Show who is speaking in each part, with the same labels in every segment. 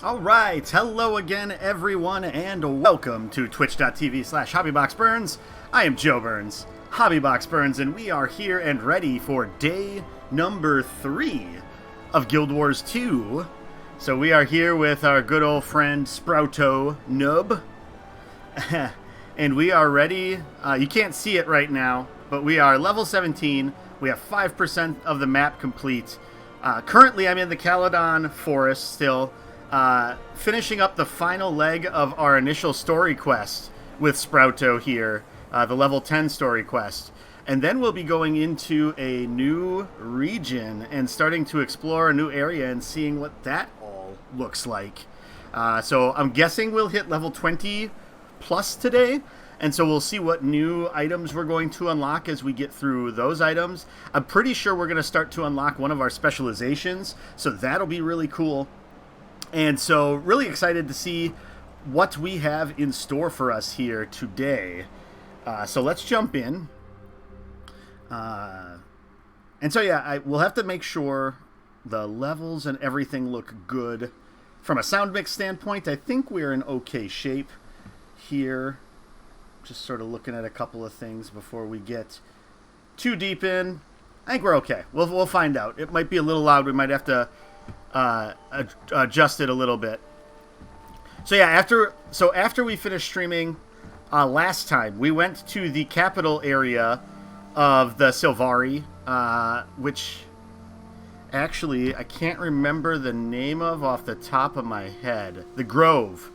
Speaker 1: All right, hello again, everyone, and welcome to twitch.tv/HobbyBoxBurns. I am Joe Burns, HobbyBoxBurns, and we are here and ready for day number 3 of Guild Wars 2. So we are here with our good old friend Sprouto Nub, and we are ready. You can't see it right now, but we are level 17. We have 5% of the map complete. Currently, I'm in the Caledon Forest still. Finishing up the final leg of our initial story quest with Sprouto here, the level 10 story quest. And then we'll be going into a new region and starting to explore a new area and seeing what that all looks like. So I'm guessing we'll hit level 20 plus today. And so we'll see what new items we're going to unlock as we get through those items. I'm pretty sure we're going to start to unlock one of our specializations, so that'll be really cool. And so really excited to see what we have in store for us here today. So let's jump in. And so yeah, we'll have to make sure the levels and everything look good. From a sound mix standpoint, I think we're in okay shape here. Just sort of looking at a couple of things before we get too deep in. I think we're okay. We'll find out. It might be a little loud. We might have to adjust it a little bit. So yeah, after we finished streaming last time, we went to the capital area of the Silvari, which actually I can't remember the name of off the top of my head. The Grove.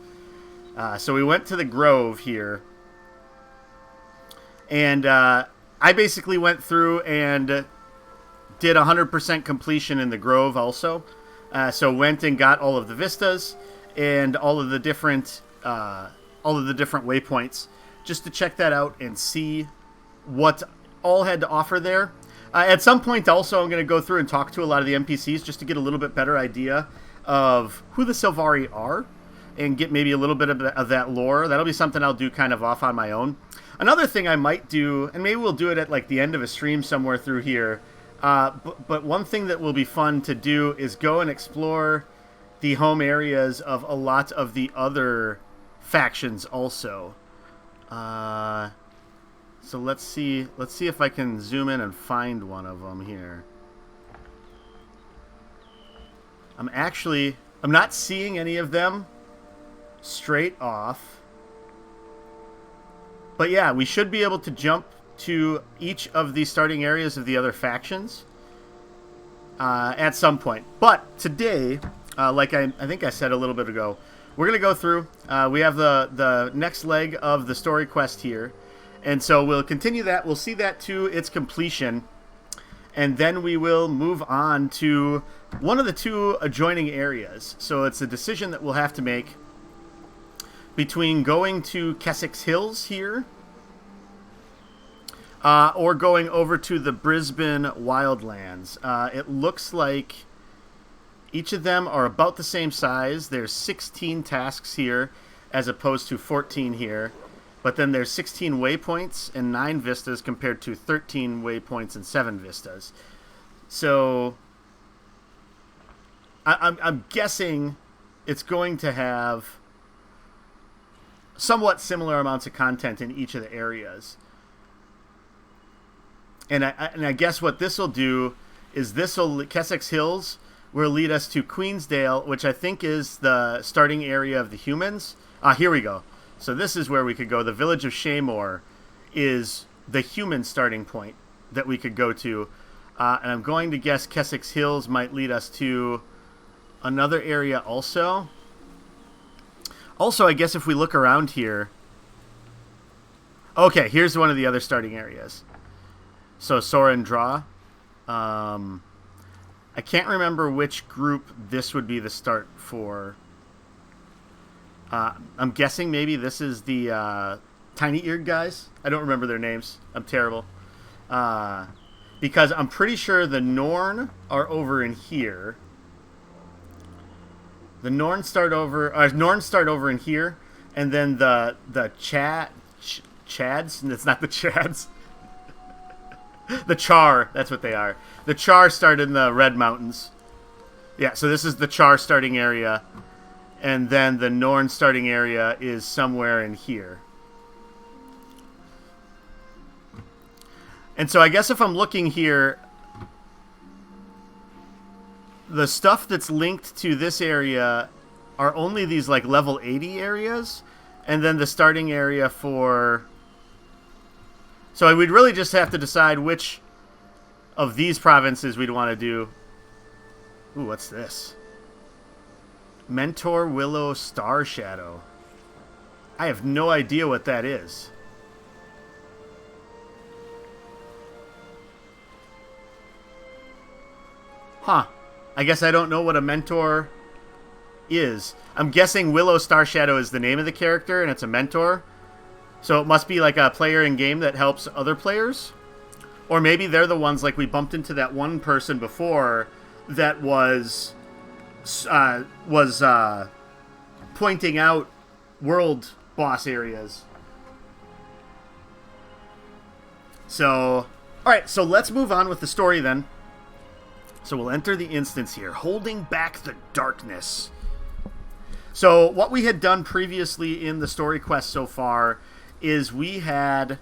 Speaker 1: So we went to the Grove here, and I basically went through and did 100% completion in the Grove also. So went and got all of the vistas and all of the different waypoints just to check that out and see what all had to offer there. At some point also I'm going to go through and talk to a lot of the NPCs just to get a little bit better idea of who the Silvari are and get maybe a little bit of that lore. That'll be something I'll do kind of off on my own. Another thing I might do, and maybe we'll do it at like the end of a stream somewhere through here, but one thing that will be fun to do is go and explore the home areas of a lot of the other factions also. So let's see if I can zoom in and find one of them here. I'm not seeing any of them straight off. But yeah, we should be able to jump to each of the starting areas of the other factions at some point. But today, like I think I said a little bit ago, we're going to go through. We have the next leg of the story quest here. And so we'll continue that. We'll see that to its completion. And then we will move on to one of the two adjoining areas. So it's a decision that we'll have to make between going to Keswick's Hills here or going over to the Brisbane Wildlands. It looks like each of them are about the same size. There's 16 tasks here as opposed to 14 here. But then there's 16 waypoints and 9 vistas compared to 13 waypoints and 7 vistas. So I'm guessing it's going to have somewhat similar amounts of content in each of the areas. And I guess what this will do is Keswick's Hills will lead us to Queensdale, which I think is the starting area of the humans. Here we go. So this is where we could go. The village of Shaymore is the human starting point that we could go to. And I'm going to guess Keswick's Hills might lead us to another area also. Also, I guess if we look around here... Okay, here's one of the other starting areas. So, Sora and Draw. I can't remember which group this would be the start for. I'm guessing maybe this is the tiny-eared guys. I don't remember their names. I'm terrible. Because I'm pretty sure the Norn are over in here. The Norn start over in here, and then the Chads. And it's not the Chads. The Char, that's what they are. The Char start in the Red Mountains. Yeah, so this is the Char starting area. And then the Norn starting area is somewhere in here. And so I guess if I'm looking here, the stuff that's linked to this area are only these like level 80 areas, and then the starting area for... So we'd really just have to decide which of these provinces we'd want to do. Ooh, what's this? Mentor Willow Star Shadow. I have no idea what that is. Huh. I guess I don't know what a mentor is. I'm guessing Willow Star Shadow is the name of the character, and it's a mentor. So it must be like a player in game that helps other players. Or maybe they're the ones, like we bumped into that one person before that was pointing out world boss areas. So, alright, so let's move on with the story then. So we'll enter the instance here, holding back the darkness. So what we had done previously in the story quest so far is we had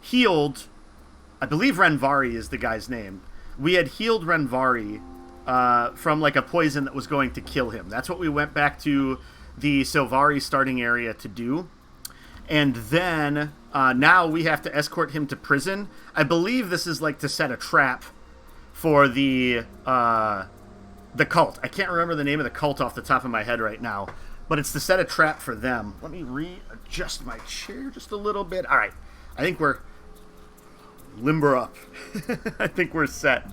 Speaker 1: healed, I believe Renvari is the guy's name. We had healed Renvari from like a poison that was going to kill him. That's what we went back to the Silvari starting area to do. And then now we have to escort him to prison. I believe this is like to set a trap for the cult. I can't remember the name of the cult off the top of my head right now, but it's to set a trap for them. Let me readjust my chair just a little bit. All right, I think we're limber up. I think we're set.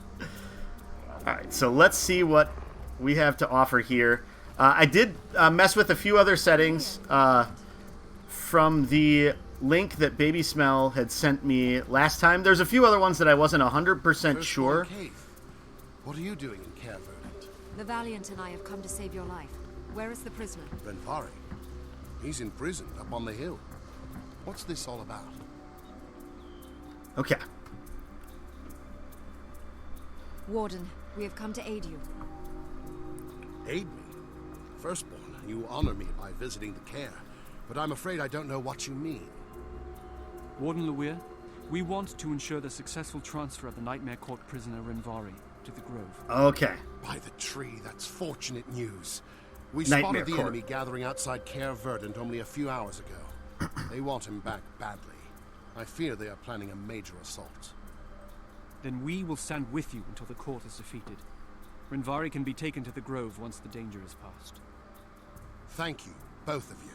Speaker 1: All right, so let's see what we have to offer here. I did mess with a few other settings from the link that Baby Smell had sent me last time. There's a few other ones that I wasn't 100% sure.
Speaker 2: What are you doing in Care Verdant?
Speaker 3: The Valiant and I have come to save your life. Where is the prisoner?
Speaker 2: Renvari. He's in prison up on the hill. What's this all about?
Speaker 1: Okay.
Speaker 3: Warden, we have come to aid you.
Speaker 2: Aid me? Firstborn, you honor me by visiting the Care, but I'm afraid I don't know what you mean.
Speaker 4: Warden Luir, we want to ensure the successful transfer of the Nightmare Court prisoner Renvari to the Grove.
Speaker 1: Okay.
Speaker 2: By the tree, that's fortunate news. We
Speaker 1: Nightmare
Speaker 2: spotted the
Speaker 1: Court.
Speaker 2: enemy gathering outside Care Verdant only a few hours ago. They want him back badly. I fear they are planning a major assault.
Speaker 4: Then we will stand with you until the court is defeated. Renvari can be taken to the Grove once the danger is past.
Speaker 2: Thank you, both of you.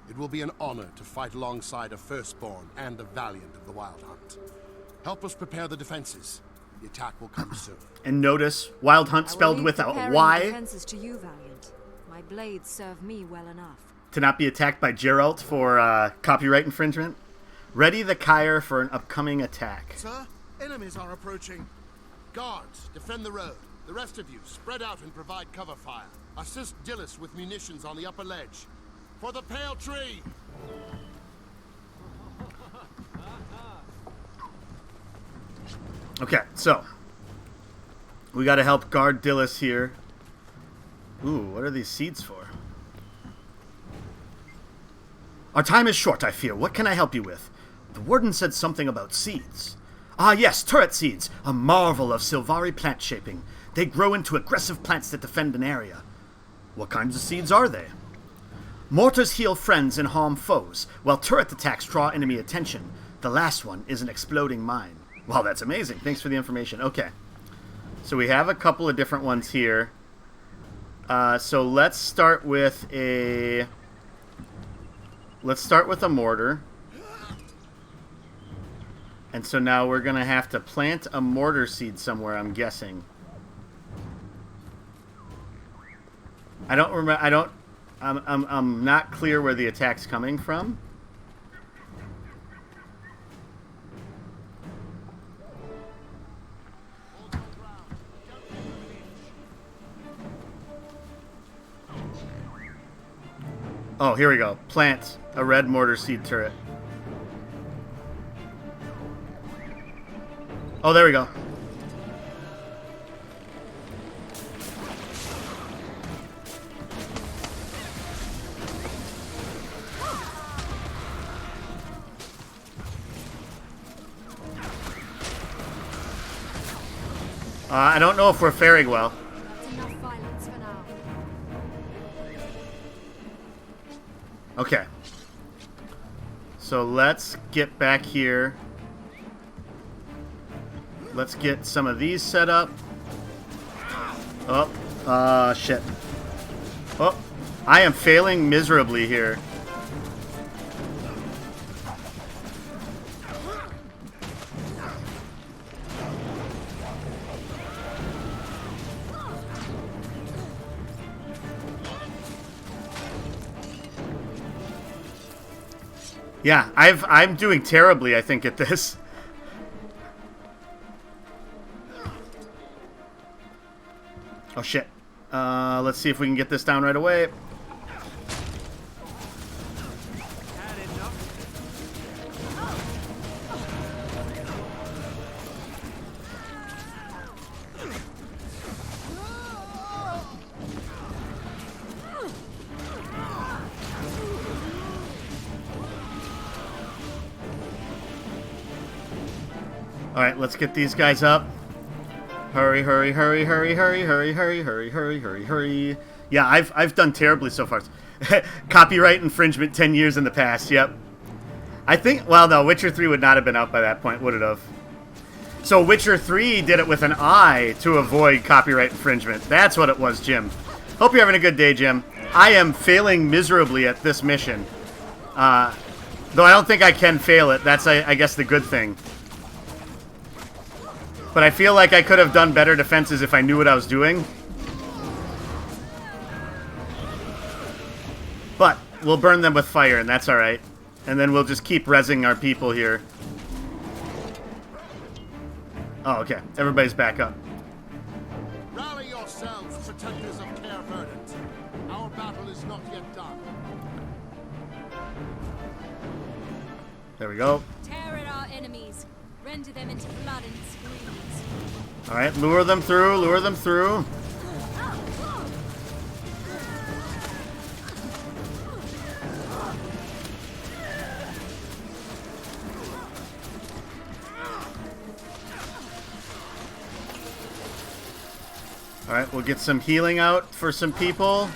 Speaker 2: It will be an honor to fight alongside a Firstborn and a Valiant of the Wild Hunt. Help us prepare the defenses. The attack will come soon.
Speaker 1: And notice, Wild Hunt spelled with a Y.
Speaker 3: Defenses to you, Valiant. My blades serve me well enough.
Speaker 1: To not be attacked by Geralt for copyright infringement. Ready the Kyre for an upcoming attack.
Speaker 2: Sir, enemies are approaching. Guards, defend the road. The rest of you, spread out and provide cover fire. Assist Dillis with munitions on the upper ledge. For the Pale Tree!
Speaker 1: Okay, so we got to help guard Dillis here. Ooh, what are these seeds for? Our time is short, I fear. What can I help you with? The warden said something about seeds. Ah, yes, turret seeds, a marvel of Silvari plant shaping. They grow into aggressive plants that defend an area. What kinds of seeds are they? Mortars heal friends and harm foes, while turret attacks draw enemy attention. The last one is an exploding mine. Wow, that's amazing. Thanks for the information. Okay. So we have a couple of different ones here. So let's start with a... Let's start with a mortar. And so now we're going to have to plant a mortar seed somewhere, I'm guessing. I don't remember... I'm not clear where the attack's coming from. Oh, here we go. Plant a red mortar seed turret. Oh, there we go. I don't know if we're faring well.
Speaker 3: That's enough violence for now.
Speaker 1: Okay. So let's get back here. Let's get some of these set up. Oh, shit. Oh, I am failing miserably here. Yeah, I'm doing terribly, I think, at this. Oh, shit. Let's see if we can get this down right away. Alright, let's get these guys up. Hurry, hurry, hurry, hurry, hurry, hurry, hurry, hurry, hurry, hurry, hurry. Yeah, I've done terribly so far. Copyright infringement 10 years in the past, yep. I think, well, no, Witcher 3 would not have been out by that point, would it have? So Witcher 3 did it with an eye to avoid copyright infringement. That's what it was, Jim. Hope you're having a good day, Jim. I am failing miserably at this mission. Though I don't think I can fail it. That's, I guess, the good thing. But I feel like I could have done better defenses if I knew what I was doing. But we'll burn them with fire, and that's alright. And then we'll just keep rezzing our people here. Oh, okay. Everybody's back up.
Speaker 2: Rally yourselves, protectors of Care Verdant. Our battle is not yet done.
Speaker 1: There we go.
Speaker 3: Tear at our enemies. Render them into blood and screams.
Speaker 1: Alright, lure them through, lure them through. Alright, we'll get some healing out for some people.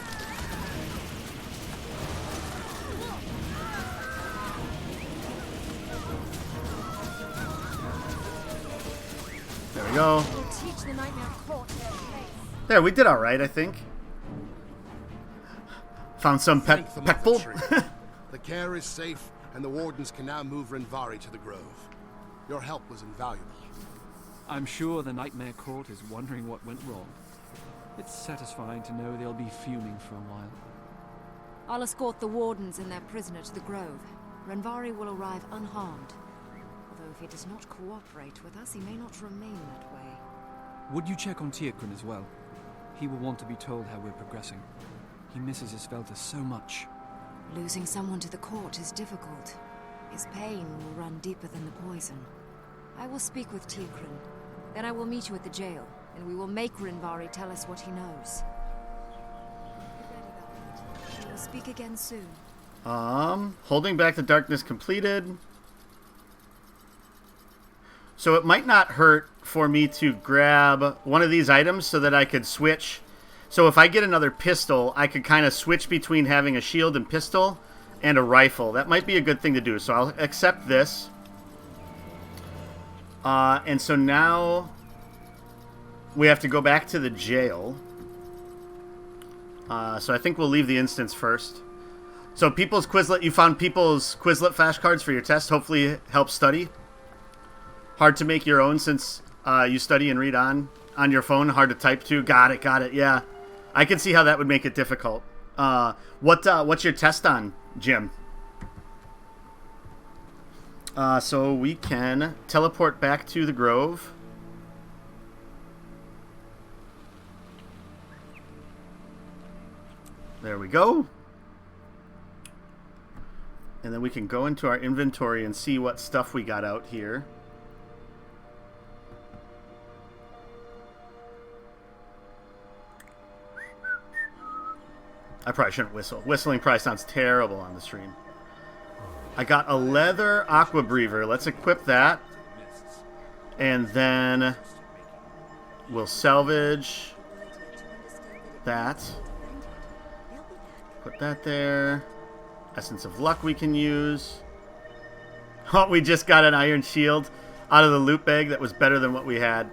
Speaker 1: There we go.
Speaker 3: We'll teach the Nightmare Court their place.
Speaker 1: There, we did alright, I think. Found some
Speaker 2: Thank the
Speaker 1: peckful.
Speaker 2: Mother Tree. The Care is safe, and the Wardens can now move Renvari to the Grove. Your help was invaluable.
Speaker 4: I'm sure the Nightmare Court is wondering what went wrong. It's satisfying to know they'll be fuming for a while.
Speaker 3: I'll escort the Wardens and their prisoner to the Grove. Renvari will arrive unharmed. Although if he does not cooperate with us, he may not remain that way.
Speaker 4: Would you check on Teokrin as well? He will want to be told how we're progressing. He misses his Svelta so much.
Speaker 3: Losing someone to the court is difficult. His pain will run deeper than the poison. I will speak with Teokrin. Then I will meet you at the jail, and we will make Renvari tell us what he knows. We will speak again soon.
Speaker 1: Holding back the darkness completed. So it might not hurt for me to grab one of these items so that I could switch. So if I get another pistol, I could kind of switch between having a shield and pistol and a rifle. That might be a good thing to do. So I'll accept this. And so now we have to go back to the jail. So I think we'll leave the instance first. So People's Quizlet, you found People's Quizlet flashcards for your test. Hopefully it helps study. Hard to make your own since you study and read on your phone. Hard to type to. Got it, yeah. I can see how that would make it difficult. What's your test on, Jim? So we can teleport back to the Grove. There we go. And then we can go into our inventory and see what stuff we got out here. I probably shouldn't whistle. Whistling probably sounds terrible on the stream. I got a leather aqua breather. Let's equip that. And then We'll salvage that. Put that there. Essence of Luck we can use. Oh, we just got an iron shield out of the loot bag that was better than what we had.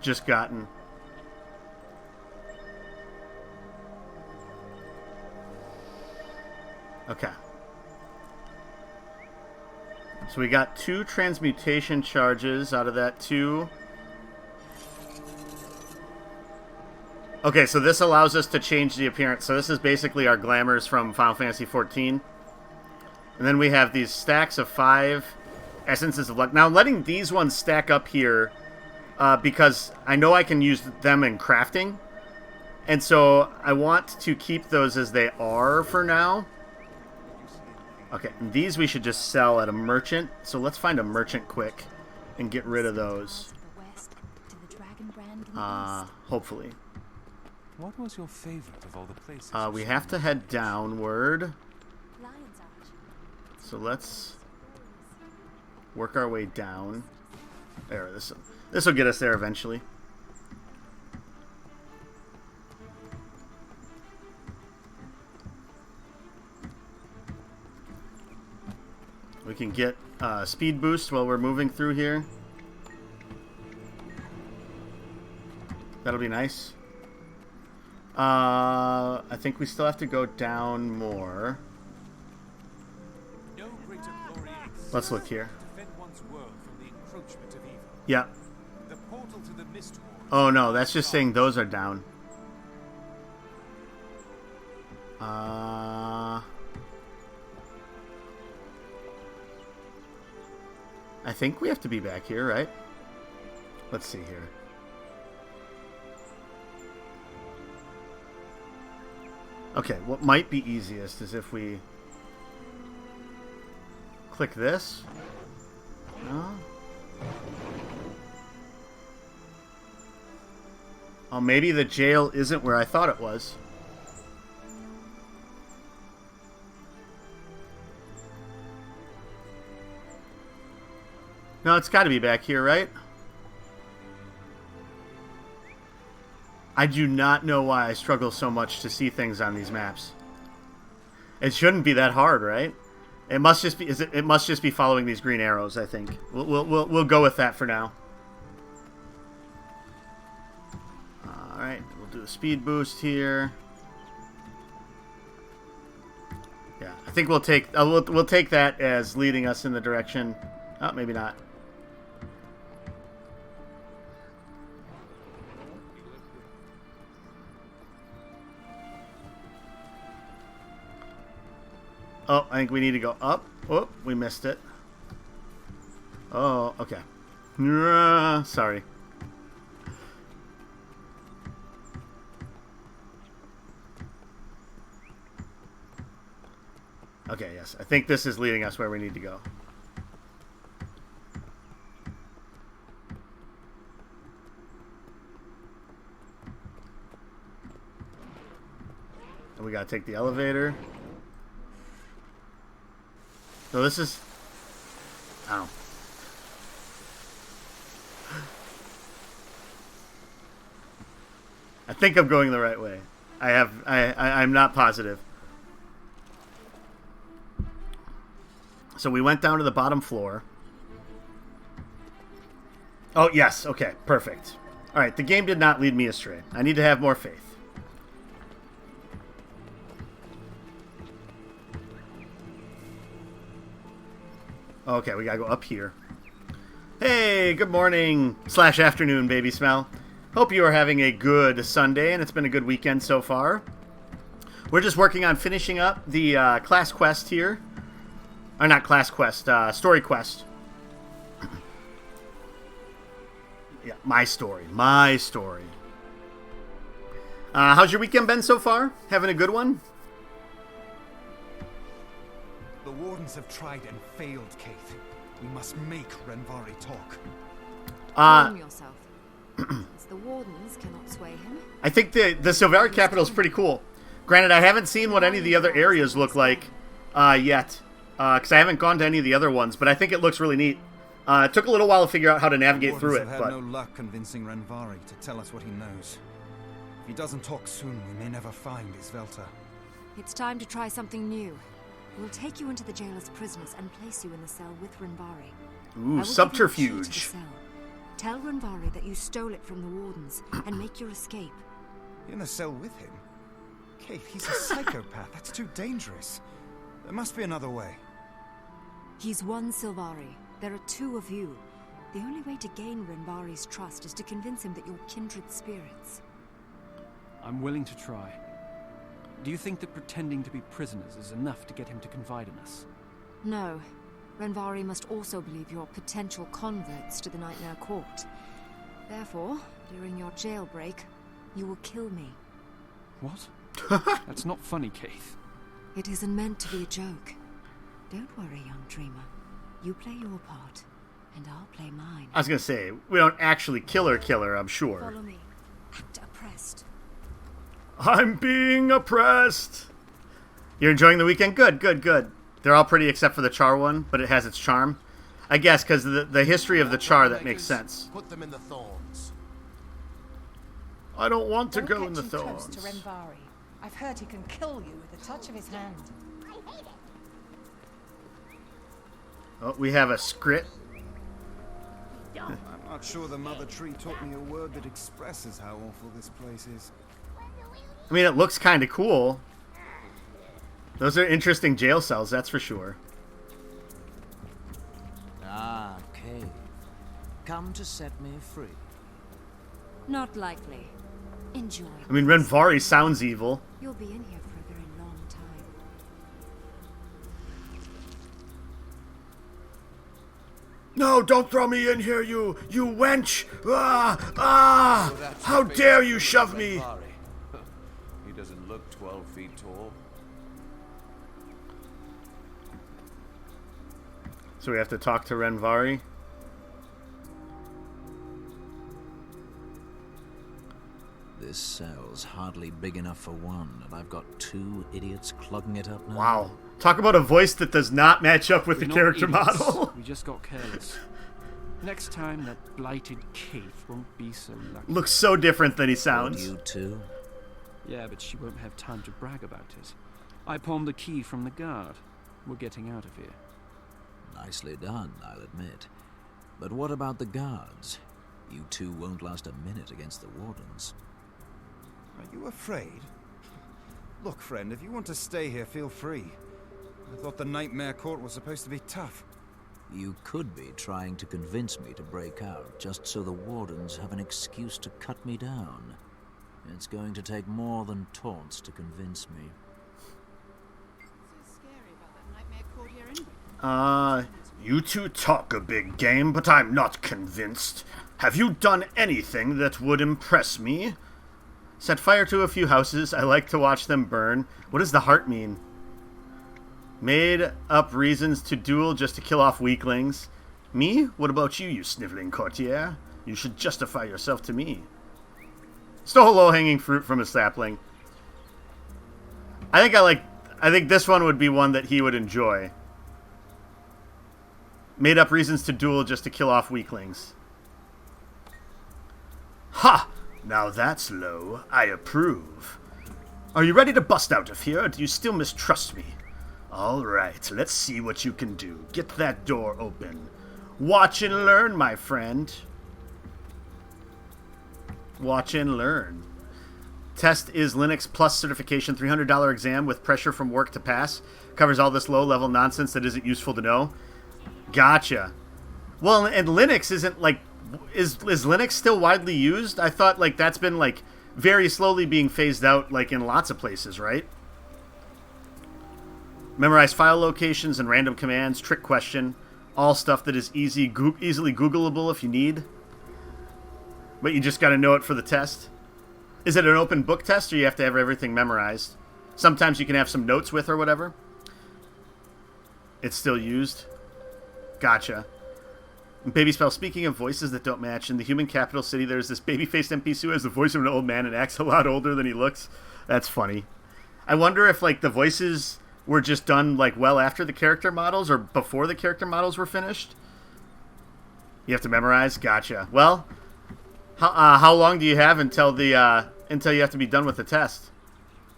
Speaker 1: Just gotten. Okay. So we got 2 transmutation charges out of that 2. Okay, so this allows us to change the appearance. So this is basically our glamours from Final Fantasy XIV. And then we have these stacks of 5 Essences of Luck. Now, I'm letting these ones stack up here because I know I can use them in crafting. And so I want to keep those as they are for now. Okay, and these we should just sell at a merchant. So let's find a merchant quick and get rid of those. Hopefully.
Speaker 4: What was your favorite of all the places?
Speaker 1: We have to head downward. So let's work our way down. There, this will get us there eventually. We can get speed boost while we're moving through here. That'll be nice. I think we still have to go down more.
Speaker 4: No greater glory exists.
Speaker 1: Let's look here.
Speaker 4: Defend one's world from the encroachment of evil.
Speaker 1: Yeah.
Speaker 4: The portal to the mist horde.
Speaker 1: Oh no, that's just saying those are down. I think we have to be back here, right? Let's see here. Okay, what might be easiest is if we click this. No? Oh, maybe the jail isn't where I thought it was. No, it's got to be back here, right? I do not know why I struggle so much to see things on these maps. It shouldn't be that hard, right? It must just be. It must just be following these green arrows. I think we'll go with that for now. All right, we'll do a speed boost here. Yeah, I think we'll take we'll take that as leading us in the direction. Oh, maybe not. Oh, I think we need to go up. Oh, we missed it. Oh, okay. Sorry. Okay, yes. I think this is leading us where we need to go. And we gotta take the elevator. So this is... Oh. I think I'm going the right way. I'm not positive. So we went down to the bottom floor. Oh, yes. Okay, perfect. All right, the game did not lead me astray. I need to have more faith. Okay, we gotta go up here. Hey, good morning / afternoon, baby smell. Hope you are having a good Sunday, and it's been a good weekend so far. We're just working on finishing up the class quest here. Or not class quest, story quest. Yeah, my story. My story. How's your weekend been so far? Having a good one?
Speaker 5: The Wardens have tried and failed, Keith. We must make Renvari talk.
Speaker 3: Calm yourself. Since the Wardens cannot sway him.
Speaker 1: I think the Silvari capital is pretty cool. Granted, I haven't seen what any of the other areas look like yet. Because I haven't gone to any of the other ones, but I think it looks really neat. It took a little while to figure out how to navigate through it,
Speaker 5: Have had
Speaker 1: but
Speaker 5: no luck convincing Renvari to tell us what he knows. If he doesn't talk soon, we may never find Isvelta.
Speaker 3: It's time to try something new. We'll take you into the jail as prisoners and place you in the cell with Renvari.
Speaker 1: ooh, subterfuge.
Speaker 3: Tell Renvari that you stole it from the wardens and make your escape.
Speaker 5: In a cell with him? Kate, he's a psychopath. That's too dangerous. There must be another way.
Speaker 3: He's one Sylvari. There are two of you. The only way to gain Renvari's trust is to convince him that you're kindred spirits.
Speaker 4: I'm willing to try. Do you think that pretending to be prisoners is enough to get him to confide in us?
Speaker 3: No. Renvari must also believe you're potential converts to the Nightmare Court. Therefore, during your jailbreak, you will kill me.
Speaker 4: What? That's not funny, Keith.
Speaker 3: It isn't meant to be a joke. Don't worry, young dreamer. You play your part, and I'll play mine.
Speaker 1: I was going to say, we don't actually kill her, I'm sure.
Speaker 3: Follow me. Act oppressed.
Speaker 1: I'm being oppressed. You're enjoying the weekend? Good, good, good. They're all pretty except for the Char one, but it has its charm. I guess, because the history of the Char, that makes sense.
Speaker 2: Put them in the thorns.
Speaker 1: I don't want to
Speaker 6: Don't
Speaker 1: go
Speaker 6: get
Speaker 1: in the
Speaker 6: too
Speaker 1: thorns.
Speaker 6: close to Renvari. I've heard he can kill you with the touch of his hand.
Speaker 1: Oh, we have a scrit.
Speaker 5: I'm not sure the Mother Tree taught me a word that expresses how awful this place is.
Speaker 1: I mean, it looks kind of cool. Those are interesting jail cells, that's for sure.
Speaker 7: Ah, cave. Come to set me free.
Speaker 3: Not likely. Enjoy.
Speaker 1: I mean, Renvari sounds evil.
Speaker 3: You'll be in here for a very long time.
Speaker 1: No, don't throw me in here, you wench! Ah! How dare you shove me!
Speaker 8: He doesn't look 12 feet tall.
Speaker 1: So we have to talk to Renvari.
Speaker 7: This cell's hardly big enough for one, and I've got two idiots clogging it up now.
Speaker 1: Wow. Talk about a voice that does not match up with
Speaker 4: We're
Speaker 1: the
Speaker 4: not
Speaker 1: character
Speaker 4: idiots.
Speaker 1: model.
Speaker 4: We just got careless. Next time, that blighted Keith won't be so lucky.
Speaker 1: Looks so different than he
Speaker 7: What,
Speaker 1: sounds.
Speaker 7: you two?
Speaker 4: Yeah, but she won't have time to brag about it. I pawned the key from the guard. We're getting out of here.
Speaker 7: Nicely done, I'll admit. But what about the guards? You two won't last a minute against the wardens.
Speaker 5: Are you afraid? Look, friend, if you want to stay here, feel free. I thought the Nightmare Court was supposed to be tough.
Speaker 7: You could be trying to convince me to break out, just so the wardens have an excuse to cut me down. It's going to take more than taunts to convince me.
Speaker 1: You two talk a big game, but I'm not convinced. Have you done anything that would impress me? Set fire to a few houses. I like to watch them burn. What does the heart mean? Made up reasons to duel just to kill off weaklings. Me? What about you, you sniveling courtier? You should justify yourself to me. Stole low-hanging fruit from a sapling. I think this one would be one that he would enjoy. Made up reasons to duel just to kill off weaklings. Ha! Now that's low. I approve. Are you ready to bust out of here, or do you still mistrust me? All right, let's see what you can do. Get that door open. Watch and learn, my friend. Watch and learn. Test is Linux Plus certification, $300 exam with pressure from work to pass. Covers all this low-level nonsense that isn't useful to know. Gotcha. Well, and Linux isn't like... Is Linux still widely used? I thought like that's been like very slowly being phased out like in lots of places, right? Memorize file locations and random commands, trick question, all stuff that is easily Googleable if you need. But you just got to know it for the test. Is it an open book test or you have to have everything memorized? Sometimes you can have some notes with or whatever. It's still used. Gotcha. Baby spell, speaking of voices that don't match, in the human capital city there's this baby-faced NPC who has the voice of an old man and acts a lot older than he looks. That's funny. I wonder if like the voices were just done like well after the character models or before the character models were finished. You have to memorize? Gotcha. Well, how long do you have until the until you have to be done with the test?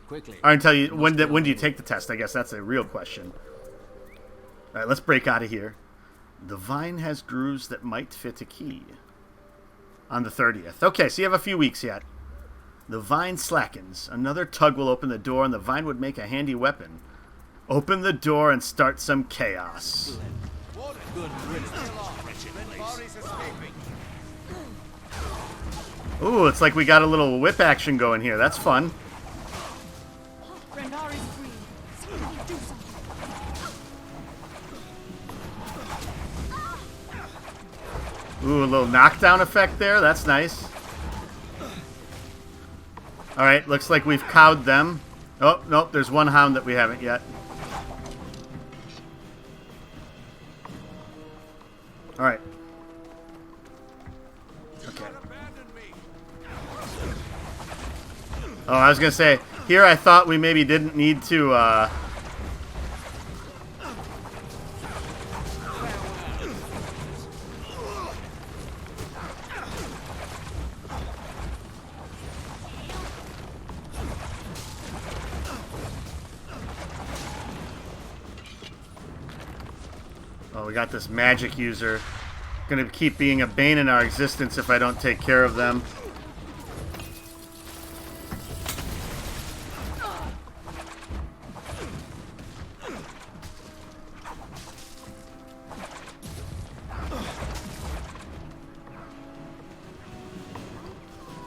Speaker 7: Quickly.
Speaker 1: Or until you when do you take the test? I guess that's a real question. All right, let's break out of here. The vine has grooves that might fit a key. On the 30th. Okay, so you have a few weeks yet. The vine slackens. Another tug will open the door, and the vine would make a handy weapon. Open the door and start some chaos. Ooh, it's like we got a little whip action going here. That's fun.
Speaker 3: Renari's free. Somebody do something.
Speaker 1: Ooh, a little knockdown effect there. That's nice. Alright, looks like we've cowed them. Oh, nope, there's one hound that we haven't yet. Alright. Okay. Oh, I was gonna say, here I thought we maybe didn't need to, Oh, we got this magic user. Gonna keep being a bane in our existence if I don't take care of them.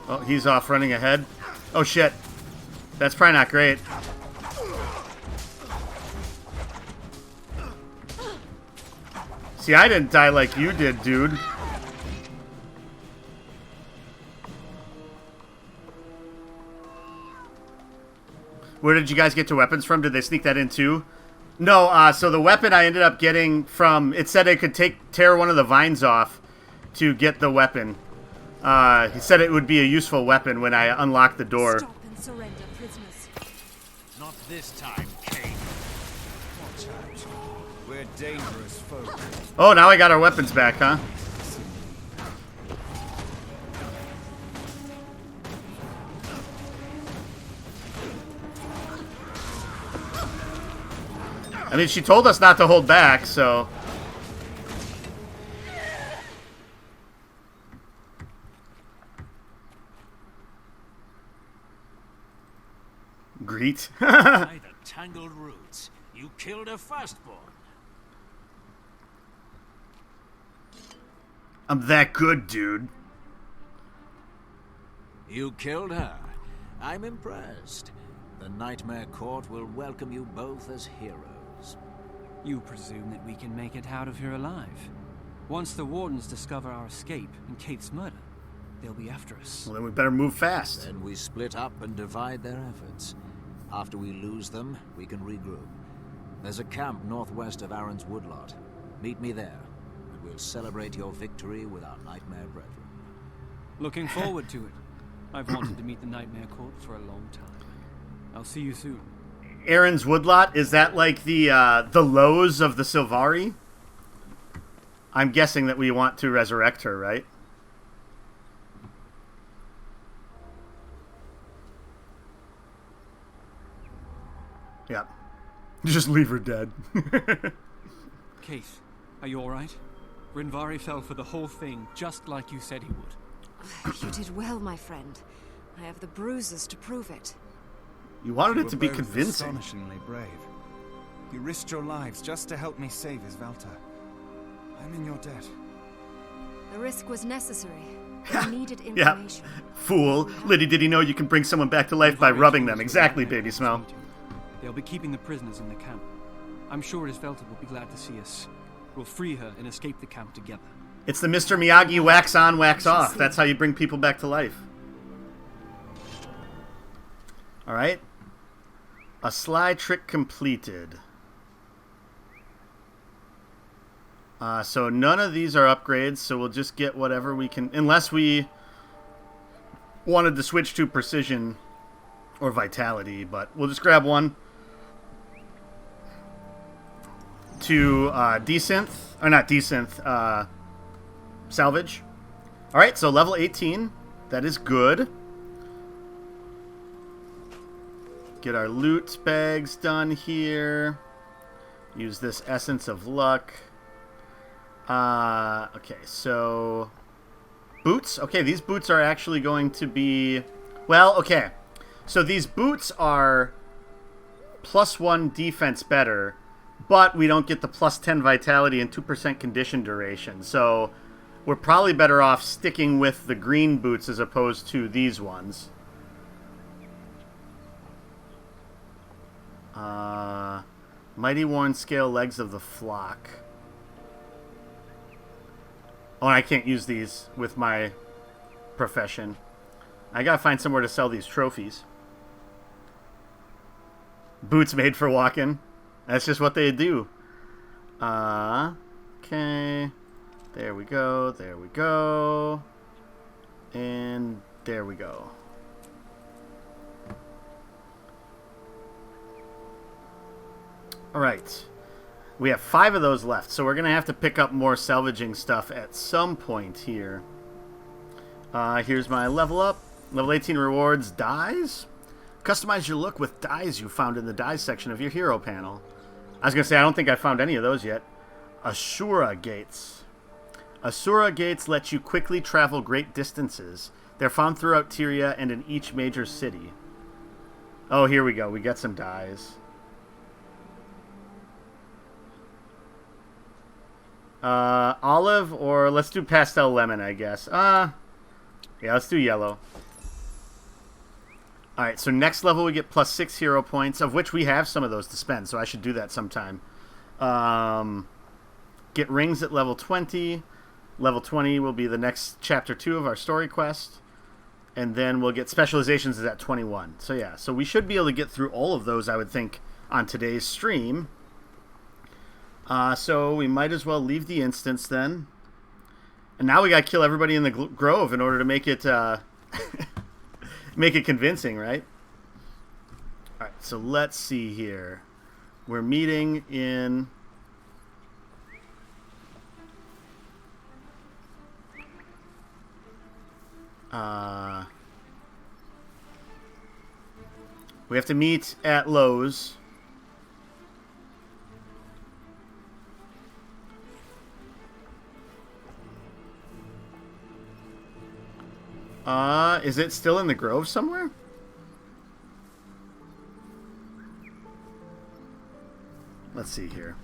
Speaker 1: Oh, he's off running ahead. Oh, shit. That's probably not great. See, I didn't die like you did, dude. Where did you guys get your weapons from? Did they sneak that in too? No, so the weapon I ended up getting from... It said I could tear one of the vines off to get the weapon. He said it would be a useful weapon when I unlocked the door.
Speaker 3: Stop and surrender, prisoners.
Speaker 8: Not this time, Kane.
Speaker 5: Watch out. We're dangerous folk.
Speaker 1: Oh, now I got our weapons back, huh? I mean, she told us not to hold back, so... Greet.
Speaker 7: By the tangled roots, you killed a firstborn.
Speaker 1: I'm that good, dude.
Speaker 7: You killed her. I'm impressed. The Nightmare Court will welcome you both as heroes.
Speaker 4: You presume that we can make it out of here alive? Once the Wardens discover our escape and Kate's murder, they'll be after us.
Speaker 1: Well, then we better move fast.
Speaker 7: Then we split up and divide their efforts. After we lose them, we can regroup. There's a camp northwest of Aaron's woodlot. Meet me there, and we'll celebrate your victory with our Nightmare brethren.
Speaker 4: Looking forward to it. I've wanted to meet the Nightmare Court for a long time. I'll see you soon.
Speaker 1: Aaron's woodlot, is that like the lows of the Sylvari? I'm guessing that we want to resurrect her, right? Yep. Just leave her dead.
Speaker 4: Keith, are you alright? Rinvari fell for the whole thing, just like you said he would.
Speaker 3: You did well, my friend. I have the bruises to prove it.
Speaker 1: You wanted it
Speaker 5: You
Speaker 1: to
Speaker 5: were
Speaker 1: be
Speaker 5: both
Speaker 1: convincing.
Speaker 5: astonishingly brave. You risked your lives just to help me save his Velta. I'm in your debt.
Speaker 3: The risk was necessary. I needed
Speaker 1: Yeah.
Speaker 3: information.
Speaker 1: Fool. Liddy, did he know you can bring someone back to life by rubbing them? Exactly, baby smell.
Speaker 4: They'll be keeping the prisoners in the camp. I'm sure his Velta will be glad to see us. We'll free her and escape the camp together.
Speaker 1: It's the Mr. Miyagi wax on, wax off. That's how you bring people back to life. Alright. A sly trick completed. So none of these are upgrades, so we'll just get whatever we can... Unless we wanted to switch to precision or vitality, but we'll just grab one. To desynth, or not desynth, salvage. All right, so level 18. That is good. Get our loot bags done here. Use this Essence of Luck. Okay, so boots. Okay, these boots are actually going to be... Well, okay. So these boots are +1 defense better, but we don't get the +10 vitality and 2% condition duration. So we're probably better off sticking with the green boots as opposed to these ones. Mighty Worn Scale Legs of the Flock. Oh, and I can't use these with my profession. I gotta find somewhere to sell these trophies. Boots made for walking. That's just what they do. Okay. There we go. There we go. And there we go. Alright. We have 5 of those left, so we're going to have to pick up more salvaging stuff at some point here. Here's my level up. Level 18 rewards dyes. Customize your look with dyes you found in the dyes section of your hero panel. I was going to say, I don't think I found any of those yet. Asura Gates. Asura Gates let you quickly travel great distances. They're found throughout Tyria and in each major city. Oh, here we go. We get some dyes. Olive, or let's do pastel lemon, I guess. Yeah, let's do yellow. Alright, so next level we get +6 hero points, of which we have some of those to spend, so I should do that sometime. Get rings at level 20. Level 20 will be the next chapter 2 of our story quest. And then we'll get specializations at 21. So yeah, so we should be able to get through all of those, I would think, on today's stream. So we might as well leave the instance then. And now we gotta kill everybody in the grove in order to make it make it convincing, right? Alright, so let's see here. We're meeting in... we have to meet at Lowe's. Is it still in the grove somewhere? Let's see here.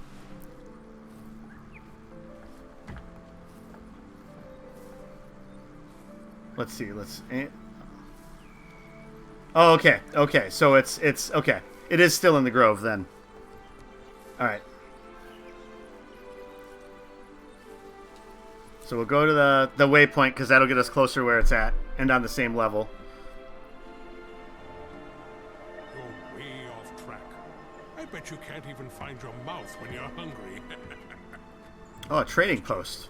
Speaker 1: Let's see. Oh, okay. Okay. So it's okay. It is still in the grove then. All right. So we'll go to the waypoint because that'll get us closer where it's at and on the same level.
Speaker 9: You're way off track. I bet you can't even find your mouth when you're hungry.
Speaker 1: Oh, a trading post.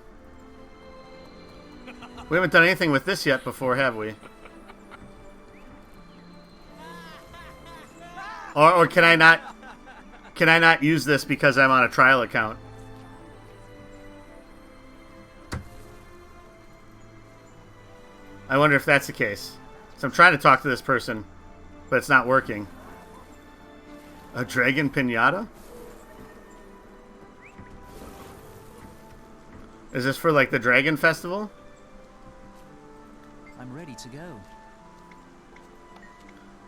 Speaker 1: We haven't done anything with this yet before, have we? Or can I not use this because I'm on a trial account? I wonder if that's the case. So I'm trying to talk to this person, but it's not working. A dragon pinata? Is this for like the dragon festival?
Speaker 10: I'm ready to go.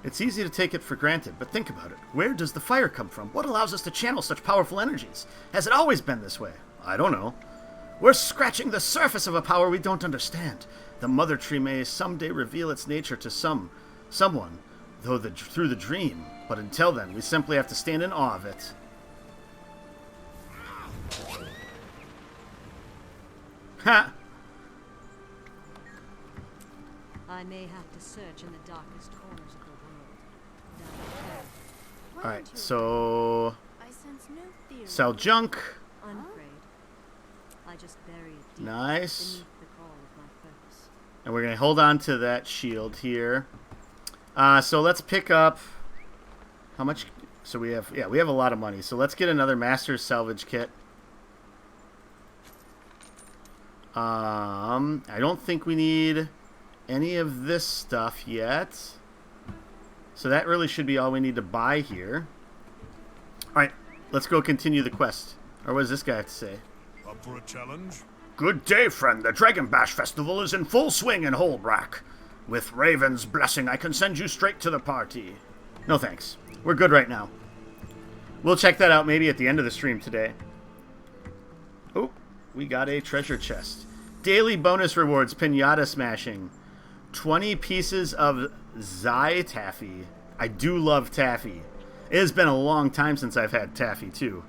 Speaker 1: It's easy to take it for granted, but think about it. Where does the fire come from? What allows us to channel such powerful energies? Has it always been this way? I don't know. We're scratching the surface of a power we don't understand. The Mother Tree may someday reveal its nature to someone, through the dream. But until then, we simply have to stand in awe of it. Ha!
Speaker 11: I may have to search in the darkest corners of the world.
Speaker 1: Alright, so... sell junk.
Speaker 11: Unafraid. I just bury it deep
Speaker 1: Nice.
Speaker 11: beneath the call of my purpose.
Speaker 1: And we're going to hold on to that shield here. So let's pick up... How much... So we have... Yeah, we have a lot of money. So let's get another Master's Salvage Kit. I don't think we need any of this stuff yet. So that really should be all we need to buy here. Alright, let's go continue the quest. Or what does this guy have to say?
Speaker 9: Up for a challenge?
Speaker 1: Good day, friend. The Dragon Bash Festival is in full swing in Holdbrack. With Raven's blessing, I can send you straight to the party. No thanks. We're good right now. We'll check that out maybe at the end of the stream today. Oh, we got a treasure chest. Daily bonus rewards, pinata smashing. 20 pieces of Zai taffy. I do love taffy. It has been a long time since I've had taffy, too.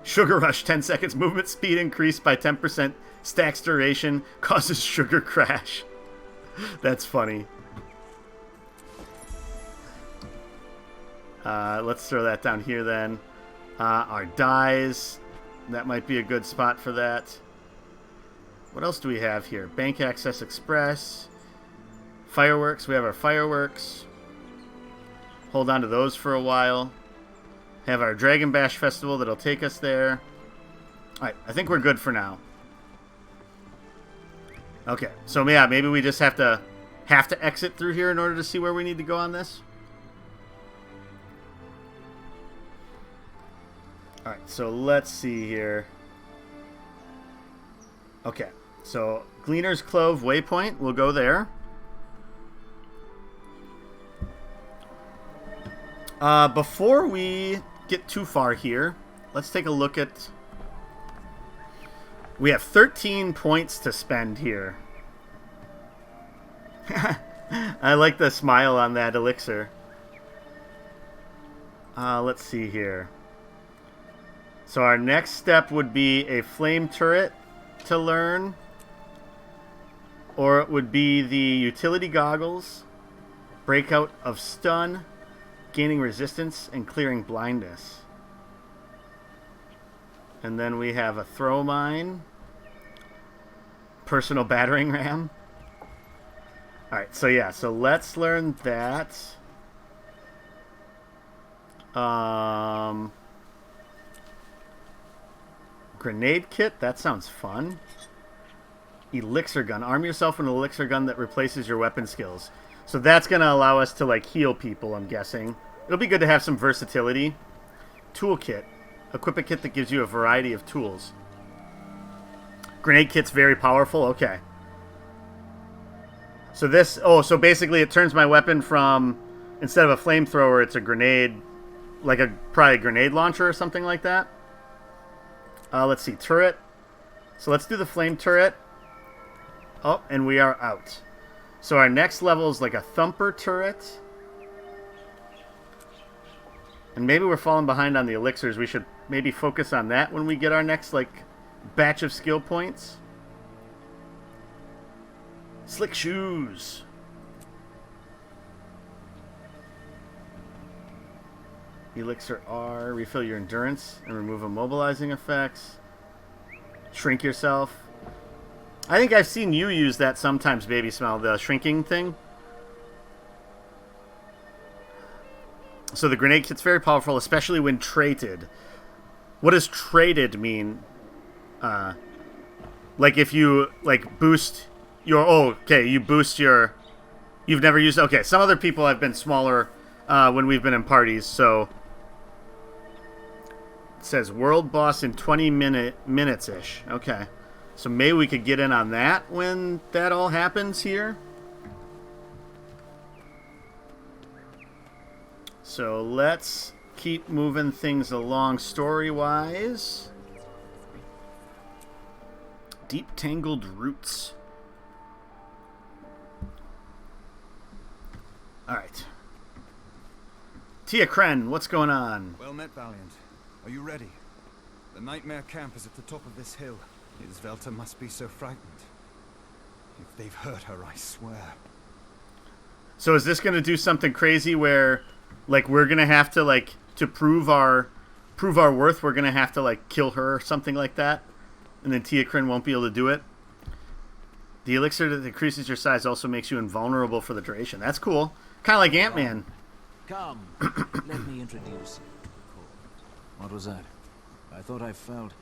Speaker 1: Sugar Rush, 10 seconds. Movement speed increased by 10%. Stacks duration. Causes sugar crash. That's funny. Let's throw that down here, then. Our dyes. That might be a good spot for that. What else do we have here? Bank Access Express. Fireworks. We have our fireworks. Hold on to those for a while. Have our Dragon Bash Festival that'll take us there. Alright, I think we're good for now. Okay, so yeah, maybe we just have to exit through here in order to see where we need to go on this. Alright, so let's see here. Okay, so Gleaner's Clove waypoint, we'll go there. Before we get too far here, let's take a look at... We have 13 points to spend here. I like the smile on that elixir. Let's see here. So our next step would be a flame turret to learn. Or it would be the utility goggles, breakout of stun, gaining resistance, and clearing blindness. And then we have a throw mine, personal battering ram. Alright, so yeah, so let's learn that. Grenade kit, that sounds fun. Elixir gun. Arm yourself with an elixir gun that replaces your weapon skills. So that's going to allow us to, like, heal people, I'm guessing. It'll be good to have some versatility. Toolkit. Equip a kit that gives you a variety of tools. Grenade kit's very powerful. Okay. So this... Oh, so basically it turns my weapon from... Instead of a flamethrower, it's a grenade... Like a probably a grenade launcher or something like that. Let's see. Turret. So let's do the flame turret. Oh, and we are out. So our next level is like a thumper turret. And maybe we're falling behind on the elixirs. We should maybe focus on that when we get our next, like, batch of skill points. Slick shoes. Elixir R. Refill your endurance and remove immobilizing effects. Shrink yourself. I think I've seen you use that sometimes, Baby Smell, the shrinking thing. So the grenade kit's very powerful, especially when traded. What does traded mean? Like if you, like, boost your... Oh, okay, you boost your... You've never used... Okay, some other people have been smaller when we've been in parties, so... It says world boss in 20 minutes-ish. Okay. So maybe we could get in on that when that all happens here. So let's keep moving things along story-wise. Deep tangled roots. Alright. Tia Kren, what's going on?
Speaker 5: Well met, Valiant. Are you ready? The Nightmare camp is at the top of this hill. Isvelta must be so frightened. If they've hurt her, I swear.
Speaker 1: So is this going to do something crazy where, like, we're going to have to, like, to prove our worth, we're going to have to, like, kill her or something like that? And then Tia Kren won't be able to do it? The elixir that decreases your size also makes you invulnerable for the duration. That's cool. Kind of like Ant-Man.
Speaker 7: Come, let me introduce you. What was that? I thought I felt...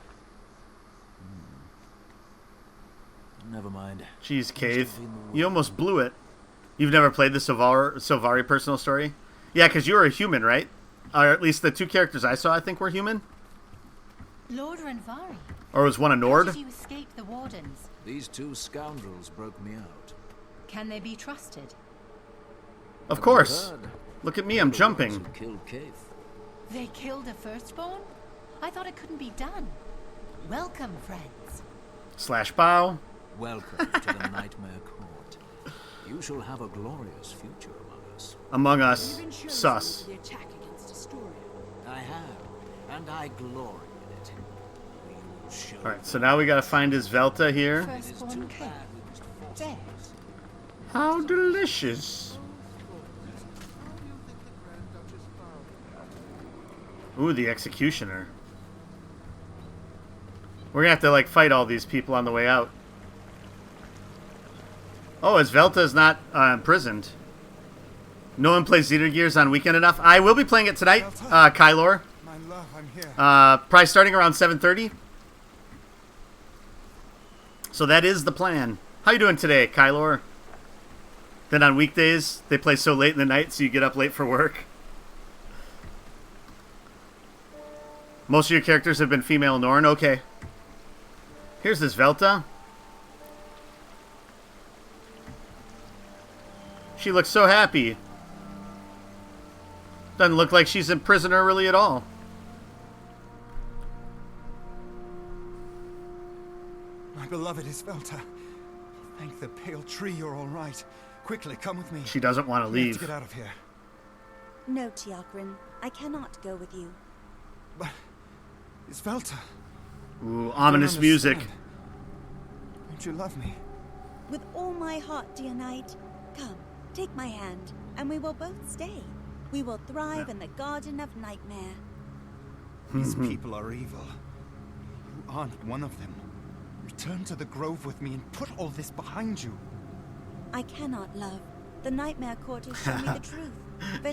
Speaker 7: Never mind.
Speaker 1: Jeez, Cave. You almost blew it. You've never played the Sylvari personal story? Yeah, because you were a human, right? Or at least the two characters I saw, I think, were human?
Speaker 10: Lord Renvari.
Speaker 1: Or was one a
Speaker 10: How
Speaker 1: Nord?
Speaker 10: did you escape the Wardens?
Speaker 7: These two scoundrels broke me out.
Speaker 10: Can they be trusted?
Speaker 1: Of course. Look at me, I'm jumping.
Speaker 7: Who killed Keith.
Speaker 10: They killed a firstborn? I thought it couldn't be done. Welcome, friends.
Speaker 1: Slash bow.
Speaker 7: Welcome to the Nightmare Court. You shall have a glorious future among us.
Speaker 1: Among us. Sus.
Speaker 11: The attack against Astoria.
Speaker 7: I have, and I glory in it. We will show
Speaker 1: Alright, so now we gotta find his Velta here.
Speaker 10: Firstborn king. Dead.
Speaker 1: How delicious. Ooh, the Executioner. We're gonna have to, like, fight all these people on the way out. Oh, his Velta is not imprisoned. No one plays Xenogears on Weekend Enough. I will be playing it tonight, Kylor.
Speaker 5: My love, I'm here.
Speaker 1: Probably starting around 7:30. So that is the plan. How you doing today, Kylor? Then on weekdays, they play so late in the night, so you get up late for work. Most of your characters have been female Norn. Okay. Here's this Velta. She looks so happy. Doesn't look like she's a prisoner really at all.
Speaker 5: My beloved Isvelta. Thank the pale tree you're all right. Quickly, come with me.
Speaker 1: She doesn't want to
Speaker 5: We have
Speaker 1: leave.
Speaker 5: to get out of here.
Speaker 12: No, Tiakrin. I cannot go with you.
Speaker 5: But Isvelta.
Speaker 1: Ooh, ominous music.
Speaker 5: Don't you love me?
Speaker 12: With all my heart, dear knight. Come, take my hand, and we will both stay. We will thrive in the Garden of Nightmare.
Speaker 5: These people are evil. You aren't one of them. Return to the grove with me and put all this behind you.
Speaker 12: I cannot, love. The Nightmare Court has shown me the truth.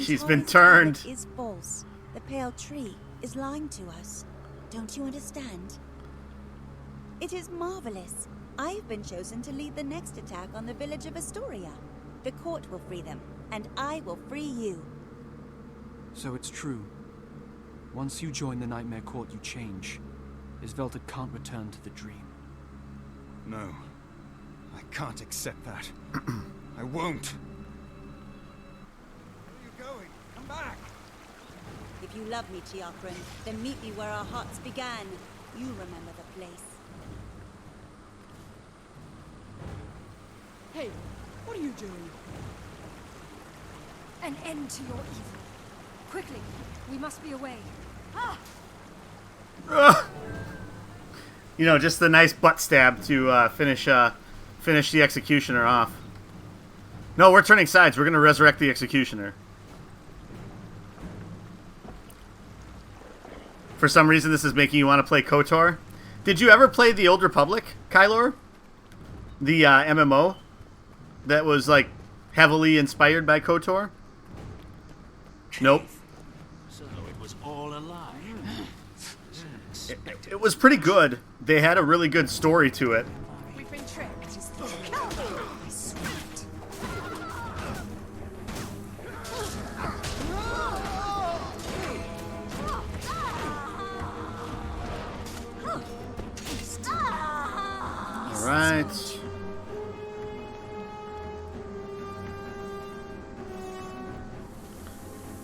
Speaker 1: She's been
Speaker 12: Ventari's
Speaker 1: turned.
Speaker 12: habit is false. The pale tree is lying to us. Don't you understand? It is marvelous. I have been chosen to lead the next attack on the village of Astoria. The court will free them, and I will free you.
Speaker 4: So it's true. Once you join the Nightmare Court, you change. Isvelta can't return to the dream.
Speaker 5: No. I can't accept that. I won't. Where are you going? Come back!
Speaker 12: If you love me, Tiakrin, then meet me where our hearts began. You remember the place.
Speaker 11: Hey, what are you doing?
Speaker 3: An end to your evil. Quickly, we must be away.
Speaker 1: You know, just the nice butt stab to finish the Executioner off. No, we're turning sides. We're going to resurrect the Executioner. For some reason, this is making you want to play KOTOR. Did you ever play the Old Republic, Kylor? The MMO that was, like, heavily inspired by KOTOR? Nope.
Speaker 7: So it was all a lie.
Speaker 1: It was pretty good. They had a really good story to it.
Speaker 3: We've been tricked.
Speaker 1: Alright.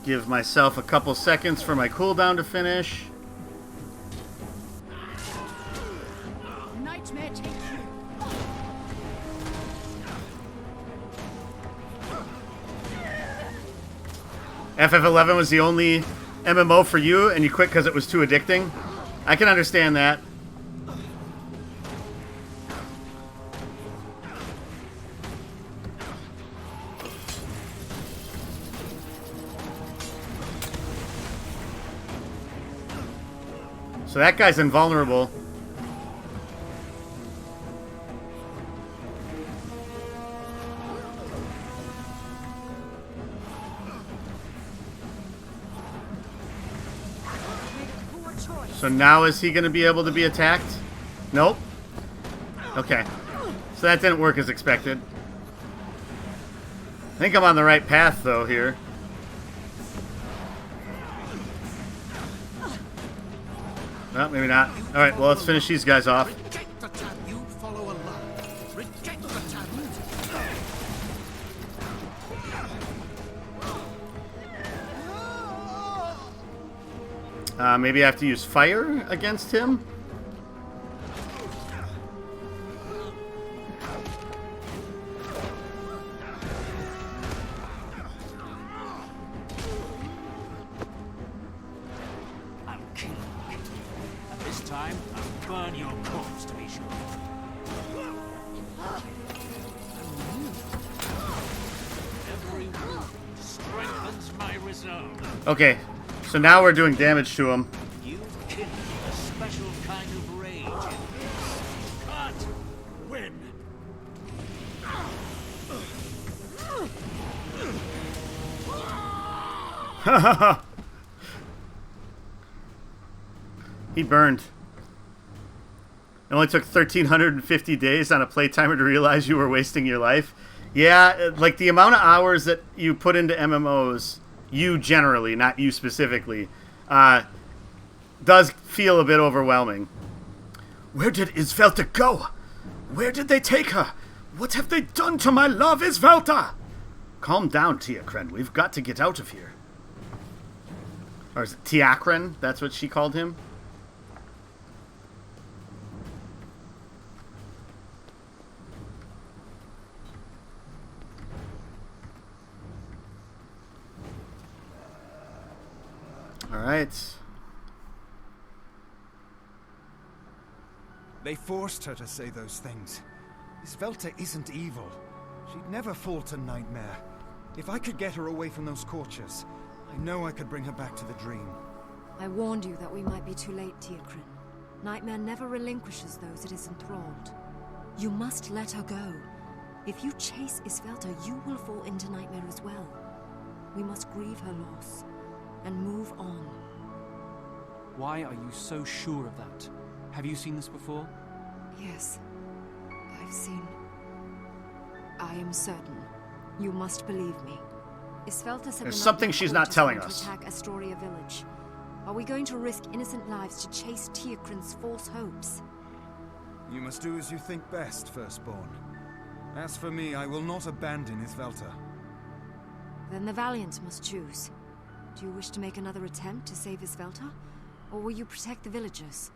Speaker 1: Give myself a couple seconds for my cooldown to finish.
Speaker 11: Nightmare take you.
Speaker 1: FF11 was the only MMO for you, and you quit because it was too addicting. I can understand that. So that guy's invulnerable. So now is he going to be able to be attacked? Nope. Okay. So that didn't work as expected. I think I'm on the right path, though, here. Well, maybe not. Alright, well, let's finish these guys off. Maybe I have to use fire against him?
Speaker 13: I'll kill you. And this time, I'll burn your corpse to be sure. Every wound strengthens my resolve.
Speaker 1: Okay, so now we're doing damage to him.
Speaker 13: You've kindled a special kind of rage in this. Cut! Win!
Speaker 1: He burned. It only took 1,350 days on a playtimer to realize you were wasting your life. Yeah, like the amount of hours that you put into MMOs, you generally, not you specifically, does feel a bit overwhelming. Where did Isvelta go? Where did they take her? What have they done to my love, Isvelta? Calm down, Tiakren. We've got to get out of here. Or is it Tiakren? That's what she called him? Alright.
Speaker 5: They forced her to say those things. Isvelta isn't evil. She'd never fall to Nightmare. If I could get her away from those Scorchers, I know I could bring her back to the dream.
Speaker 3: I warned you that we might be too late, Tiakrin. Nightmare never relinquishes those it is enthralled. You must let her go. If you chase Isvelta, you will fall into Nightmare as well. We must grieve her loss and move on.
Speaker 4: Why are you so sure of that? Have you seen this before?
Speaker 3: Yes, I've seen. I am certain. You must believe me. Isvelta said
Speaker 1: there's something she's not telling us.
Speaker 3: To attack Astoria village. Are we going to risk innocent lives to chase Tiakrin's false hopes?
Speaker 5: You must do as you think best, Firstborn. As for me, I will not abandon Isvelta.
Speaker 3: Then the Valiant must choose. Do you wish to make another attempt to save Isvelta? Or will you protect the villagers?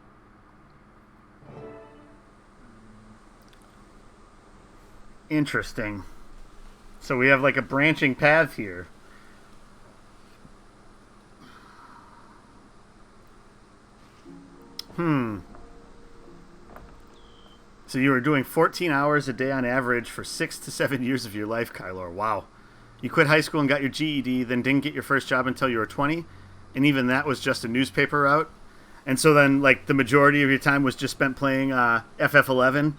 Speaker 1: Interesting. So we have like a branching path here. So you were doing 14 hours a day on average for 6 to 7 years of your life, Kylor. Wow. You quit high school and got your GED, then didn't get your first job until you were 20, and even that was just a newspaper route. And so then, like, the majority of your time was just spent playing FF11.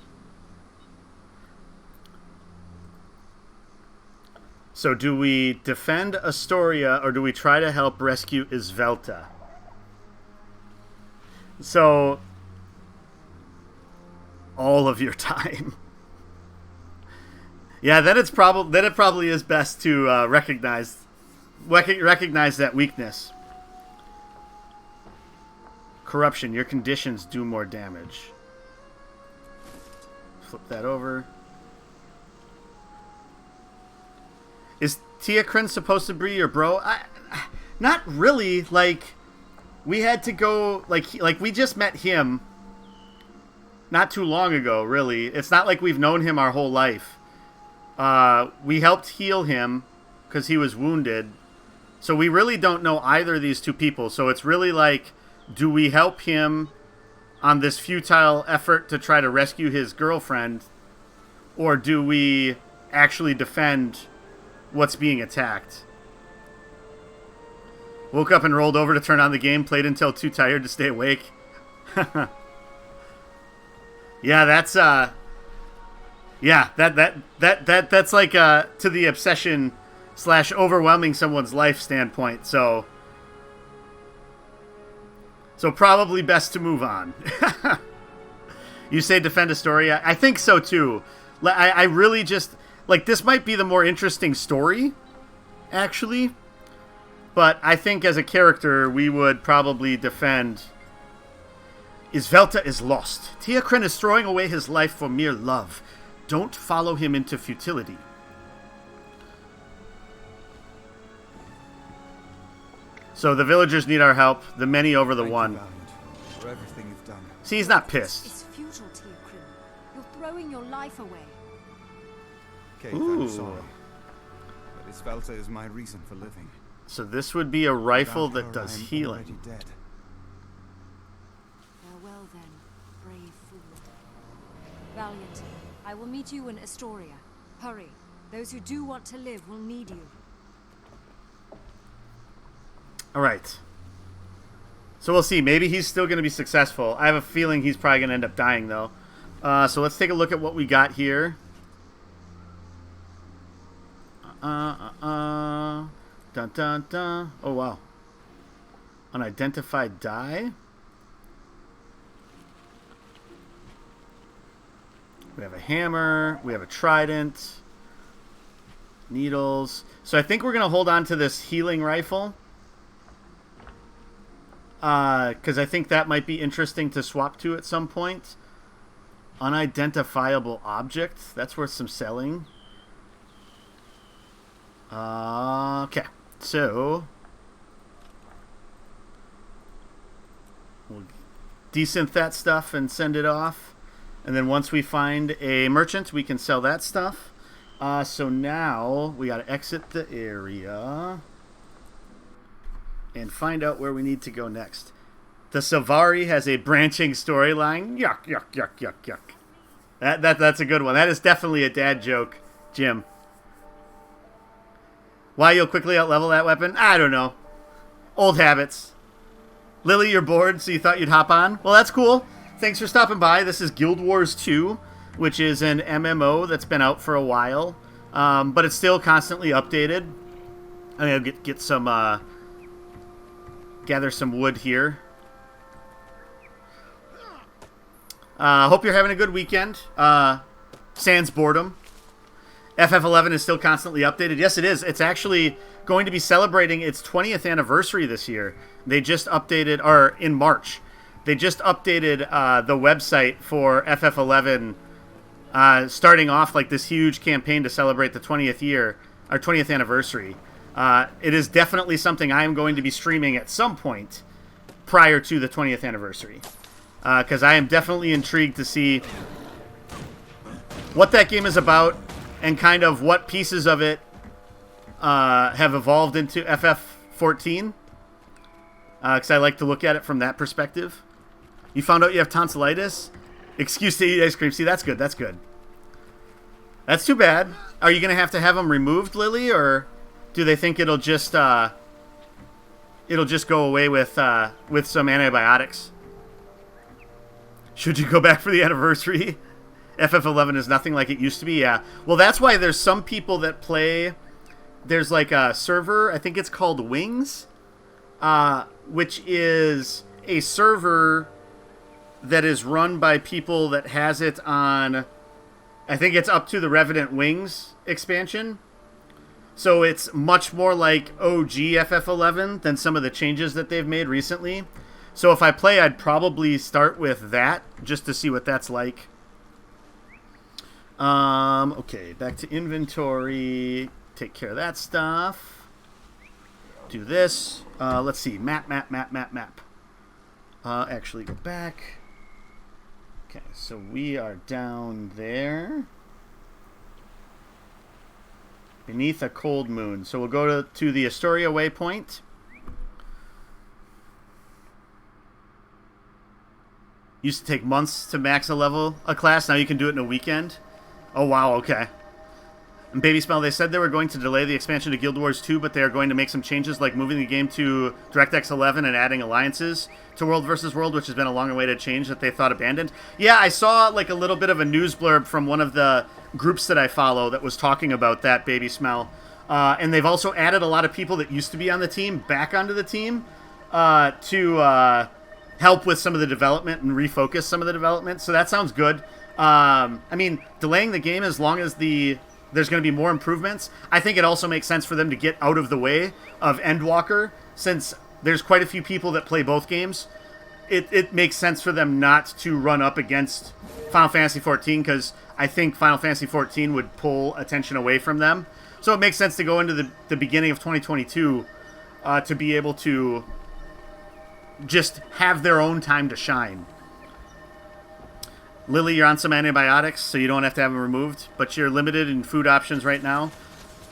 Speaker 1: So do we defend Astoria, or do we try to help rescue Isvelta? So, all of your time. Yeah, then it probably is best to recognize that weakness. Corruption. Your conditions do more damage. Flip that over. Is Tiakrin supposed to be your bro? Not really. Like, we had to go. Like we just met him not too long ago. Really, it's not like we've known him our whole life. We helped heal him because he was wounded. So we really don't know either of these two people. So it's really like, do we help him on this futile effort to try to rescue his girlfriend? Or do we actually defend what's being attacked? Woke up and rolled over to turn on the game, played until too tired to stay awake. Yeah, that's yeah, that's like to the obsession / overwhelming someone's life standpoint. So probably best to move on. You say defend Astoria? I think so, too. I really just... Like, this might be the more interesting story, actually. But I think as a character, we would probably defend... Isvelta is lost. Teokrin is throwing away his life for mere love. Don't follow him into futility. So the villagers need our help. The many over the one.
Speaker 5: Thank you, Valiant, for everything you've done.
Speaker 1: See, he's not pissed.
Speaker 3: It's futile, Teokrin. You're throwing your life away.
Speaker 5: Kate, I'm sorry. But Isvelta is my reason for living.
Speaker 1: So this would be a rifle
Speaker 5: Without
Speaker 1: that
Speaker 5: her,
Speaker 1: does
Speaker 5: I'm
Speaker 1: healing.
Speaker 5: already dead.
Speaker 3: Farewell then, brave fool. Valiant, I will meet you in Astoria. Hurry. Those who do want to live will need you.
Speaker 1: All right. So we'll see. Maybe he's still going to be successful. I have a feeling he's probably going to end up dying, though. So let's take a look at what we got here. Dun, dun, dun. Oh, wow. Unidentified die. We have a hammer. We have a trident. Needles. So I think we're going to hold on to this healing rifle. Because I think that might be interesting to swap to at some point. Unidentifiable object. That's worth some selling. Okay. So we'll desynth that stuff and send it off. And then once we find a merchant, we can sell that stuff. So now we got to exit the area and find out where we need to go next. The Savari has a branching storyline. Yuck, yuck, yuck, yuck, yuck. That's a good one. That is definitely a dad joke, Jim. Why you'll quickly outlevel that weapon? I don't know. Old habits. Lily, you're bored, so you thought you'd hop on? Well, that's cool. Thanks for stopping by. This is Guild Wars 2, which is an MMO that's been out for a while, but it's still constantly updated. I'm going to get some... gather some wood here. Hope you're having a good weekend. Sans boredom. FF11 is still constantly updated. Yes, it is. It's actually going to be celebrating its 20th anniversary this year. They just updated, or in March, they just updated the website for FF11, starting off like this huge campaign to celebrate the 20th year, or 20th anniversary. It is definitely something I am going to be streaming at some point prior to the 20th anniversary. Because I am definitely intrigued to see what that game is about and kind of what pieces of it have evolved into FF14. Because I like to look at it from that perspective. You found out you have tonsillitis? Excuse to eat ice cream. See, that's good. That's good. That's too bad. Are you going to have them removed, Lily, or... do they think it'll just go away with some antibiotics? Should you go back for the anniversary? FF11 is nothing like it used to be. Yeah. Well, that's why there's some people that play. There's like a server. I think it's called Wings, which is a server that is run by people that has it on. I think it's up to the Revenant Wings expansion. So it's much more like OG FF11 than some of the changes that they've made recently. So if I play, I'd probably start with that just to see what that's like. Okay, back to inventory. Take care of that stuff. Do this. Let's see. Map. Actually, go back. Okay, so we are down there. Beneath a cold moon. So we'll go to the Astoria waypoint. Used to take months to max a level a class. Now you can do it in a weekend. Oh, wow. Okay. And Baby Smell, they said they were going to delay the expansion to Guild Wars 2, but they are going to make some changes, like moving the game to DirectX 11 and adding alliances to World vs. World, which has been a long-awaited change that they thought abandoned. Yeah, I saw like a little bit of a news blurb from one of the groups that I follow that was talking about that, Baby Smell. And they've also added a lot of people that used to be on the team back onto the team to help with some of the development and refocus some of the development. So that sounds good. I mean, delaying the game as long as there's going to be more improvements. I think it also makes sense for them to get out of the way of Endwalker, since there's quite a few people that play both games. It makes sense for them not to run up against Final Fantasy XIV, because I think Final Fantasy XIV would pull attention away from them. So it makes sense to go into the beginning of 2022 to be able to just have their own time to shine. Lily, you're on some antibiotics, so you don't have to have them removed, but you're limited in food options right now.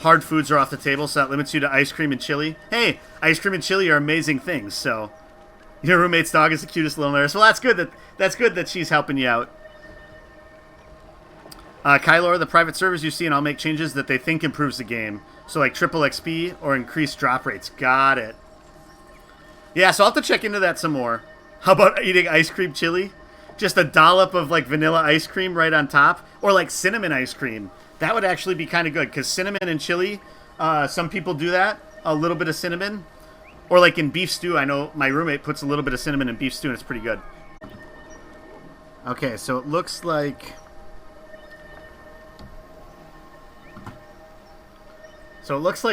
Speaker 1: Hard foods are off the table, so that limits you to ice cream and chili. Hey, ice cream and chili are amazing things, so your roommate's dog is the cutest little nurse. Well, that's good that she's helping you out. Kylor, the private servers you see, and I'll make changes that they think improves the game. So like triple XP or increased drop rates. Got it. Yeah, so I'll have to check into that some more. How about eating ice cream chili? Just a dollop of like vanilla ice cream right on top, or like cinnamon ice cream. That would actually be kind of good, because cinnamon and chili, some people do that. A little bit of cinnamon, or like in beef stew. I know my roommate puts a little bit of cinnamon in beef stew, and it's pretty good. Okay, so it looks like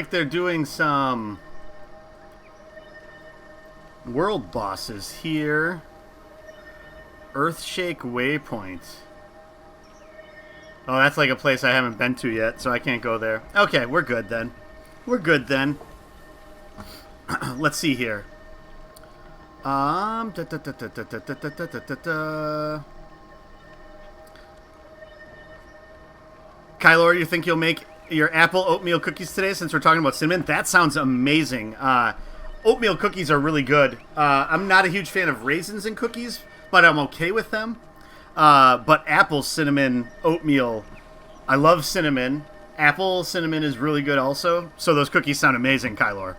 Speaker 1: they're doing some world bosses here. Earthshake Waypoint. Oh, that's like a place I haven't been to yet, so I can't go there. Okay, we're good then. We're good then. Let's see here. Kylor, you think you'll make your apple oatmeal cookies today since we're talking about cinnamon? That sounds amazing. Oatmeal cookies are really good. I'm not a huge fan of raisins in cookies, but I'm okay with them. But apple, cinnamon, oatmeal, I love cinnamon. Apple cinnamon is really good also. So those cookies sound amazing, Kylor.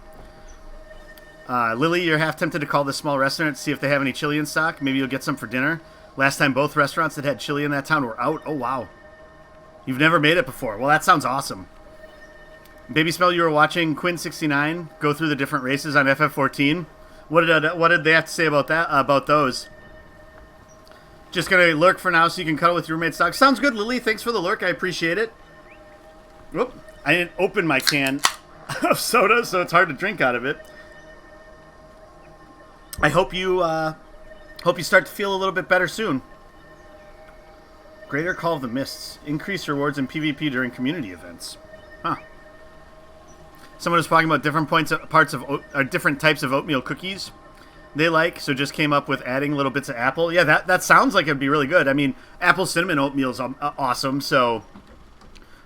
Speaker 1: Lily, you're half tempted to call this small restaurant to see if they have any chili in stock. Maybe you'll get some for dinner. Last time both restaurants that had chili in that town were out. Oh, wow. You've never made it before. Well, that sounds awesome. Baby Smell, you were watching Quinn69 go through the different races on FF14. What did they have to say about that? About those? Just gonna lurk for now so you can cuddle with your roommate's dog. Sounds good, Lily. Thanks for the lurk. I appreciate it. Whoop. I didn't open my can of soda, so it's hard to drink out of it. I hope you start to feel a little bit better soon. Greater Call of the Mists. Increase rewards in PvP during community events. Huh. Someone was talking about different types of oatmeal cookies they like, so just came up with adding little bits of apple. Yeah, that sounds like it'd be really good. I mean, apple cinnamon oatmeal is awesome, so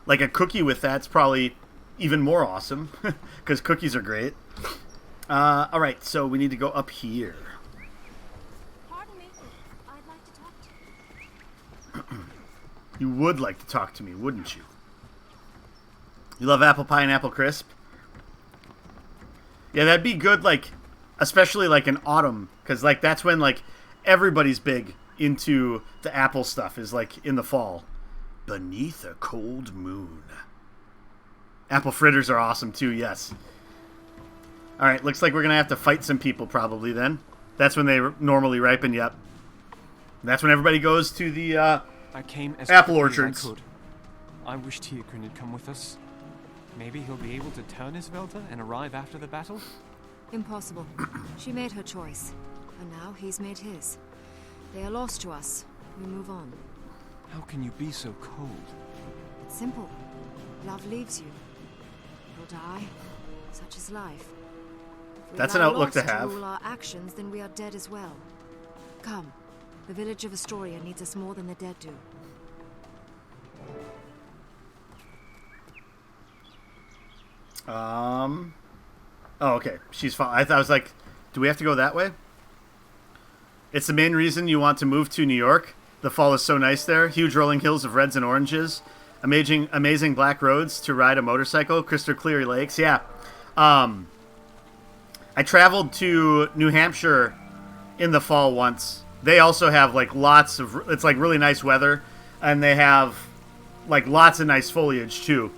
Speaker 1: like a cookie with that's probably even more awesome, because cookies are great. All right, so we need to go up here.
Speaker 11: Pardon me. I'd like to talk to you.
Speaker 1: You would like to talk to me, wouldn't you? You love apple pie and apple crisp? Yeah, that'd be good, like, especially like in autumn, because like that's when like everybody's big into the apple stuff, is like in the fall. Beneath a cold moon. Apple fritters are awesome too, yes. Alright, looks like we're gonna have to fight some people probably then. That's when they normally ripen, yep. That's when everybody goes to the
Speaker 4: I came as
Speaker 1: apple
Speaker 4: quickly
Speaker 1: orchards.
Speaker 4: as I could. I wish Teokrin had come with us. Maybe he'll be able to turn his Velta and arrive after the battle?
Speaker 3: Impossible. She made her choice, and now he's made his. They are lost to us. We move on.
Speaker 4: How can you be so cold?
Speaker 3: It's simple. Love leaves you. You'll die. Such is life. If we
Speaker 1: That's an
Speaker 3: allow
Speaker 1: outlook to
Speaker 3: loss
Speaker 1: have.
Speaker 3: rule our actions, then we are dead as well. Come. The village of Astoria needs us more than the dead do.
Speaker 1: Oh, okay. She's fine. I was like, do we have to go that way? It's the main reason you want to move to New York. The fall is so nice there. Huge rolling hills of reds and oranges. Amazing black roads to ride a motorcycle. Crystal clear lakes. Yeah. I traveled to New Hampshire in the fall once. They also have like it's like really nice weather, and they have like lots of nice foliage too.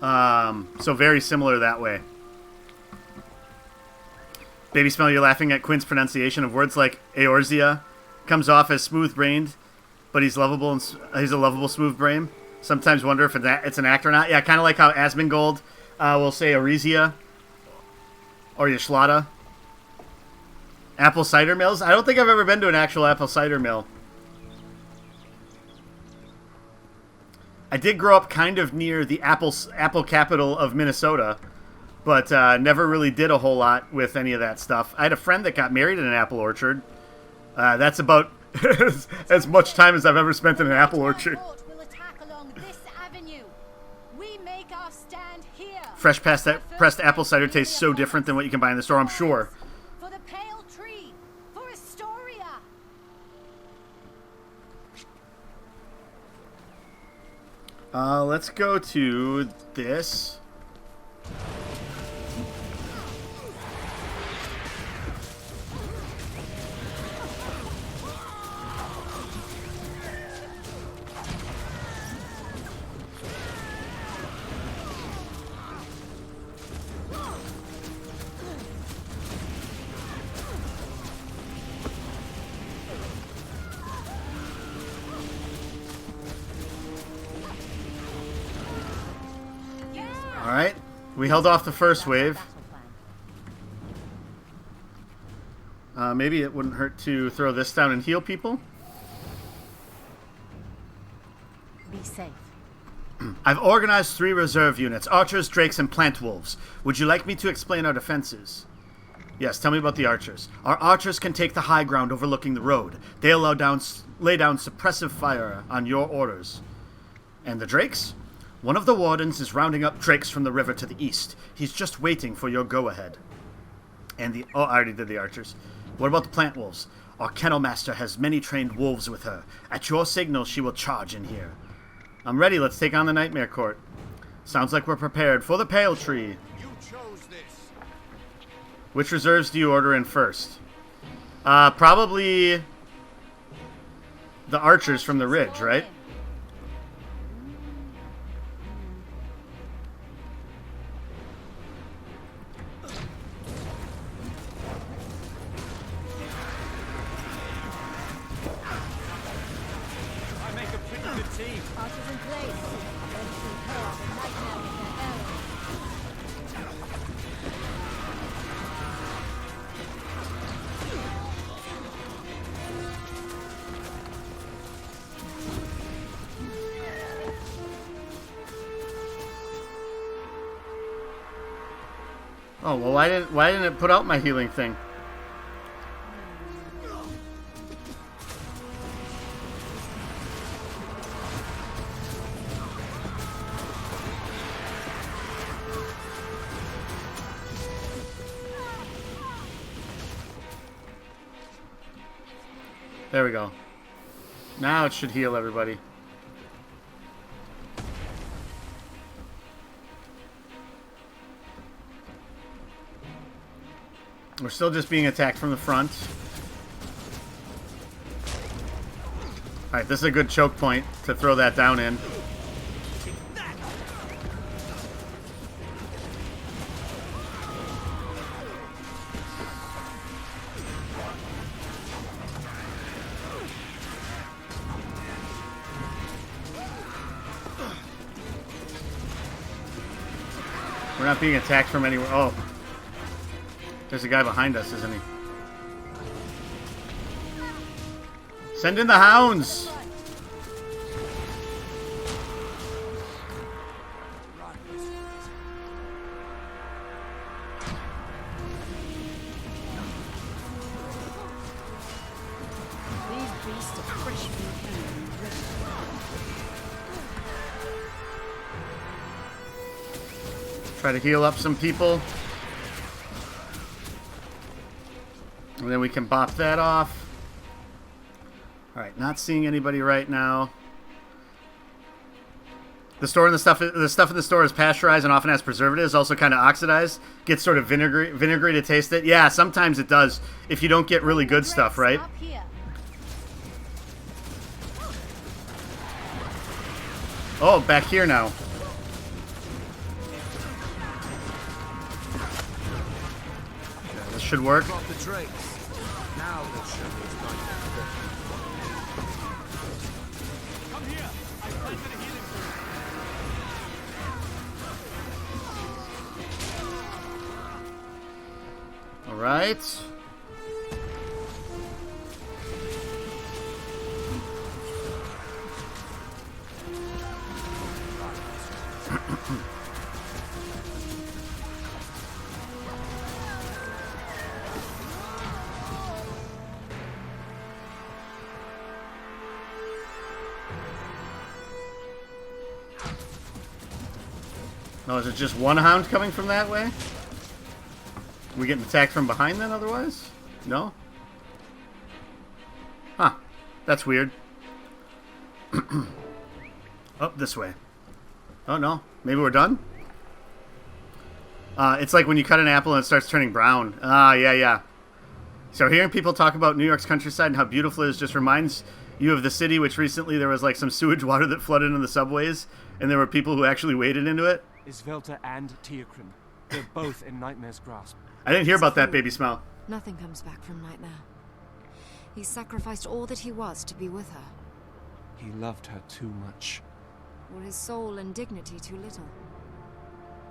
Speaker 1: So very similar that way. Baby Smell, you're laughing at Quinn's pronunciation of words like Eorzea. Comes off as smooth-brained, but he's lovable and he's a lovable smooth brain. Sometimes wonder if it's an act or not. Yeah, kind of like how Asmongold will say Eorzea or Yashlada. Apple cider mills? I don't think I've ever been to an actual apple cider mill. I did grow up kind of near the apple capital of Minnesota, but never really did a whole lot with any of that stuff. I had a friend that got married in an apple orchard. That's about as much time as I've ever spent in an apple orchard. Fresh pressed apple cider tastes so different than what you can buy in the store, I'm sure.
Speaker 10: For the pale tree, for Astoria.
Speaker 1: Let's go to this. Alright, we held off the first wave. Maybe it wouldn't hurt to throw this down and heal people.
Speaker 10: Be safe.
Speaker 1: I've organized 3 reserve units, archers, drakes, and plant wolves. Would you like me to explain our defenses? Yes, tell me about the archers. Our archers can take the high ground overlooking the road. They'll lay down suppressive fire on your orders. And the drakes? One of the wardens is rounding up drakes from the river to the east. He's just waiting for your go-ahead. And the... Oh, I already did the archers. What about the plant wolves? Our kennel master has many trained wolves with her. At your signal, she will charge in here. I'm ready. Let's take on the Nightmare Court. Sounds like we're prepared for the Pale Tree.
Speaker 2: You chose this.
Speaker 1: Which reserves do you order in first? Probably the archers from the ridge, right? Oh, well, why didn't it put out my healing thing? There we go. Now it should heal everybody. We're still just being attacked from the front. Alright, this is a good choke point to throw that down in. We're not being attacked from anywhere. Oh. There's a guy behind us, isn't he? Send in the hounds!
Speaker 11: These beasts are fresh from
Speaker 1: Try to heal up some people. And then we can bop that off. Alright, not seeing anybody right now. The stuff in the store is pasteurized and often has preservatives, also kind of oxidized. Gets sort of vinegary to taste it. Yeah, sometimes it does if you don't get really good stuff, right? Oh, back here now. should work.
Speaker 13: Drop the trace. Now let's show this nightmare.
Speaker 4: Come here. I planted a healing fruit.
Speaker 1: All right. Oh, is it just one hound coming from that way? We getting attacked from behind then otherwise? No? Huh. That's weird. Oh, this way. Oh, no. Maybe we're done? It's like when you cut an apple and it starts turning brown. Ah, yeah. So hearing people talk about New York's countryside and how beautiful it is just reminds you of the city, which recently there was like some sewage water that flooded into the subways, and there were people who actually waded into it.
Speaker 4: Isvelta and Teokrin. They're both in Nightmare's grasp.
Speaker 1: I didn't hear about that, baby smell.
Speaker 3: Nothing comes back from Nightmare. He sacrificed all that he was to be with her.
Speaker 4: He loved her too much.
Speaker 3: Or his soul and dignity too little.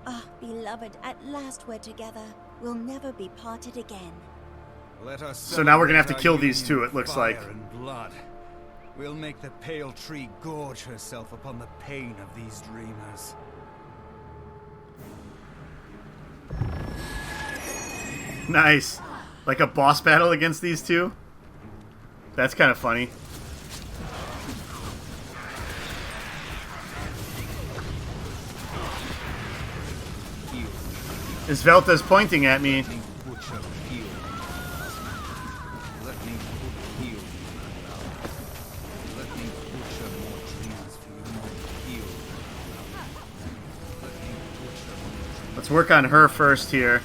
Speaker 12: Ah, beloved, at last we're together. We'll never be parted again.
Speaker 5: Let us
Speaker 1: So now we're gonna have to
Speaker 5: celebrate
Speaker 1: kill
Speaker 5: our
Speaker 1: these
Speaker 5: union
Speaker 1: two,
Speaker 5: with
Speaker 1: it looks
Speaker 5: fire
Speaker 1: like.
Speaker 5: and blood. We'll make the pale tree gorge herself upon the pain of these dreamers.
Speaker 1: Nice. Like a boss battle against these two? That's kind of funny. Isvelta's pointing at me. Let's work on her first here.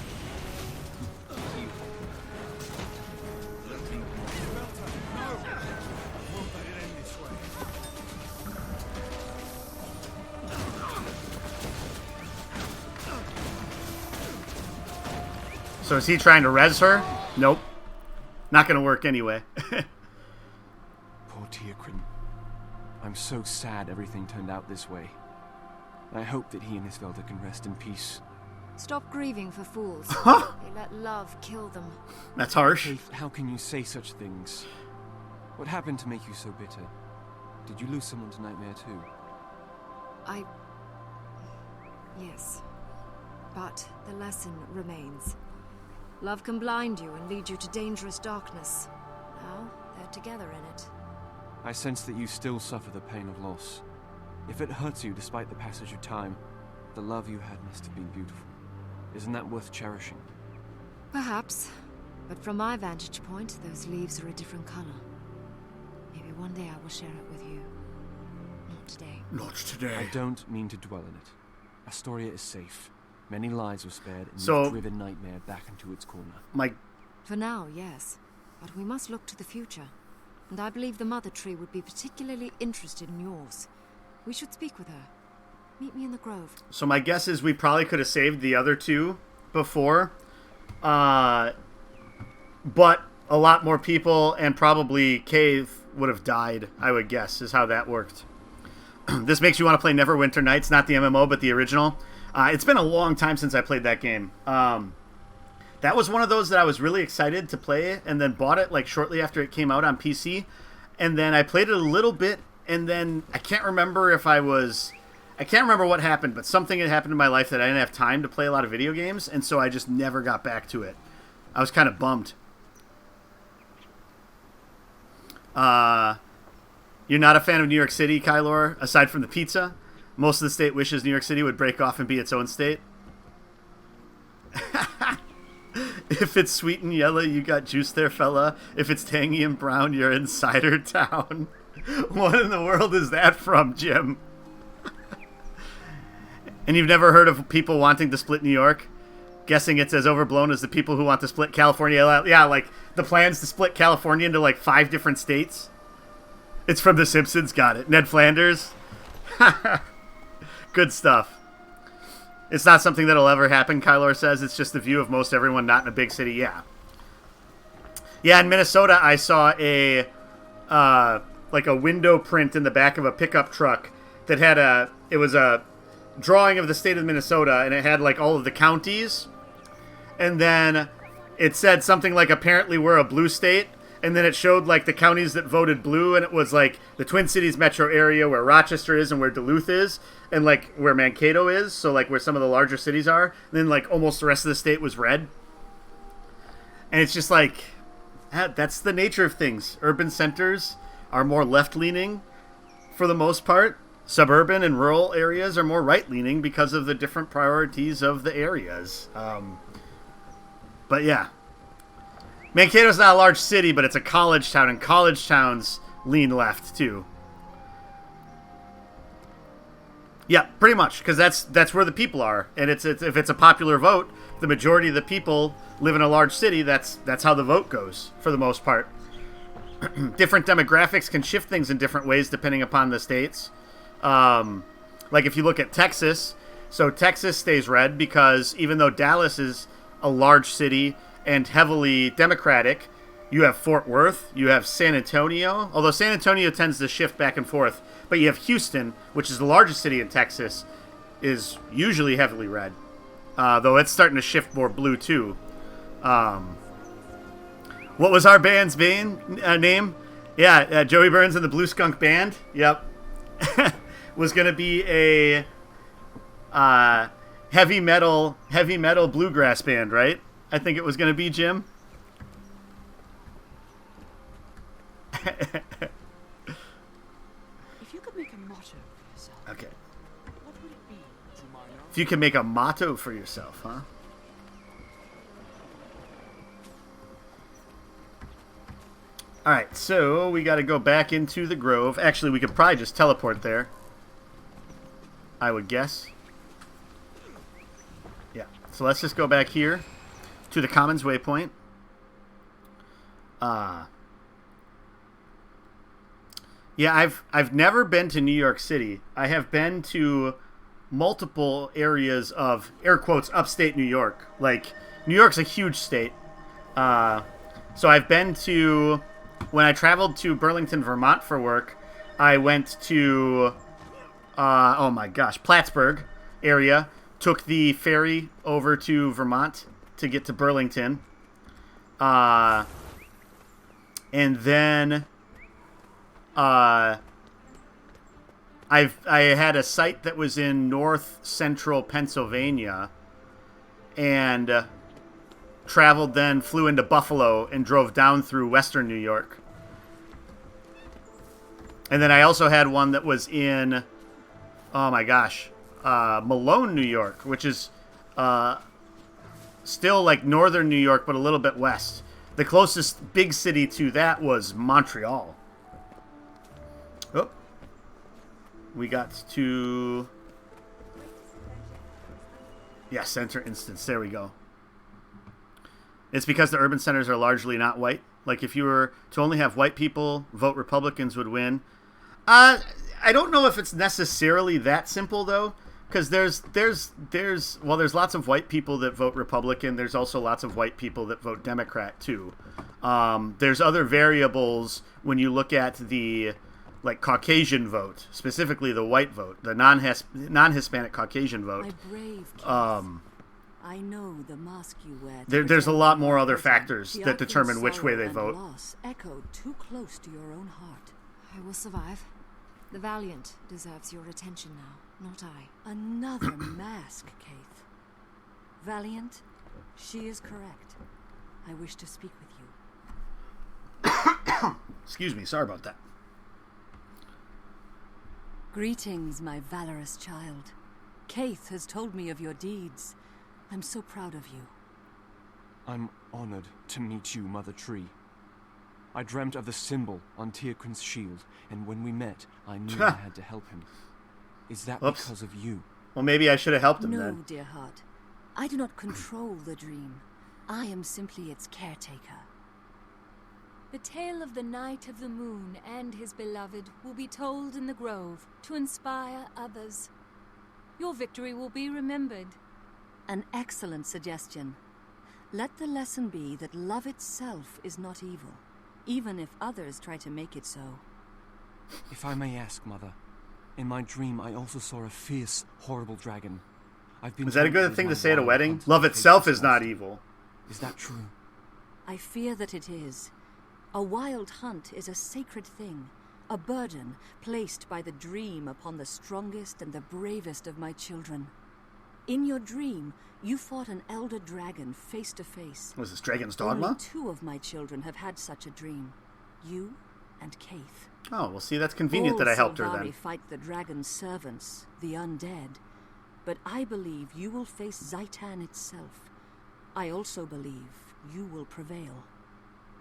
Speaker 1: So is he trying to res her? Nope. Not gonna work anyway.
Speaker 4: Poor Teokrin. I'm so sad everything turned out this way. I hope that he and Isvelta can rest in peace.
Speaker 3: Stop grieving for fools. They let love kill them.
Speaker 1: That's harsh.
Speaker 4: Faith, how can you say such things? What happened to make you so bitter? Did you lose someone to Nightmare too?
Speaker 3: Yes. But the lesson remains. Love can blind you and lead you to dangerous darkness. Now, they're together in it.
Speaker 4: I sense that you still suffer the pain of loss. If it hurts you despite the passage of time, the love you had must have been beautiful. Isn't that worth cherishing?
Speaker 3: Perhaps. But from my vantage point, those leaves are a different color. Maybe one day I will share it with you. Not today.
Speaker 1: Not today.
Speaker 4: I don't mean to dwell in it. Astoria is safe. Many lives were spared, and
Speaker 1: So-
Speaker 4: you've driven Nightmare back into its corner.
Speaker 3: For now, yes. But we must look to the future. And I believe the Mother Tree would be particularly interested in yours. We should speak with her. Meet me in the grove.
Speaker 1: So my guess is we probably could have saved the other two before. But a lot more people and probably Cave would have died, I would guess, is how that worked. This makes you want to play Neverwinter Nights, not the MMO, but the original. It's been a long time since I played that game. That was one of those that I was really excited to play and then bought it like shortly after it came out on PC. And then I played it a little bit and then I can't remember what happened, but something had happened in my life that I didn't have time to play a lot of video games, and so I just never got back to it. I was kind of bummed. You're not a fan of New York City, Kylor, aside from the pizza? Most of the state wishes New York City would break off and be its own state. If it's sweet and yellow, you got juice there, fella. If it's tangy and brown, you're in cider town. What in the world is that from, Jim? And you've never heard of people wanting to split New York? Guessing it's as overblown as the people who want to split California. Yeah, like the plans to split California into like 5 different states. It's from The Simpsons. Got it. Ned Flanders. Good stuff. It's not something that'll ever happen, Kylor says. It's just the view of most everyone not in a big city. Yeah. Yeah, in Minnesota, I saw a like a window print in the back of a pickup truck that had it was a drawing of the state of Minnesota, and it had like all of the counties, and then it said something like, apparently we're a blue state, and then it showed like the counties that voted blue, and it was like the Twin Cities metro area where Rochester is and where Duluth is, and like where Mankato is, so like where some of the larger cities are, and then like almost the rest of the state was red. And it's just like, that's the nature of things. Urban centers are more left-leaning for the most part. Suburban and rural areas are more right-leaning because of the different priorities of the areas. But yeah. Mankato's not a large city, but it's a college town, and college towns lean left too. Yeah, pretty much, because that's where the people are. And it's if it's a popular vote, the majority of the people live in a large city. That's how the vote goes for the most part. Different demographics can shift things in different ways depending upon the states. Like if you look at Texas, so Texas stays red because even though Dallas is a large city and heavily Democratic, you have Fort Worth, you have San Antonio, although San Antonio tends to shift back and forth, but you have Houston, which is the largest city in Texas, is usually heavily red, though it's starting to shift more blue too. What was our band's name? Yeah, Joey Burns and the Blue Skunk Band. Yep. Was going to be a heavy metal bluegrass band, right? I think it was going to be, Jim.
Speaker 11: If you could make a motto for yourself,
Speaker 1: Okay.
Speaker 11: what would it be?
Speaker 1: If you could make a motto for yourself, huh? Alright, so we got to go back into the grove. Actually, we could probably just teleport there, I would guess. Yeah, so let's just go back here to the Commons Waypoint. Yeah, I've never been to New York City. I have been to multiple areas of, air quotes, upstate New York. Like, New York's a huge state. So I've been to, when I traveled to Burlington, Vermont for work, I went to, oh my gosh, Plattsburgh area, took the ferry over to Vermont to get to Burlington. And then I had a site that was in north central Pennsylvania, and traveled, then flew into Buffalo and drove down through western New York. And then I also had one that was in, oh my gosh, Malone, New York, which is still like northern New York, but a little bit west. The closest big city to that was Montreal. Oh, we got to, yeah, center instance. There we go. It's because the urban centers are largely not white. Like if you were to only have white people vote, Republicans would win. I don't know if it's necessarily that simple though, because there's lots of white people that vote Republican. There's also lots of white people that vote Democrat too. There's other variables when you look at the like Caucasian vote, specifically the white vote, the non-Hispanic Caucasian vote.
Speaker 11: My brave kids. I know the mask you wear.
Speaker 1: There's a lot more other factors that determine which way they vote.
Speaker 11: Loss echoed too close to your own heart.
Speaker 3: I will survive. The Valiant deserves your attention now, not I.
Speaker 11: Another mask, Keith. Valiant, she is correct. I wish to speak with you.
Speaker 1: Excuse me, sorry about that.
Speaker 11: Greetings, my valorous child. Keith has told me of your deeds. I'm so proud of you.
Speaker 4: I'm honored to meet you, Mother Tree. I dreamt of the symbol on Tyrkrin's shield, and when we met, I knew I had to help him. Is that because of you?
Speaker 1: Well, maybe I should have helped him then.
Speaker 11: No, dear heart. I do not control the dream. I am simply its caretaker. The tale of the Knight of the Moon and his beloved will be told in the Grove to inspire others. Your victory will be remembered. An excellent suggestion. Let the lesson be that love itself is not evil, even if others try to make it so.
Speaker 4: If I may ask, Mother, in my dream I also saw a fierce, horrible dragon.
Speaker 1: Is that a good thing to say at a wedding? Love itself is not evil.
Speaker 4: Is that true?
Speaker 11: I fear that it is. A wild hunt is a sacred thing, a burden placed by the dream upon the strongest and the bravest of my children. In your dream, you fought an elder dragon face to face.
Speaker 1: Was this Dragon's Dogma?
Speaker 11: Only 2 of my children have had such a dream. You and Keith.
Speaker 1: Oh, well, see, that's convenient that I helped her
Speaker 11: All
Speaker 1: then.
Speaker 11: Silvari fight the dragon's servants, the undead. But I believe you will face Zaitan itself. I also believe you will prevail.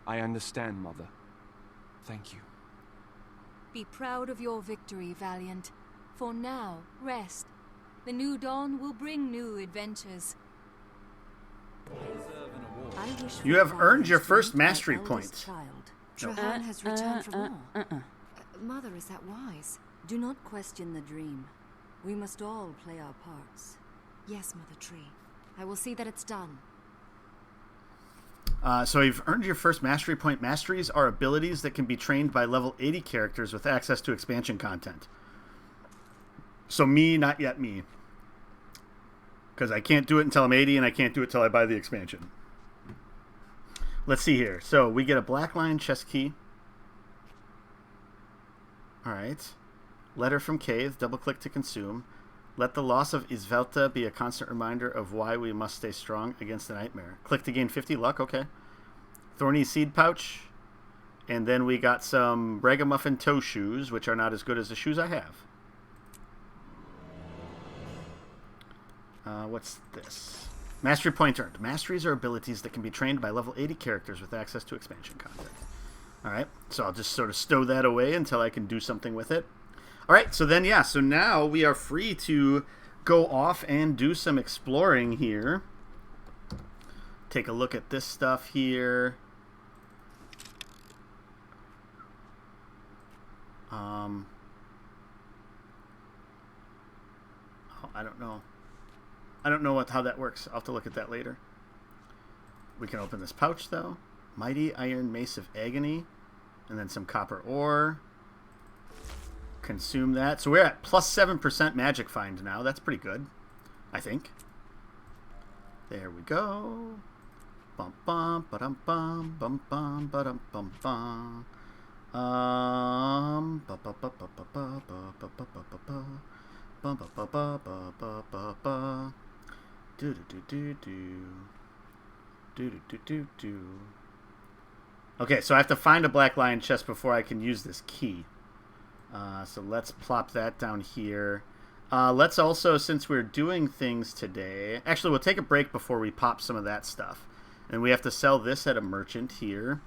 Speaker 4: I understand, Mother. Thank you.
Speaker 11: Be proud of your victory, Valiant. For now, rest. The new dawn will bring new adventures.
Speaker 1: You have earned your first mastery point.
Speaker 3: Trahan has returned from war. Mother, is that wise?
Speaker 11: Do not question the dream. We must all play our parts.
Speaker 3: Yes, Mother Tree. I will see that it's done.
Speaker 1: So you've earned your first mastery point. Masteries are abilities that can be trained by level 80 characters with access to expansion content. So me, not yet me. Because I can't do it until I'm 80, and I can't do it until I buy the expansion. Let's see here. So we get a black line chest key. Alright. Letter from Cave. Double click to consume. Let the loss of Isvelta be a constant reminder of why we must stay strong against the nightmare. Click to gain 50 luck. Okay. Thorny seed pouch. And then we got some Ragamuffin toe shoes, which are not as good as the shoes I have. What's this? Mastery point earned. Masteries are abilities that can be trained by level 80 characters with access to expansion content. Alright, so I'll just sort of stow that away until I can do something with it. Alright, so then, yeah, so now we are free to go off and do some exploring here. Take a look at this stuff here. Oh, I don't know. I don't know how that works. I'll have to look at that later. We can open this pouch, though. Mighty Iron Mace of Agony. And then some copper ore. Consume that. So we're at plus 7% magic find now. That's pretty good, I think. There we go. Bum bum ba-dum bum bum bum ba-dum bum bum. Ba ba ba ba ba ba ba ba ba ba ba. Bum ba ba ba ba ba ba ba. Do do do do do. Do do do do do. Okay, so I have to find a black lion chest before I can use this key. So let's plop that down here. Let's also, since we're doing things today... Actually, we'll take a break before we pop some of that stuff. And we have to sell this at a merchant here.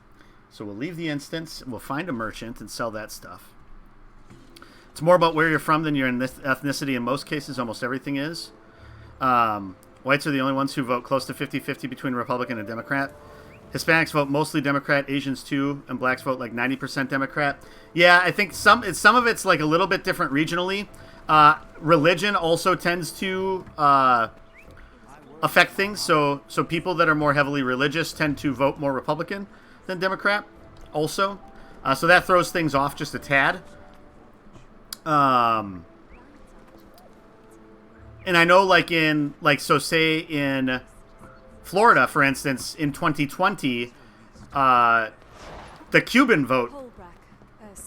Speaker 1: So we'll leave the instance, we'll find a merchant and sell that stuff. It's more about where you're from than your ethnicity in most cases. Almost everything is. Whites are the only ones who vote close to 50-50 between Republican and Democrat. Hispanics vote mostly Democrat, Asians too, and blacks vote like 90% Democrat. Yeah, I think some of it's like a little bit different regionally. Religion also tends to affect things. So people that are more heavily religious tend to vote more Republican than Democrat also. So that throws things off just a tad. And I know say in Florida, for instance, in 2020, the Cuban vote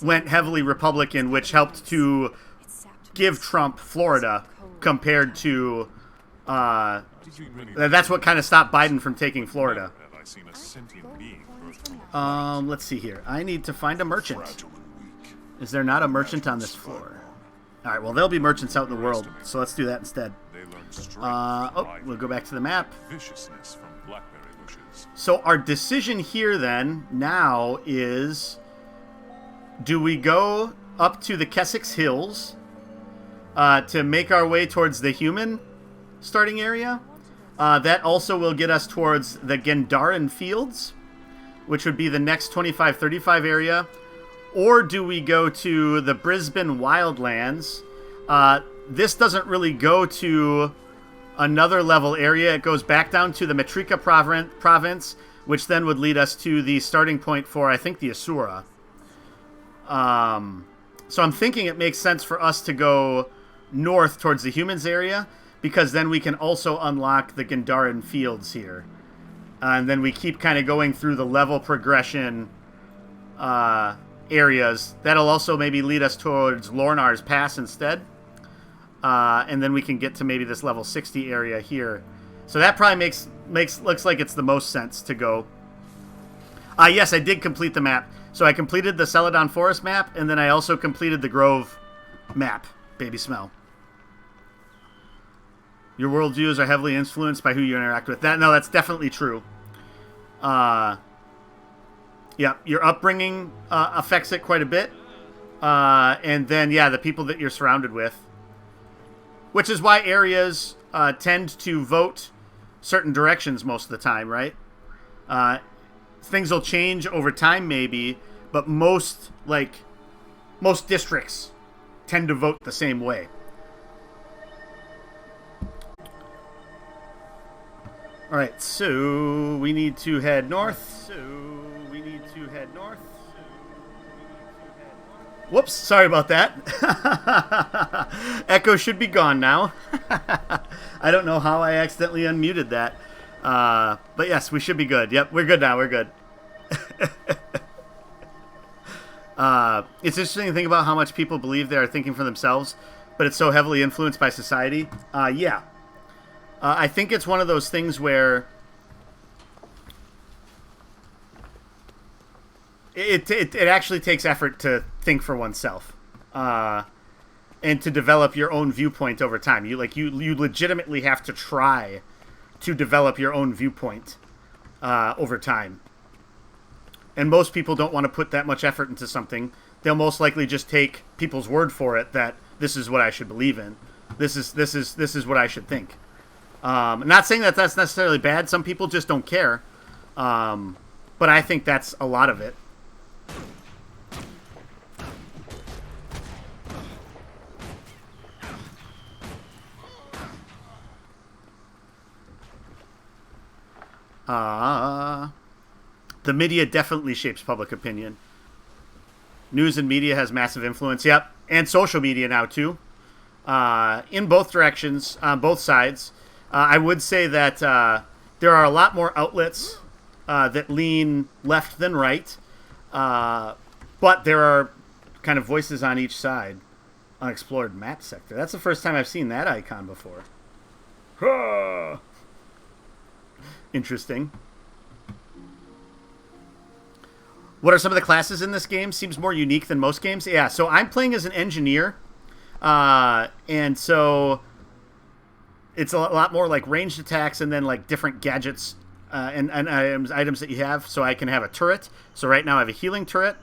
Speaker 1: went heavily Republican, which helped to give Trump Florida compared to... that's what kind of stopped Biden from taking Florida. Let's see here. I need to find a merchant. Is there not a merchant on this floor? Alright, well, there'll be merchants out in the world, so let's do that instead. We'll go back to the map. So our decision here then, now, is... Do we go up to the Kessex Hills to make our way towards the human starting area? That also will get us towards the Gendaran Fields, which would be the next 25-35 area. Or do we go to the Brisbane Wildlands? This doesn't really go to another level area. It goes back down to the Metrika province, which then would lead us to the starting point for, I think, the Asura. So I'm thinking it makes sense for us to go north towards the humans area, because then we can also unlock the Gandharan fields here. And then we keep kind of going through the level progression areas. That'll also maybe lead us towards Lornar's Pass instead. And then we can get to maybe this level 60 area here. So that probably looks like it's the most sense to go. Yes, I did complete the map. So I completed the Celadon Forest map, and then I also completed the Grove map. Baby smell. Your worldviews are heavily influenced by who you interact with. No, that's definitely true. Yeah, your upbringing affects it quite a bit. And then, yeah, the people that you're surrounded with. Which is why areas tend to vote certain directions most of the time, right? Things will change over time, maybe, but most districts tend to vote the same way. All right, so we need to head north. Whoops, sorry about that. Echo should be gone now. I don't know how I accidentally unmuted that. But yes, we should be good. Yep, we're good now. We're good. It's interesting to think about how much people believe they are thinking for themselves, but it's so heavily influenced by society. Yeah. I think it's one of those things where it actually takes effort to think for oneself, and to develop your own viewpoint over time. You legitimately have to try to develop your own viewpoint over time. And most people don't want to put that much effort into something. They'll most likely just take people's word for it that this is what I should believe in. This is what I should think. I'm not saying that that's necessarily bad. Some people just don't care. But I think that's a lot of it. The media definitely shapes public opinion. News and media has massive influence. Yep. And social media now, too. In both directions, on both sides. I would say that there are a lot more outlets that lean left than right. But there are kind of voices on each side. Unexplored map sector. That's the first time I've seen that icon before. Interesting. What are some of the classes in this game? Seems more unique than most games. Yeah, so I'm playing as an engineer. And so it's a lot more like ranged attacks and then like different gadgets and items that you have. So I can have a turret. So right now I have a healing turret.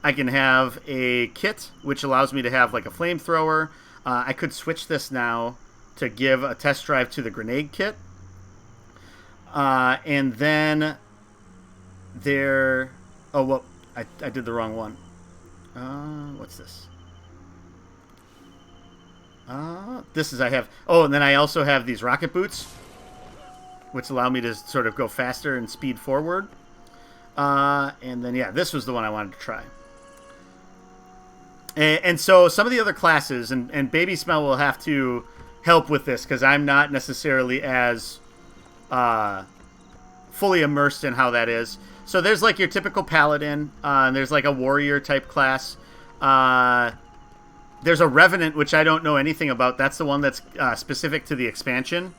Speaker 1: I can have a kit, which allows me to have like a flamethrower. I could switch this now to give a test drive to the grenade kit. And then there... Oh, well, I did the wrong one. What's this? This is I have... Oh, and then I also have these rocket boots, which allow me to sort of go faster and speed forward. And then, yeah, this was the one I wanted to try. And so some of the other classes, and Baby Smell will have to help with this, because I'm not necessarily as fully immersed in how that is. So there's like your typical paladin, and there's like a warrior type class. There's a revenant, which I don't know anything about. That's the one that's specific to the expansion.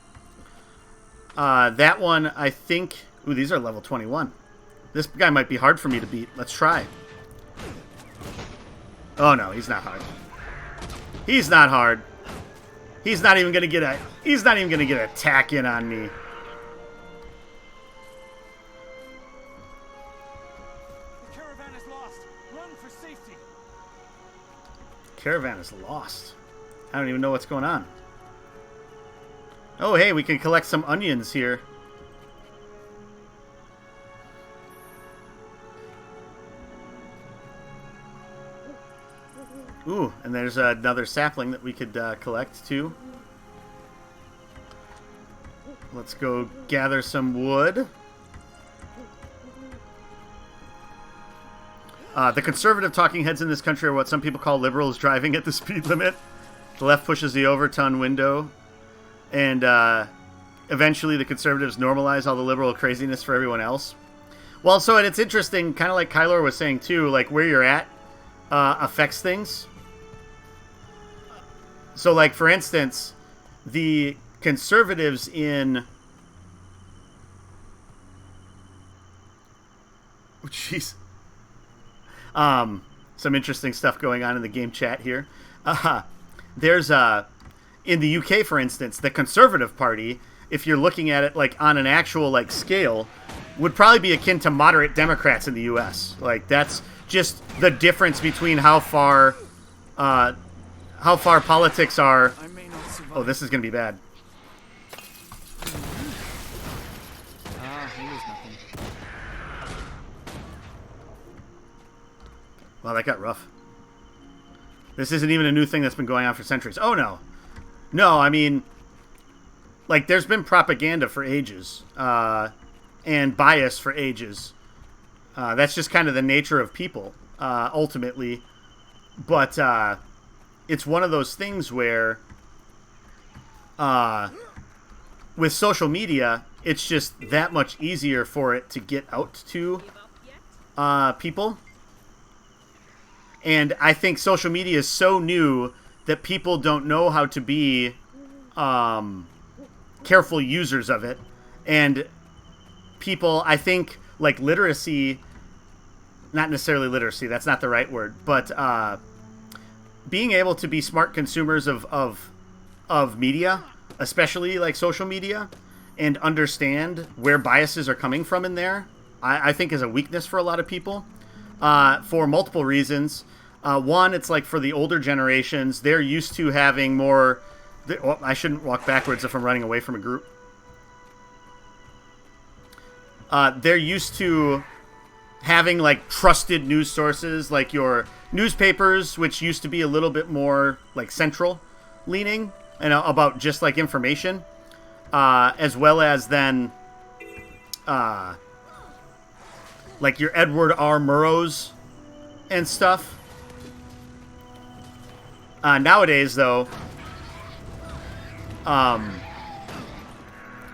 Speaker 1: That one, I think... Ooh, these are level 21. This guy might be hard for me to beat. Let's try. Oh no, he's not hard. He's not hard. He's not even gonna get a... He's not even gonna get an attack in on me. Caravan is lost. I don't even know what's going on. Oh, hey, we can collect some onions here. Ooh, and there's another sapling that we could collect, too. Let's go gather some wood. The conservative talking heads in this country are what some people call liberals driving at the speed limit. The left pushes the overton window, and eventually the conservatives normalize all the liberal craziness for everyone else. Well, so and it's interesting, kind of like Kyler was saying too, like where you're at affects things. So, like, for instance, the conservatives in... Oh, jeez. Some interesting stuff going on in the game chat here. There's, in the UK, for instance, the Conservative Party, if you're looking at it, like, on an actual, like, scale, would probably be akin to moderate Democrats in the US. Like, that's just the difference between how far politics are. Oh, this is going to be bad. Wow, that got rough. This isn't even a new thing that's been going on for centuries. Oh, no. No, I mean, like, there's been propaganda for ages, and bias for ages. That's just kind of the nature of people, ultimately. But it's one of those things where, with social media, it's just that much easier for it to get out to people. And I think social media is so new that people don't know how to be careful users of it. And people, I think, like literacy, not necessarily literacy, that's not the right word, but being able to be smart consumers of media, especially like social media, and understand where biases are coming from in there, I think is a weakness for a lot of people. For multiple reasons. One, it's like for the older generations, they're used to having more... Well, I shouldn't walk backwards if I'm running away from a group. They're used to having like trusted news sources, like your newspapers, which used to be a little bit more like central leaning and about just like information, as well as then like your Edward R. Murrows and stuff. Nowadays, though,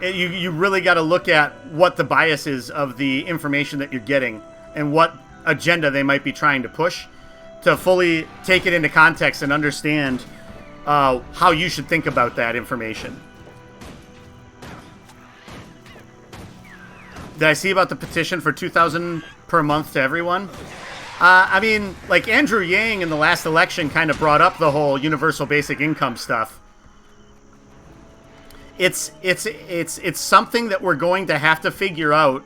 Speaker 1: you really got to look at what the bias is of the information that you're getting and what agenda they might be trying to push to fully take it into context and understand how you should think about that information. Did I see about the petition for $2,000 per month to everyone? I mean, like Andrew Yang in the last election kind of brought up the whole universal basic income stuff. It's something that we're going to have to figure out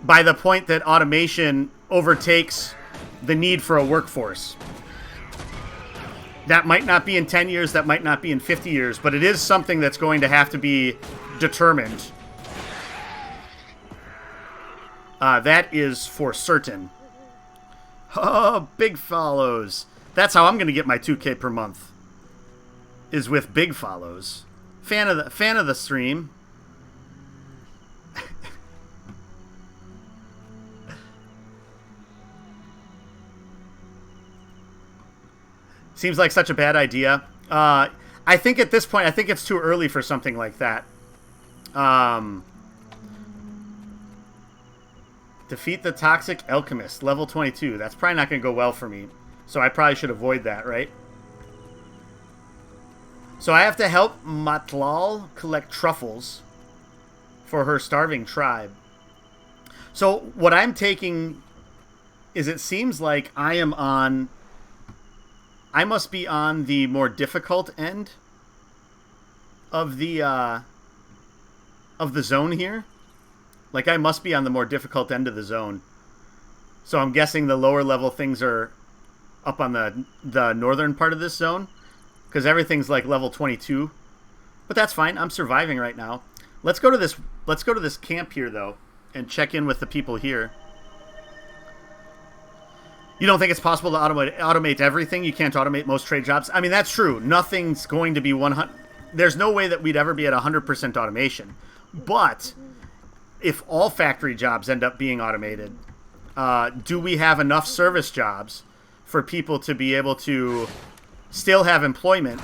Speaker 1: by the point that automation overtakes the need for a workforce. That might not be in 10 years, that might not be in 50 years, but it is something that's going to have to be determined. That is for certain. Oh, big follows. That's how I'm going to get my 2K per month. Is with big follows. Fan of the stream. Seems like such a bad idea. I think at this point, I think it's too early for something like that. Defeat the Toxic Alchemist, level 22. That's probably not going to go well for me. So I probably should avoid that, right? So I have to help Matlal collect truffles for her starving tribe. So what I'm taking is it seems like I must be on the more difficult end of the zone here. Like, I must be on the more difficult end of the zone. So I'm guessing the lower level things are up on the northern part of this zone. Because everything's like level 22. But that's fine. I'm surviving right now. Let's go to this camp here, though. And check in with the people here. You don't think it's possible to automate everything? You can't automate most trade jobs? I mean, that's true. Nothing's going to be 100... there's no way that we'd ever be at 100% automation. But if all factory jobs end up being automated, do we have enough service jobs for people to be able to still have employment?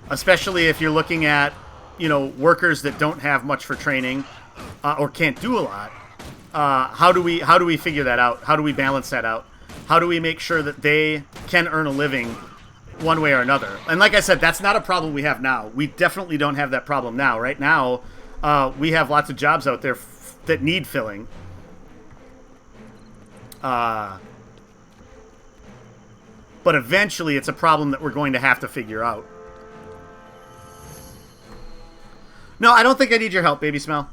Speaker 1: Especially if you're looking at, you know, workers that don't have much for training or can't do a lot. How do we figure that out? How do we balance that out? How do we make sure that they can earn a living one way or another? And like I said, that's not a problem we have now. We definitely don't have that problem now. Right now, we have lots of jobs out there that need filling. But eventually, it's a problem that we're going to have to figure out. No, I don't think I need your help, Baby Smell.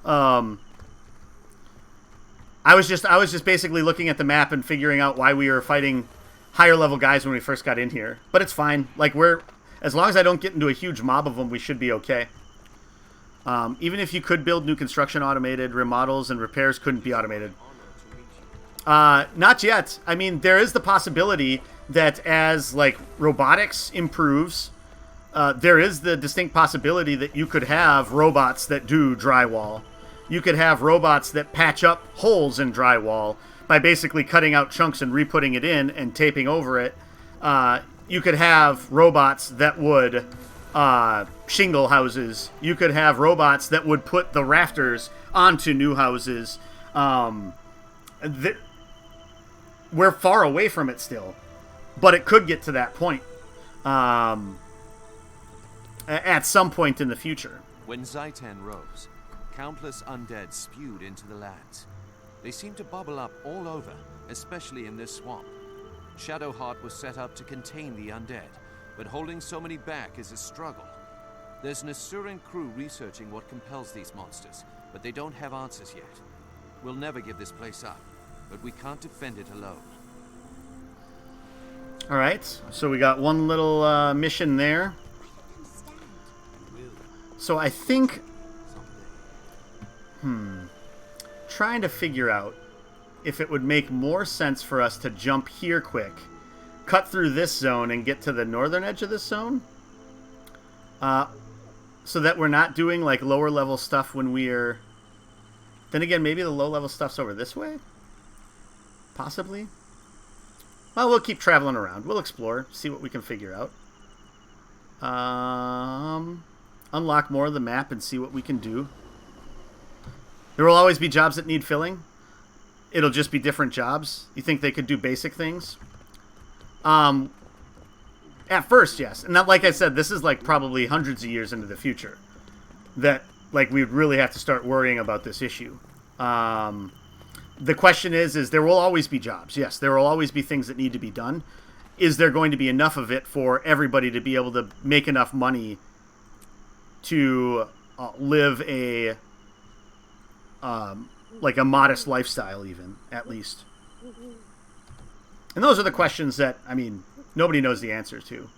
Speaker 1: I was just basically looking at the map and figuring out why we were fighting higher level guys when we first got in here. But it's fine. Like, as long as I don't get into a huge mob of them, we should be okay. Even if you could build new construction automated, remodels and repairs couldn't be automated. Not yet. I mean, there is the possibility that as, like, robotics improves, there is the distinct possibility that you could have robots that do drywall. You could have robots that patch up holes in drywall by basically cutting out chunks and re-putting it in and taping over it. You could have robots that would shingle houses. You could have robots that would put the rafters onto new houses. We're far away from it still, but it could get to that point at some point in the future.
Speaker 4: When Zaitan rose, countless undead spewed into the lands. They seemed to bubble up all over, especially in this swamp. Shadowheart was set up to contain the undead, but holding so many back is a struggle. There's an Asuran crew researching what compels these monsters, but they don't have answers yet. We'll never give this place up, but we can't defend it alone.
Speaker 1: Alright, so we got one little mission there. So I think... trying to figure out if it would make more sense for us to jump here quick, cut through this zone, and get to the northern edge of this zone. So that we're not doing, like, lower level stuff when we're... Then again, maybe the low level stuff's over this way? Possibly? Well, we'll keep traveling around. We'll explore, see what we can figure out. Unlock more of the map and see what we can do. There will always be jobs that need filling. It'll just be different jobs. You think they could do basic things? At first, yes. And that, like I said, this is like probably hundreds of years into the future that, like, we would really have to start worrying about this issue. The question is there will always be jobs. Yes, there will always be things that need to be done. Is there going to be enough of it for everybody to be able to make enough money to live a like a modest lifestyle, even, at least? And those are the questions that, I mean, nobody knows the answer to.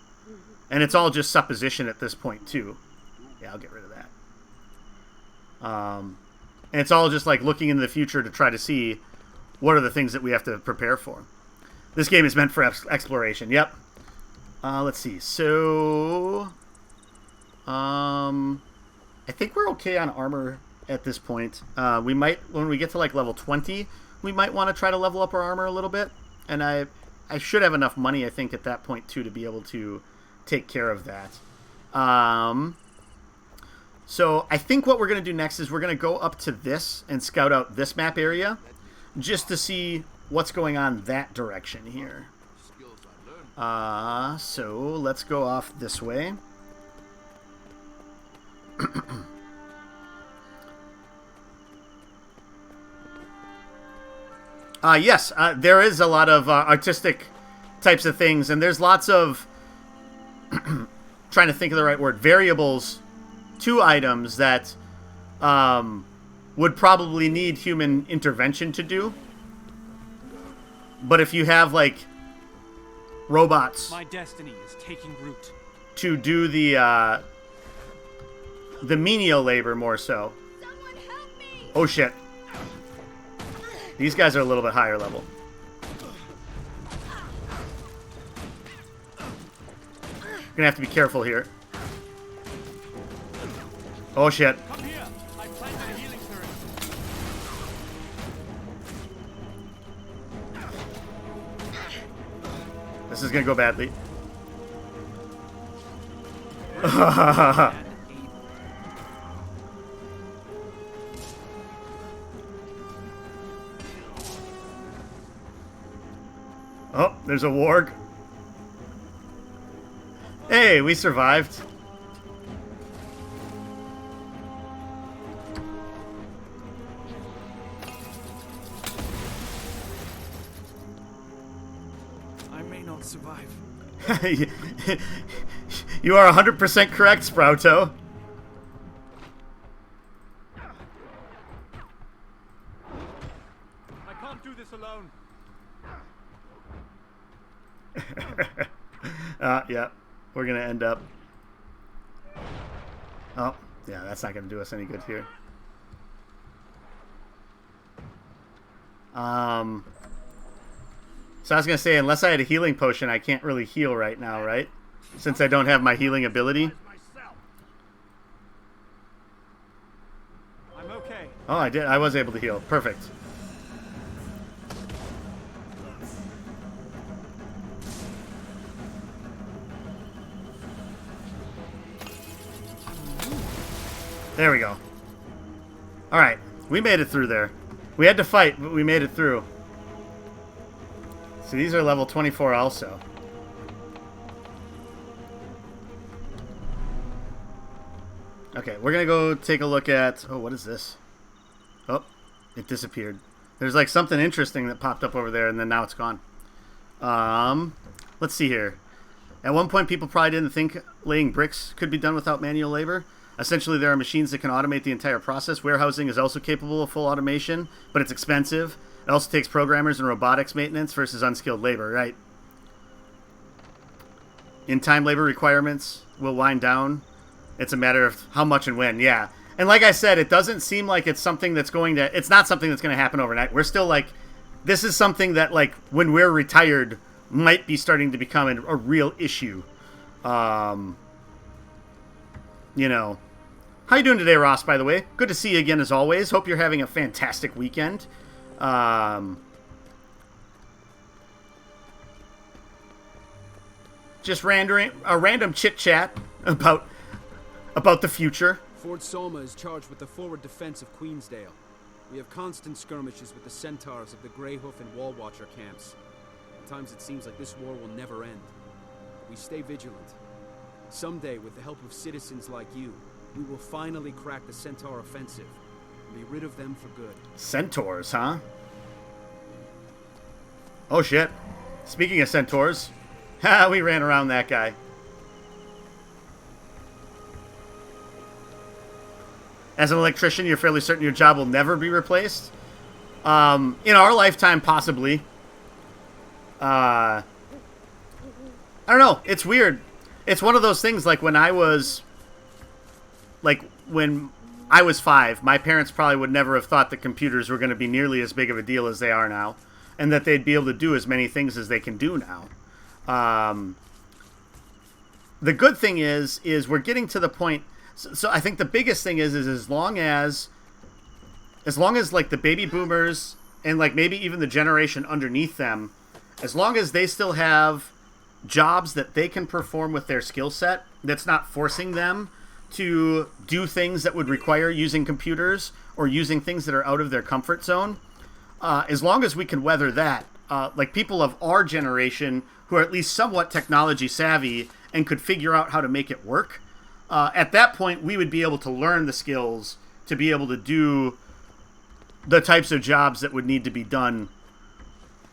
Speaker 1: And it's all just supposition at this point, too. Yeah, I'll get rid of that. And it's all just like looking into the future to try to see what are the things that we have to prepare for. This game is meant for exploration. Yep. Let's see. So, I think we're okay on armor at this point. We might, when we get to like level 20, we might want to try to level up our armor a little bit. And I should have enough money, I think, at that point too, to be able to take care of that. So I think what we're going to do next is we're going to go up to this and scout out this map area just to see what's going on that direction here. So let's go off this way. Yes, there is a lot of artistic types of things, and there's lots of trying to think of the right word, variables to items that would probably need human intervention to do. But if you have, like, robots,
Speaker 4: my destiny is taking root,
Speaker 1: to do the menial labor more so.
Speaker 12: Someone help me!
Speaker 1: Oh shit. These guys are a little bit higher level. Gonna have to be careful here. Oh shit.
Speaker 4: Come here. I planted a healing turret.
Speaker 1: This is gonna go badly. Oh, there's a warg. Hey, we survived.
Speaker 4: I may not survive.
Speaker 1: You are 100% correct, Sprouto.
Speaker 4: I can't do this alone.
Speaker 1: Yeah, we're gonna end up. Oh, yeah, that's not gonna do us any good here. So I was gonna say, unless I had a healing potion, I can't really heal right now, right? Since I don't have my healing ability.
Speaker 4: I'm okay.
Speaker 1: Oh, I did. I was able to heal. Perfect. There we go. Alright, we made it through there. We had to fight, but we made it through. So these are level 24 also. Okay, we're gonna go take a look at... Oh, what is this? Oh, it disappeared. There's like something interesting that popped up over there, and then now it's gone. Let's see here. At one point, people probably didn't think laying bricks could be done without manual labor. Essentially, there are machines that can automate the entire process. Warehousing is also capable of full automation, but it's expensive. It also takes programmers and robotics maintenance versus unskilled labor, right? In-time labor requirements will wind down. It's a matter of how much and when, yeah. And like I said, it doesn't seem like it's something that's going to... It's not something that's going to happen overnight. We're still like... This is something that, like, when we're retired, might be starting to become a real issue. You know... How you doing today, Ross, by the way? Good to see you again, as always. Hope you're having a fantastic weekend. Just a random chit-chat about the future.
Speaker 14: Fort Solma is charged with the forward defense of Queensdale. We have constant skirmishes with the centaurs of the Greyhoof and Wall Watcher camps. At times it seems like this war will never end. But we stay vigilant. Someday, with the help of citizens like you, we will finally crack the Centaur offensive and be rid of them for good.
Speaker 1: Centaurs, huh? Oh, shit. Speaking of centaurs, we ran around that guy. As an electrician, you're fairly certain your job will never be replaced? In our lifetime, possibly. I don't know. It's weird. It's one of those things, like when I was 5, my parents probably would never have thought that computers were going to be nearly as big of a deal as they are now, and that they'd be able to do as many things as they can do now. The good thing is we're getting to the point. So I think the biggest thing is as long as like the baby boomers and like maybe even the generation underneath them, as long as they still have jobs that they can perform with their skill set, that's not forcing them to do things that would require using computers or using things that are out of their comfort zone. As long as we can weather that, like people of our generation who are at least somewhat technology savvy and could figure out how to make it work, at that point we would be able to learn the skills to be able to do the types of jobs that would need to be done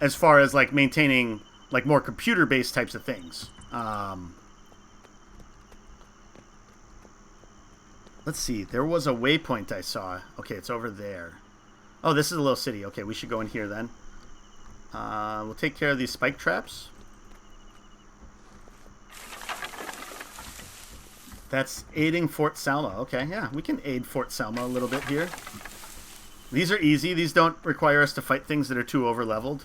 Speaker 1: as far as like maintaining like more computer-based types of things. Let's see. There was a waypoint I saw. Okay, it's over there. Oh, this is a little city. Okay, we should go in here then. We'll take care of these spike traps. That's aiding Fort Salma. Okay, yeah, we can aid Fort Salma a little bit here. These are easy. These don't require us to fight things that are too over-leveled.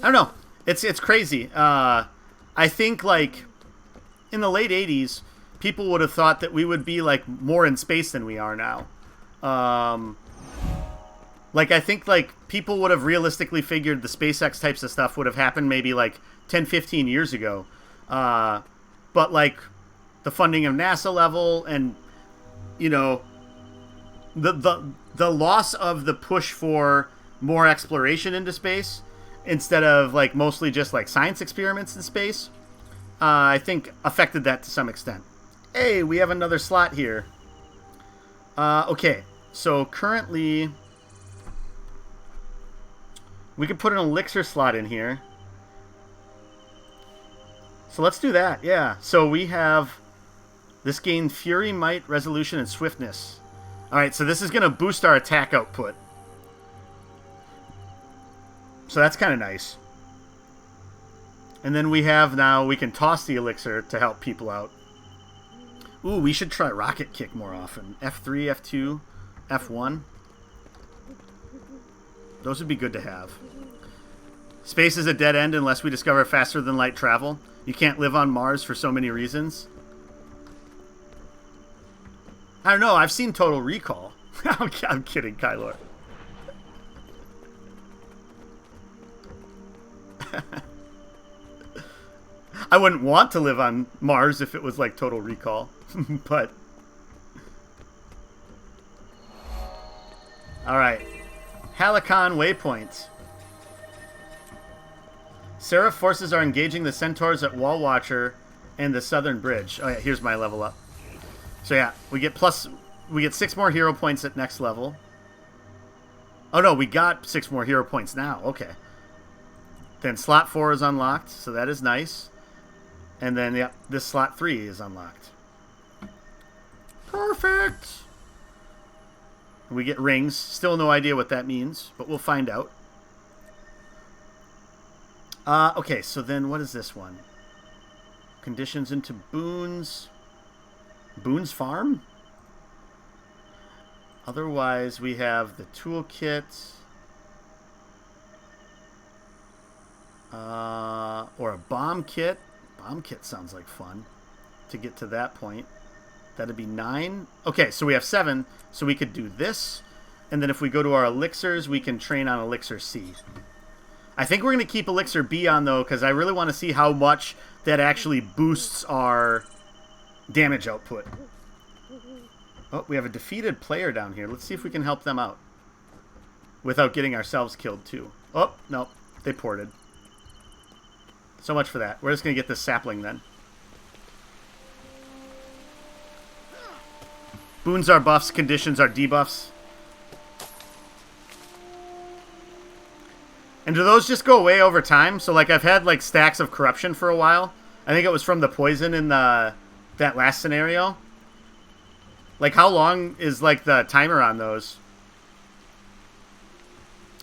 Speaker 1: I don't It's crazy. I think, like, in the late 80s, people would have thought that we would be, like, more in space than we are now. Like, I think, like, people would have realistically figured the SpaceX types of stuff would have happened maybe, like, 10, 15 years ago. But, like, the funding of NASA level and, you know, the loss of the push for more exploration into space instead of, like, mostly just, like, science experiments in space, I think affected that to some extent. Hey, we have another slot here. Okay, so currently we could put an elixir slot in here. So let's do that, yeah. So we have this gain Fury, Might, Resolution, and Swiftness. Alright, so this is going to boost our attack output. So that's kind of nice. And then we have now, we can toss the elixir to help people out. Ooh, we should try Rocket Kick more often. F3, F2, F1. Those would be good to have. Space is a dead end unless we discover faster than light travel. You can't live on Mars for so many reasons. I don't know, I've seen Total Recall. I'm kidding, Kylor. I wouldn't want to live on Mars if it was like Total Recall, but... Alright. Halicon Waypoint. Seraph forces are engaging the Centaurs at Wall Watcher and the Southern Bridge. Oh yeah, here's my level up. So yeah, we get 6 more hero points at next level. Oh no, we got 6 more hero points now. Okay. Then slot 4 is unlocked, so that is nice. And then, yeah, this slot 3 is unlocked. Perfect! We get rings. Still no idea what that means, but we'll find out. Okay, so then what is this one? Conditions into Boone's. Boone's Farm? Otherwise, we have the toolkit. Or a bomb kit. Bomb kit sounds like fun to get to that point. That'd be 9. Okay, so we have 7. So we could do this. And then if we go to our elixirs, we can train on Elixir C. I think we're going to keep Elixir B on, though, because I really want to see how much that actually boosts our damage output. Oh, we have a defeated player down here. Let's see if we can help them out without getting ourselves killed, too. Oh, no. They ported. So much for that. We're just going to get this sapling, then. Boons are buffs, conditions are debuffs. And do those just go away over time? So, like, I've had, like, stacks of corruption for a while. I think it was from the poison in that last scenario. Like, how long is, like, the timer on those?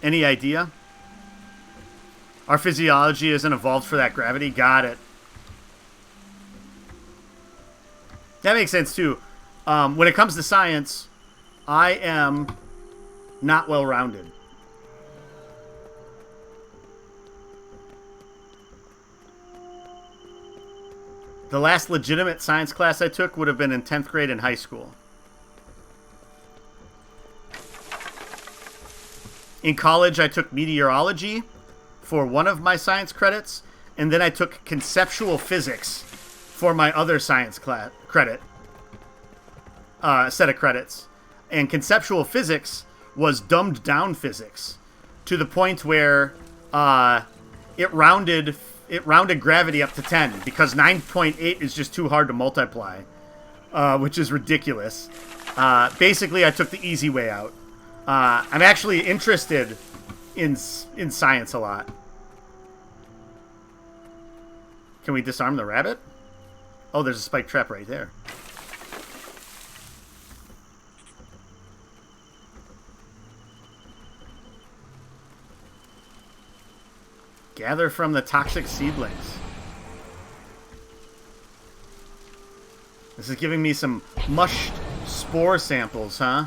Speaker 1: Any idea? Our physiology isn't evolved for that gravity. Got it. That makes sense, too. When it comes to science, I am not well-rounded. The last legitimate science class I took would have been in 10th grade in high school. In college, I took meteorology for one of my science credits, and then I took conceptual physics for my other science set of credits. And conceptual physics was dumbed down physics to the point where it rounded gravity up to 10 because 9.8 is just too hard to multiply, which is ridiculous. Basically, I took the easy way out. I'm actually interested in science a lot. Can we disarm the rabbit? Oh, there's a spike trap right there. Gather from the toxic seedlings. This is giving me some mushed spore samples, huh?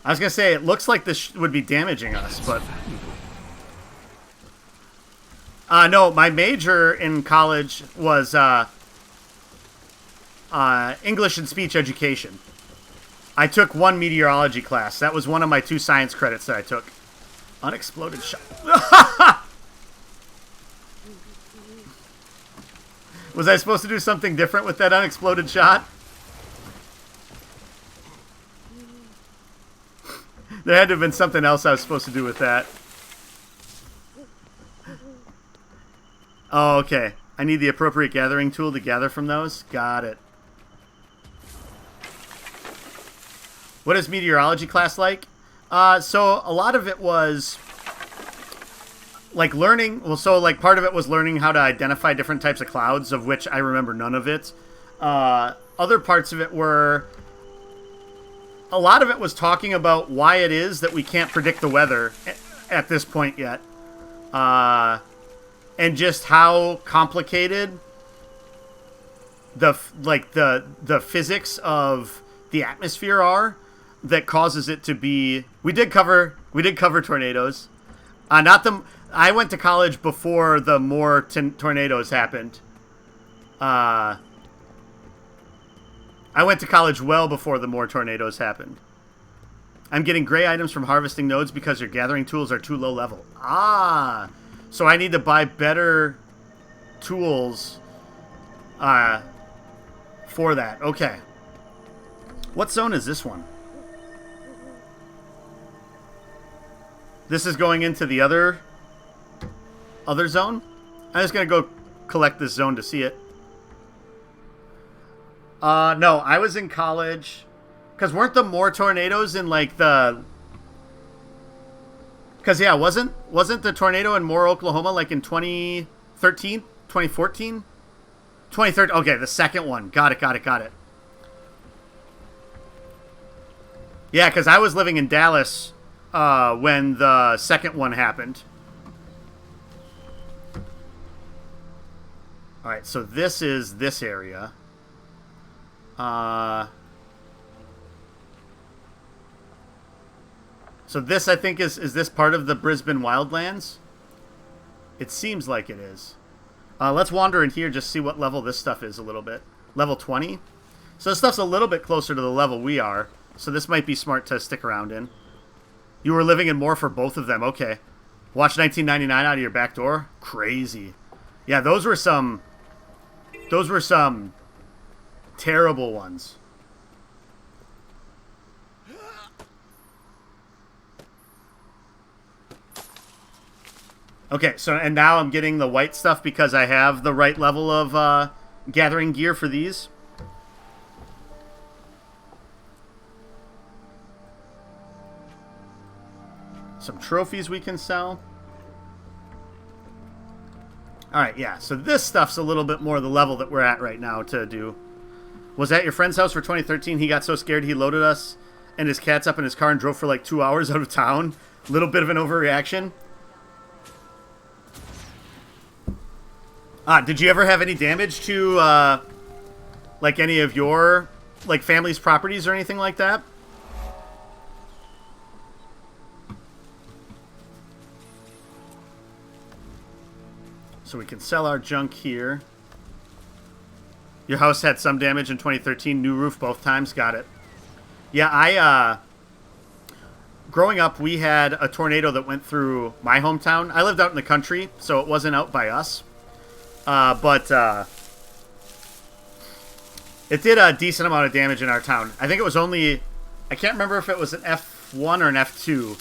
Speaker 1: I was gonna say, it looks like this would be damaging us, but... no, my major in college was English and speech education. I took one meteorology class. That was one of my 2 science credits that I took. Unexploded shot. Was I supposed to do something different with that unexploded shot? There had to have been something else I was supposed to do with that. Oh, okay. I need the appropriate gathering tool to gather from those. Got it. What is meteorology class like? So a lot of it was like learning. Well, so like part of it was learning how to identify different types of clouds, of which I remember none of it. Other parts of it were... A lot of it was talking about why it is that we can't predict the weather at this point yet. And just how complicated the physics of the atmosphere are that causes it to be. We did cover tornadoes. I went to college before the more tornadoes happened. I went to college well before the more tornadoes happened. I'm getting gray items from harvesting nodes because your gathering tools are too low level. Ah, so I need to buy better tools for that. Okay. What zone is this one? This is going into the other zone? I'm just going to go collect this zone to see it. No, I was in college. Because weren't there more tornadoes in, like, the... Because, yeah, wasn't the tornado in Moore, Oklahoma, like, in 2013? 2014? 2013. Okay, the second one. Got it. Yeah, because I was living in Dallas when the second one happened. Alright, so this is this area. So this, I think, is this part of the Brisbane Wildlands? It seems like it is. Let's wander in here, just see what level this stuff is a little bit. Level 20? So this stuff's a little bit closer to the level we are, so this might be smart to stick around in. You were living in Moore for both of them, okay. Watch 1999 out of your back door? Crazy. Yeah, those were some terrible ones. Okay, so, and now I'm getting the white stuff because I have the right level of gathering gear for these. Some trophies we can sell. Alright, yeah, so this stuff's a little bit more the level that we're at right now to do. Was at your friend's house for 2013. He got so scared he loaded us and his cats up in his car and drove for like 2 hours out of town. Little bit of an overreaction. Did you ever have any damage to, like, any of your, like, family's properties or anything like that? So we can sell our junk here. Your house had some damage in 2013. New roof both times. Got it. Yeah, growing up, we had a tornado that went through my hometown. I lived out in the country, so it wasn't out by us. But it did a decent amount of damage in our town. I think it was only... I can't remember if it was an F1 or an F2.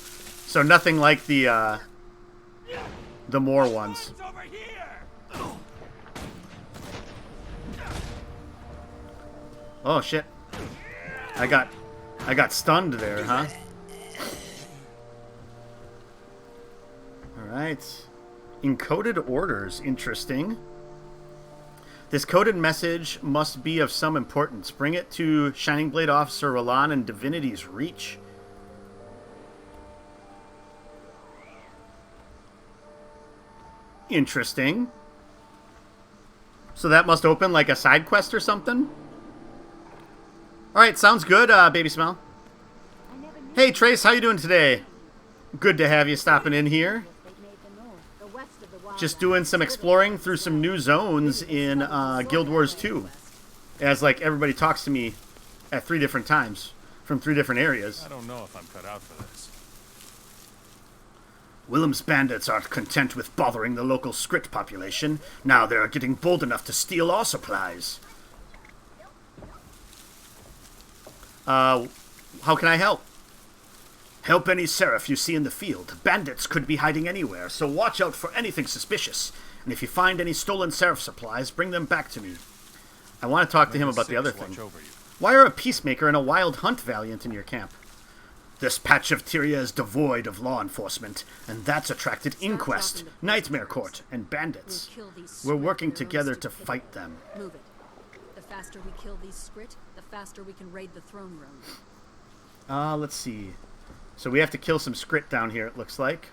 Speaker 1: So nothing like the Moore ones. Oh, shit. I got stunned there, huh? Alright. Encoded orders. Interesting. This coded message must be of some importance. Bring it to Shining Blade Officer Roland and Divinity's Reach. Interesting. So that must open like a side quest or something? Alright, sounds good, Baby Smell.
Speaker 12: I never knew
Speaker 1: Hey Trace, how you doing today? Good to have you stopping in here. Just doing some exploring through some new zones in Guild Wars 2. As like everybody talks to me at 3 different times from 3 different areas.
Speaker 9: I don't know if I'm cut out for this.
Speaker 1: Willem's bandits aren't content with bothering the local Skrit population. Now they're getting bold enough to steal our supplies. How can I help? Help any seraph you see in the field. Bandits could be hiding anywhere, so watch out for anything suspicious. And if you find any stolen seraph supplies, bring them back to me. I want to talk to him about the other thing. Why are a peacemaker and a wild hunt valiant in your camp? This patch of Tyria is devoid of law enforcement, and that's attracted Inquest, Nightmare Court, and bandits. We're working together to fight them.
Speaker 15: Move it. The faster we kill these Skrit, the faster we can raid the throne room.
Speaker 1: Let's see. So we have to kill some Skrit down here, it looks like.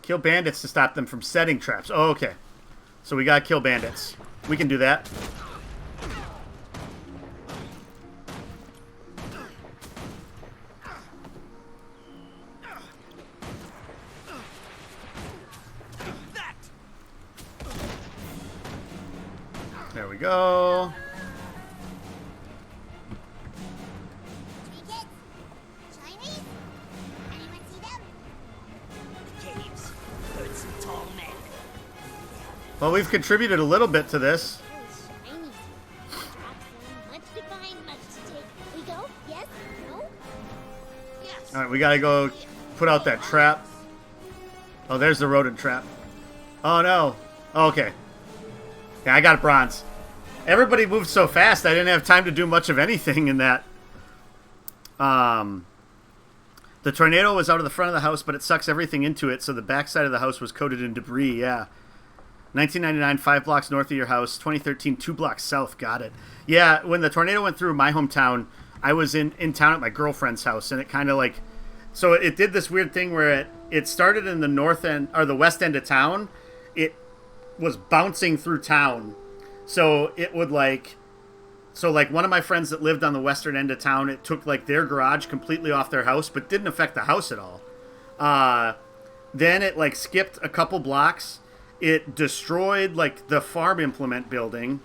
Speaker 1: Kill bandits to stop them from setting traps. Oh, okay. So we gotta kill bandits. We can do that. There we go. Well, we've contributed a little bit to this. Alright, we gotta go put out that trap. Oh, there's the rodent trap. Oh, no. Okay. Yeah, I got bronze. Everybody moved so fast, I didn't have time to do much of anything in that. The tornado was out of the front of the house, but it sucks everything into it, so the backside of the house was coated in debris, yeah. 1999, 5 blocks north of your house. 2013, 2 blocks south. Got it. Yeah, when the tornado went through my hometown, I was in town at my girlfriend's house, and it kind of like... So it did this weird thing where it started in the north end, or the west end of town. It was bouncing through town. So it would like... So like one of my friends that lived on the western end of town, it took like their garage completely off their house, but didn't affect the house at all. Then it like skipped a couple blocks. It destroyed, like, the farm implement building.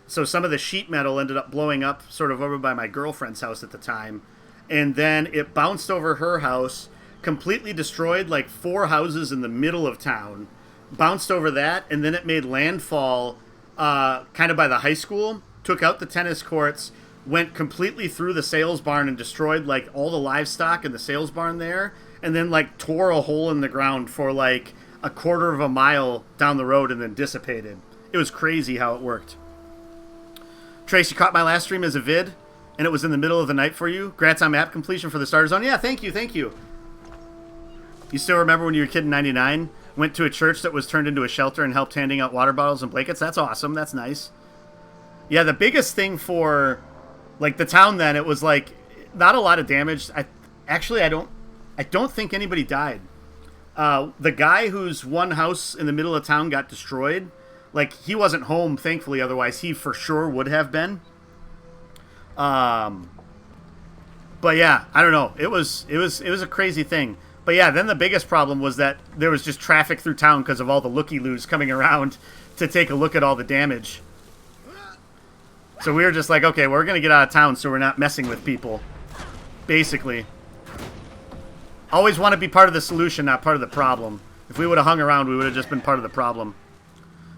Speaker 1: So some of the sheet metal ended up blowing up sort of over by my girlfriend's house at the time. And then it bounced over her house, completely destroyed, like, 4 houses in the middle of town. Bounced over that, and then it made landfall kind of by the high school. Took out the tennis courts, went completely through the sales barn and destroyed, like, all the livestock in the sales barn there. And then, like, tore a hole in the ground for, like... a quarter of a mile down the road and then dissipated. It was crazy how it worked. Trace, you caught my last stream as a vid, and it was in the middle of the night for you. Grats on map completion for the starter zone. Yeah, thank you, thank you. You still remember when you were a kid in 99? Went to a church that was turned into a shelter and helped handing out water bottles and blankets? That's awesome. That's nice. Yeah, the biggest thing for, like, the town then, it was, like, not a lot of damage. I don't think anybody died. The guy whose one house in the middle of town got destroyed, like, he wasn't home, thankfully, otherwise he for sure would have been. But yeah, I don't know. It was a crazy thing. But yeah, then the biggest problem was that there was just traffic through town because of all the looky-loos coming around to take a look at all the damage. So we were just like, okay, we're going to get out of town so we're not messing with people, basically. Always want to be part of the solution, not part of the problem. If we would have hung around, we would have just been part of the problem.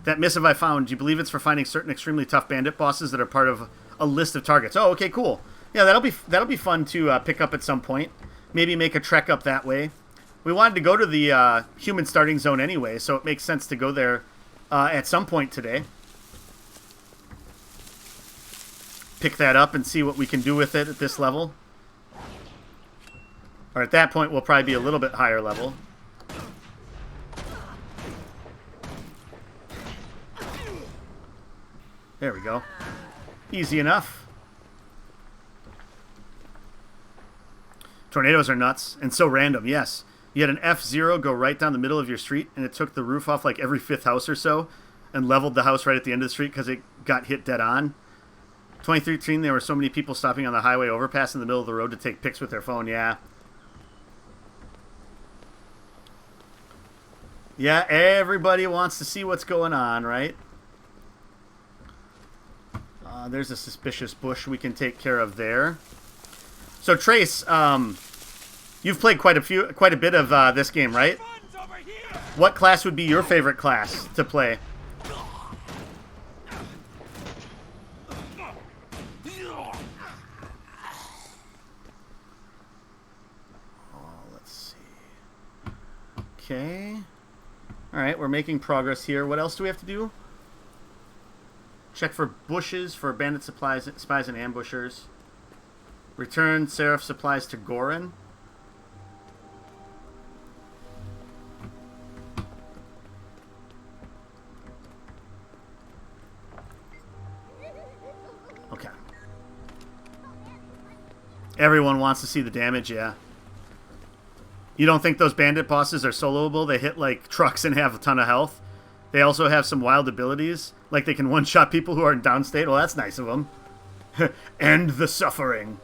Speaker 1: That missive I found, do you believe it's for finding certain extremely tough bandit bosses that are part of a list of targets? Oh, okay, cool. Yeah, that'll be fun to pick up at some point. Maybe make a trek up that way. We wanted to go to the human starting zone anyway, so it makes sense to go there at some point today. Pick that up and see what we can do with it at this level. Or at that point, we'll probably be a little bit higher level. There we go. Easy enough. Tornadoes are nuts, and so random, yes. You had an F0 go right down the middle of your street, and it took the roof off like every 5th house or so. and leveled the house right at the end of the street because it got hit dead on. 2013, there were so many people stopping on the highway overpass in the middle of the road to take pics with their phone. Yeah. Yeah, everybody wants to see what's going on, right? There's a suspicious bush we can take care of there. So Trace, you've played quite a bit of this game, right? What class would be your favorite class to play? Let's see. Okay. All right, we're making progress here. What else do we have to do? Check for bushes for bandit supplies, spies, and ambushers. Return Seraph supplies to Gorin. Okay. Everyone wants to see the damage, yeah. You don't think those bandit bosses are soloable? They hit like trucks and have a ton of health. They also have some wild abilities, like they can one-shot people who are in downstate. Well, that's nice of them. End the suffering.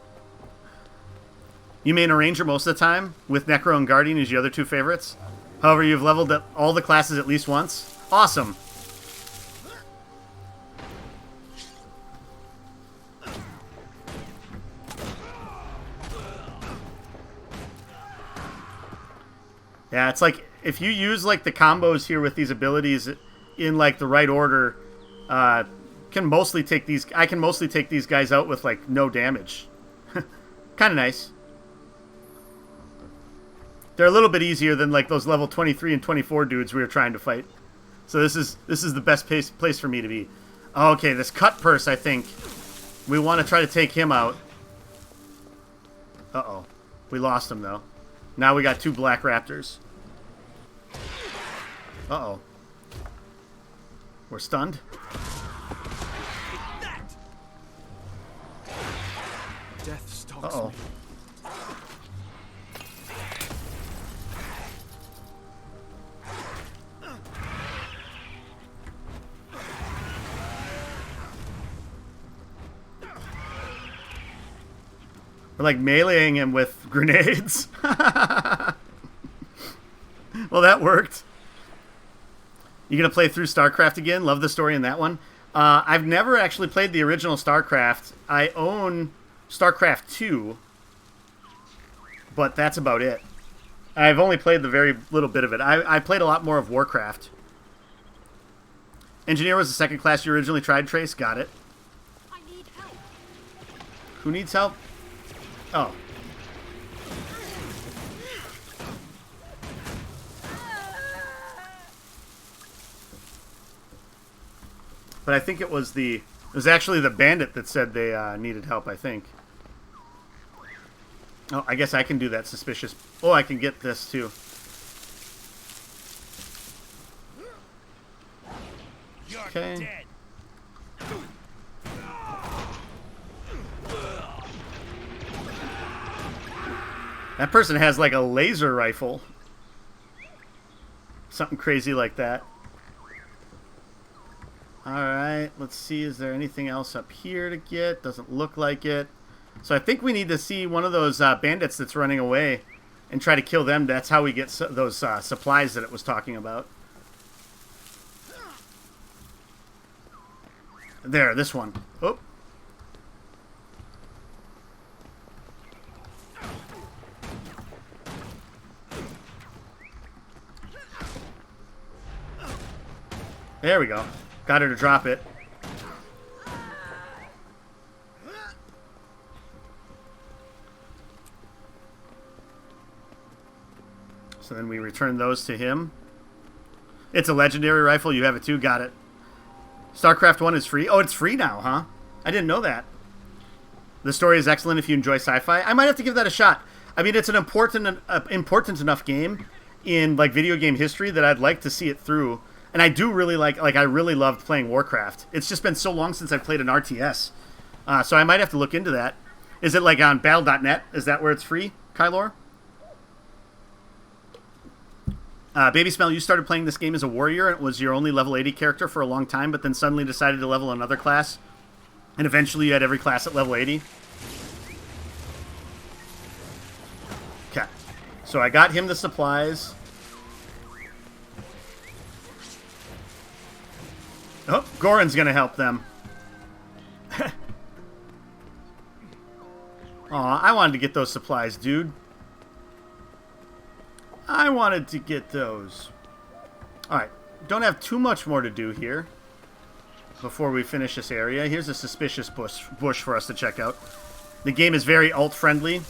Speaker 1: You main a ranger most of the time, with Necro and Guardian as your other two favorites. However, you've leveled all the classes at least once. Awesome. Yeah, it's like if you use like the combos here with these abilities in like the right order, I can mostly take these guys out with like no damage. Kind of nice. They're a little bit easier than like those level 23 and 24 dudes we were trying to fight. So this is the best place for me to be. Okay, this cut purse, I think we want to try to take him out. Uh-oh. We lost him though. Now we got two black raptors. Uh-oh. We're stunned.
Speaker 5: Death stalks
Speaker 1: Uh-oh.
Speaker 5: me.
Speaker 1: We're like meleeing him with grenades. Well, that worked. You gonna play through StarCraft again? Love the story in that one. I've never actually played the original StarCraft. I own StarCraft 2, but that's about it. I've only played the very little bit of it. I played a lot more of Warcraft. Engineer was the second class you originally tried, Trace. Got it.
Speaker 15: I need help.
Speaker 1: Who needs help? Oh. But I think it was actually the bandit that said they needed help, I think. Oh, I guess I can do that suspicious. Oh, I can get this too. Okay. That person has like a laser rifle. Something crazy like that. Alright, let's see. Is there anything else up here to get? Doesn't look like it. So I think we need to see one of those bandits that's running away and try to kill them. That's how we get those supplies that it was talking about. There, this one. Oh. There we go. Got her to drop it. So then we return those to him. It's a legendary rifle. You have it too. Got it. StarCraft 1 is free. Oh, it's free now, huh? I didn't know that. The story is excellent if you enjoy sci-fi. I might have to give that a shot. I mean, it's an important enough game in like video game history that I'd like to see it through. And I do really like I really loved playing Warcraft. It's just been so long since I've played an RTS. So I might have to look into that. Is it like on battle.net? Is that where it's free, Kylor? Baby Smell, you started playing this game as a warrior and it was your only level 80 character for a long time, but then suddenly decided to level another class, and eventually you had every class at level 80. Okay. So I got him the supplies. Oh, Goran's gonna help them. Aw, I wanted to get those supplies, dude. I wanted to get those. Alright, don't have too much more to do here before we finish this area. Here's a suspicious bush for us to check out. The game is very alt-friendly.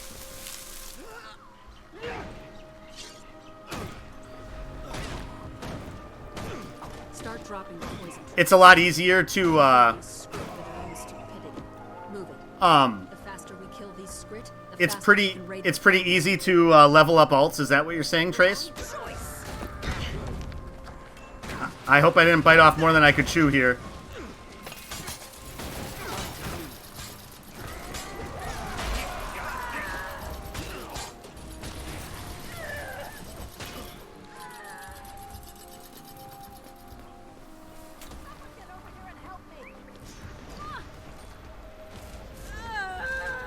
Speaker 15: Start dropping the poison.
Speaker 1: It's a lot easier to,
Speaker 15: Move it. The faster we kill these Skrit, the
Speaker 1: it's
Speaker 15: faster
Speaker 1: pretty
Speaker 15: we can raid
Speaker 1: it's
Speaker 15: the
Speaker 1: pretty easy to level up alts. Is that what you're saying, Trace? I hope I didn't bite off more than I could chew here.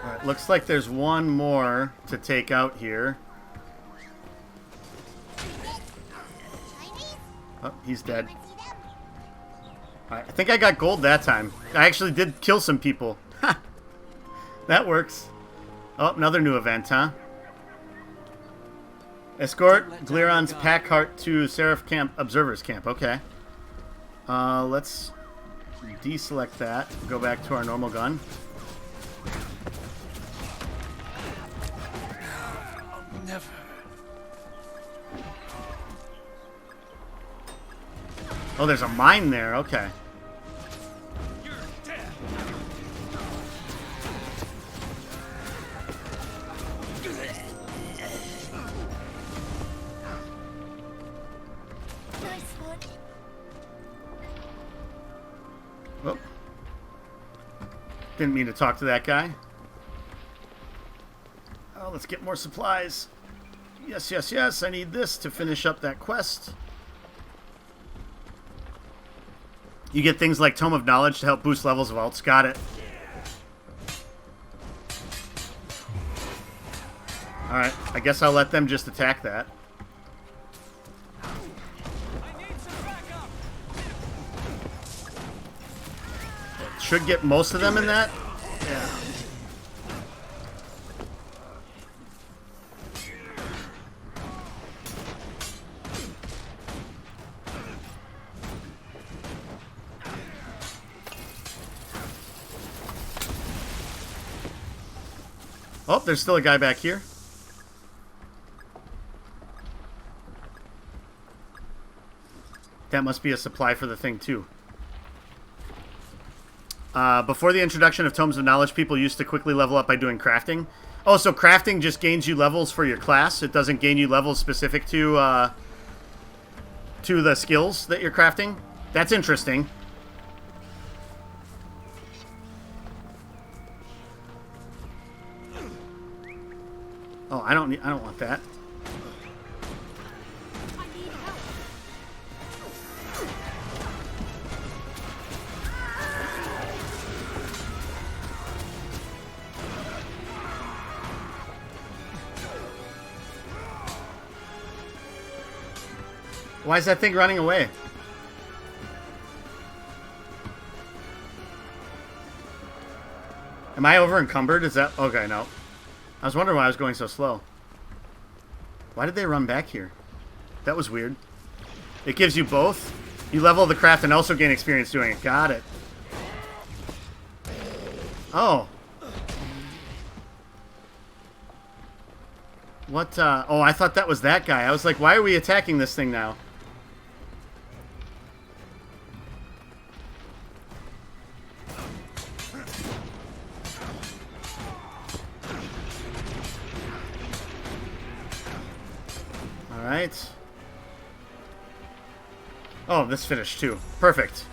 Speaker 1: Alright, looks like there's one more to take out here. Oh, he's dead. Alright, I think I got gold that time. I actually did kill some people. Ha! That works. Oh, another new event, huh? Escort Glyron's pack cart to Seraph Camp Observers Camp. Okay. Let's deselect that. Go back to our normal gun.
Speaker 4: Never.
Speaker 1: Oh, there's a mine there. Okay. Oh. Didn't mean to talk to that guy. Oh, let's get more supplies. Yes, yes, yes. I need this to finish up that quest. You get things like Tome of Knowledge to help boost levels of alts. Got it. Alright, I guess I'll let them just attack that. Should get most of them in that. Yeah. Oh, there's still a guy back here. That must be a supply for the thing, too. Before the introduction of Tomes of Knowledge, people used to quickly level up by doing crafting. Oh, so crafting just gains you levels for your class. It doesn't gain you levels specific to the skills that you're crafting. That's interesting. Oh, I don't want that. Why is that thing running away? Am I over encumbered? Is that okay? No. I was wondering why I was going so slow. Why did they run back here? That was weird. It gives you both. You level the craft and also gain experience doing it. Got it. Oh. What, oh, I thought that was that guy. I was like, why are we attacking this thing now? Alright. Oh, this finished too. Perfect.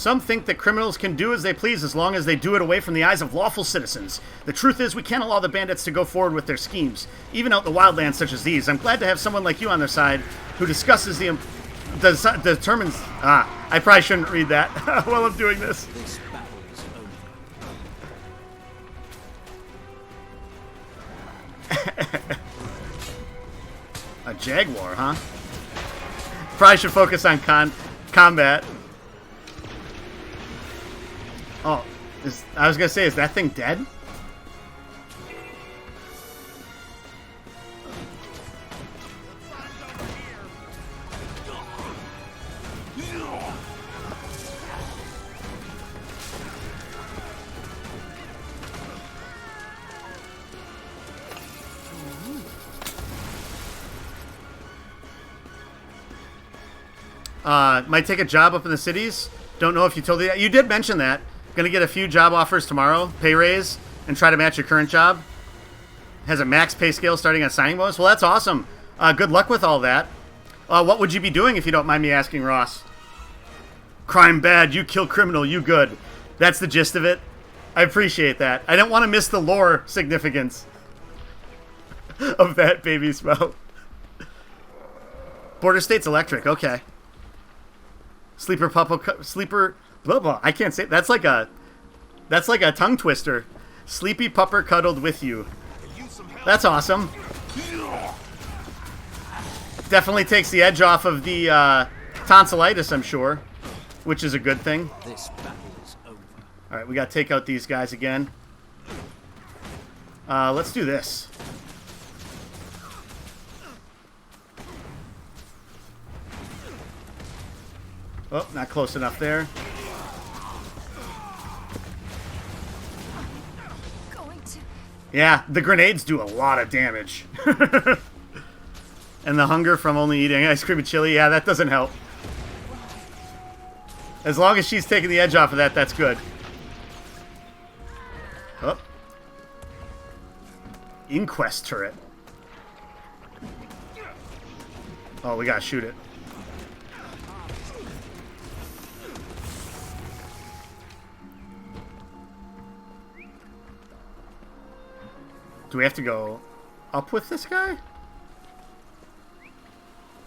Speaker 1: Some think that criminals can do as they please as long as they do it away from the eyes of lawful citizens. The truth is, we can't allow the bandits to go forward with their schemes, even out in the wildlands such as these. I'm glad to have someone like you on their side who discusses determines... I probably shouldn't read that while I'm doing this.
Speaker 7: This battle is over.
Speaker 1: A jaguar, huh? Probably should focus on combat. Oh, I was gonna say, is that thing dead? Might take a job up in the cities. Don't know if you told me that. You did mention that. Gonna get a few job offers tomorrow. Pay raise and try to match your current job. Has a max pay scale starting on signing bonus. Well, that's awesome. Good luck with all that. What would you be doing if you don't mind me asking, Ross? Crime bad. You kill criminal. You good. That's the gist of it. I appreciate that. I don't want to miss the lore significance of that baby smell. Border State's electric. Okay. Sleeper blah blah. I can't say that's like a tongue twister. Sleepy pupper cuddled with you. That's awesome. Definitely takes the edge off of the tonsillitis, I'm sure, which is a good thing.
Speaker 7: This battle is over.
Speaker 1: All right, we got to take out these guys again. Let's do this. Oh, not close enough there. Yeah, the grenades do a lot of damage. And the hunger from only eating ice cream and chili, yeah, that doesn't help. As long as she's taking the edge off of that, that's good. Oh. Inquest turret. Oh, we gotta shoot it. Do we have to go up with this guy?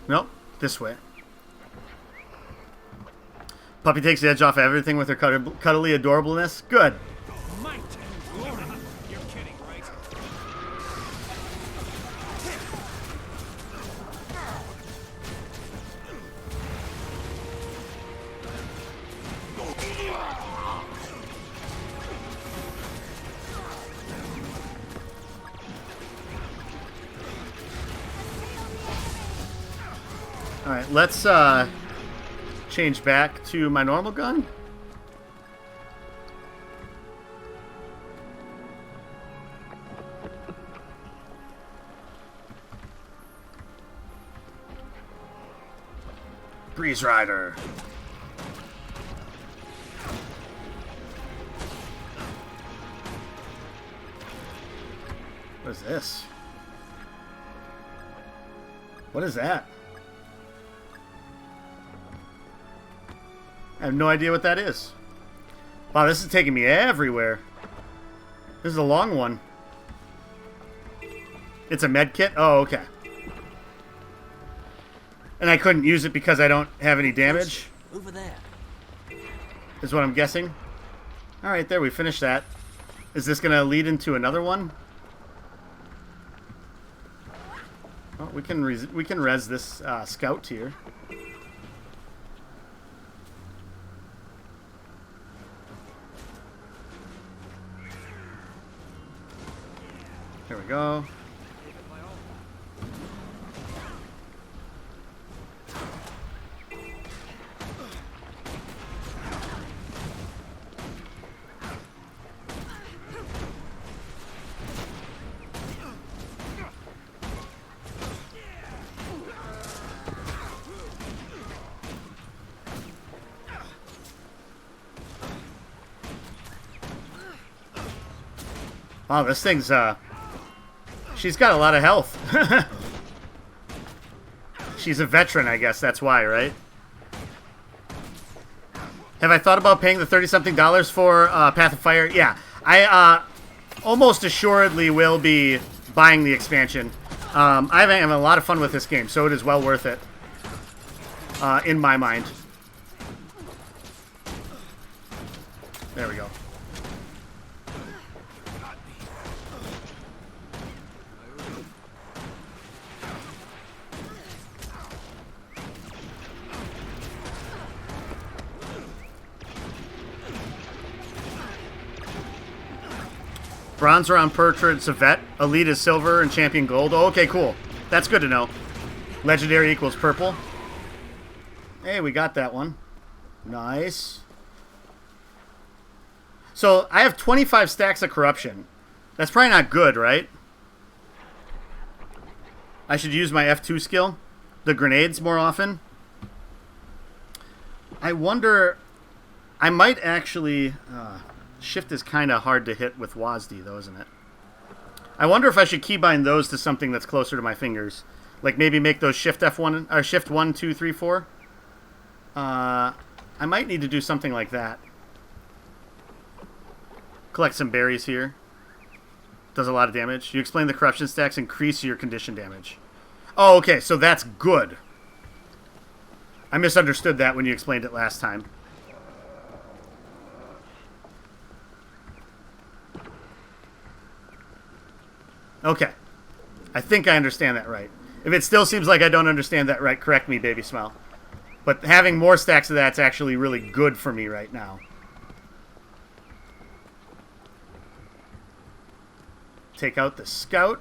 Speaker 1: Nope, this way. Puppy takes the edge off everything with her cuddly adorableness. Good.
Speaker 9: You're kidding, right?
Speaker 1: Alright, let's change back to my normal gun. Breeze Rider. What is this? What is that? I have no idea what that is. Wow, this is taking me everywhere. This is a long one. It's a med kit? Oh, okay. And I couldn't use it because I don't have any damage?
Speaker 7: Over there.
Speaker 1: Is what I'm guessing. Alright, there, we finished that. Is this going to lead into another one? Oh, we can res this scout here. There we go. Wow, this thing's, she's got a lot of health. She's a veteran, I guess. That's why, right? Have I thought about paying the $30-something for Path of Fire? Yeah. I almost assuredly will be buying the expansion. I'm having a lot of fun with this game, so it is well worth it. In my mind. There we go. Bronze are on Portrait Civet. Elite is silver and champion gold. Oh, okay, cool. That's good to know. Legendary equals purple. Hey, we got that one. Nice. So, I have 25 stacks of corruption. That's probably not good, right? I should use my F2 skill. The grenades more often. I wonder... I might actually... Shift is kind of hard to hit with WASD, though, isn't it? I wonder if I should keybind those to something that's closer to my fingers. Like maybe make those Shift F1 or Shift 1, 2, 3, 4. I might need to do something like that. Collect some berries here. Does a lot of damage. You explain the corruption stacks increase your condition damage. Oh, okay, so that's good. I misunderstood that when you explained it last time. Okay. I think I understand that right. If it still seems like I don't understand that right, correct me, Baby Smile. But having more stacks of that's actually really good for me right now. Take out the scout.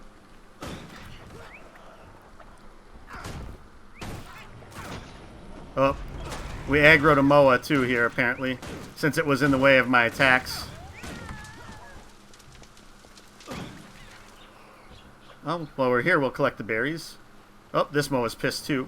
Speaker 1: Oh. We aggroed a Moa, too, here, apparently. Since it was in the way of my attacks. Oh, while we're here, we'll collect the berries. Oh, this Moa's pissed too.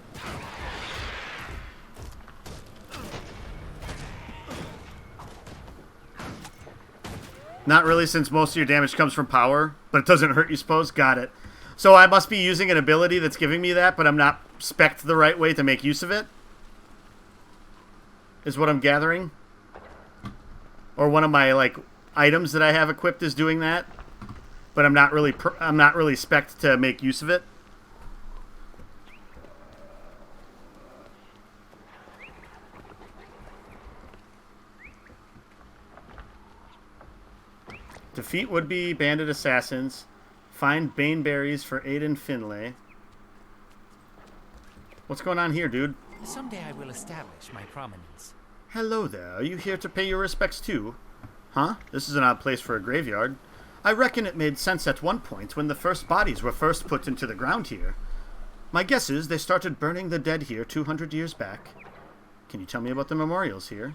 Speaker 1: Not really, since most of your damage comes from power, but it doesn't hurt you, suppose? Got it. So I must be using an ability that's giving me that, but I'm not spec'd the right way to make use of it? Is what I'm gathering? Or one of my, like, items that I have equipped is doing that? But I'm not really spec'd to make use of it. Defeat would-be bandit assassins. Find baneberries for Aiden Finlay. What's going on here, dude?
Speaker 16: Someday I will establish my prominence.
Speaker 1: Hello there. Are you here to pay your respects too? Huh? This is an odd place for a graveyard. I reckon it made sense at one point when the first bodies were first put into the ground here. My guess is they started burning the dead here 200 years back. Can you tell me about the memorials here?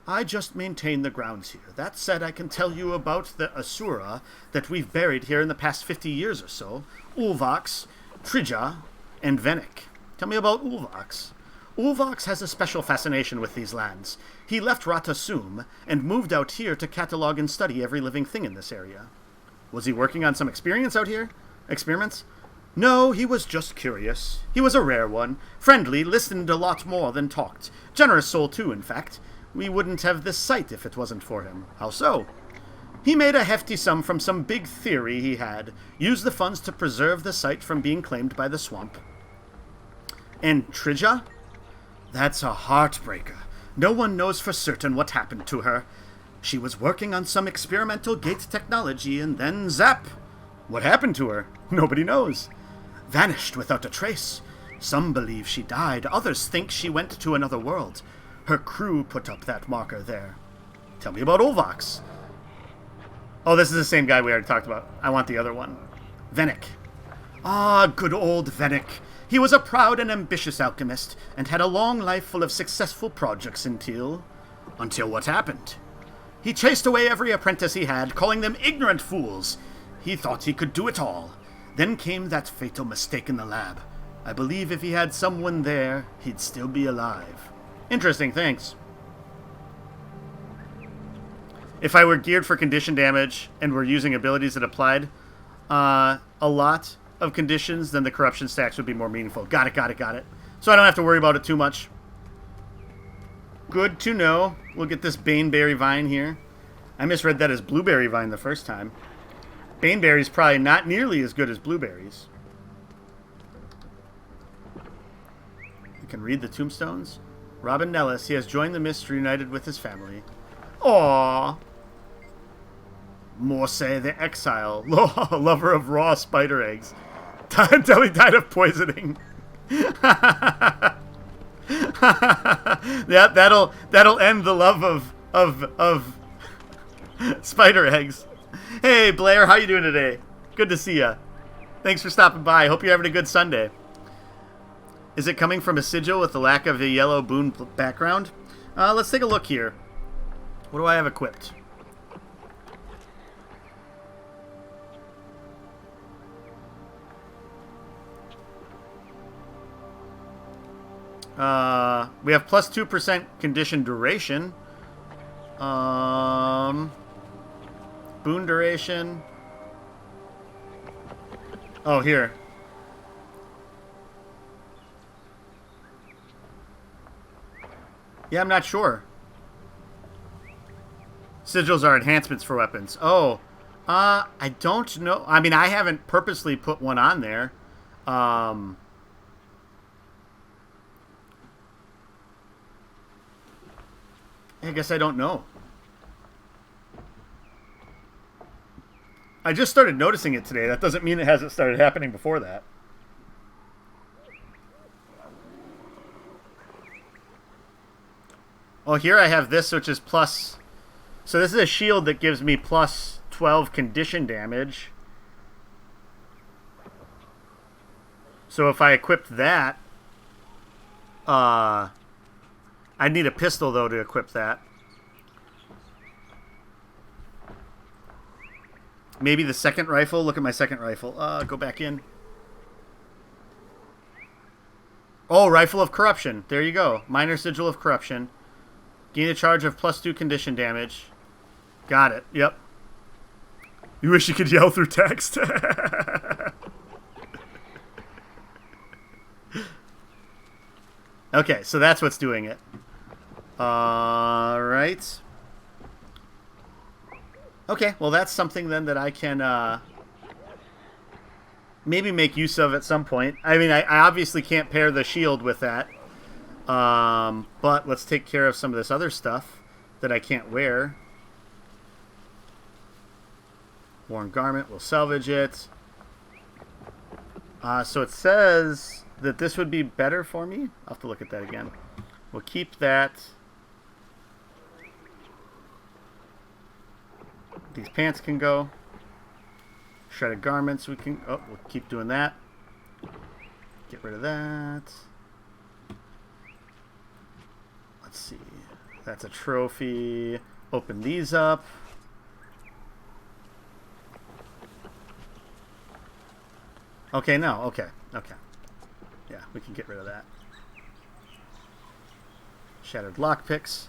Speaker 1: I just maintain the grounds here. That said, I can tell you about the Asura that we've buried here in the past 50 years or so. Ulvax, Trija, and Venik. Tell me about Ulvax. Ulvax has a special fascination with these lands. He left Ratasum and moved out here to catalog and study every living thing in this area. Was he working on some experiments out here? Experiments? No, he was just curious. He was a rare one. Friendly, listened a lot more than talked. Generous soul too, in fact. We wouldn't have this site if it wasn't for him. How so? He made a hefty sum from some big theory he had. Used the funds to preserve the site from being claimed by the swamp. And Trija? That's a heartbreaker. No one knows for certain what happened to her. She was working on some experimental gate technology and then zap! What happened to her? Nobody knows. Vanished without a trace. Some believe she died, others think she went to another world. Her crew put up that marker there. Tell me about Ulvax. Oh, this is the same guy we already talked about. I want the other one. Venik. Ah, good old Venik. He was a proud and ambitious alchemist, and had a long life full of successful projects until what happened? He chased away every apprentice he had, calling them ignorant fools. He thought he could do it all. Then came that fatal mistake in the lab. I believe if he had someone there, he'd still be alive. Interesting, thanks. If I were geared for condition damage, and were using abilities that applied a lot of conditions, then the corruption stacks would be more meaningful. Got it. So I don't have to worry about it too much. Good to know. We'll get this Baneberry Vine here. I misread that as Blueberry Vine the first time. Baneberry's probably not nearly as good as blueberries. You can read the tombstones. Robin Nellis, he has joined the mist, reunited with his family. Aww. Morse the Exile, lover of raw spider eggs, until he died of poisoning. Yeah, that'll end the love of spider eggs. Hey Blair, how you doing today? Good to see ya. Thanks for stopping by. Hope you're having a good Sunday. Is it coming from a sigil with the lack of a yellow boon background? Let's take a look here. What do I have equipped? We have plus 2% condition duration. Boon duration. Oh, here. Yeah, I'm not sure. Sigils are enhancements for weapons. Oh, I don't know. I mean, I haven't purposely put one on there. I guess I don't know. I just started noticing it today. That doesn't mean it hasn't started happening before that. Oh, here I have this, which is plus... So this is a shield that gives me plus 12 condition damage. So if I equipped that... I'd need a pistol, though, to equip that. Maybe the second rifle. Look at my second rifle. Go back in. Oh, Rifle of Corruption. There you go. Minor Sigil of Corruption. Gain a charge of plus 2 condition damage. Got it. Yep. You wish you could yell through text. Okay, so that's what's doing it. Alright. Okay, well that's something then that I can maybe make use of at some point. I mean, I obviously can't pair the shield with that. But let's take care of some of this other stuff that I can't wear. Worn garment, we'll salvage it. So it says that this would be better for me. I'll have to look at that again. We'll keep that. These pants can go. Shredded garments, we can... Oh, we'll keep doing that. Get rid of that. Let's see. That's a trophy. Open these up. Okay, no. Okay. Okay. Yeah, we can get rid of that. Shattered lockpicks.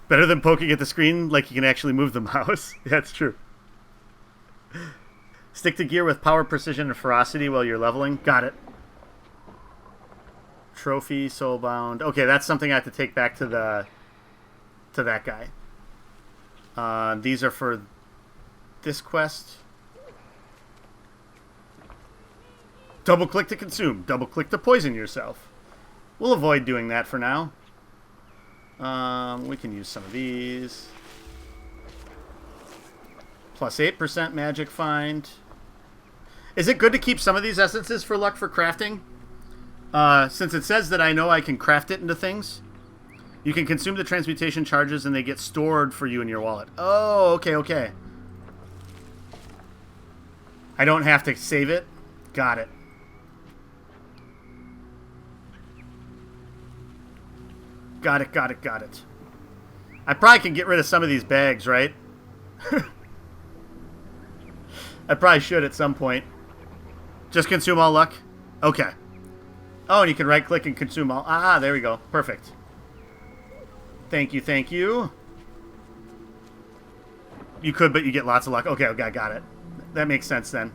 Speaker 1: Better than poking at the screen like you can actually move the mouse. Yeah, it's true. Stick to gear with power, precision, and ferocity while you're leveling. Got it. Trophy, soulbound. Okay, that's something I have to take back to that guy. These are for this quest. Double click to consume. Double click to poison yourself. We'll avoid doing that for now. We can use some of these. Plus 8% magic find. Is it good to keep some of these essences for luck for crafting? Since it says that I know I can craft it into things. You can consume the transmutation charges and they get stored for you in your wallet. Oh, okay, okay. I don't have to save it? Got it. Got it, got it, got it. I probably can get rid of some of these bags, right? I probably should at some point. Just consume all luck? Okay. Oh, and you can right-click and consume all... Ah, there we go. Perfect. Thank you, thank you. You could, but you get lots of luck. Okay, okay, got it. That makes sense then.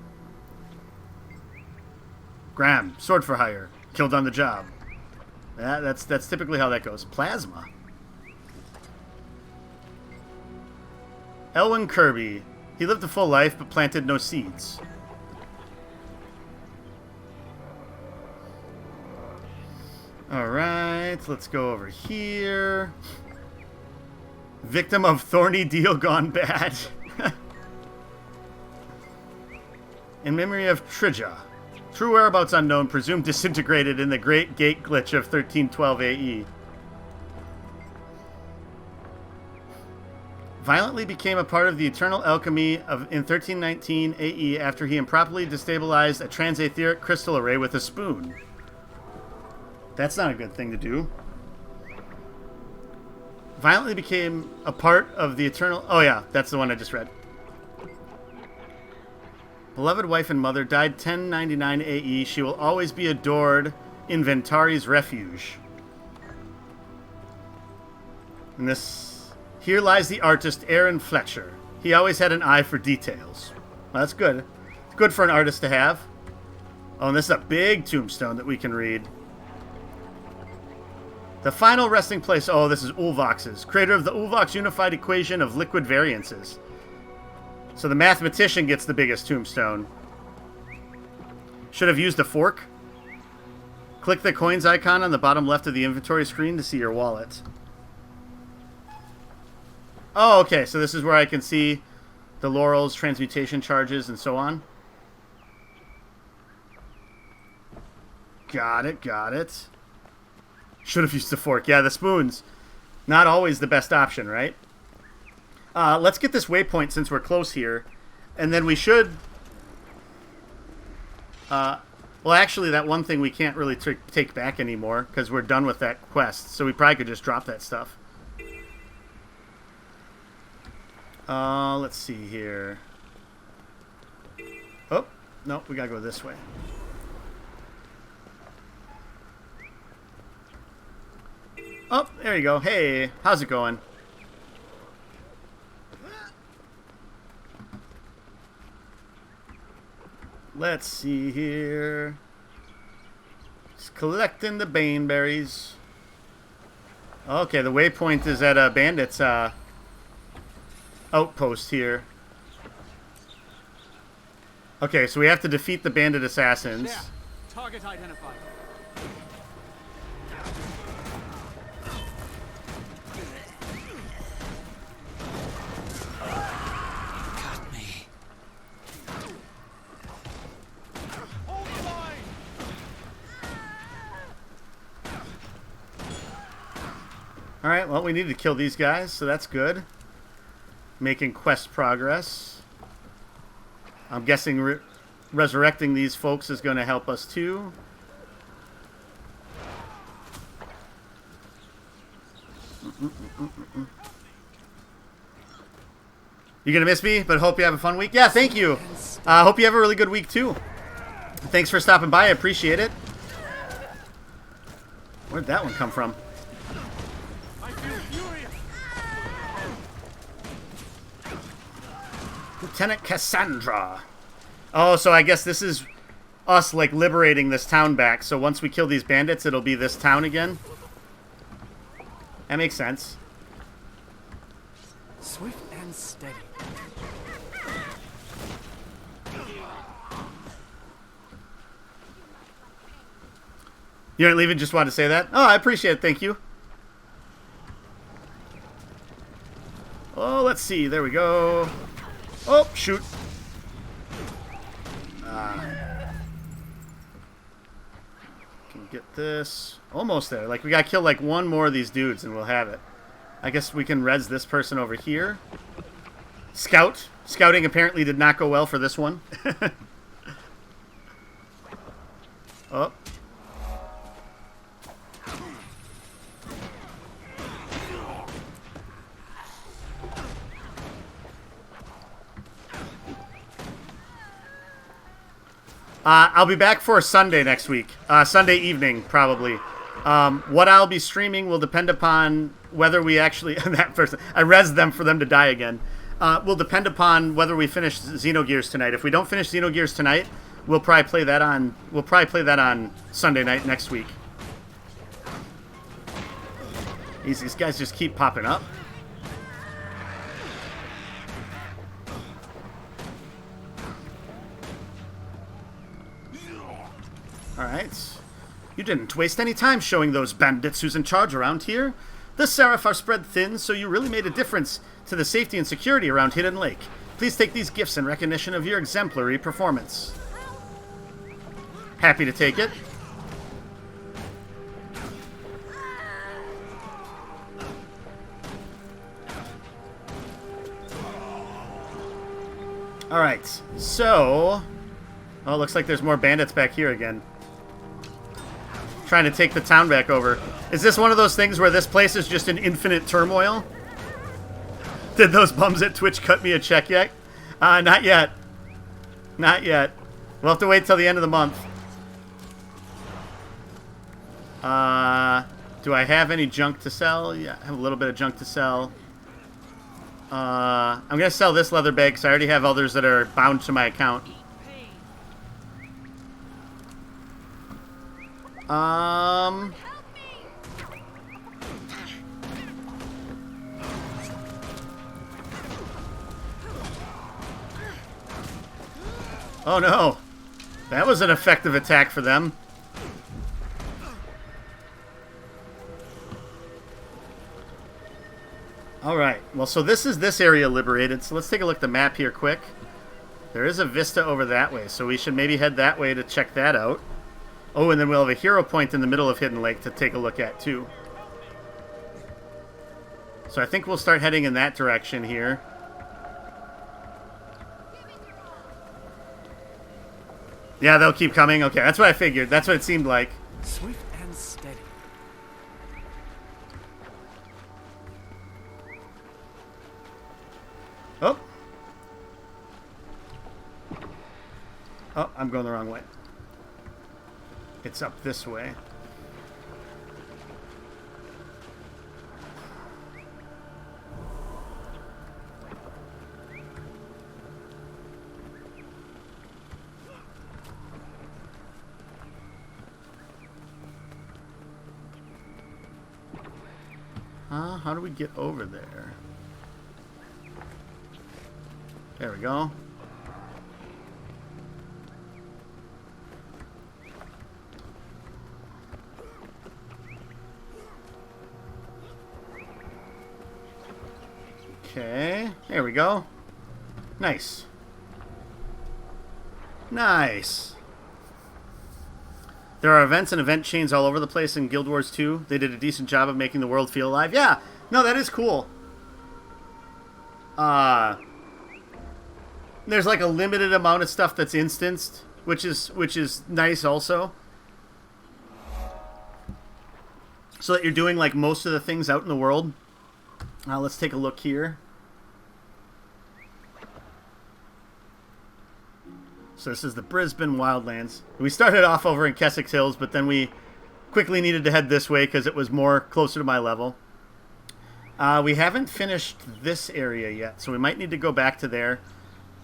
Speaker 1: Graham, sword for hire. Killed on the job. That's typically how that goes. Plasma. Elwyn Kirby. He lived a full life, but planted no seeds. Alright, let's go over here. Victim of thorny deal gone bad. In memory of Trija. True whereabouts unknown, presumed disintegrated in the Great Gate Glitch of 1312 AE. Violently became a part of the Eternal Alchemy in 1319 AE after he improperly destabilized a transaetheric crystal array with a spoon. That's not a good thing to do. Violently became a part of the Eternal... Oh yeah, that's the one I just read. Beloved wife and mother died 1099 AE. She will always be adored in Ventari's refuge. And this... Here lies the artist Aaron Fletcher. He always had an eye for details. Well, that's good. It's good for an artist to have. Oh, and this is a big tombstone that we can read. The final resting place... Oh, this is Ulvox's. Creator of the Ulvox Unified Equation of Liquid Variances. So the mathematician gets the biggest tombstone. Should have used a fork. Click the coins icon on the bottom left of the inventory screen to see your wallet. Oh, okay. So this is where I can see the laurels, transmutation charges, and so on. Got it, got it. Should have used the fork. Yeah, the spoon's not always the best option, right? Let's get this waypoint since we're close here. And then we should... well, actually, that one thing we can't really take back anymore because we're done with that quest. So we probably could just drop that stuff. Let's see here. Oh, no, we gotta go this way. Oh, there you go. Hey, how's it going? Let's see here. Just collecting the baneberries. Okay, the waypoint is at a bandit's outpost here. Okay, so we have to defeat the bandit assassins.
Speaker 14: Yeah. Target identified.
Speaker 1: Alright, well, we need to kill these guys, so that's good. Making quest progress. I'm guessing resurrecting these folks is going to help us too. You're going to miss me, but hope you have a fun week. Yeah, thank you. Hope you have a really good week too. Thanks for stopping by. I appreciate it. Where'd that one come from? Lieutenant Cassandra. Oh, so I guess this is us, like, liberating this town back. So once we kill these bandits, it'll be this town again. That makes sense.
Speaker 16: Swift and steady.
Speaker 1: You aren't leaving? Just wanted to say that? Oh, I appreciate it. Thank you. Oh, let's see. There we go. Oh, shoot. Can get this. Almost there. Like, we gotta kill, like, one more of these dudes and we'll have it. I guess we can res this person over here. Scout. Scouting apparently did not go well for this one. Oh. I'll be back for Sunday next week. Sunday evening, probably. What I'll be streaming will depend upon whether we actually... that person, I rezzed them for them to die again. Will depend upon whether we finish Xenogears tonight. If we don't finish Xenogears tonight, we'll probably play that on... We'll probably play that on Sunday night next week. These guys just keep popping up. Alright. You didn't waste any time showing those bandits who's in charge around here. The Seraph are spread thin, so you really made a difference to the safety and security around Hidden Lake. Please take these gifts in recognition of your exemplary performance. Happy to take it. Alright, so... Oh, looks like there's more bandits back here again. Trying to take the town back over. Is this one of those things where this place is just in infinite turmoil? Did those bums at Twitch cut me a check yet? Not yet. Not yet. We'll have to wait till the end of the month. Do I have any junk to sell? Yeah, I have a little bit of junk to sell. I'm going to sell this leather bag because I already have others that are bound to my account. Oh no. That was an effective attack for them. Alright, well, so this is this area liberated, so let's take a look at the map here quick. There is a vista over that way, so we should maybe head that way to check that out. Oh, and then we'll have a hero point in the middle of Hidden Lake to take a look at, too. So I think we'll start heading in that direction here. Yeah, they'll keep coming. Okay, that's what I figured. That's what it seemed like.
Speaker 4: Swift and steady.
Speaker 1: Oh. Oh, I'm going the wrong way. It's up this way. How do we get over there? There we go. Okay, there we go. Nice. Nice. There are events and event chains all over the place in Guild Wars 2. They did a decent job of making the world feel alive. Yeah, no, that is cool. There's like a limited amount of stuff that's instanced, which is nice also. So that you're doing like most of the things out in the world. Let's take a look here. So this is the Brisbane Wildlands. We started off over in Kessex Hills, but then we quickly needed to head this way because it was more closer to my level. We haven't finished this area yet, so we might need to go back to there.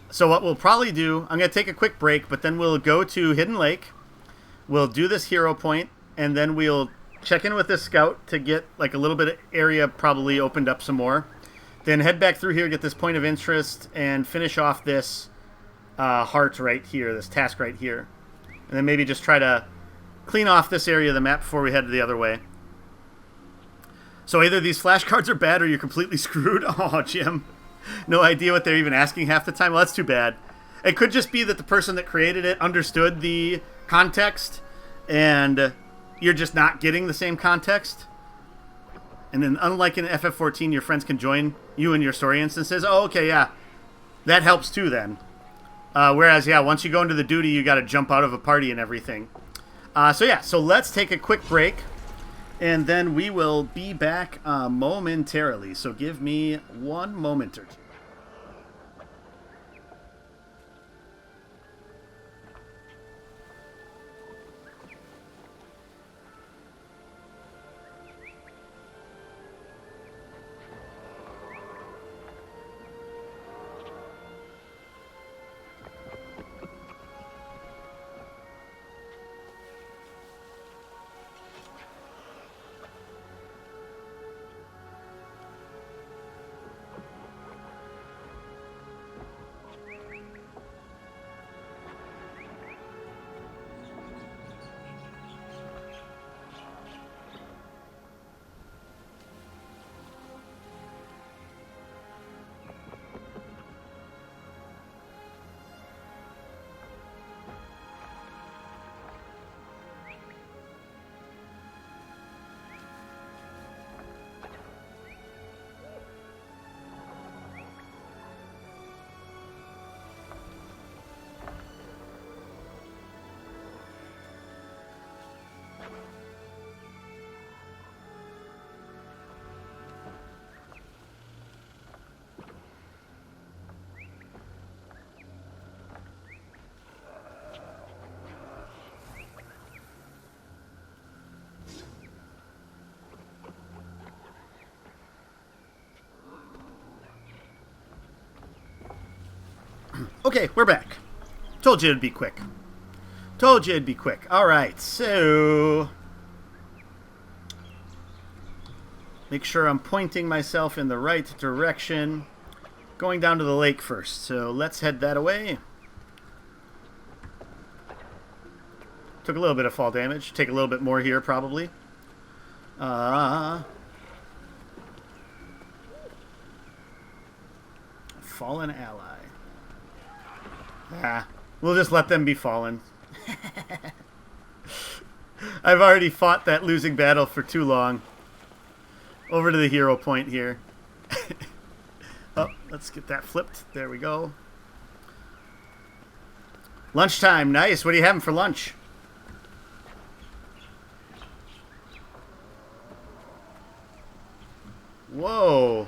Speaker 1: So what we'll probably do, I'm going to take a quick break, but then we'll go to Hidden Lake. We'll do this hero point, and then we'll check in with this scout to get like a little bit of area probably opened up some more. Then head back through here, get this point of interest, and finish off this heart right here, this task right here. And then maybe just try to clean off this area of the map before we head the other way. So either these flashcards are bad or you're completely screwed. Oh, Jim. No idea what they're even asking half the time. Well, that's too bad. It could just be that the person that created it understood the context and you're just not getting the same context. And then unlike in FF14, your friends can join you in your story instances. Oh, okay, yeah. That helps too then. Whereas, yeah, once you go into the duty, you got to jump out of a party and everything. So let's take a quick break. And then we will be back momentarily. So give me one moment or two. Okay, we're back. Told you it'd be quick. Told you it'd be quick. Alright, so... make sure I'm pointing myself in the right direction. Going down to the lake first, so let's head that away. Took a little bit of fall damage. Take a little bit more here, probably. Fallen ally. We'll just let them be fallen. I've already fought that losing battle for too long. Over to the hero point here. Oh, let's get that flipped. There we go. Lunchtime. Nice. What are you having for lunch? Whoa.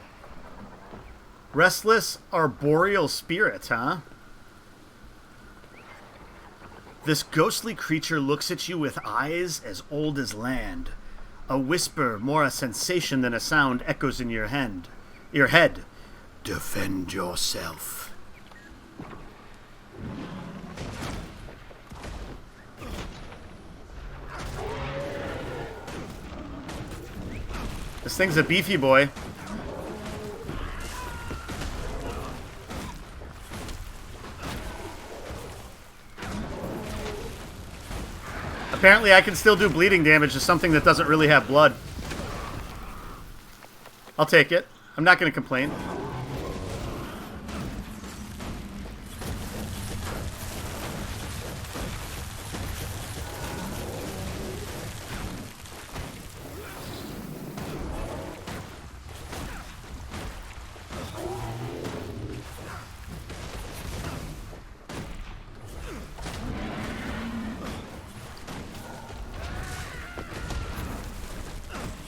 Speaker 1: Restless arboreal spirit, huh? This ghostly creature looks at you with eyes as old as land. A whisper, more a sensation than a sound, echoes in your head. Defend yourself. This thing's a beefy boy. Apparently I can still do bleeding damage to something that doesn't really have blood. I'll take it. I'm not going to complain.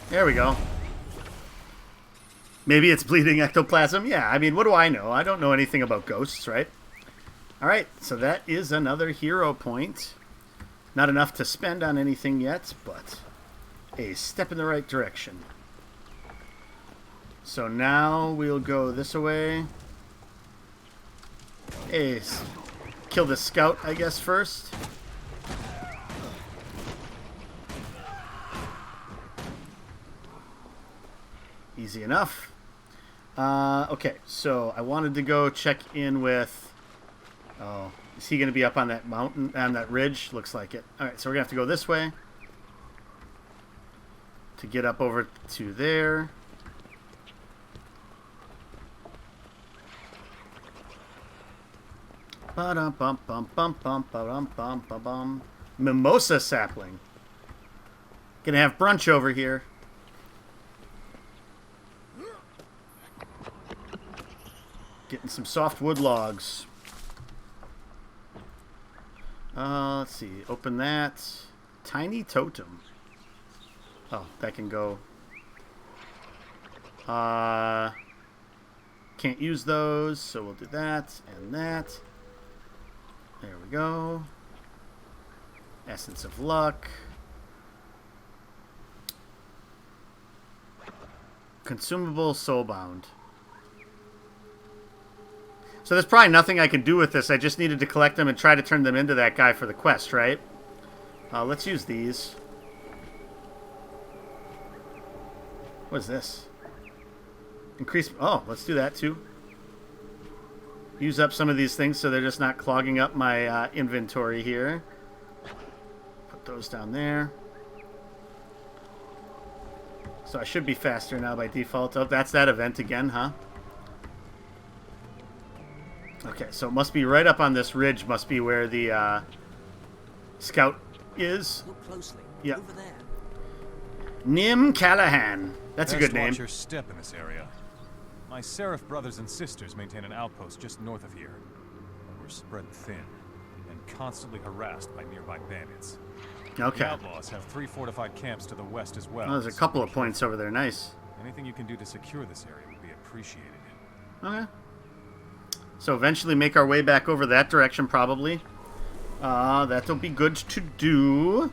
Speaker 1: There we go. Maybe it's bleeding ectoplasm? Yeah, I mean, what do I know? I don't know anything about ghosts, right? Alright, so that is another hero point. Not enough to spend on anything yet, but a step in the right direction. So now we'll go this way. Hey, kill the scout, I guess, first. Easy enough. Okay, so I wanted to go check in with... oh, is he going to be up on that mountain, on that ridge? Looks like it. Alright, so we're going to have to go this way to get up over to there. Ba-dum-bum-bum-bum-bum-bum-bum-bum. Mimosa sapling. Gonna have brunch over here. Getting some softwood logs. Let's see. Open that. Tiny totem. Oh, that can go. Can't use those, so we'll do that and that. There we go. Essence of luck. Consumable soulbound. So there's probably nothing I can do with this. I just needed to collect them and try to turn them into that guy for the quest, right? Let's use these. What is this? Increase... oh, let's do that too. Use up some of these things so they're just not clogging up my inventory here. Put those down there. So I should be faster now by default. Oh, that's that event again, huh? Okay, so it must be right up on this ridge, must be where the scout is.
Speaker 13: Look closely.
Speaker 1: Yep.
Speaker 13: Over there.
Speaker 1: Nim Callahan. That's a good name.
Speaker 17: Watch your step in this area. My Seraph brothers and sisters maintain an outpost just north of here. We're spread thin and constantly harassed by nearby bandits.
Speaker 1: Okay.
Speaker 17: The outlaws have 3 fortified camps to the west as well.
Speaker 1: Oh, there's a couple of points over there. Nice.
Speaker 17: Anything you can do to secure this area would be appreciated.
Speaker 1: Okay. So eventually make our way back over that direction, probably. That'll be good to do.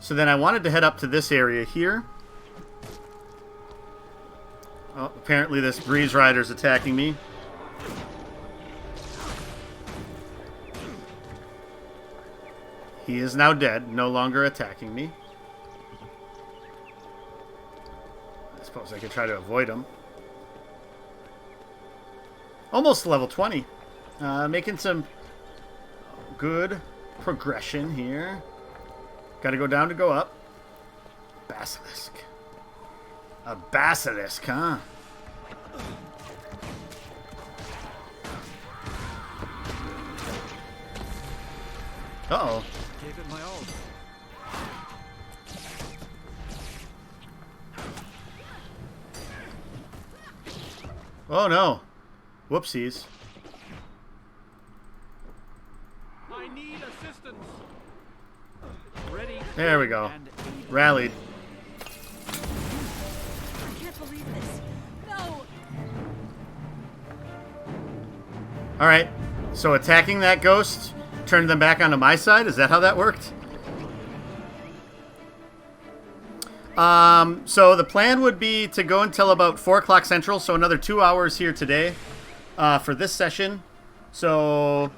Speaker 1: So then I wanted to head up to this area here. Oh, apparently this breeze rider's attacking me. He is now dead, no longer attacking me. I suppose I could try to avoid him. Almost level 20. Making some good progression here. Got to go down to go up. Basilisk. A basilisk, huh? Uh-oh.
Speaker 5: Gave it my all.
Speaker 1: Oh no. Whoopsies.
Speaker 13: I need assistance. Ready.
Speaker 1: There we go. Rallied.
Speaker 11: I can't believe this. No!
Speaker 1: Alright. So attacking that ghost turned them back onto my side? Is that how that worked? So the plan would be to go until about 4 o'clock Central, so another 2 hours here today for this session. So,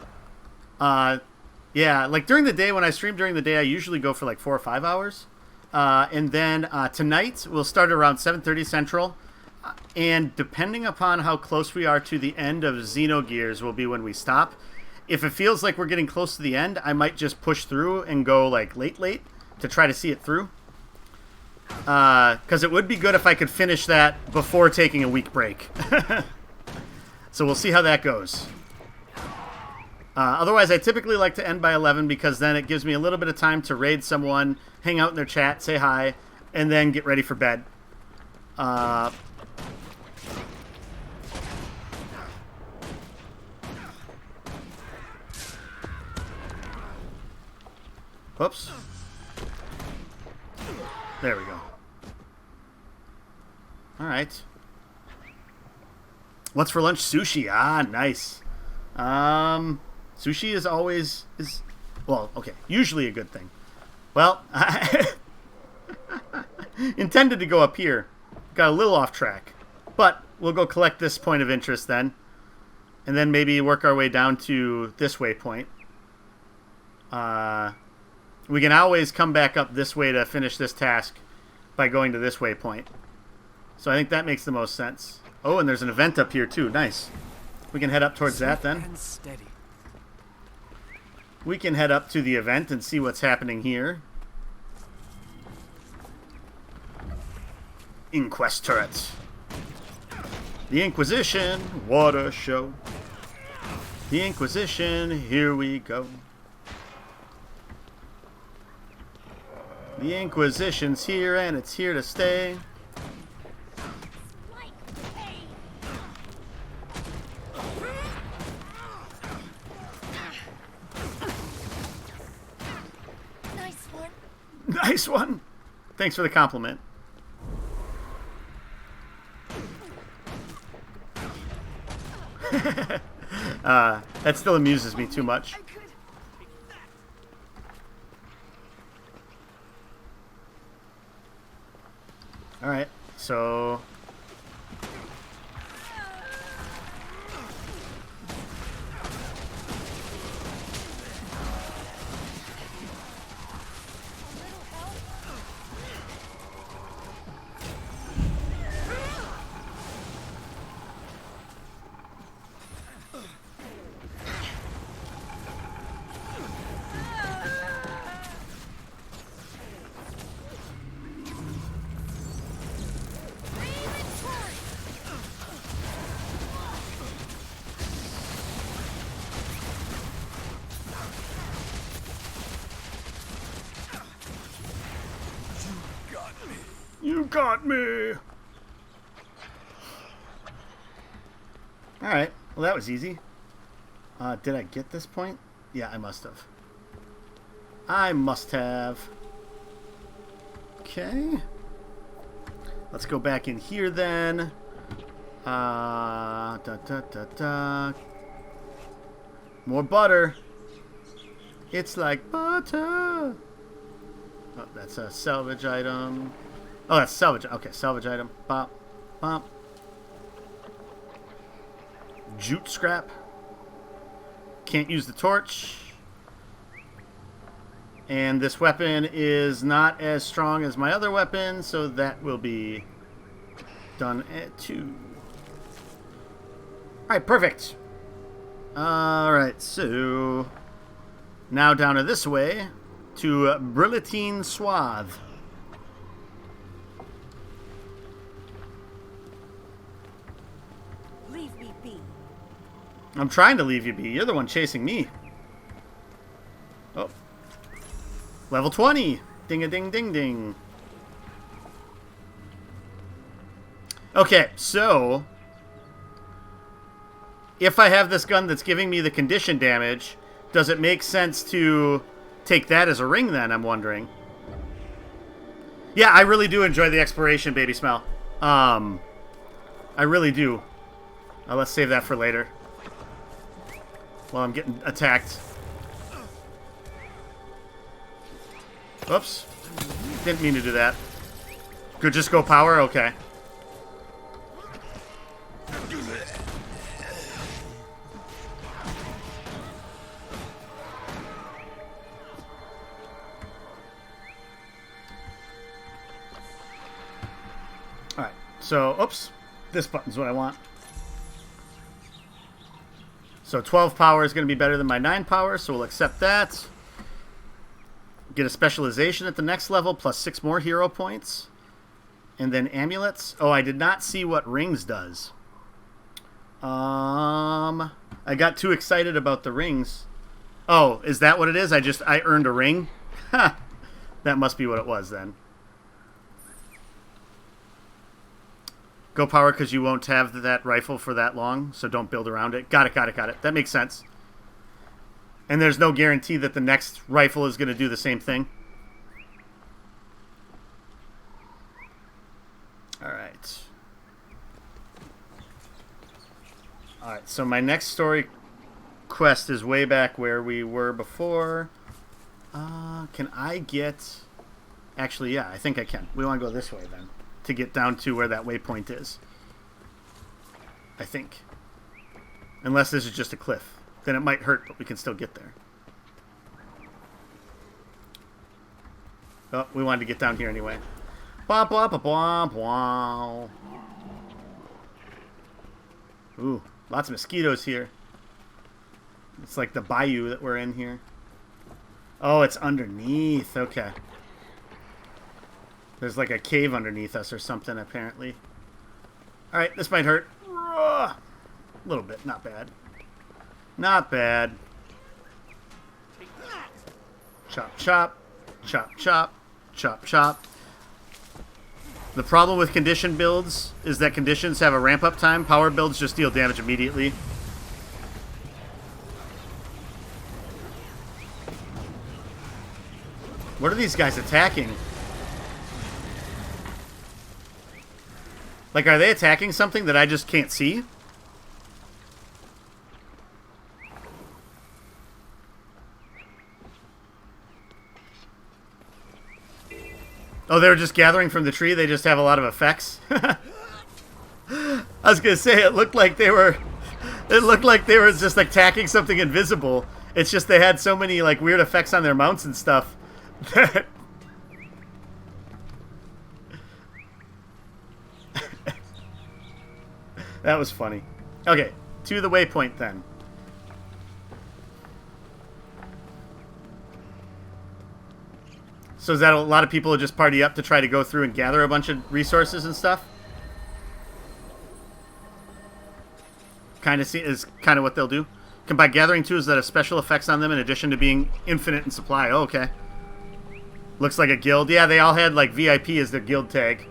Speaker 1: yeah, like during the day, when I stream during the day, I usually go for like 4 or 5 hours. And then tonight, we'll start around 7:30 Central. And depending upon how close we are to the end of Xenogears will be when we stop. If it feels like we're getting close to the end, I might just push through and go like late to try to see it through. Because it would be good if I could finish that before taking a week break. So we'll see how that goes. Otherwise, I typically like to end by 11 because then it gives me a little bit of time to raid someone, hang out in their chat, say hi, and then get ready for bed. Whoops. There we go. Alright. What's for lunch? Sushi. Ah, nice. Sushi is always... well, okay. Usually a good thing. Well, I intended to go up here. Got a little off track. But we'll go collect this point of interest then. And then maybe work our way down to this waypoint. We can always come back up this way to finish this task by going to this waypoint. So I think that makes the most sense. Oh, and there's an event up here too. Nice. We can head up towards that then.
Speaker 5: And steady.
Speaker 1: We can head up to the event and see what's happening here. Inquest turrets. The Inquisition, what a show. The Inquisition, here we go. The Inquisition's here and it's here to stay.
Speaker 11: Nice one.
Speaker 1: Nice one. Thanks for the compliment. That still amuses me too much. Alright, so... You got me! Alright, well that was easy. Did I get this point? Yeah, I must have. I must have. Okay. Let's go back in here then. More butter. It's like butter. Oh, that's a salvage item. Oh, that's salvage. Okay, salvage item. Bop. Bop. Jute scrap. Can't use the torch. And this weapon is not as strong as my other weapon, so that will be done at 2. Alright, perfect. Alright, so now down to this way to Brillatine Suave.
Speaker 12: Leave me be.
Speaker 1: I'm trying to leave you be. You're the one chasing me. Oh. Level 20. Ding-a-ding-ding-ding. Okay, so if I have this gun that's giving me the condition damage, does it make sense to take that as a ring then, I'm wondering? Yeah, I really do enjoy the exploration, baby smell. I really do. Let's save that for later. While I'm getting attacked. Oops. Didn't mean to do that. Could just go power? Okay. Alright, so, oops. This button's what I want. So 12 power is going to be better than my 9 power, so we'll accept that. Get a specialization at the next level, plus 6 more hero points. And then amulets. Oh, I did not see what rings does. I got too excited about the rings. Oh, is that what it is? I earned a ring? Ha! That must be what it was then. Go power because you won't have that rifle for that long, so don't build around it. Got it, got it, got it. That makes sense. And there's no guarantee that the next rifle is going to do the same thing. Alright. Alright, so my next story quest is way back where we were before. Can I get... Actually, yeah, I think I can. We want to go this way then, to get down to where that waypoint is. I think. Unless this is just a cliff. Then it might hurt, but we can still get there. Oh, we wanted to get down here anyway. Blah, blah, blah, blah, blah. Ooh, lots of mosquitoes here. It's like the bayou that we're in here. Oh, it's underneath. Okay. There's like a cave underneath us or something, apparently. Alright, this might hurt. A little bit, not bad. Not bad. Chop, chop. Chop, chop. Chop, chop. The problem with condition builds is that conditions have a ramp-up time. Power builds just deal damage immediately. What are these guys attacking? Like, are they attacking something that I just can't see? Oh, they were just gathering from the tree? They just have a lot of effects? I was going to say, it looked like they were just attacking something invisible. It's just they had so many, like, weird effects on their mounts and stuff. That... That was funny. Okay, to the waypoint then. So is that a lot of people just party up to try to go through and gather a bunch of resources and stuff? Is kind of what they'll do. By gathering tools that have special effects on them in addition to being infinite in supply. Oh, okay. Looks like a guild. Yeah, they all had like VIP as their guild tag.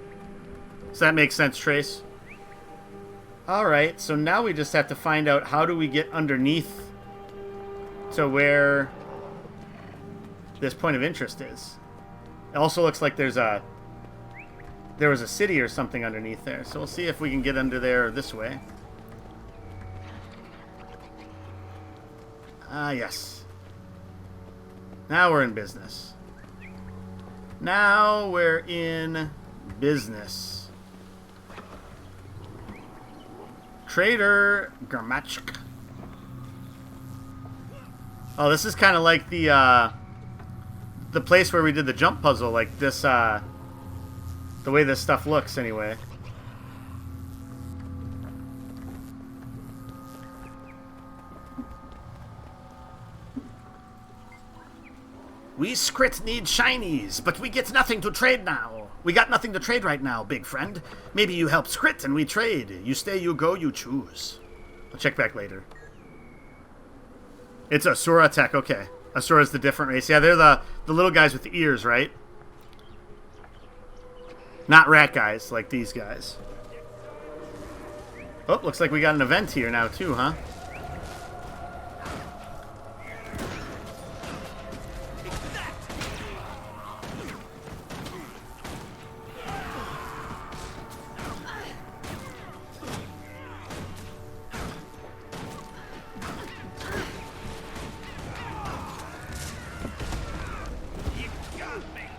Speaker 1: So that makes sense, Trace. Alright, so now we just have to find out how do we get underneath to where this point of interest is. It also looks like there was a city or something underneath there. So we'll see if we can get under there this way. Ah, yes. Now we're in business. Now we're in business. Trader Gramachk. Oh, this is kind of like the the place where we did the jump puzzle, like this, the way this stuff looks, anyway. We Skrit need shinies, but we get nothing to trade now. We got nothing to trade right now, big friend. Maybe you help Skrit and we trade. You stay, you go, you choose. I'll check back later. It's Asura Tech, okay. Asura's the different race. Yeah, they're the little guys with the ears, right? Not rat guys, like these guys. Oh, looks like we got an event here now, too, huh?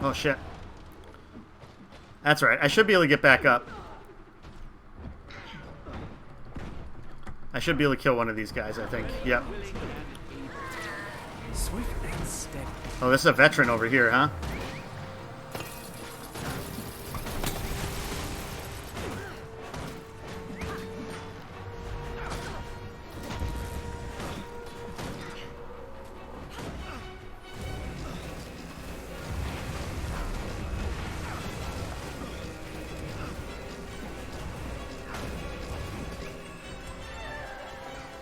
Speaker 1: Oh, shit. That's right. I should be able to get back up. I should be able to kill one of these guys, I think. Yep.
Speaker 16: Swift and steady.
Speaker 1: Oh, this is a veteran over here, huh?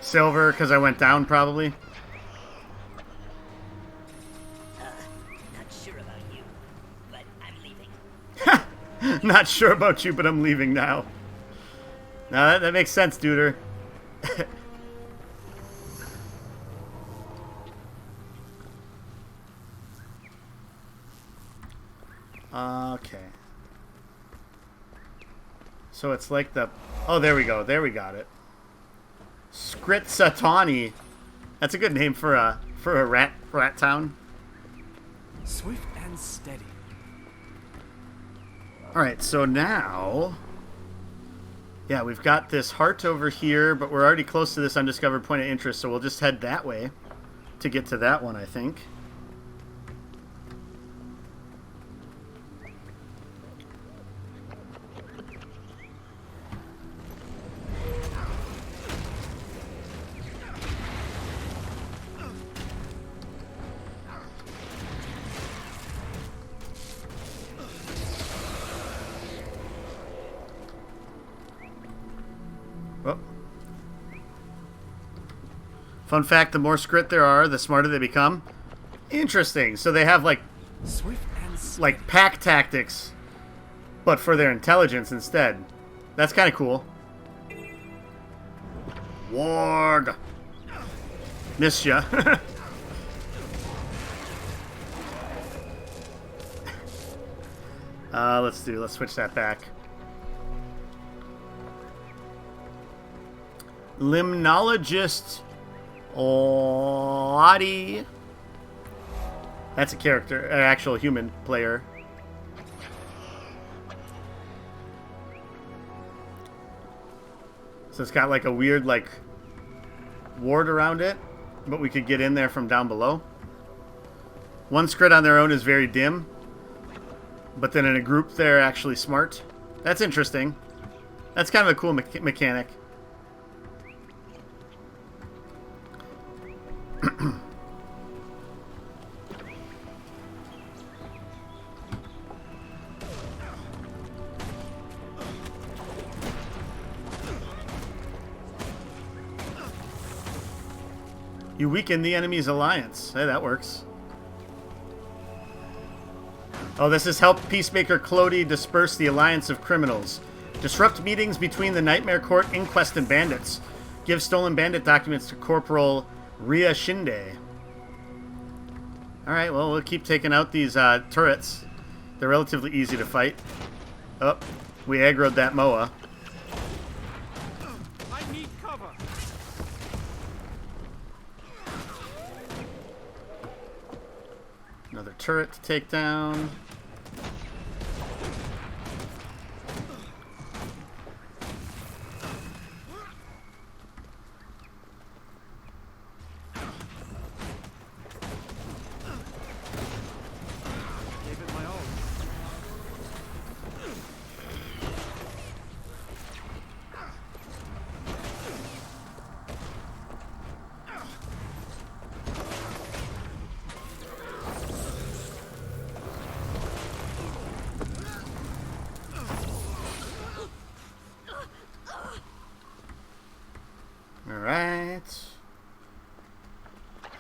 Speaker 1: Silver, because I went down, probably.
Speaker 18: Not sure about you, but I'm leaving.
Speaker 1: Not sure about you, but I'm leaving now. No, that makes sense, duder. Okay. So it's like the... Oh, there we go. There we got it. Skrit-Satani. That's a good name for a rat town.
Speaker 16: Swift and steady.
Speaker 1: All right, so now, yeah, we've got this heart over here, but we're already close to this undiscovered point of interest, so we'll just head that way to get to that one, I think. Fun fact, the more Skrit there are, the smarter they become. Interesting. So they have, like pack tactics, but for their intelligence instead. That's kind of cool. Warg. Missed ya. Let's switch that back. Limnologist Adi. That's a character, an actual human player. So it's got like a weird like ward around it, but we could get in there from down below. One Skrit on their own is very dim, but then in a group they're actually smart. That's interesting. That's kind of a cool mechanic. You weaken the enemy's alliance. Hey, that works. Oh, this is help Peacemaker Clody disperse the alliance of criminals. Disrupt meetings between the Nightmare Court, Inquest, and bandits. Give stolen bandit documents to Corporal Ria Shinde. Alright, well, we'll keep taking out these turrets. They're relatively easy to fight. Oh, we aggroed that Moa.
Speaker 14: I need cover.
Speaker 1: Another turret to take down.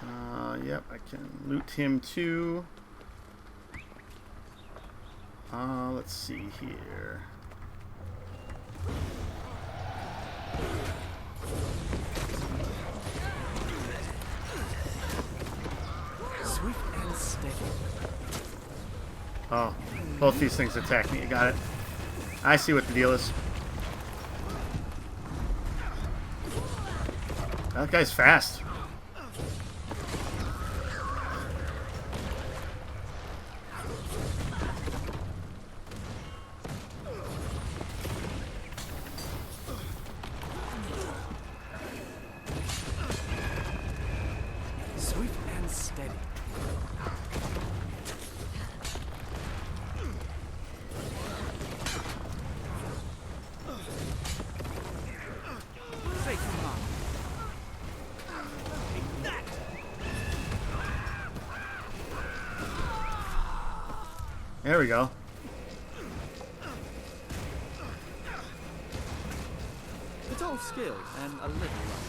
Speaker 1: Alright. Yep, I can loot him too. Let's see here.
Speaker 16: Swift and steady.
Speaker 1: Oh, both these things attack me. You got it. I see what the deal is. That guy's fast.
Speaker 16: Swift and steady.
Speaker 1: There we go.
Speaker 16: It's all skill and a little luck.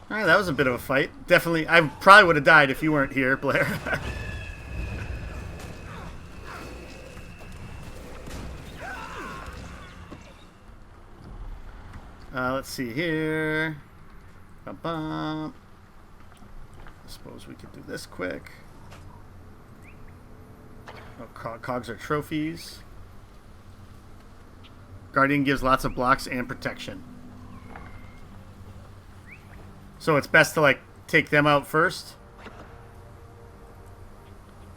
Speaker 1: Alright, that was a bit of a fight. Definitely, I probably would have died if you weren't here, Blair. Let's see here. Bum-bum. I suppose we could do this quick. Oh, cogs are trophies. Guardian gives lots of blocks and protection. So it's best to, like, take them out first.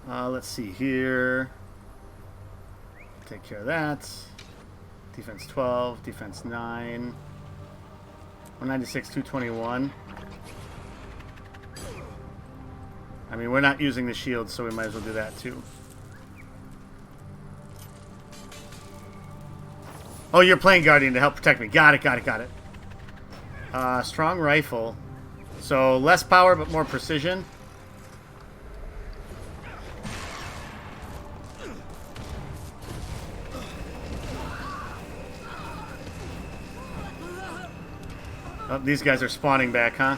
Speaker 1: Let's see here. Take care of that. Defense 12, defense 9. 196, 221. I mean, we're not using the shield, so we might as well do that too. Oh, you're playing Guardian to help protect me. Got it, got it, got it. Strong rifle. So less power, but more precision. Oh, these guys are spawning back, huh?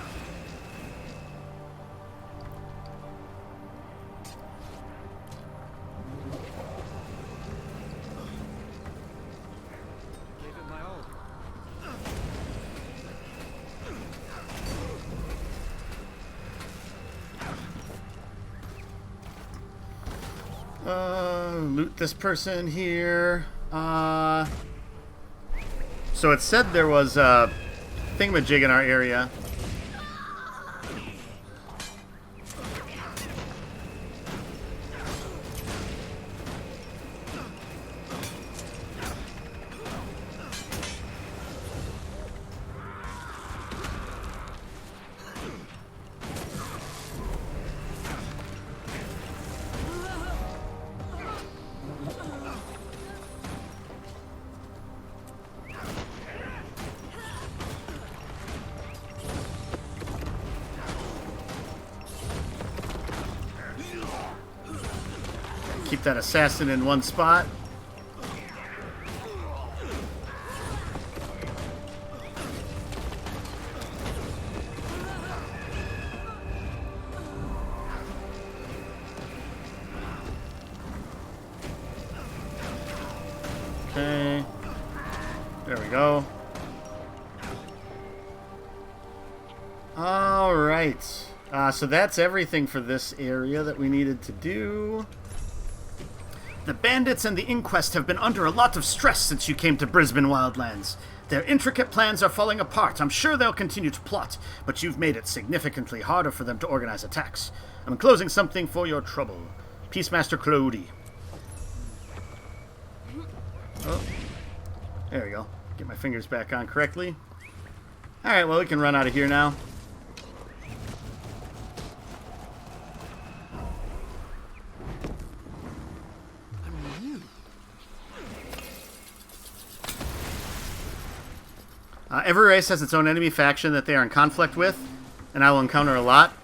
Speaker 1: Loot this person here. So it said there was a thingamajig in our area. Keep that assassin in one spot. Okay. There we go. All right. So that's everything for this area that we needed to do. The bandits and the inquest have been under a lot of stress since you came to Brisbane Wildlands. Their intricate plans are falling apart. I'm sure they'll continue to plot, but you've made it significantly harder for them to organize attacks. I'm enclosing something for your trouble. Peacemaster Clody. Oh, there we go. Get my fingers back on correctly. Alright, well, we can run out of here now. Every race has its own enemy faction that they are in conflict with, and I will encounter a lot.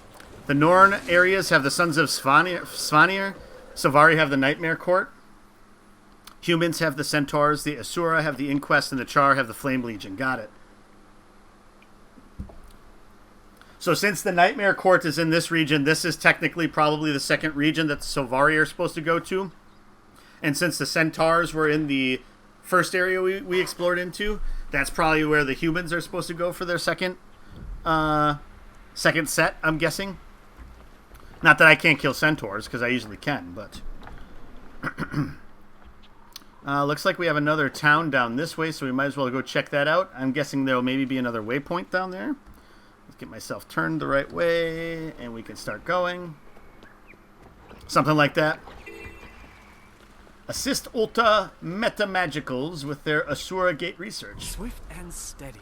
Speaker 1: The Norn areas have the Sons of Svanir. Savari have the Nightmare Court. Humans have the Centaurs, the Asura have the Inquest, and the Char have the Flame Legion. Got it. So since the Nightmare Court is in this region, this is technically probably the second region that the Sylvari are supposed to go to. And since the Centaurs were in the first area we explored into, that's probably where the humans are supposed to go for their second set, I'm guessing. Not that I can't kill Centaurs, because I usually can, but... looks like we have another town down this way, so we might as well go check that out. I'm guessing there'll maybe be another waypoint down there. Let's get myself turned the right way, and we can start going. Something like that. Assist Ulta Meta-Magicals with their Asura Gate research.
Speaker 16: Swift and steady.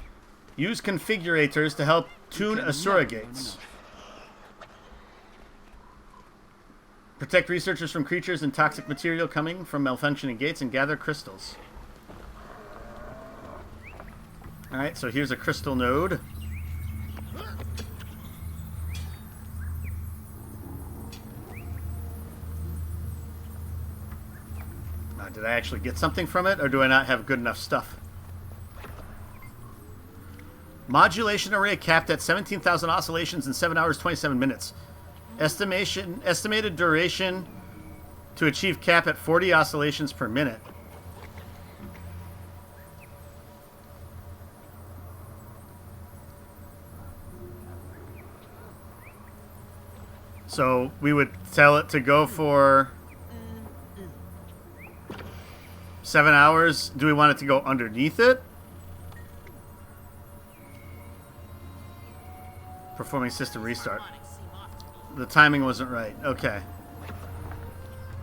Speaker 1: Use configurators to help tune Asura Gates. Protect researchers from creatures and toxic material coming from malfunctioning gates and gather crystals. Alright, so here's a crystal node. Did I actually get something from it, or do I not have good enough stuff? Modulation array capped at 17,000 oscillations in 7 hours, 27 minutes. Estimated duration to achieve cap at 40 oscillations per minute. So we would tell it to go for 7 hours. Do we want it to go underneath it? Performing system restart. The timing wasn't right. Okay.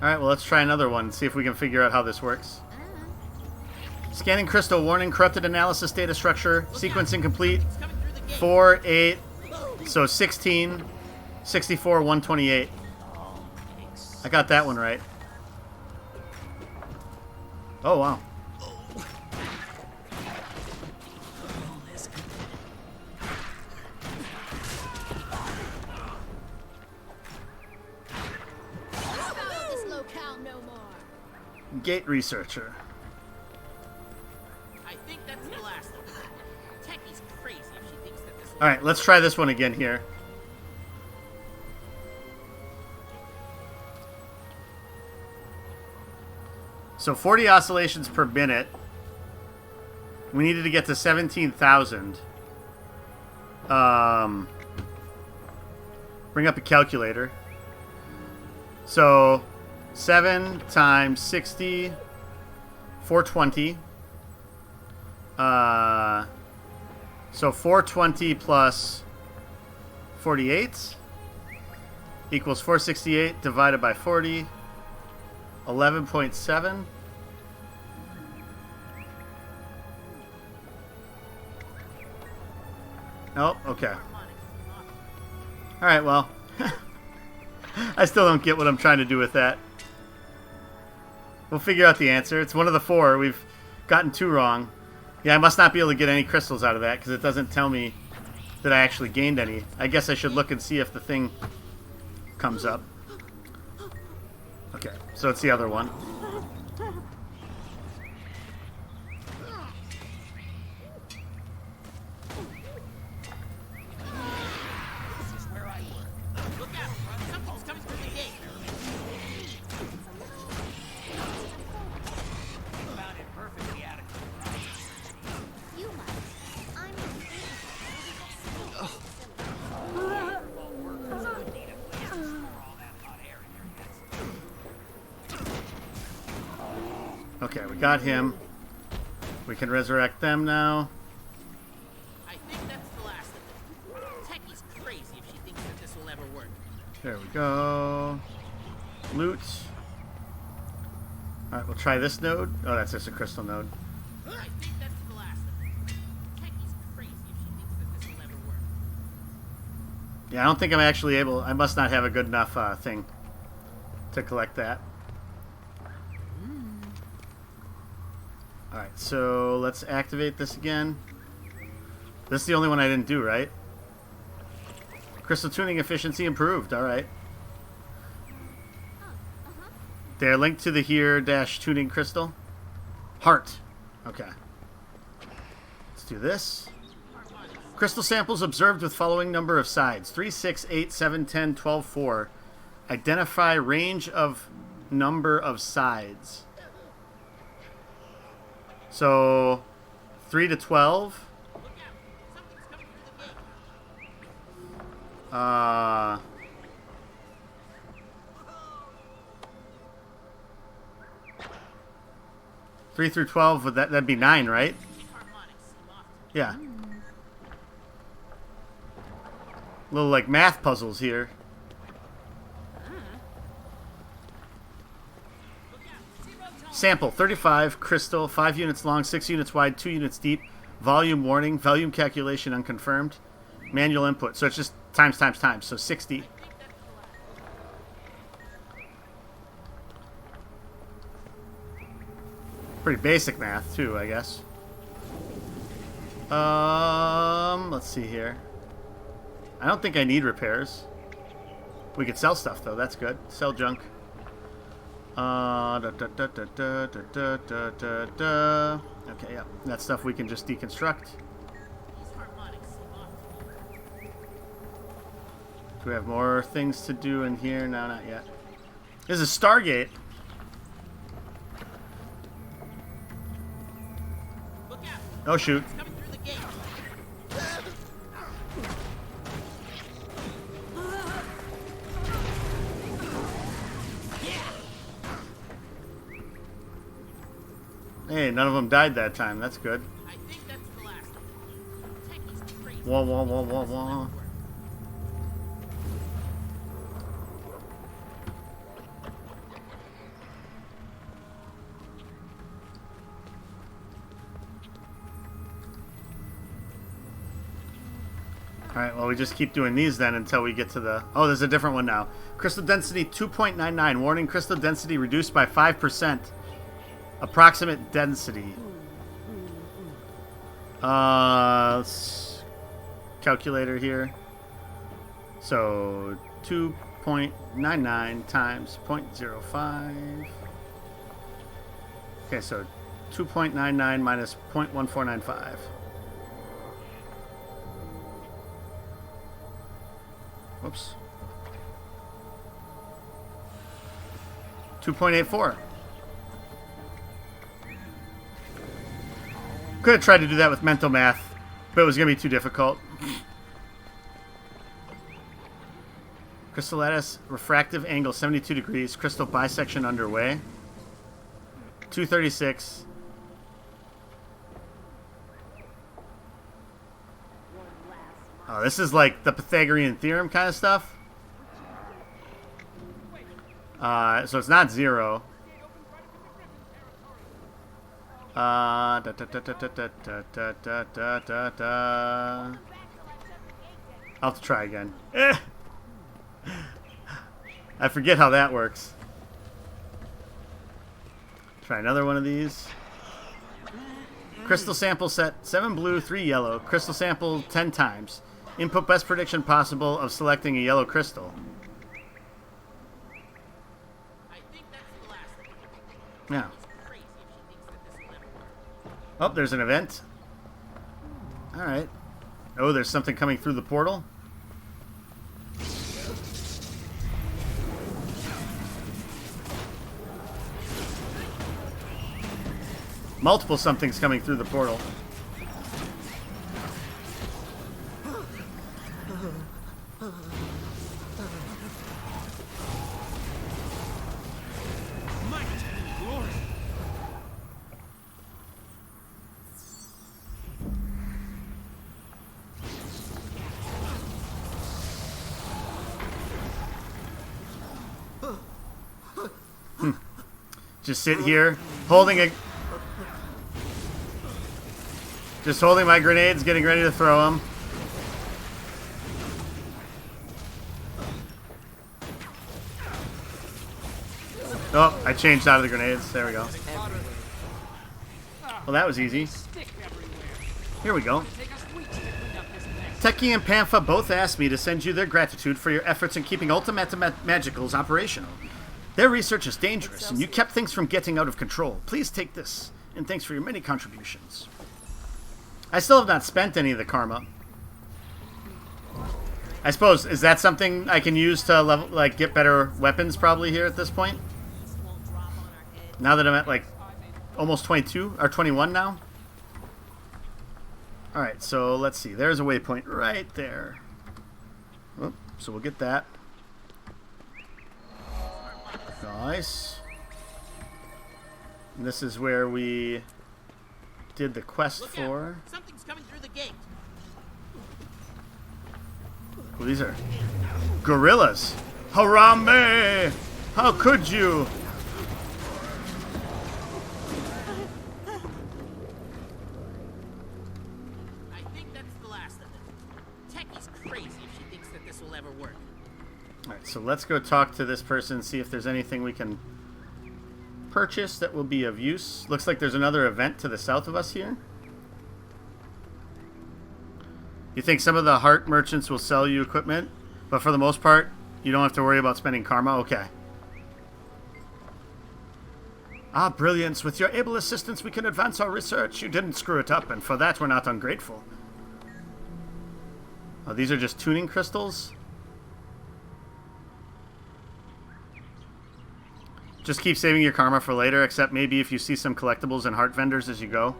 Speaker 1: Alright, well, let's try another one and see if we can figure out how this works. Scanning crystal. Warning, corrupted analysis data structure. Sequence incomplete. 4, 8. So 16, 64, 128. I got that one right. Oh, wow. Gate researcher.
Speaker 18: I think that's the last of it. Techie's crazy if she thinks that this will...
Speaker 1: Alright, let's try this one again here. So 40 oscillations per minute. We needed to get to 17,000. Bring up a calculator. So 7 times 60, 420. So 420 plus 48 equals 468 divided by 40. 11.7. Oh, okay. Alright, well. I still don't get what I'm trying to do with that. We'll figure out the answer. It's one of the 4. We've gotten 2 wrong. Yeah, I must not be able to get any crystals out of that because it doesn't tell me that I actually gained any. I guess I should look and see if the thing comes up. Okay, so it's the other one.
Speaker 18: This is where I work. Look out, something's coming through the gate. Found it perfectly adequate. You must. I'm
Speaker 1: Okay, we got him. We can resurrect them now.
Speaker 18: I think that's the last of it. Techie's crazy if she thinks that this will ever work.
Speaker 1: There we go. Loot. Alright, we'll try this node. Oh, that's just a crystal node.
Speaker 18: I think that's the last of it. Techie's crazy if she thinks that this will ever work.
Speaker 1: Yeah, I don't think I'm actually able... I must not have a good enough thing to collect that. Alright, so let's activate this again. This is the only one I didn't do, right? Crystal tuning efficiency improved. Alright. They're linked to the here-tuning crystal. Heart. Okay. Let's do this. Crystal samples observed with following number of sides. 3, 6, 8, 7, 10, 12, 4. Identify range of number of sides. So 3 to 12. 3 through 12, would that'd be 9, right? Yeah. Little like math puzzles here. Sample 35, crystal, 5 units long, 6 units wide, 2 units deep. Volume warning, volume calculation unconfirmed. Manual input, so it's just times, so 60. Pretty basic math too, I guess. Let's see here. I don't think I need repairs. We could sell stuff though, that's good. Sell junk. Okay, yeah. That stuff we can just deconstruct. Do we have more things to do in here? No, not yet. This is Stargate. Oh, shoot. Hey, none of them died that time. That's good.
Speaker 18: I think that's the last of them. Techie's crazy.
Speaker 1: Wah, wah, wah, wah, wah. Alright, well, we just keep doing these then until we get to the... Oh, there's a different one now. Crystal density 2.99. Warning, crystal density reduced by 5%. Approximate density. Let's calculator here. So 2.99 times 0.05. Okay, so 2.99 minus 0.1495. Whoops. 2.84. Could have tried to do that with mental math, but it was going to be too difficult. Crystal lattice, refractive angle 72 degrees, crystal bisection underway. 236. Oh, this is like the Pythagorean theorem kind of stuff. So it's not 0. I'll have to try again. I forget how that works. Try another one of these. Crystal sample set 7 blue, 3 yellow. Crystal sample 10 times. Input best prediction possible of selecting a yellow crystal. Yeah. Oh, there's an event. Alright. Oh, there's something coming through the portal. Multiple somethings coming through the portal. Just sit here, holding a... Just holding my grenades, getting ready to throw them. Oh, I changed out of the grenades. There we go. Well, that was easy. Here we go. Techie and Pantha both asked me to send you their gratitude for your efforts in keeping Ultimate Magicals operational. Their research is dangerous, and you kept things from getting out of control. Please take this and thanks for your many contributions. I still have not spent any of the karma. I suppose, is that something I can use to level, like, get better weapons probably here at this point? Now that I'm at, like, almost 22, or 21 now? Alright, so let's see. There's a waypoint right there. Oh, so we'll get that. Nice. And this is where we did the quest for.
Speaker 18: Something's coming through the gate.
Speaker 1: Well, these are gorillas. Harambe! How could you?
Speaker 18: I think that's the last of it. Techie's crazy if she thinks that this will ever work.
Speaker 1: Alright, so let's go talk to this person, see if there's anything we can purchase that will be of use. Looks like there's another event to the south of us here. You think some of the heart merchants will sell you equipment, but for the most part, you don't have to worry about spending karma? Okay. Ah, brilliance. With your able assistance, we can advance our research. You didn't screw it up, and for that, we're not ungrateful. Oh, these are just tuning crystals? Just keep saving your karma for later, except maybe if you see some collectibles and heart vendors as you go.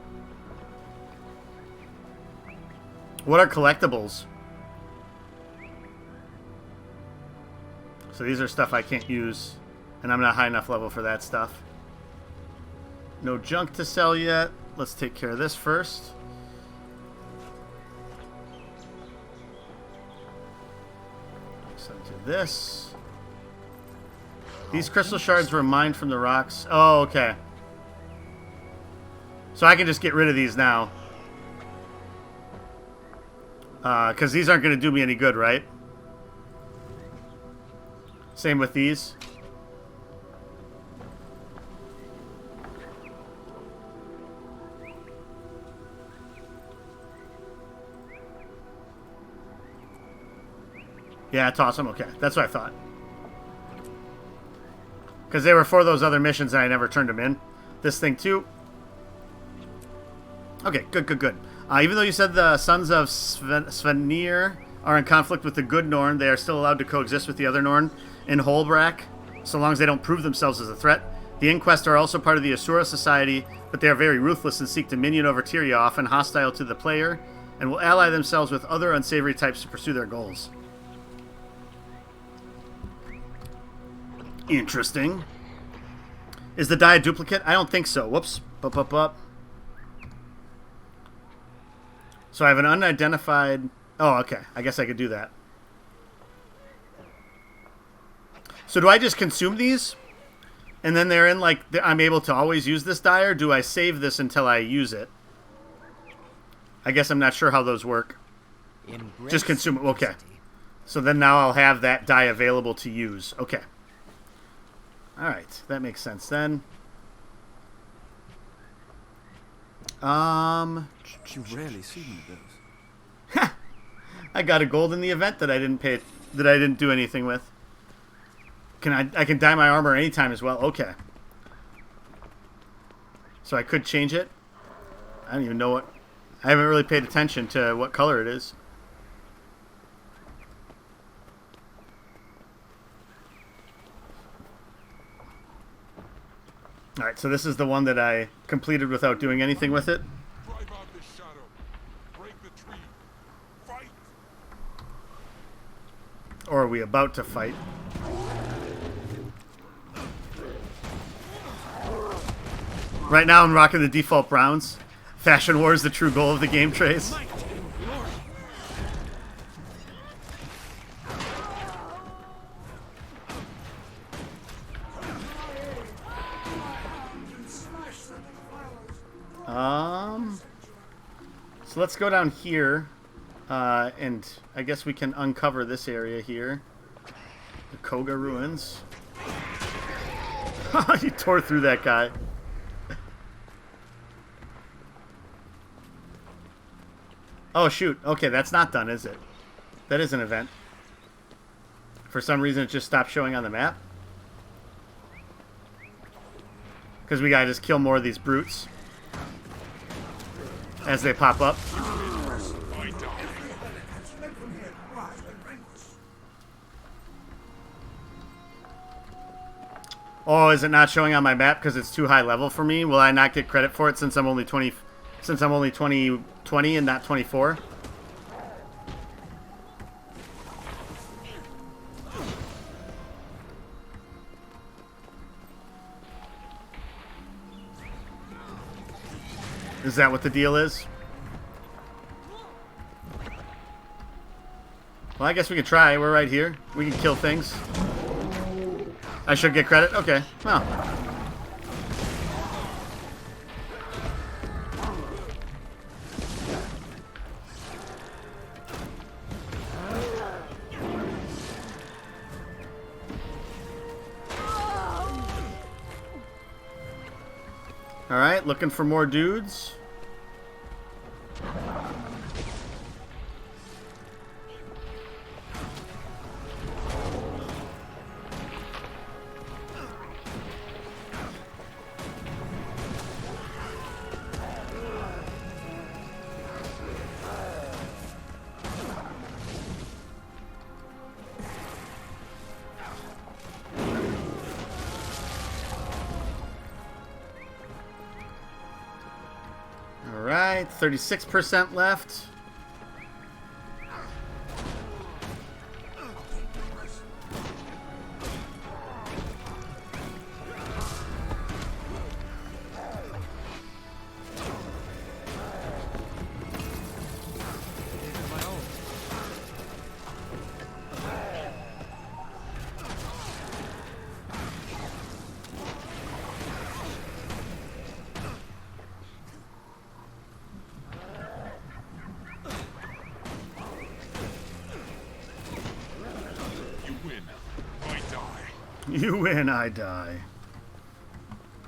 Speaker 1: What are collectibles? So these are stuff I can't use, and I'm not high enough level for that stuff. No junk to sell yet. Let's take care of this first. So do this. These crystal shards were mined from the rocks. Oh, okay. So I can just get rid of these now. Because these aren't going to do me any good, right? Same with these. Yeah, it's awesome. Okay, that's what I thought. Because they were for those other missions and I never turned them in. This thing too. Okay, good, good, good. Even though you said the sons of Svenir are in conflict with the good Norn, they are still allowed to coexist with the other Norn in Holbrak, so long as they don't prove themselves as a threat. The Inquest are also part of the Asura Society, but they are very ruthless and seek dominion over Tyria, often hostile to the player, and will ally themselves with other unsavory types to pursue their goals. Interesting. Is the die a duplicate? I don't think so. Whoops. Up, up, up. So I have an unidentified... Oh, okay. I guess I could do that. So do I just consume these? And then they're in, like, I'm able to always use this die, or do I save this until I use it? I guess I'm not sure how those work. Just consume it. Okay. So then now I'll have that die available to use. Okay. Alright. That makes sense then.
Speaker 4: You rarely see me those.
Speaker 1: I got a gold in the event that I didn't do anything with. I can dye my armor anytime as well. Okay. So I could change it. I don't even know what... I haven't really paid attention to what color it is. Alright, so this is the one that I completed without doing anything with it.
Speaker 9: Drive out the shadow. Break the tree. Fight!
Speaker 1: Or are we about to fight? Right now I'm rocking the default browns. Fashion war is the true goal of the game, Trace. So let's go down here, and I guess we can uncover this area here. The Koga ruins. You tore through that guy. Oh, shoot. Okay, that's not done, is it? That is an event. For some reason, it just stopped showing on the map. Because we gotta just kill more of these brutes. as they pop up. Oh, is it not showing on my map because it's too high level for me? Will I not get credit for it since I'm only 20 and not 24? Is that what the deal is? Well, I guess we could try. We're right here. We can kill things. I should get credit? Okay. Well. Alright, looking for more dudes. Alright, 36% left. You win, I die.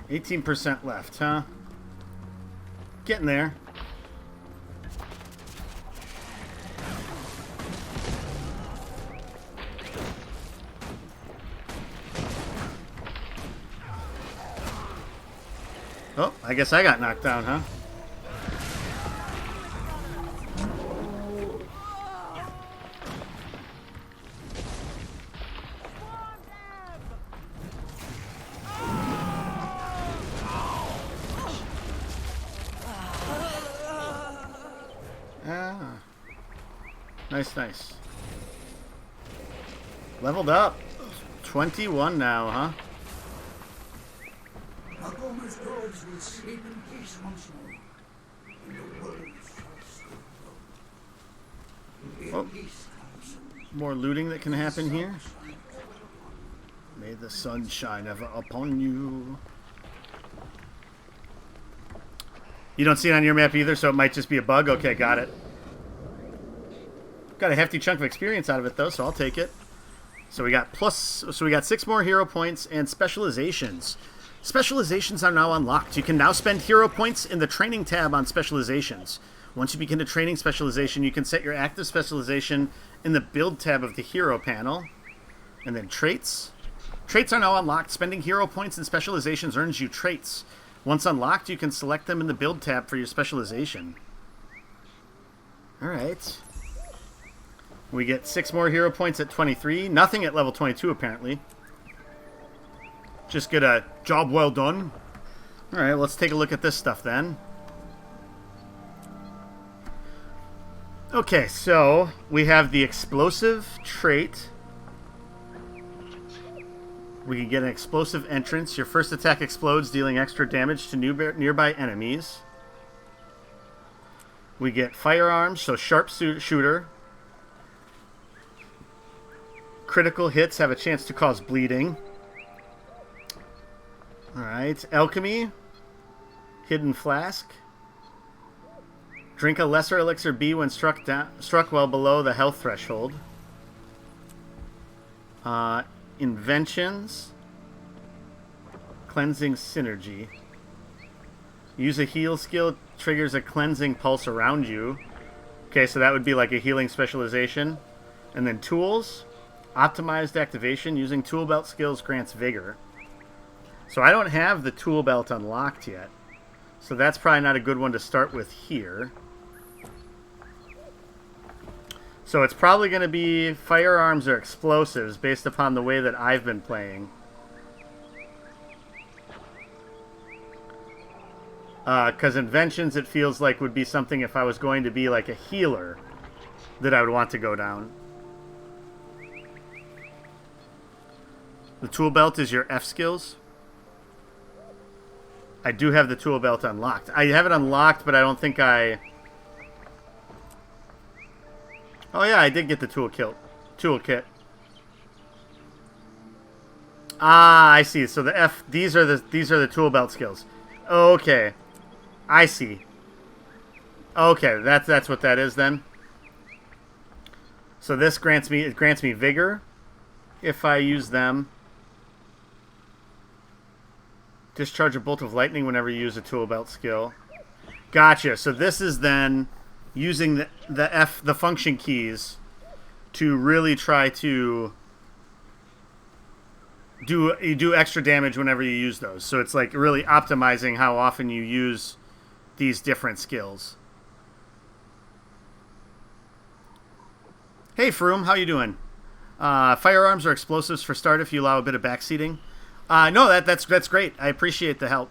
Speaker 1: 18% left, huh? Getting there. Oh, I guess I got knocked down, huh? Nice, nice. Leveled up. 21 now, huh? Will sleep in peace once more. Oh. More looting that can happen here. May the sun shine ever upon you. You don't see it on your map either, so it might just be a bug. Okay, got it. Got a hefty chunk of experience out of it though, so I'll take it. So we got 6 more hero points and specializations. Specializations are now unlocked. You can now spend hero points in the training tab on specializations. Once you begin a training specialization, you can set your active specialization in the build tab of the hero panel. And then traits. Traits are now unlocked. Spending hero points in specializations earns you traits. Once unlocked, you can select them in the build tab for your specialization. Alright. We get 6 more hero points at 23. Nothing at level 22, apparently. Just get a job well done. Alright, let's take a look at this stuff then. Okay, so we have the explosive trait. We can get an explosive entrance. Your first attack explodes, dealing extra damage to nearby enemies. We get firearms, so sharpshooter. Critical hits have a chance to cause bleeding. Alright, alchemy. Hidden flask. Drink a lesser elixir B when struck well below the health threshold. Inventions. Cleansing synergy. Use a heal skill, triggers a cleansing pulse around you. Okay, so that would be like a healing specialization. And then tools. Optimized activation. Using tool belt skills grants vigor. So I don't have the tool belt unlocked yet. So that's probably not a good one to start with here. So it's probably going to be firearms or explosives based upon the way that I've been playing. Because inventions, it feels like, would be something if I was going to be like a healer that I would want to go down. The tool belt is your F skills. I do have the tool belt unlocked. I have it unlocked, but I don't think I... Oh yeah, I did get the toolkit. Ah, I see. So the F, these are the tool belt skills. Okay, I see. Okay, that's what that is then. So this grants me vigor if I use them. Discharge a bolt of lightning whenever you use a tool belt skill. Gotcha. So this is then using the function keys to really try to do extra damage whenever you use those. So it's like really optimizing how often you use these different skills. Hey Froome, how you doing? Firearms or explosives for start if you allow a bit of backseating. No, that's great. I appreciate the help.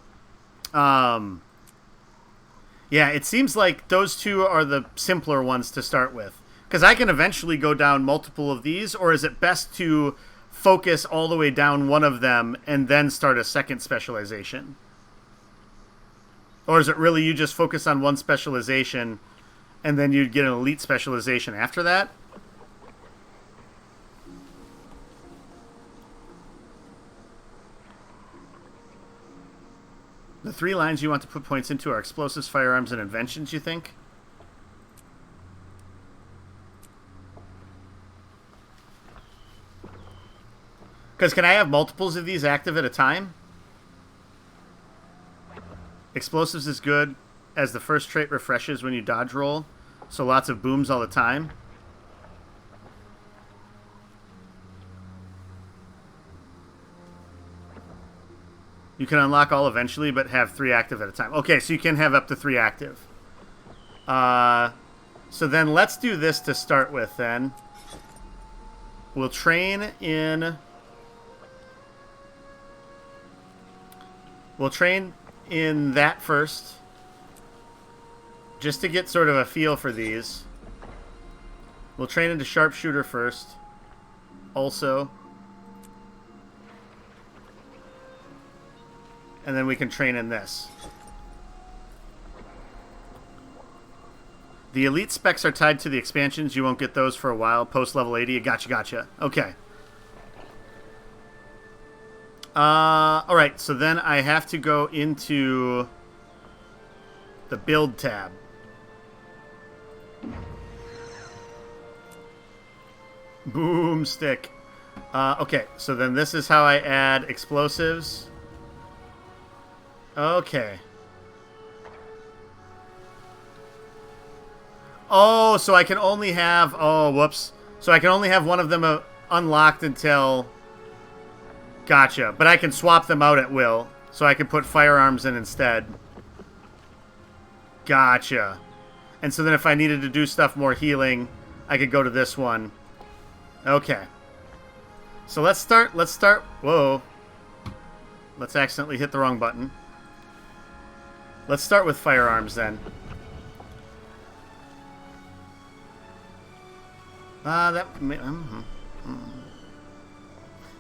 Speaker 1: Yeah, it seems like those two are the simpler ones to start with. Because I can eventually go down multiple of these, or is it best to focus all the way down one of them and then start a second specialization? Or is it really you just focus on one specialization and then you'd get an elite specialization after that? The 3 lines you want to put points into are explosives, firearms, and inventions, you think? Because can I have multiples of these active at a time? Explosives is good, as the first trait refreshes when you dodge roll, so lots of booms all the time. You can unlock all eventually, but have 3 active at a time. Okay, so you can have up to 3 active. So then let's do this to start with then. We'll train in... We'll train in that first. Just to get sort of a feel for these. We'll train into sharpshooter first. Also. And then we can train in this. The elite specs are tied to the expansions. You won't get those for a while. Post level 80. Gotcha. Okay. Alright, so then I have to go into the build tab. Boomstick. Okay, so then this is how I add explosives. Okay. Oh, so I can only have... Oh, whoops. So I can only have one of them unlocked until... Gotcha. But I can swap them out at will. So I can put firearms in instead. Gotcha. And so then if I needed to do stuff more healing, I could go to this one. Okay. So let's start... Whoa. Let's accidentally hit the wrong button. Let's start with firearms then.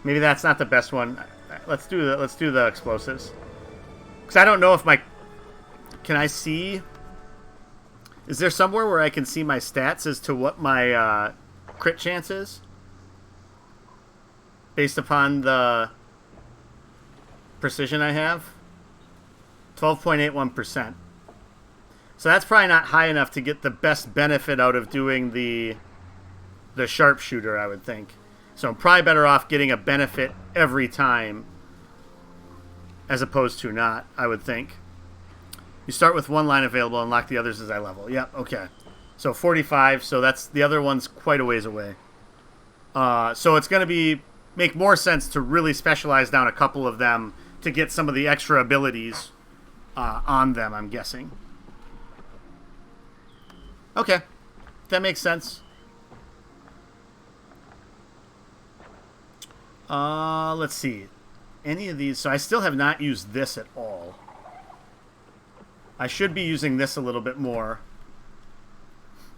Speaker 1: Maybe that's not the best one. Let's do the explosives. Because I don't know if my... Can I see... Is there somewhere where I can see my stats as to what my crit chance is? Based upon the precision I have? 12.81%. So that's probably not high enough to get the best benefit out of doing the sharpshooter, I would think. So I'm probably better off getting a benefit every time as opposed to not, I would think. You start with 1 line available, unlock the others as I level. Yep, okay. So 45, so that's the other one's quite a ways away. So it's going to make more sense to really specialize down a couple of them to get some of the extra abilities on them, I'm guessing. Okay. That makes sense. Let's see. Any of these... So I still have not used this at all. I should be using this a little bit more,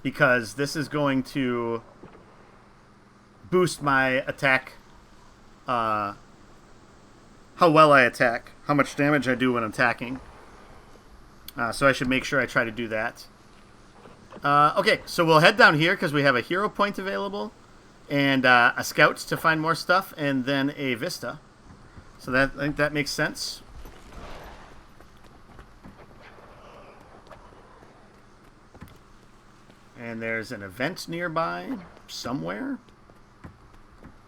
Speaker 1: because this is going to boost my attack, how well I attack, how much damage I do when attacking. So I should make sure I try to do that. Okay, so we'll head down here because we have a hero point available, and a scout to find more stuff, and then a vista. So I think that makes sense. And there's an event nearby, somewhere.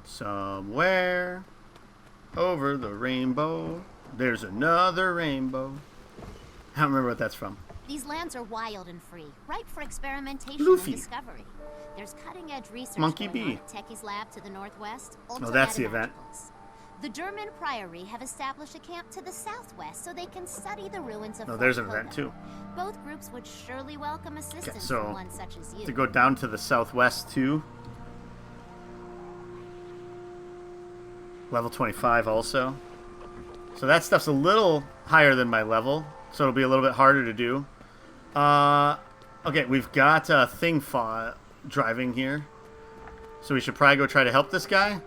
Speaker 1: Somewhere over the rainbow, there's another rainbow. I don't remember what that's from.
Speaker 19: These lands are wild and free, ripe for experimentation
Speaker 1: Luffy.
Speaker 19: and discovery. There's cutting-edge research
Speaker 1: Monkey
Speaker 19: going
Speaker 1: B.
Speaker 19: on at Techie's lab to the northwest.
Speaker 1: Oh, that's the event.
Speaker 19: The German Priory have established a camp to the southwest so they can study the ruins of
Speaker 1: Oh, there's an
Speaker 19: Fort
Speaker 1: event too.
Speaker 19: Both groups would surely welcome assistance
Speaker 1: Okay, so
Speaker 19: from one such as you.
Speaker 1: to go down to the southwest too. Level 25 also. So that stuff's a little higher than my level, so it'll be a little bit harder to do. Okay, we've got Thingfa driving here, so we should probably go try to help this guy.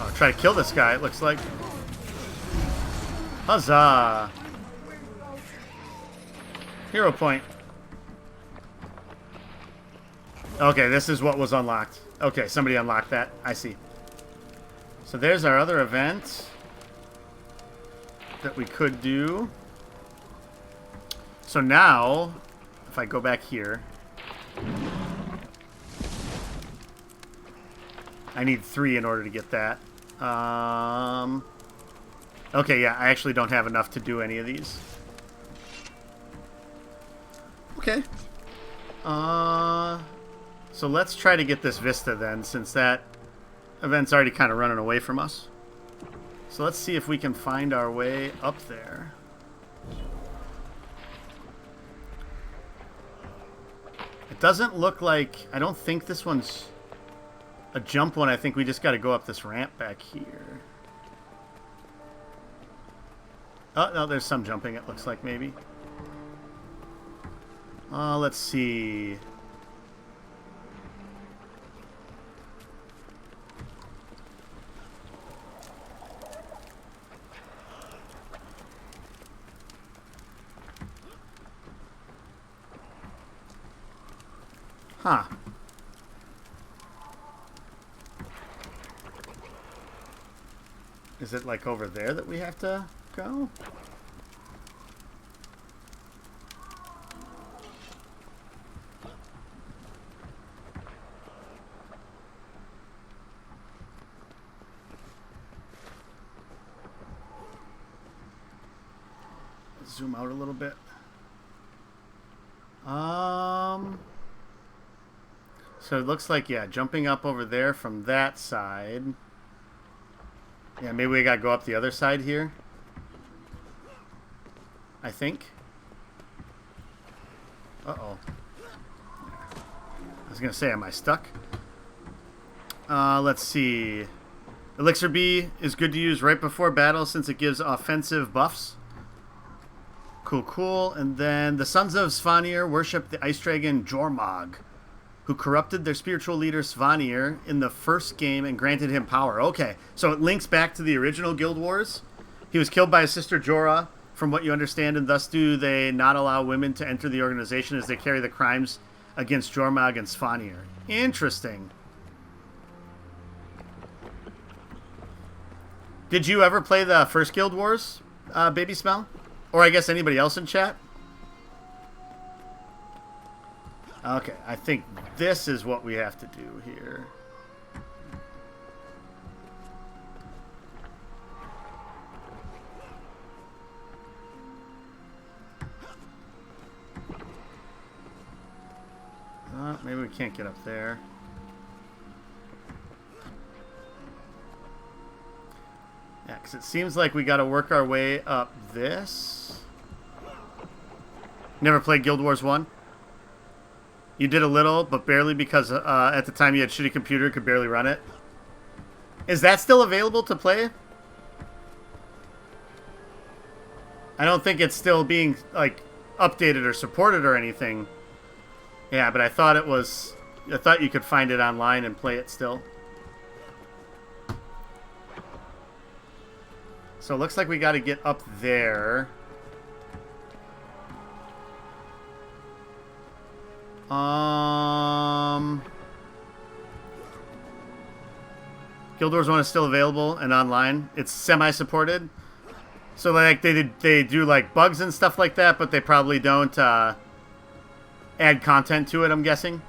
Speaker 1: Oh, try to kill this guy, it looks like. Huzzah! Hero point. Okay, this is what was unlocked. Okay, somebody unlocked that. I see. So there's our other event that we could do. So now, if I go back here, I need 3 in order to get that. Okay, yeah, I actually don't have enough to do any of these. Okay. So let's try to get this vista then, since that event's already kind of running away from us. So let's see if we can find our way up there. It doesn't look like... I don't think this one's a jump one. I think we just got to go up this ramp back here. Oh, no, there's some jumping, it looks like, maybe. Let's see. Huh. Is it like over there that we have to go? Zoom out a little bit. So it looks like, yeah, jumping up over there from that side. Yeah, maybe we gotta go up the other side here. I think. Uh-oh. I was gonna say, am I stuck? Let's see. Elixir B is good to use right before battle since it gives offensive buffs. Cool, cool. And then the Sons of Svanir worship the ice dragon Jormog, who corrupted their spiritual leader Svanir in the first game and granted him power. Okay, so it links back to the original Guild Wars. He was killed by his sister Jorah, from what you understand, and thus do they not allow women to enter the organization as they carry the crimes against Jormog and Svanir. Interesting. Did you ever play the first Guild Wars, Baby Smell? Or I guess anybody else in chat? Okay, I think this is what we have to do here. Maybe we can't get up there. Because it seems like we got to work our way up this. Never played Guild Wars 1? You did a little, but barely because at the time you had a shitty computer, could barely run it. Is that still available to play? I don't think it's still being, like, updated or supported or anything. Yeah, but I thought it was... I thought you could find it online and play it still. So it looks like we got to get up there. Guild Wars 1 is still available and online. It's semi-supported. So like they do like bugs and stuff like that, but they probably don't add content to it, I'm guessing.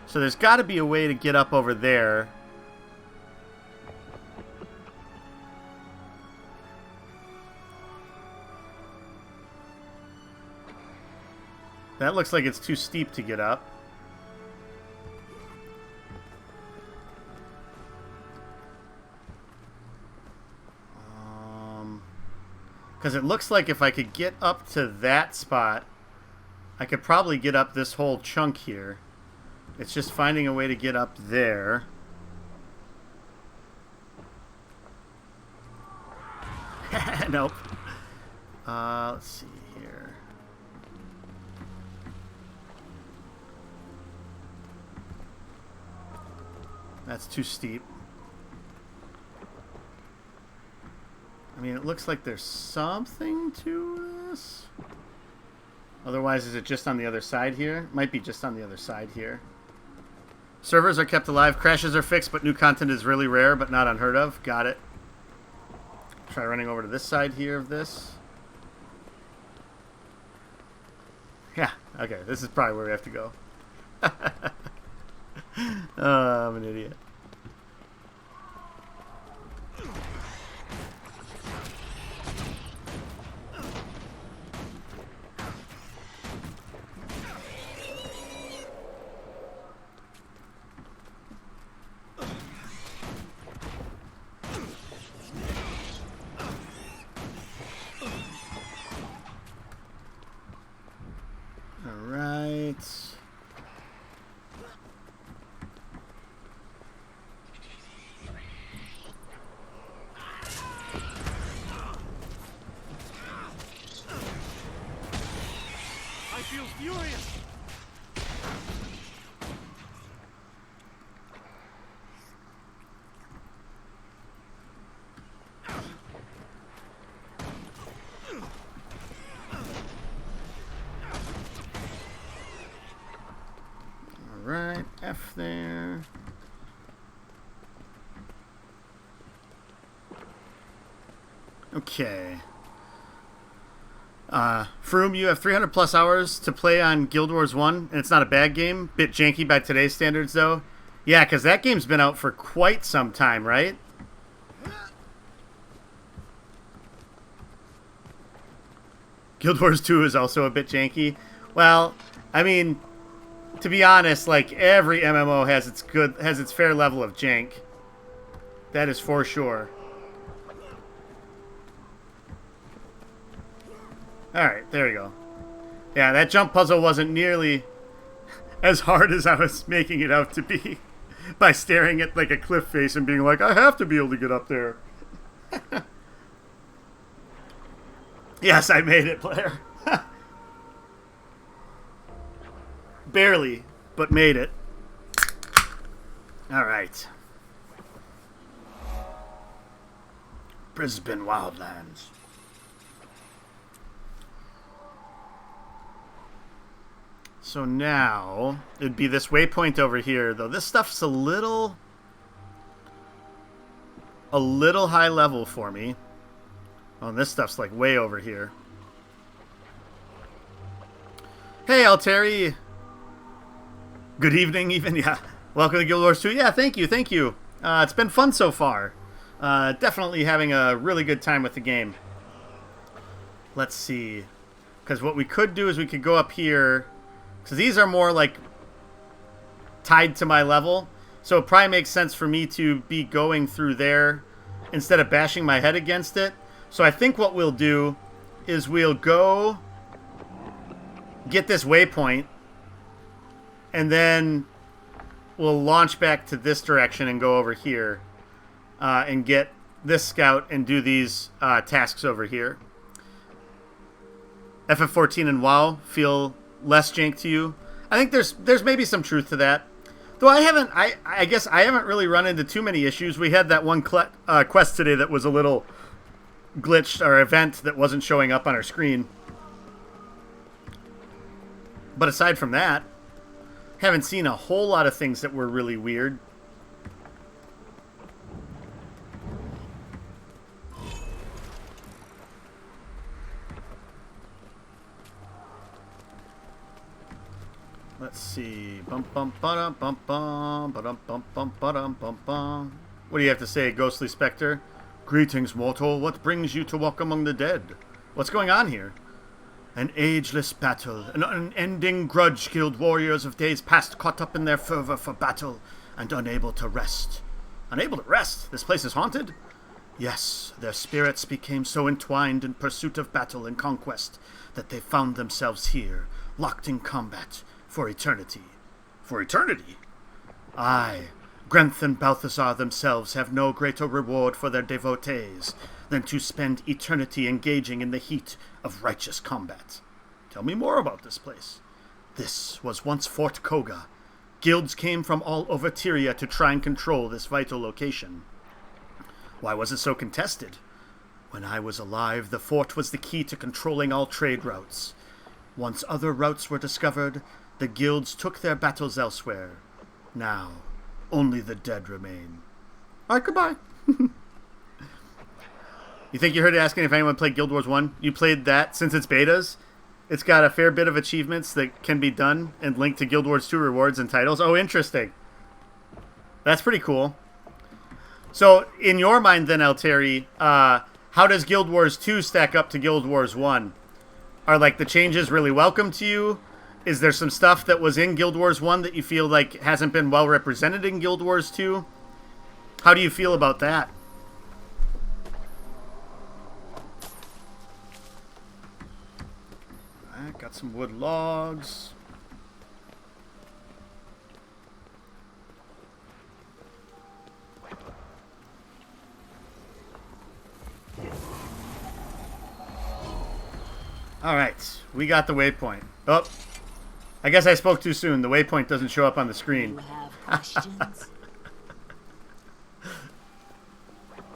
Speaker 1: So there's got to be a way to get up over there. That looks like it's too steep to get up. Because it looks like if I could get up to that spot, I could probably get up this whole chunk here. It's just finding a way to get up there. Nope. Let's see here. That's too steep. I mean, it looks like there's something to this. Otherwise, is it just on the other side here? Might be just on the other side here. Servers are kept alive. Crashes are fixed, but new content is really rare, but not unheard of. Got it. Try running over to this side here of this. Yeah, okay. This is probably where we have to go. Oh, I'm an idiot. Alright, F there. Okay. Froome, you have 300 plus hours to play on Guild Wars 1, and it's not a bad game. Bit janky by today's standards, though. Yeah, because that game's been out for quite some time, right? Guild Wars 2 is also a bit janky. Well, I mean, to be honest, like, every MMO has its fair level of jank. That is for sure. Alright, there we go. Yeah, that jump puzzle wasn't nearly as hard as I was making it out to be by staring at, like, a cliff face and being like, I have to be able to get up there. Yes, I made it, player. Barely, but made it. Alright. Brisbane Wildlands. So now, it'd be this waypoint over here, though this stuff's a little high level for me. Oh, and this stuff's like way over here. Hey, Alteri. Good evening, even. Yeah. Welcome to Guild Wars 2. Yeah, thank you, thank you. It's been fun so far. Definitely having a really good time with the game. Let's see. Because what we could do is we could go up here. Because these are more, like, tied to my level. So it probably makes sense for me to be going through there instead of bashing my head against it. So I think what we'll do is we'll go get this waypoint, and then we'll launch back to this direction and go over here and get this scout and do these tasks over here. FF14 and WoW feel less jank to you. I think there's maybe some truth to that. Though I guess I haven't really run into too many issues. We had that one quest today that was a little glitched, or event that wasn't showing up on our screen. But aside from that, haven't seen a whole lot of things that were really weird. Let's see. Bum bum ba bum bum ba bum bum ba bum bum. What do you have to say, Ghostly Spectre? Greetings, mortal. What brings you to walk among the dead? What's going on here? An ageless battle, an unending grudge killed warriors of days past, caught up in their fervor for battle and unable to rest. Unable to rest? This place is haunted? Yes, their spirits became so entwined in pursuit of battle and conquest that they found themselves here, locked in combat for eternity. For eternity? Aye, Grenth and Balthazar themselves have no greater reward for their devotees than to spend eternity engaging in the heat of righteous combat. Tell me more about this place. This was once Fort Koga. Guilds came from all over Tyria to try and control this vital location. Why was it so contested? When I was alive, the fort was the key to controlling all trade routes. Once other routes were discovered, the guilds took their battles elsewhere. Now, only the dead remain. Alright, goodbye. You think you heard it asking if anyone played Guild Wars 1? You played that since it's betas? It's got a fair bit of achievements that can be done and linked to Guild Wars 2 rewards and titles. Oh, interesting. That's pretty cool. So, in your mind then, Alteri, how does Guild Wars 2 stack up to Guild Wars 1? Are, like, the changes really welcome to you? Is there some stuff that was in Guild Wars 1 that you feel like hasn't been well represented in Guild Wars 2? How do you feel about that? Alright, got some wood logs. Alright, we got the waypoint. Oh, I guess I spoke too soon. The waypoint doesn't show up on the screen.
Speaker 19: You have questions?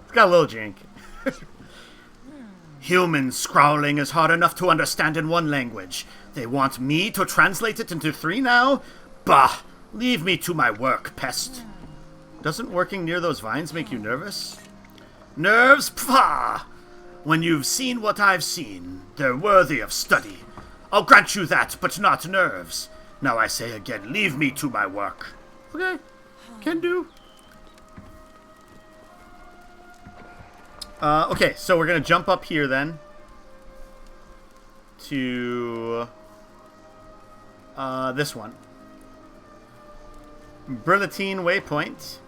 Speaker 1: It's got a little jank. Human scrawling is hard enough to understand in one language. They want me to translate it into 3 now? Bah! Leave me to my work, pest. Doesn't working near those vines make you nervous? Nerves? Pah! When you've seen what I've seen, they're worthy of study. I'll grant you that, but not nerves. Now I say again, leave me to my work. Okay, can do. Okay, so we're going to jump up here then to this one. Berlatine Waypoint.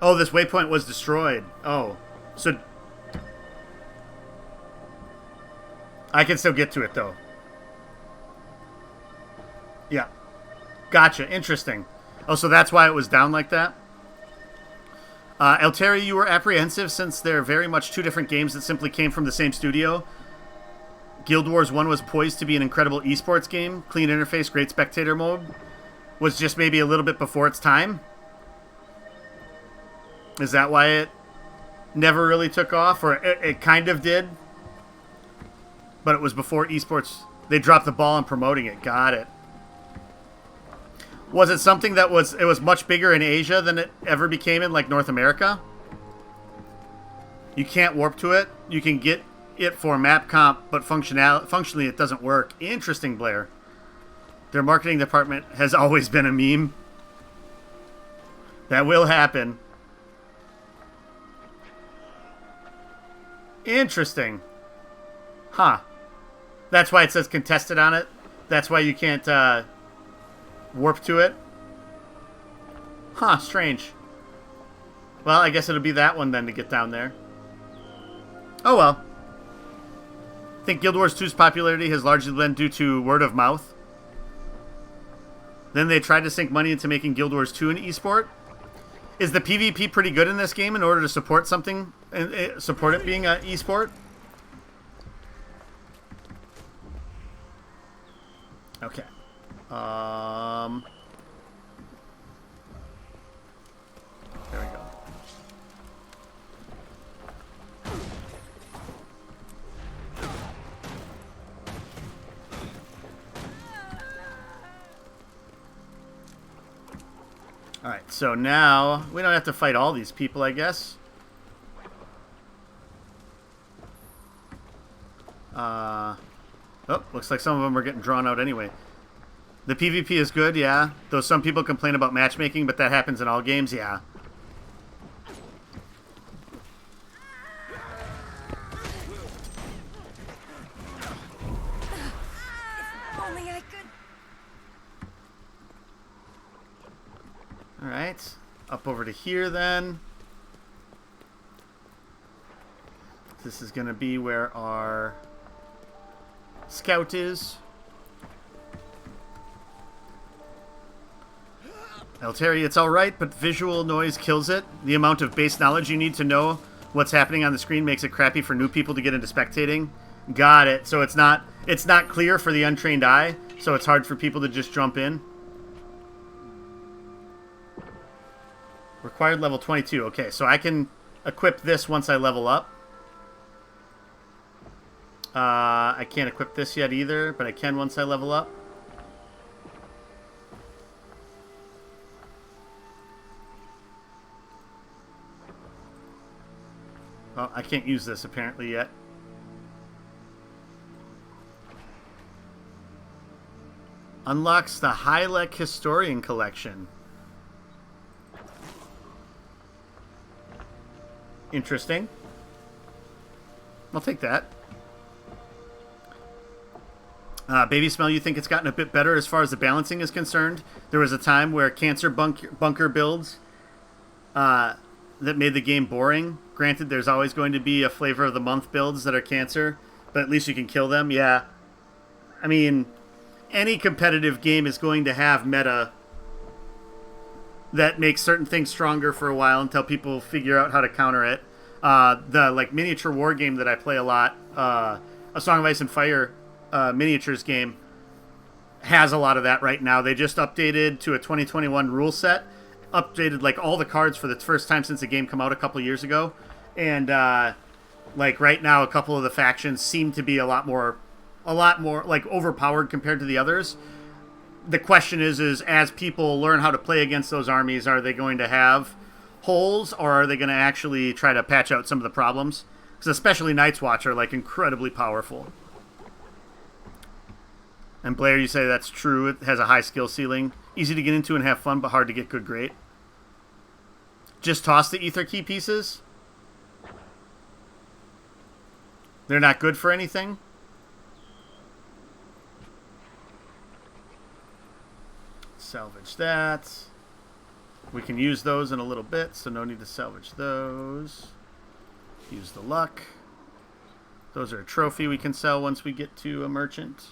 Speaker 1: Oh, this waypoint was destroyed. Oh, so I can still get to it, though. Yeah. Gotcha. Interesting. Oh, so that's why it was down like that? Alteri, you were apprehensive since they're very much 2 different games that simply came from the same studio. Guild Wars 1 was poised to be an incredible esports game. Clean interface, great spectator mode. Was just maybe a little bit before its time. Is that why it never really took off? Or it kind of did? But it was before esports. They dropped the ball on promoting it. Got it. Was it something that was much bigger in Asia than it ever became in, like, North America? You can't warp to it. You can get it for map comp, but functionally it doesn't work. Interesting, Blair. Their marketing department has always been a meme. That will happen. Interesting. Huh. That's why it says contested on it? That's why you can't warp to it. Huh, strange. Well, I guess it'll be that one then to get down there. Oh well. I think Guild Wars 2's popularity has largely been due to word of mouth. Then they tried to sink money into making Guild Wars 2 an esport. Is the PvP pretty good in this game in order to support something, support it being an esport? Okay. There we go. Alright, so now we don't have to fight all these people, I guess. Oh, looks like some of them are getting drawn out anyway. The PvP is good, yeah. Though some people complain about matchmaking, but that happens in all games, yeah.
Speaker 11: Only I could.
Speaker 1: Alright, up over to here then. This is going to be where our scout is. Alteri, it's alright, but visual noise kills it. The amount of base knowledge you need to know what's happening on the screen makes it crappy for new people to get into spectating. Got it. So it's not clear for the untrained eye, so it's hard for people to just jump in. Required level 22. Okay, so I can equip this once I level up. I can't equip this yet either, but I can once I level up. Well, I can't use this apparently yet. Unlocks the Hylek Historian Collection. Interesting. I'll take that. Baby Smell, you think it's gotten a bit better as far as the balancing is concerned? There was a time where cancer bunker builds that made the game boring. Granted, there's always going to be a flavor of the month builds that are cancer, but at least you can kill them. Yeah. I mean, any competitive game is going to have meta that makes certain things stronger for a while until people figure out how to counter it. The miniature war game that I play a lot, A Song of Ice and Fire miniatures game, has a lot of that right now. They just updated to a 2021 rule set, updated all the cards for the first time since the game came out a couple years ago, and right now a couple of the factions seem to be a lot more overpowered compared to the others. The question is as people learn how to play against those armies, are they going to have holes, or are they going to actually try to patch out some of the problems? Because especially Night's Watch are incredibly powerful. And Blair, you say that's true. It has a high skill ceiling. Easy to get into and have fun, but hard to get good grade. Just toss the ether key pieces. They're not good for anything. Salvage that. We can use those in a little bit, so no need to salvage those. Use the luck. Those are a trophy we can sell once we get to a merchant.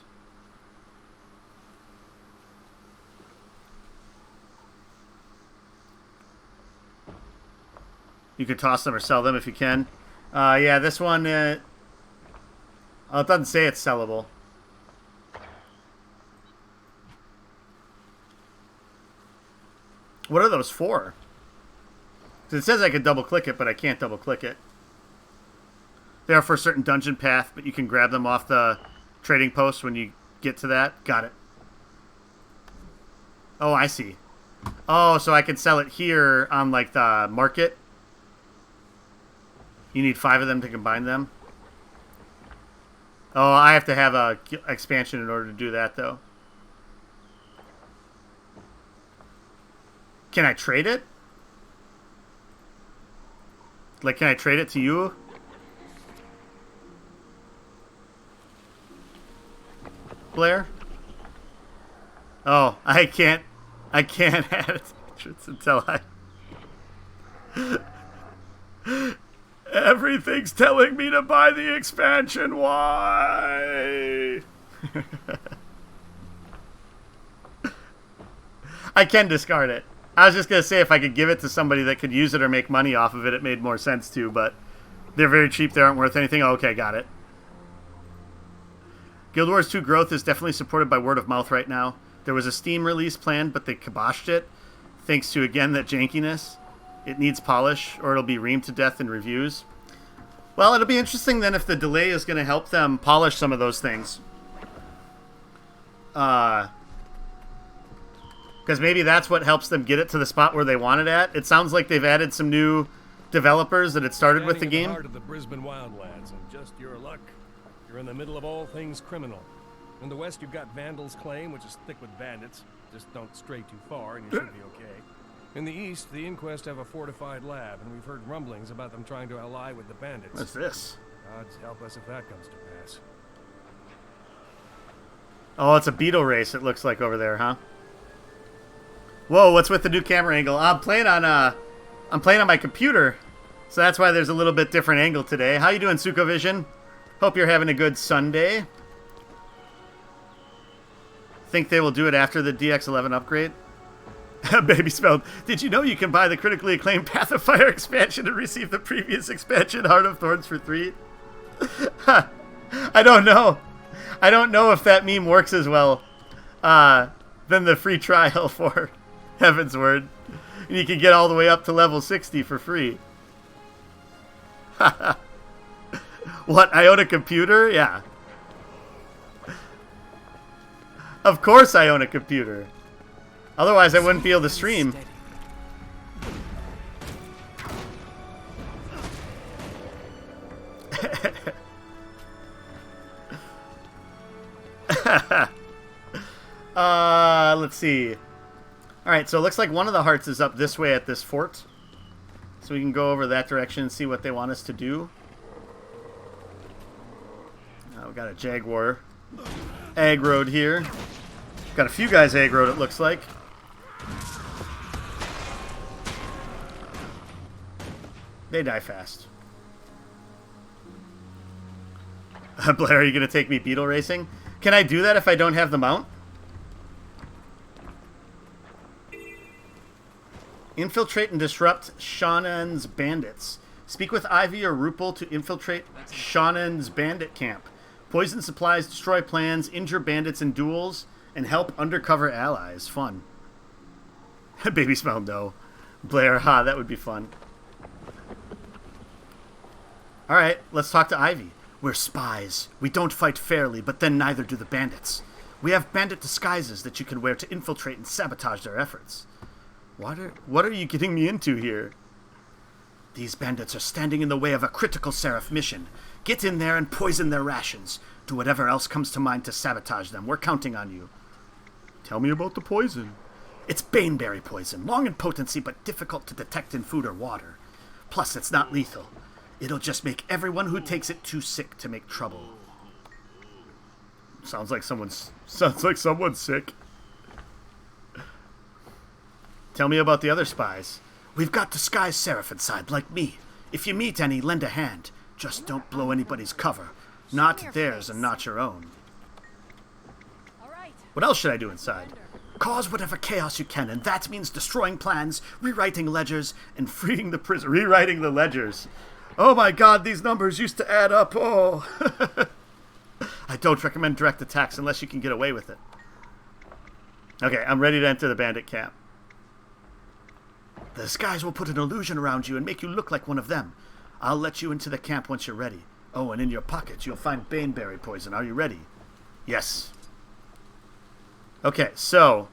Speaker 1: You could toss them or sell them if you can. Yeah, this one, it doesn't say it's sellable. What are those for? It says I could double click it, but I can't double click it. They are for a certain dungeon path, but you can grab them off the trading post when you get to that. Got it. Oh, I see. Oh, so I can sell it here on the market. You need 5 of them to combine them. Oh, I have to have a expansion in order to do that, though. Can I trade it? Can I trade it to you? Blair? Oh, I can't I can't add entrance until Everything's telling me to buy the expansion. Why? I can discard it. I was just going to say if I could give it to somebody that could use it or make money off of it, it made more sense to, but they're very cheap. They aren't worth anything. Oh, okay, got it. Guild Wars 2 growth is definitely supported by word of mouth right now. There was a Steam release planned, but they kiboshed it, thanks to, again, that jankiness. It needs polish, or it'll be reamed to death in reviews. Well, it'll be interesting then if the delay is going to help them polish some of those things. Because maybe that's what helps them get it to the spot where they want it at. It sounds like they've added some new developers that had started with the game.
Speaker 20: Heart of the Brisbane Wildlands, and just your luck, you're in the middle of all things criminal. In the west, you've got Vandal's Claim, which is thick with bandits. Just don't stray too far, and you should be okay. In the east, the Inquest have a fortified lab, and we've heard rumblings about them trying to ally with the bandits.
Speaker 1: What's this?
Speaker 20: God's help us if that comes to pass.
Speaker 1: Oh, it's a Beetle race, it looks like over there, huh? Whoa, what's with the new camera angle? I'm playing on my computer, so that's why there's a little bit different angle today. How you doing, Sukovision? Hope you're having a good Sunday. Think they will do it after the DX11 upgrade? Baby spelled. Did you know you can buy the critically acclaimed Path of Fire expansion and receive the previous expansion Heart of Thorns for 3? I don't know. I don't know if that meme works as well than the free trial for Heaven's Word. And you can get all the way up to level 60 for free. What, I own a computer? Yeah. Of course I own a computer. Otherwise I wouldn't be able to stream. Let's see. Alright, so it looks like one of the hearts is up this way at this fort. So we can go over that direction and see what they want us to do. We got a Jaguar aggroed here. Got a few guys aggroed, it looks like. They die fast. Blair, are you going to take me Beetle racing? Can I do that if I don't have the mount? Infiltrate and disrupt Shannon's bandits. Speak with Ivy or Rupel to infiltrate Shannon's bandit camp. Poison supplies, destroy plans, injure bandits in duels, and help undercover allies. Fun. Baby smell no. Blair, ha, that would be fun. Alright, let's talk to Ivy. We're spies. We don't fight fairly, but then neither do the bandits. We have bandit disguises that you can wear to infiltrate and sabotage their efforts. What are you getting me into here? These bandits are standing in the way of a critical Seraph mission. Get in there and poison their rations. Do whatever else comes to mind to sabotage them. We're counting on you. Tell me about the poison. It's baneberry poison, long in potency but difficult to detect in food or water. Plus, it's not lethal. It'll just make everyone who takes it too sick to make trouble. Sounds like someone's sick. Tell me about the other spies. We've got disguised Seraph inside, like me. If you meet any, lend a hand. Just don't blow anybody's cover. Not theirs and not your own. What else should I do inside? Cause whatever chaos you can, and that means destroying plans, rewriting ledgers, and freeing the prison. Rewriting the ledgers. Oh my god, these numbers used to add up. Oh. I don't recommend direct attacks unless you can get away with it. Okay, I'm ready to enter the bandit camp. The disguise will put an illusion around you and make you look like one of them. I'll let you into the camp once you're ready. Oh, and in your pockets you'll find baneberry poison. Are you ready? Yes. Okay, so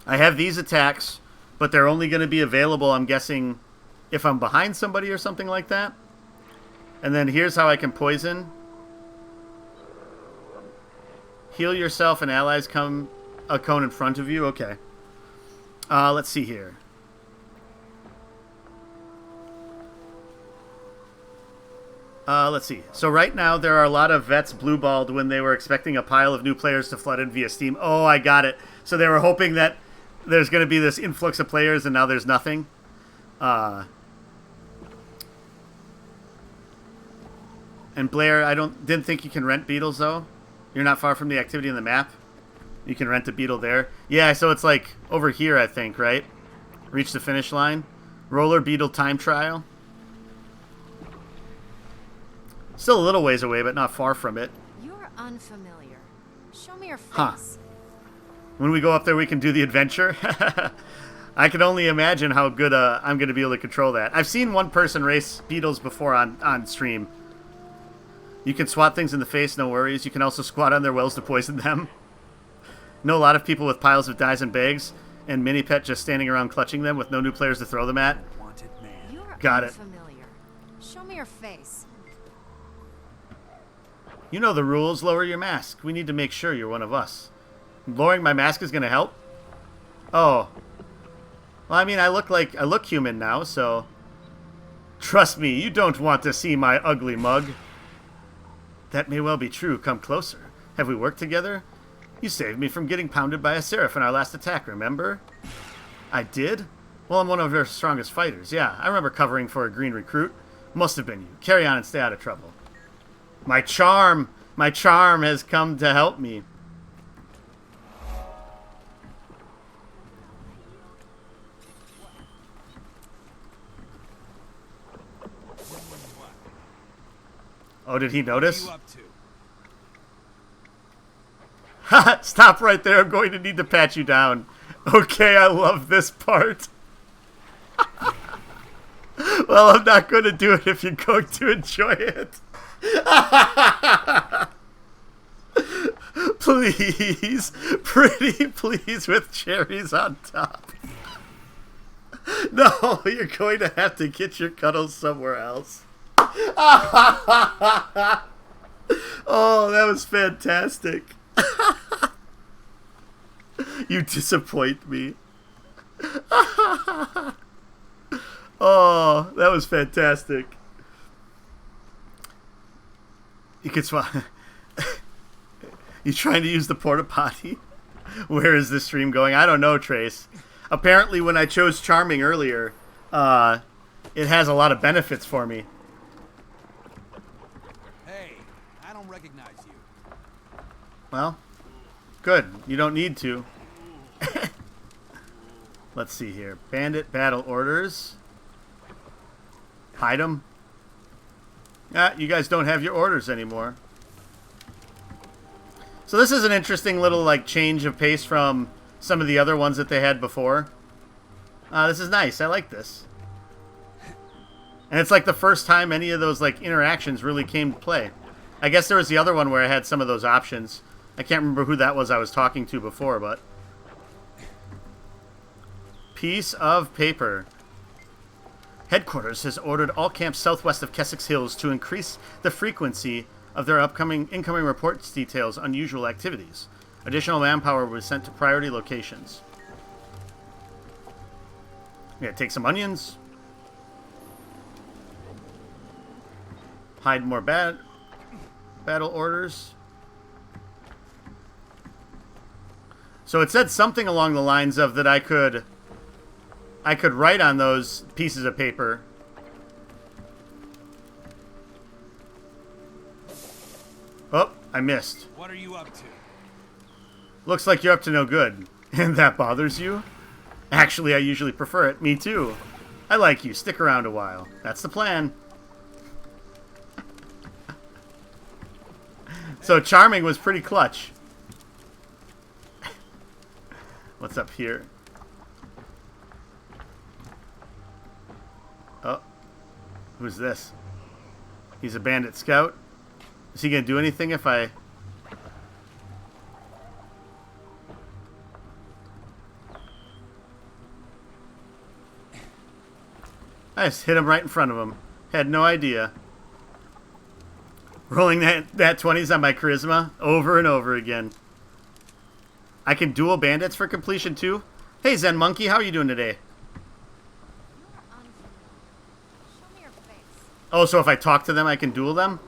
Speaker 1: I have these attacks, but they're only going to be available, I'm guessing, if I'm behind somebody or something like that. And then here's how I can poison. Heal yourself and allies come a cone in front of you. Okay. Let's see here. Let's see. So right now there are a lot of vets blue-balled when they were expecting a pile of new players to flood in via Steam. Oh, I got it. So they were hoping that there's going to be this influx of players, and now there's nothing. And Blair, didn't think you can rent beetles though. You're not far from the activity in the map. You can rent a beetle there. Yeah, so it's like over here, I think, right? Reach the finish line. Roller beetle time trial. Still a little ways away, but not far from it.
Speaker 3: You're unfamiliar. Show me your face.
Speaker 1: Huh. When we go up there, we can do the adventure. I can only imagine how good I'm going to be able to control that. I've seen one person race beetles before on stream. You can swat things in the face, no worries. You can also squat on their wells to poison them. Know a lot of people with piles of dies and bags, and Mini Pet just standing around clutching them with no new players to throw them at.
Speaker 3: You're
Speaker 1: Got it.
Speaker 3: unfamiliar. Show me your face.
Speaker 1: You know the rules. Lower your mask. We need to make sure you're one of us. Lowering my mask is going to help? Oh. Well, I mean, I look human now, so... Trust me, you don't want to see my ugly mug. That may well be true. Come closer. Have we worked together? You saved me from getting pounded by a seraph in our last attack, remember? I did? Well, I'm one of your strongest fighters. Yeah, I remember covering for a green recruit. Must have been you. Carry on and stay out of trouble. My charm has come to help me. Oh, did he notice? Ha! Stop right there. I'm going to need to pat you down. Okay, I love this part. Well, I'm not going to do it if you're going to enjoy it. Please. Pretty please with cherries on top. No, you're going to have to get your cuddles somewhere else. Oh, that was fantastic. You disappoint me. Oh, that was fantastic. You could swap. You trying to use the porta potty? Where is this stream going? I don't know, Trace. Apparently, when I chose Charming earlier, it has a lot of benefits for me.
Speaker 16: Hey, I don't recognize you.
Speaker 1: Well, good. You don't need to. Let's see here. Bandit battle orders. Hide them. Ah, you guys don't have your orders anymore. So this is an interesting little like change of pace from some of the other ones that they had before. This is nice. I like this. And it's like the first time any of those like interactions really came to play. I guess there was the other one where I had some of those options. I can't remember who that was I was talking to before, but... Piece of paper. Headquarters has ordered all camps southwest of Kessex Hills to increase the frequency of their incoming reports details unusual activities. Additional manpower was sent to priority locations. Yeah, take some onions. Hide more battle orders. So it said something along the lines of that I could write on those pieces of paper. Oh, I missed.
Speaker 16: What are you up to?
Speaker 1: Looks like you're up to no good. And that bothers you? Actually, I usually prefer it. Me too. I like you. Stick around a while. That's the plan. So Charming was pretty clutch. What's up here? Oh. Who's this? He's a bandit scout. Is he going to do anything if I... I just hit him right in front of him. Had no idea. Rolling that 20s on my charisma over and over again. I can duel bandits for completion too. Hey Zen Monkey, how are you doing today? Oh, so if I talk to them, I can duel them?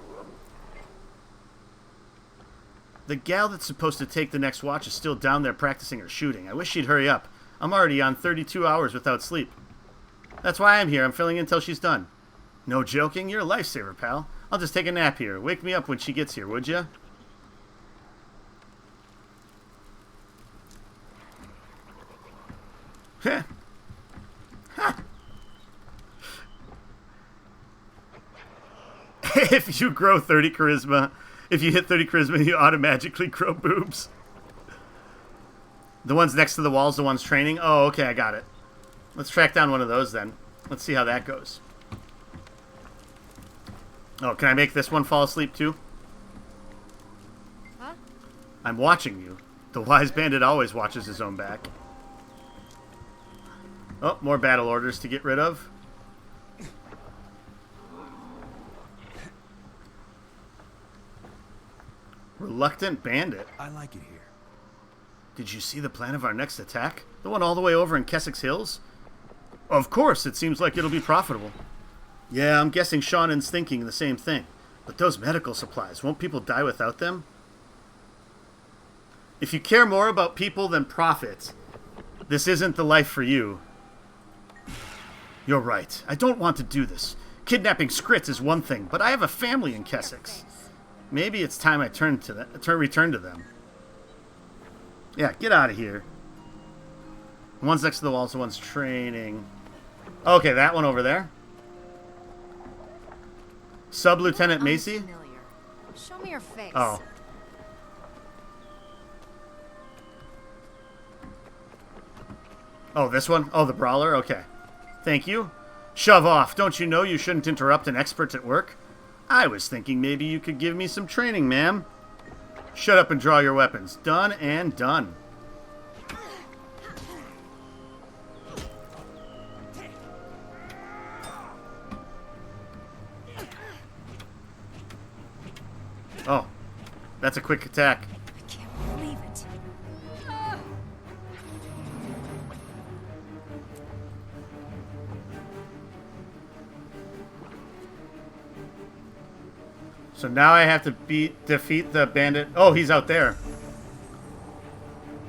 Speaker 1: The gal that's supposed to take the next watch is still down there practicing her shooting. I wish she'd hurry up. I'm already on 32 hours without sleep. That's why I'm here. I'm filling in until she's done. No joking. You're a lifesaver, pal. I'll just take a nap here. Wake me up when she gets here, would ya? Heh. Ha. If you grow 30 charisma, if you hit 30 charisma, you automatically grow boobs. The ones next to the wall's the ones training? Oh, okay, I got it. Let's track down one of those then. Let's see how that goes. Oh, can I make this one fall asleep too?
Speaker 3: Huh?
Speaker 1: I'm watching you. The wise bandit always watches his own back. Oh, more battle orders to get rid of. Reluctant bandit.
Speaker 16: I like it here.
Speaker 1: Did you see the plan of our next attack? The one all the way over in Kessex Hills? Of course, it seems like it'll be profitable. Yeah, I'm guessing Shannon's thinking the same thing. But those medical supplies, won't people die without them? If you care more about people than profit, this isn't the life for you. You're right. I don't want to do this. Kidnapping Scrits is one thing, but I have a family in Kessex. Maybe it's time I return to them. Yeah, get out of here. The one's next to the wall, so one's training. Okay, that one over there. Sub-Lieutenant Macy?
Speaker 3: Show me your face.
Speaker 1: Oh. Oh, this one? Oh, the brawler? Okay. Thank you. Shove off. Don't you know you shouldn't interrupt an expert at work? I was thinking maybe you could give me some training, ma'am. Shut up and draw your weapons. Done and done. Oh, that's a quick attack.
Speaker 3: I can't believe it.
Speaker 1: So now I have to defeat the bandit. Oh, he's out there.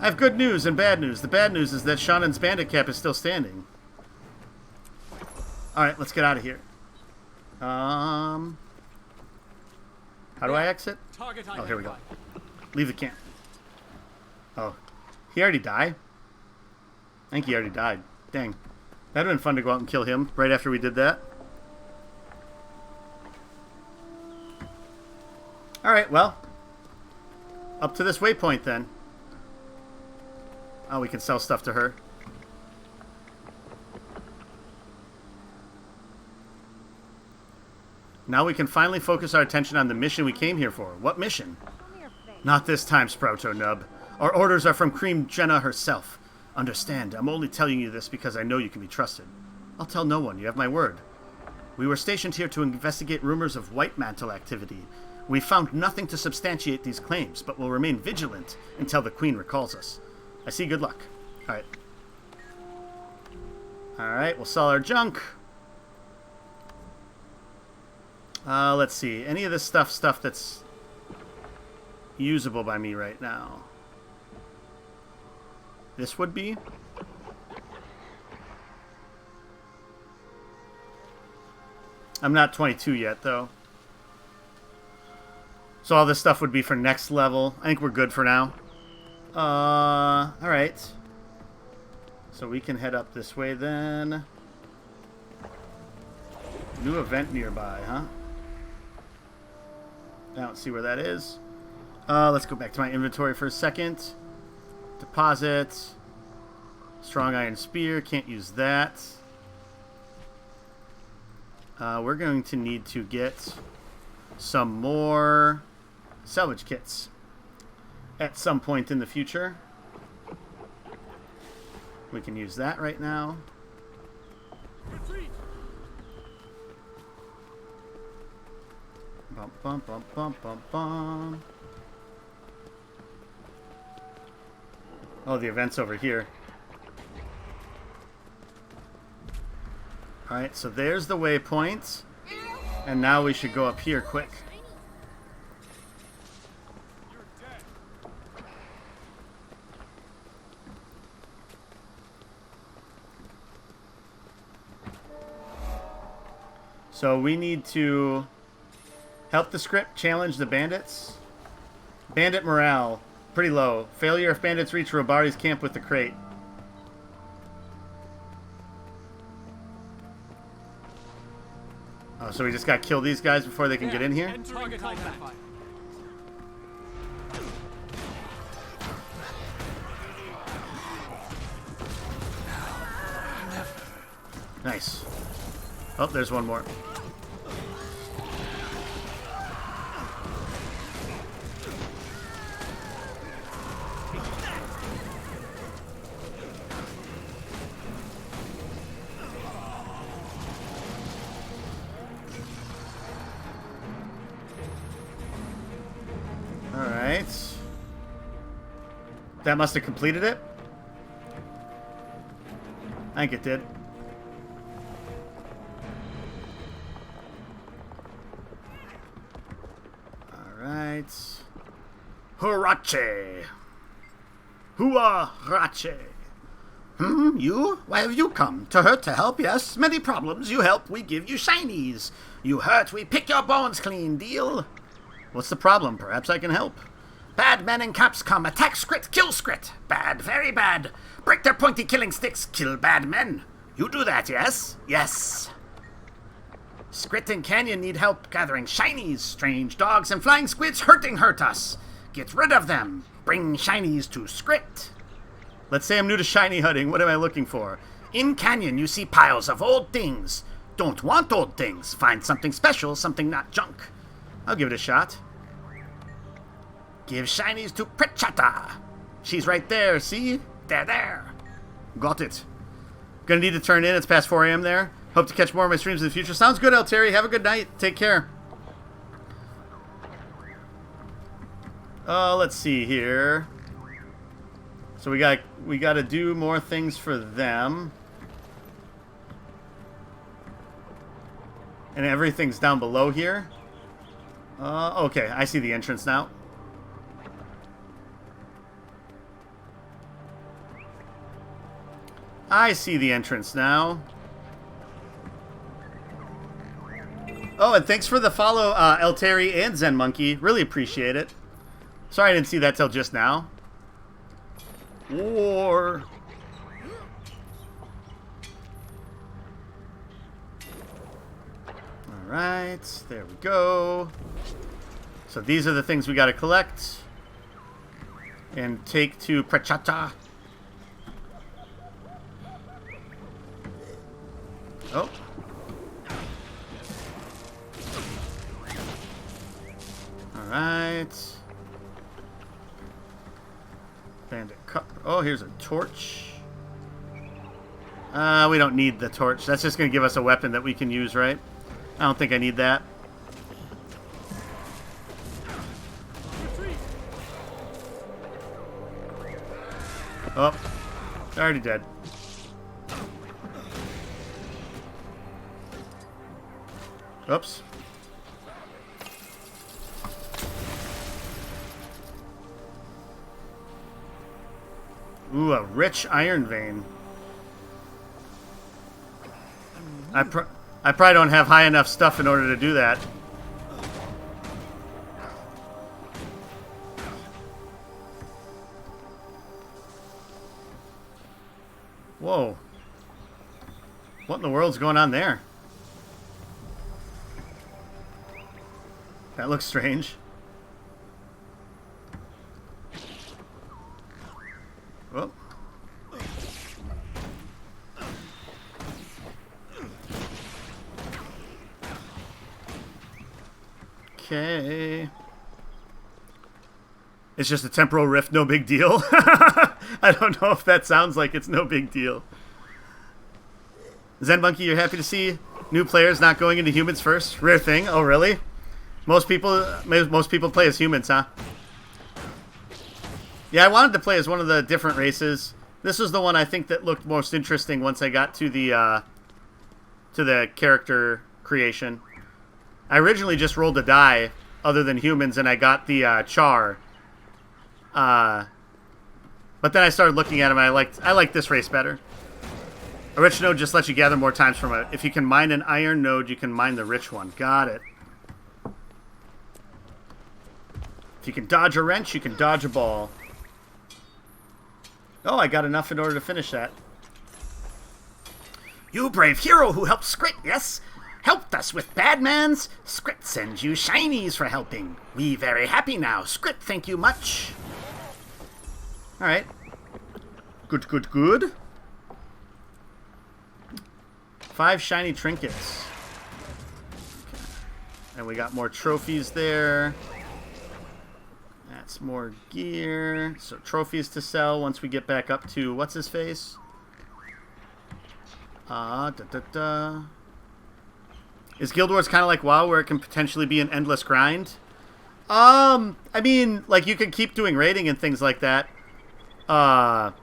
Speaker 1: I have good news and bad news. The bad news is that Shannon's bandit cap is still standing. Alright, let's get out of here. How do I exit? Oh, here we go. Leave the camp. Oh, he already died? I think he already died. Dang. That'd have been fun to go out and kill him right after we did that. Alright, well. Up to this waypoint then. Oh, we can sell stuff to her. Now we can finally focus our attention on the mission we came here for. What mission? Not this time, Sprouto-Nub. Our orders are from Cream Jenna herself. Understand, I'm only telling you this because I know you can be trusted. I'll tell no one, you have my word. We were stationed here to investigate rumors of White Mantle activity. We found nothing to substantiate these claims, but will remain vigilant until the Queen recalls us. I see good luck. Alright. Alright, we'll sell our junk. Let's see. Any of this stuff that's usable by me right now. This would be. I'm not 22 yet, though. So all this stuff would be for next level. I think we're good for now. Alright. So we can head up this way then. New event nearby, huh? I don't see where that is. Let's go back to my inventory for a second. Deposit. Strong Iron Spear. Can't use that. We're going to need to get some more salvage kits at some point in the future. We can use that right now.
Speaker 9: Retreat.
Speaker 1: Bum, bum, bum, bum, bum, bum. Oh, the event's over here. Alright, so there's the waypoint. And now we should go up here quick. So we need to help the script, challenge the bandits. Bandit morale, pretty low. Failure if bandits reach Robari's camp with the crate. Oh, so we just got to kill these guys before they can get in here? Nice. Oh, there's one more. Alright. That must have completed it. I think it did. Alright. Hurache. Hua-rache. You? Why have you come? To hurt, to help, yes. Many problems. You help, we give you shinies. You hurt, we pick your bones clean. Deal? What's the problem? Perhaps I can help. Bad men in caps come. Attack Skrit, kill Skrit. Bad, very bad. Break their pointy killing sticks. Kill bad men. You do that, yes? Yes. Skrit and Canyon need help gathering shinies. Strange dogs and flying squids hurt us. Get rid of them. Bring shinies to Skrit. Let's say I'm new to shiny hunting. What am I looking for? In Canyon, you see piles of old things. Don't want old things. Find something special, something not junk. I'll give it a shot. Give shinies to Prechata. She's right there, see? There. Got it. Gonna need to turn in. It's past 4 a.m. there. Hope to catch more of my streams in the future. Sounds good, Terry. Have a good night. Take care. Let's see here. So we got to do more things for them. And everything's down below here. Okay, I see the entrance now. I see the entrance now. Oh, and thanks for the follow, Elteri and Zen Monkey. Really appreciate it. Sorry I didn't see that till just now. War. Alright, there we go. So these are the things we gotta collect. And take to Prechata. Oh. Alright. Bandit cup. Oh, here's a torch. We don't need the torch. That's just going to give us a weapon that we can use, right? I don't think I need that. Oh. They're already dead. Oops. Ooh, a rich iron vein. I probably don't have high enough stuff in order to do that. Whoa. What in the world's going on there? That looks strange. Whoop. Okay. It's just a temporal rift, no big deal. I don't know if that sounds like it's no big deal. Zen Monkey, you're happy to see new players not going into humans first? Rare thing. Oh, really? Most people play as humans, huh? Yeah, I wanted to play as one of the different races. This was the one I think that looked most interesting once I got to the character creation. I originally just rolled a die other than humans, and I got the char. But then I started looking at them, and I liked this race better. A rich node just lets you gather more times from it. If you can mine an iron node, you can mine the rich one. Got it. If you can dodge a wrench, you can dodge a ball. Oh, I got enough in order to finish that. You brave hero who helped Skrit, yes? Helped us with Badmans? Skrit sends you shinies for helping. We very happy now. Skrit, thank you much. Alright. Good, good, good. 5 shiny trinkets. Okay. And we got more trophies there. That's more gear. So trophies to sell once we get back up to what's his face? Is Guild Wars kind of like WoW where it can potentially be an endless grind? I mean, like you could keep doing raiding and things like that. But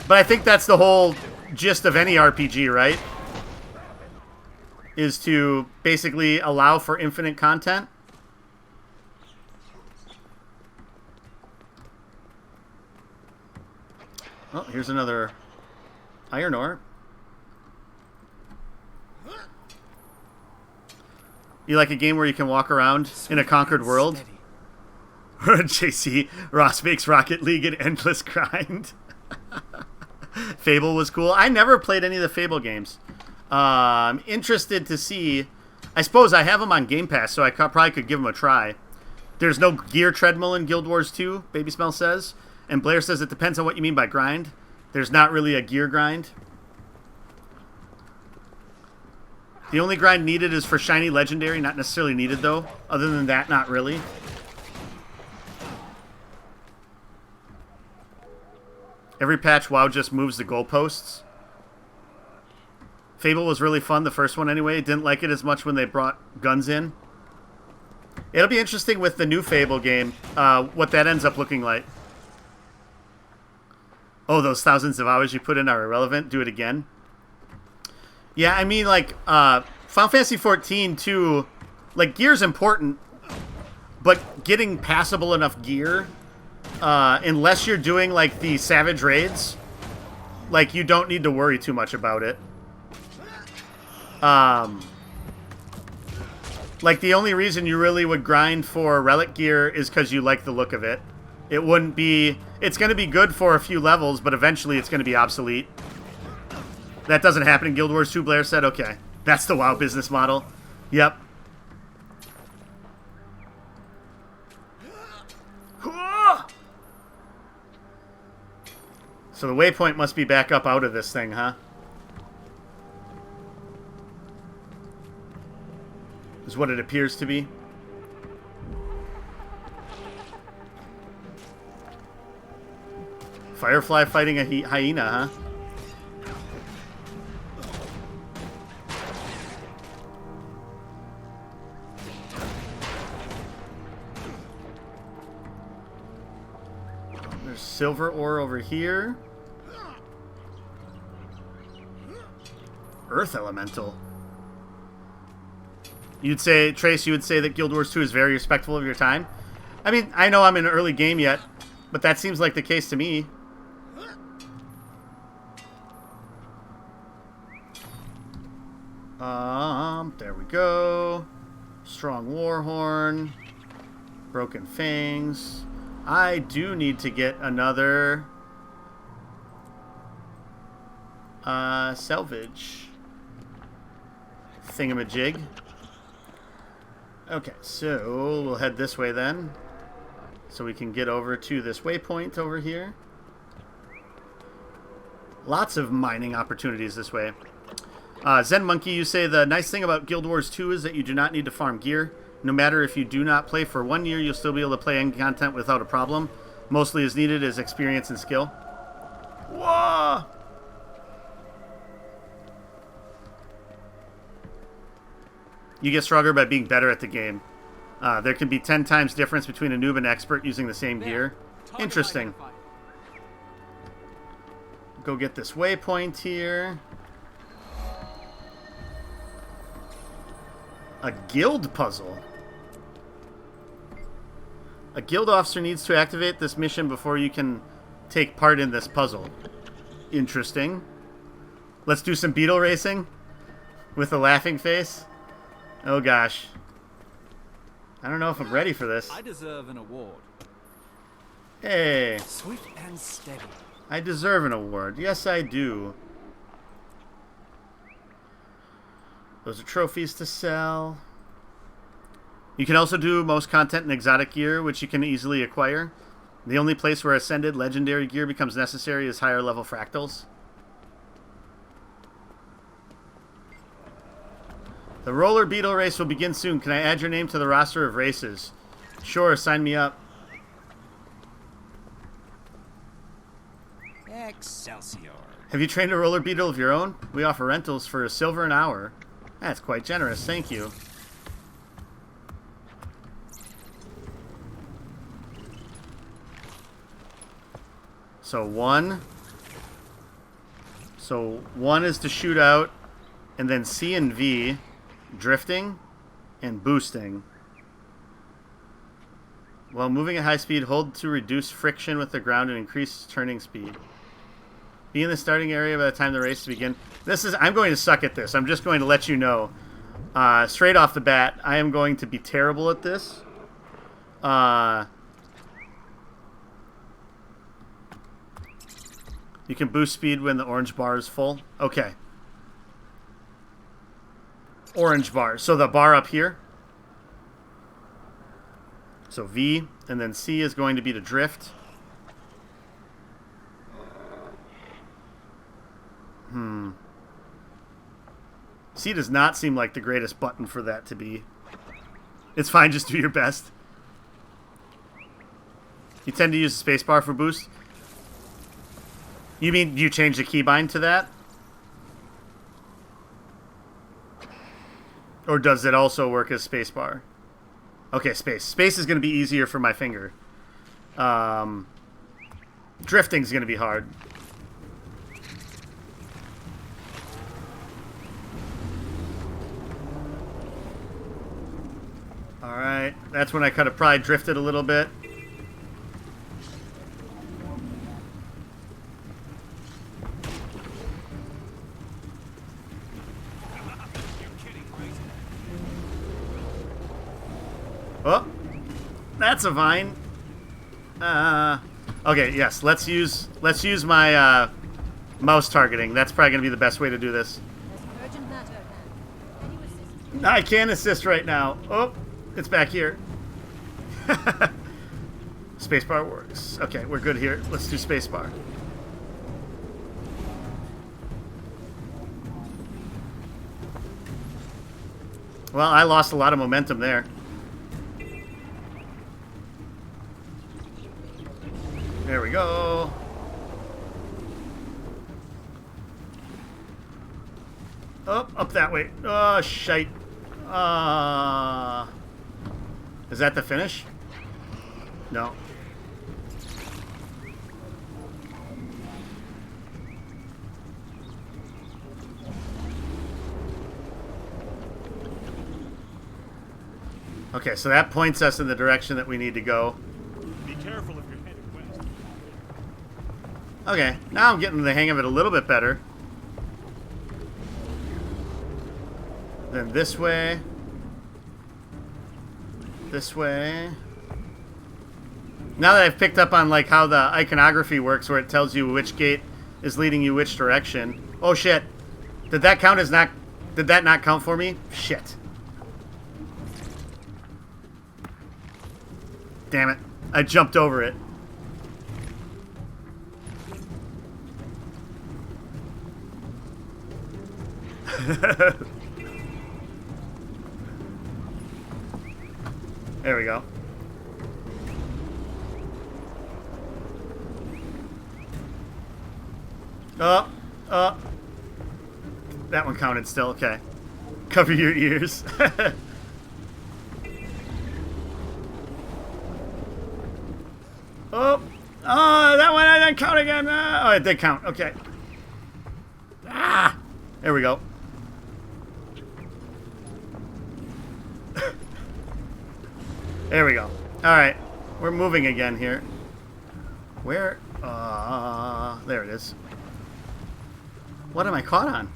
Speaker 1: I think that's the whole gist of any RPG, right? Is to basically allow for infinite content. Oh, here's another iron ore. You like a game where you can walk around in a conquered world? JC, Ross makes Rocket League an endless grind. Fable was cool. I never played any of the Fable games. I'm interested to see. I suppose I have them on Game Pass, so I probably could give them a try. There's no gear treadmill in Guild Wars 2, Baby Smell says. And Blair says it depends on what you mean by grind. There's not really a gear grind. The only grind needed is for shiny legendary. Not necessarily needed, though. Other than that, not really. Every patch, WoW just moves the goalposts. Fable was really fun, the first one anyway. Didn't like it as much when they brought guns in. It'll be interesting with the new Fable game, what that ends up looking like. Oh, those thousands of hours you put in are irrelevant. Do it again. Yeah, I mean, like, Final Fantasy XIV, too, like, gear's important, but getting passable enough gear, unless you're doing, like, the Savage Raids, like, you don't need to worry too much about it. Like, the only reason you really would grind for relic gear is because you like the look of it. It wouldn't be... It's going to be good for a few levels, but eventually it's going to be obsolete. That doesn't happen in Guild Wars 2, Blair said. Okay. That's the WoW business model. Yep. So the waypoint must be back up out of this thing, huh? Is what it appears to be. Firefly fighting a hyena, huh? There's silver ore over here. Earth Elemental. You'd say, Trace, you would say that Guild Wars 2 is very respectful of your time? I mean, I know I'm in an early game yet, but that seems like the case to me. There we go. Strong Warhorn. Broken Fangs. I do need to get another salvage thingamajig. Okay, so we'll head this way then, so we can get over to this waypoint over here. Lots of mining opportunities this way. Zen Monkey, you say the nice thing about Guild Wars 2 is that you do not need to farm gear. No matter if you do not play for 1 year, you'll still be able to play end content without a problem. Mostly as needed is experience and skill. Whoa! You get stronger by being better at the game. There can be 10 times difference between a noob and expert using the same gear. Interesting. Go get this waypoint here. A guild puzzle. A guild officer needs to activate this mission before you can take part in this puzzle. Interesting. Let's do some beetle racing with a laughing face. Oh gosh. I don't know if I'm ready for this.
Speaker 16: I deserve an award.
Speaker 1: Hey.
Speaker 16: Swift and steady.
Speaker 1: I deserve an award. Yes, I do. Those are trophies to sell. You can also do most content in exotic gear, which you can easily acquire. The only place where ascended legendary gear becomes necessary is higher level fractals. The roller beetle race will begin soon. Can I add your name to the roster of races? Sure, sign me up.
Speaker 16: Excelsior.
Speaker 1: Have you trained a roller beetle of your own? We offer rentals for $1 an hour. That's quite generous, thank you. So one is to shoot out, and then C and V, drifting and boosting. While moving at high speed, hold to reduce friction with the ground and increase turning speed. Be in the starting area by the time the race to begin. I'm going to suck at this. I'm just going to let you know. Straight off the bat, I am going to be terrible at this. You can boost speed when the orange bar is full. Okay. Orange bar. So the bar up here. So V, and then C is going to be to drift. C does not seem like the greatest button for that to be. It's fine, just do your best. You tend to use the spacebar for boost. You mean you change the keybind to that? Or does it also work as spacebar? Okay, space. Space is going to be easier for my finger. Drifting's going to be hard. Alright, that's when I could have probably drifted a little bit. Oh, that's a vine. Okay, yes, let's use my mouse targeting. That's probably gonna be the best way to do this. I can't assist right now. Oh, it's back here. Spacebar works. Okay, we're good here. Let's do spacebar. Well, I lost a lot of momentum there. There we go. Oh, up that way. Oh, shite. Is that the finish? No. Okay, so that points us in the direction that we need to go.
Speaker 17: Be careful if you're heading west.
Speaker 1: Okay, now I'm getting the hang of it a little bit better. Then this way. This way. Now that I've picked up on like how the iconography works, where it tells you which gate is leading you which direction. Oh shit! Did that count as not? Did that not count for me? Shit! Damn it! I jumped over it. There we go. That one counted still. Okay. Cover your ears. That one I didn't count again. Oh, it did count. Okay. There we go. There we go. Alright. We're moving again here. Where? There it is. What am I caught on?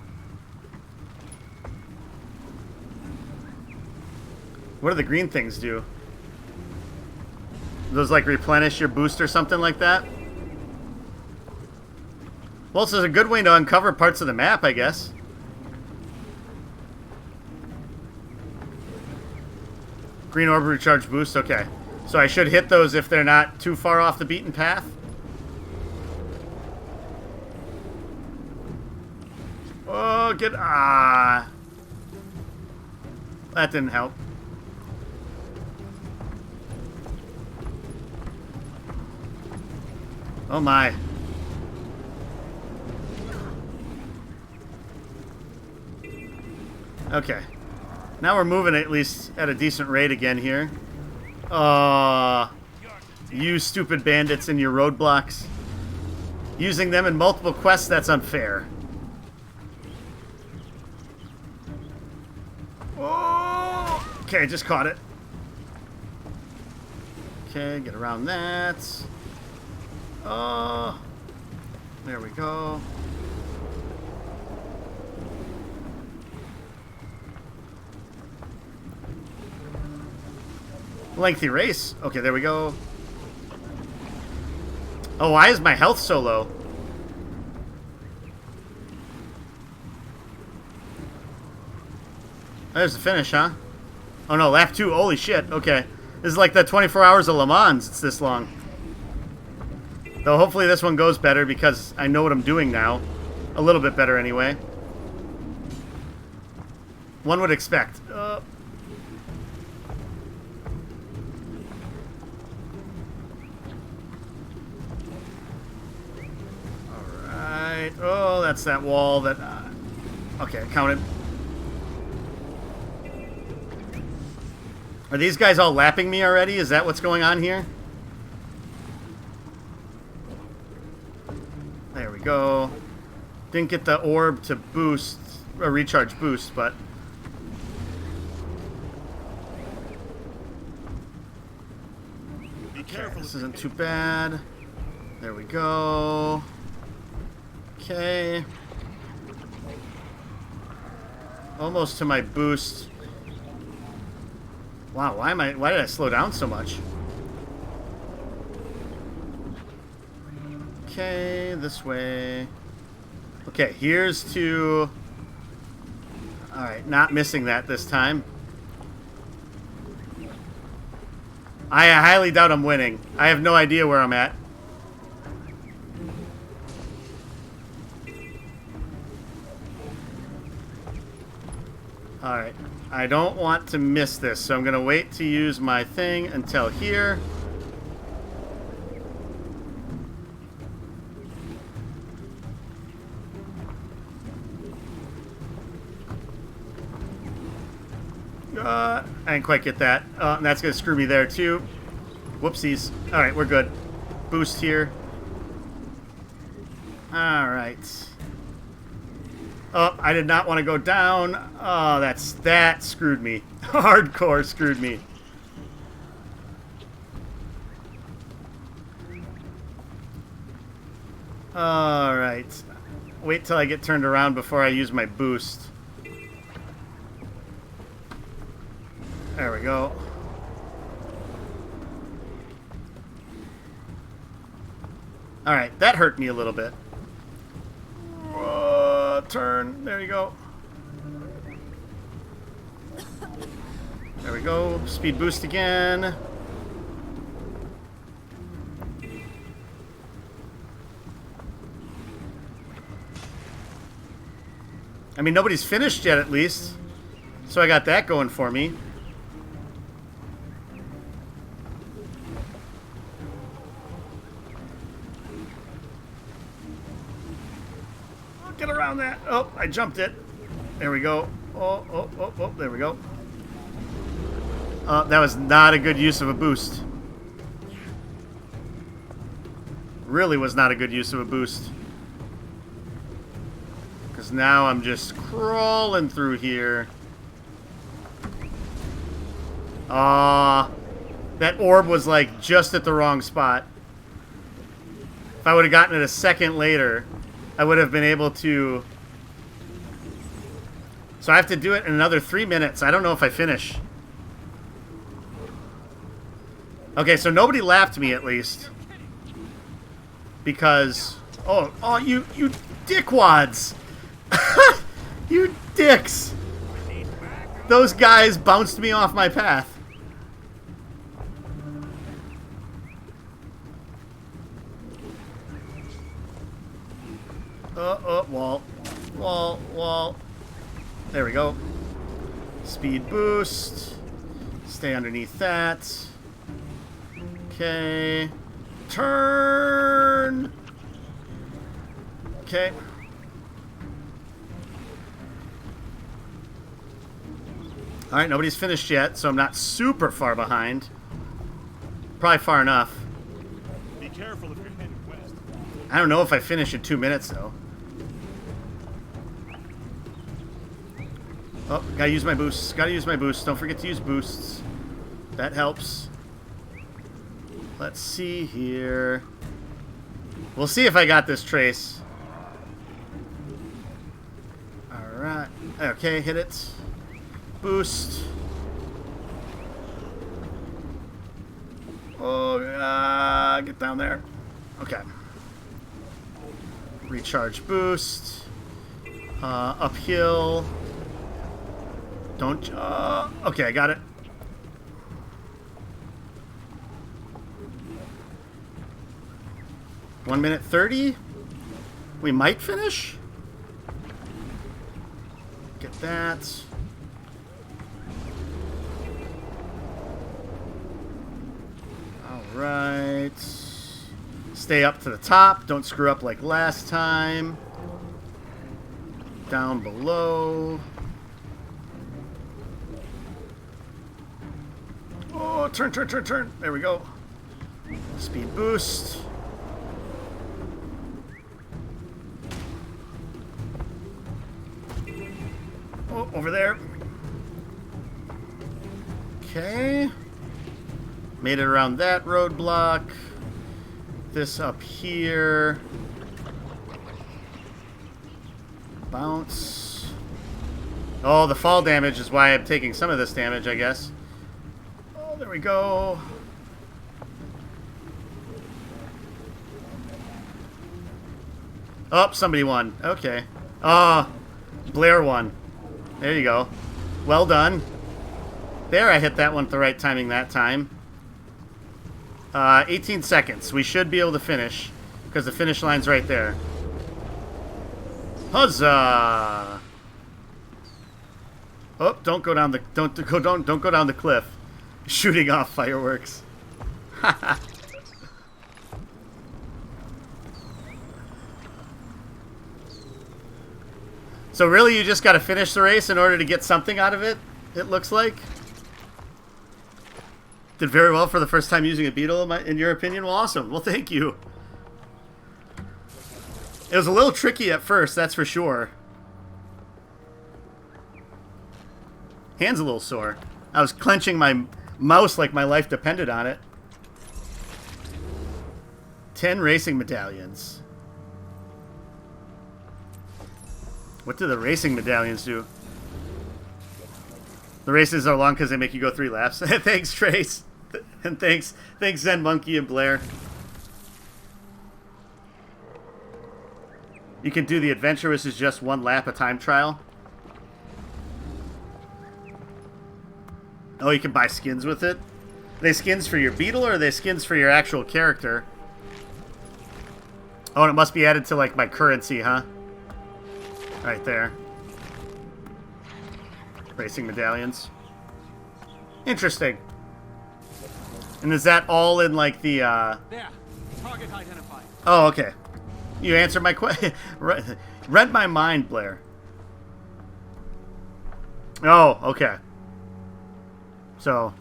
Speaker 1: What do the green things do? Those like replenish your boost or something like that? Well, this is a good way to uncover parts of the map, I guess. Green orb recharge boost, okay. So I should hit those if they're not too far off the beaten path. Oh, get... That didn't help. Oh my. Okay. Now we're moving at least at a decent rate again here. You stupid bandits and your roadblocks. Using them in multiple quests, that's unfair. Oh! Okay, just caught it. Okay, get around that. There we go. Lengthy race. Okay, there we go. Oh, why is my health so low? There's the finish, huh? Oh no, lap 2. Holy shit. Okay. This is like the 24 hours of Le Mans. It's this long. Though hopefully this one goes better because I know what I'm doing now. A little bit better anyway. One would expect. Alright. Oh, that's that wall that... okay, count it. Are these guys all lapping me already? Is that what's going on here? There we go. Didn't get the orb to boost, or recharge boost, but... okay, this isn't too bad. There we go. Okay. Almost to my boost. Wow, why did I slow down so much? Okay, this way. Okay, here's to... alright, not missing that this time. I highly doubt I'm winning. I have no idea where I'm at. Alright. I don't want to miss this, so I'm going to wait to use my thing until here. I didn't quite get that. And that's going to screw me there, too. Whoopsies. Alright, we're good. Boost here. Alright. Oh, I did not want to go down. Oh, that screwed me. Hardcore screwed me. Alright. Wait till I get turned around before I use my boost. There we go. Alright, that hurt me a little bit. Turn. There you go. There we go. Speed boost again. I mean, nobody's finished yet, at least. So I got that going for me. Get around that. Oh, I jumped it. There we go. Oh, there we go. That was not a good use of a boost. Really was not a good use of a boost. Because now I'm just crawling through here. That orb was like just at the wrong spot. If I would have gotten it a second later, I would have been able to... So I have to do it in another 3 minutes. I don't know if I finish. Okay, so nobody lapped me at least. Because... Oh, you dickwads! You dicks! Those guys bounced me off my path. Wall. There we go. Speed boost. Stay underneath that. Okay. Turn! Okay. Alright, nobody's finished yet, so I'm not super far behind. Probably far enough.
Speaker 17: Be careful if you're heading west.
Speaker 1: I don't know if I finish in 2 minutes, though. Oh, gotta use my boosts. Gotta use my boosts. Don't forget to use boosts. That helps. Let's see here. We'll see if I got this trace. Alright. Okay, hit it. Boost. Oh, get down there. Okay. Recharge boost. Uphill. Don't... okay, I got it. One minute 30. We might finish. Get that. Alright. Stay up to the top. Don't screw up like last time. Down below. Oh, turn. There we go. Speed boost. Oh, over there. Okay. Made it around that roadblock. This up here. Bounce. Oh, the fall damage is why I'm taking some of this damage, I guess. Oh, there we go. Oh, somebody won. Okay. Oh, Blair won. There you go. Well done. There, I hit that one at the right timing that time. 18 seconds. We should be able to finish because the finish line's right there. Huzzah! Oh, don't go down the don't go down the cliff. Shooting off fireworks. So really, you just got to finish the race in order to get something out of it. It looks like. Did very well for the first time using a Beetle, in your opinion? Well, awesome. Well, thank you. It was a little tricky at first, that's for sure. Hand's a little sore. I was clenching my mouse like my life depended on it. 10 racing medallions. What do the racing medallions do? The races are long because they make you go 3 laps. Thanks, Trace. And thanks Zen Monkey and Blair. You can do the adventure, which is just 1 lap a time trial. Oh, you can buy skins with it? Are they skins for your Beetle or are they skins for your actual character? Oh, and it must be added to like my currency, huh? Right there. Racing medallions. Interesting. And is that all in like the
Speaker 14: There. Target identified.
Speaker 1: Oh, okay. You answered my question. Read my mind, Blair. Oh, okay. So,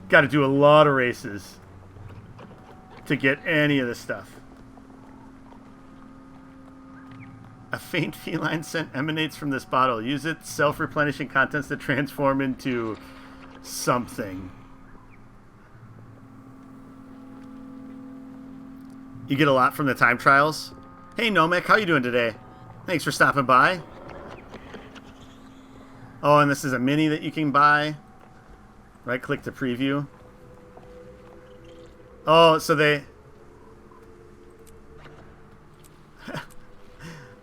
Speaker 1: got to do a lot of races to get any of this stuff. A faint feline scent emanates from this bottle. Use its self-replenishing contents to transform into something. You get a lot from the time trials. Hey, Nomek, how you doing today? Thanks for stopping by. Oh, and this is a mini that you can buy. Right-click to preview. Oh, so they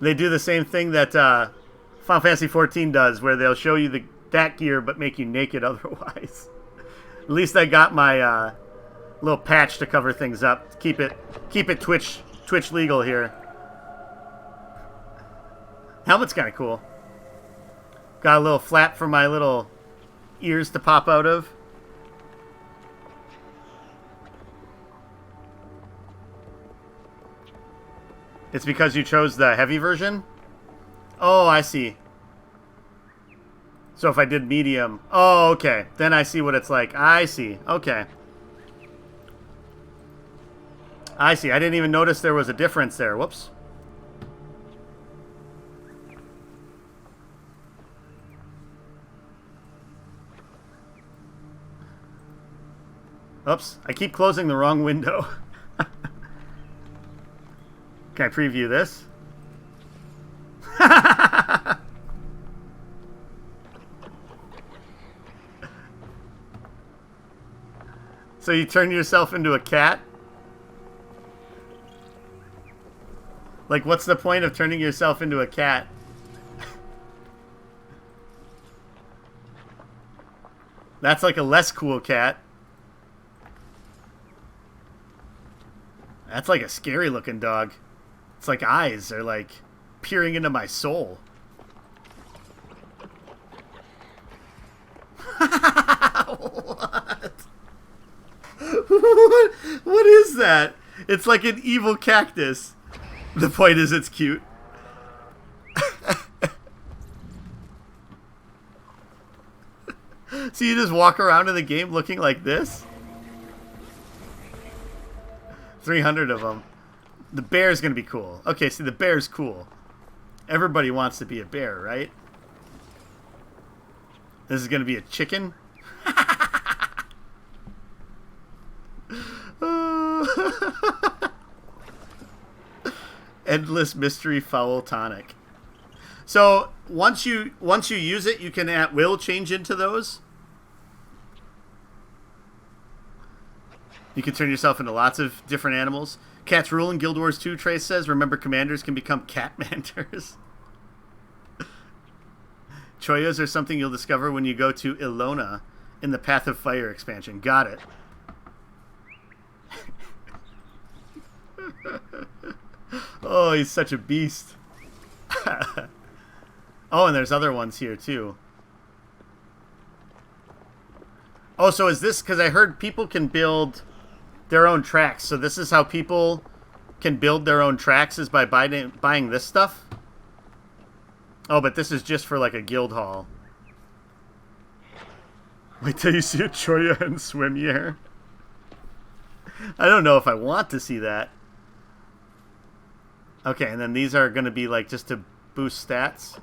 Speaker 1: do the same thing that Final Fantasy XIV does, where they'll show you that gear but make you naked otherwise. At least I got my little patch to cover things up. Keep it Twitch legal here. Helmet's kind of cool. Got a little flap for my little ears to pop out of. It's because you chose the heavy version? Oh, I see. So if I did medium... Oh, okay. Then I see what it's like. I see. Okay. I see. I didn't even notice there was a difference there. Whoops. Oops. I keep closing the wrong window. Can I preview this? So you turn yourself into a cat? Like, what's the point of turning yourself into a cat? That's like a less cool cat. That's like a scary looking dog. It's like eyes are like peering into my soul. What? What is that? It's like an evil cactus. The point is it's cute. So you just walk around in the game looking like this? 300 of them. The bear's gonna be cool. Okay, see, the bear's cool. Everybody wants to be a bear, right? This is gonna be a chicken? Endless mystery foul tonic. So once you use it, you can at will change into those. You can turn yourself into lots of different animals. Cats rule in Guild Wars 2, Trace says. Remember, commanders can become catmanders. Choyas are something you'll discover when you go to Ilona in the Path of Fire expansion. Got it. Oh, he's such a beast. Oh, and there's other ones here, too. Oh, so is this... Because I heard people can build their own tracks. So this is how people can build their own tracks, is by buying this stuff? Oh, but this is just for, like, a guild hall. Wait till you see a Choya and Swimyear. I don't know if I want to see that. Okay, and then these are going to be, like, just to boost stats.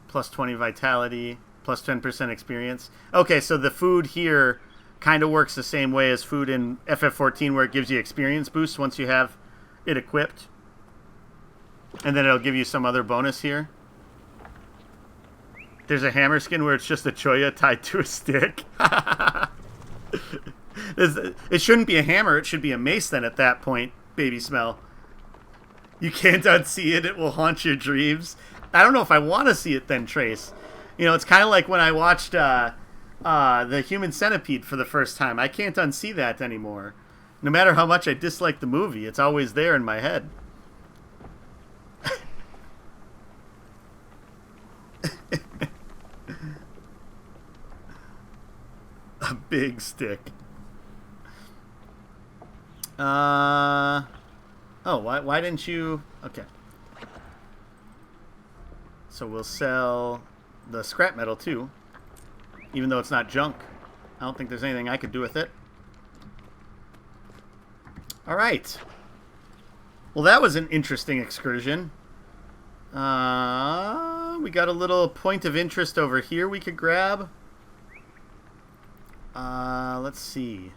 Speaker 1: Plus 20 vitality. Plus 10% experience. Okay, so the food here kind of works the same way as food in FF14, where it gives you experience boosts once you have it equipped. And then it'll give you some other bonus here. There's a hammer skin where it's just a Choya tied to a stick. It shouldn't be a hammer. It should be a mace then at that point, Baby Smell. You can't unsee it. It will haunt your dreams. I don't know if I want to see it then, Trace. You know, it's kind of like when I watched the Human Centipede for the first time. I can't unsee that anymore. No matter how much I dislike the movie, it's always there in my head. A big stick. Oh, why didn't you... Okay. So we'll sell the scrap metal too, even though it's not junk. I don't think there's anything I could do with it. All right. Well, that was an interesting excursion. We got a little point of interest over here we could grab. Let's see.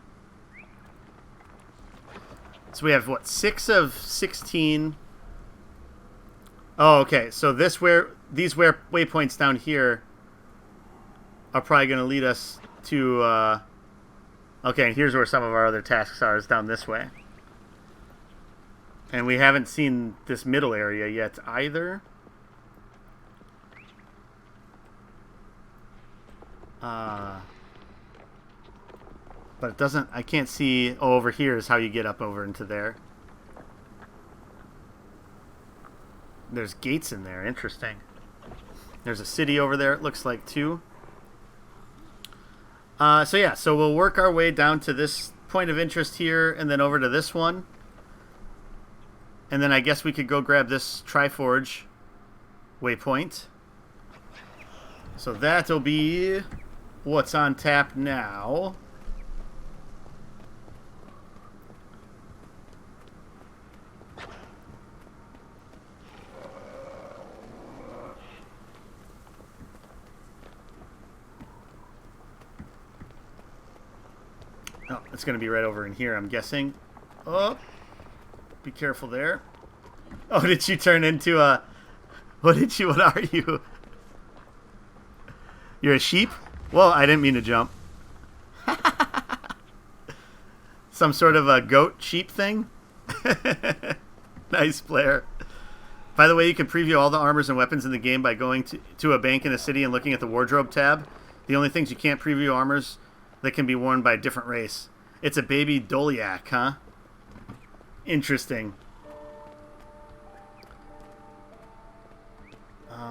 Speaker 1: So we have, what, 6 of 16. Oh, okay. So these waypoints down here are probably going to lead us to... okay, and here's where some of our other tasks are, is down this way. And we haven't seen this middle area yet either. But it doesn't... I can't see... Oh, over here is how you get up over into there. There's gates in there. Interesting. There's a city over there, it looks like, too. So yeah, so we'll work our way down to this point of interest here, and then over to this one. And then I guess we could go grab this Triforge waypoint. So that'll be what's on tap now. Oh, it's going to be right over in here, I'm guessing. Oh, be careful there. Oh, did you turn into a... What are you? You're a sheep? Well, I didn't mean to jump. Some sort of a goat sheep thing? Nice, Blair. By the way, you can preview all the armors and weapons in the game by going to a bank in a city and looking at the wardrobe tab. The only things you can't preview armors that can be worn by a different race. It's a baby Doliak, huh? Interesting.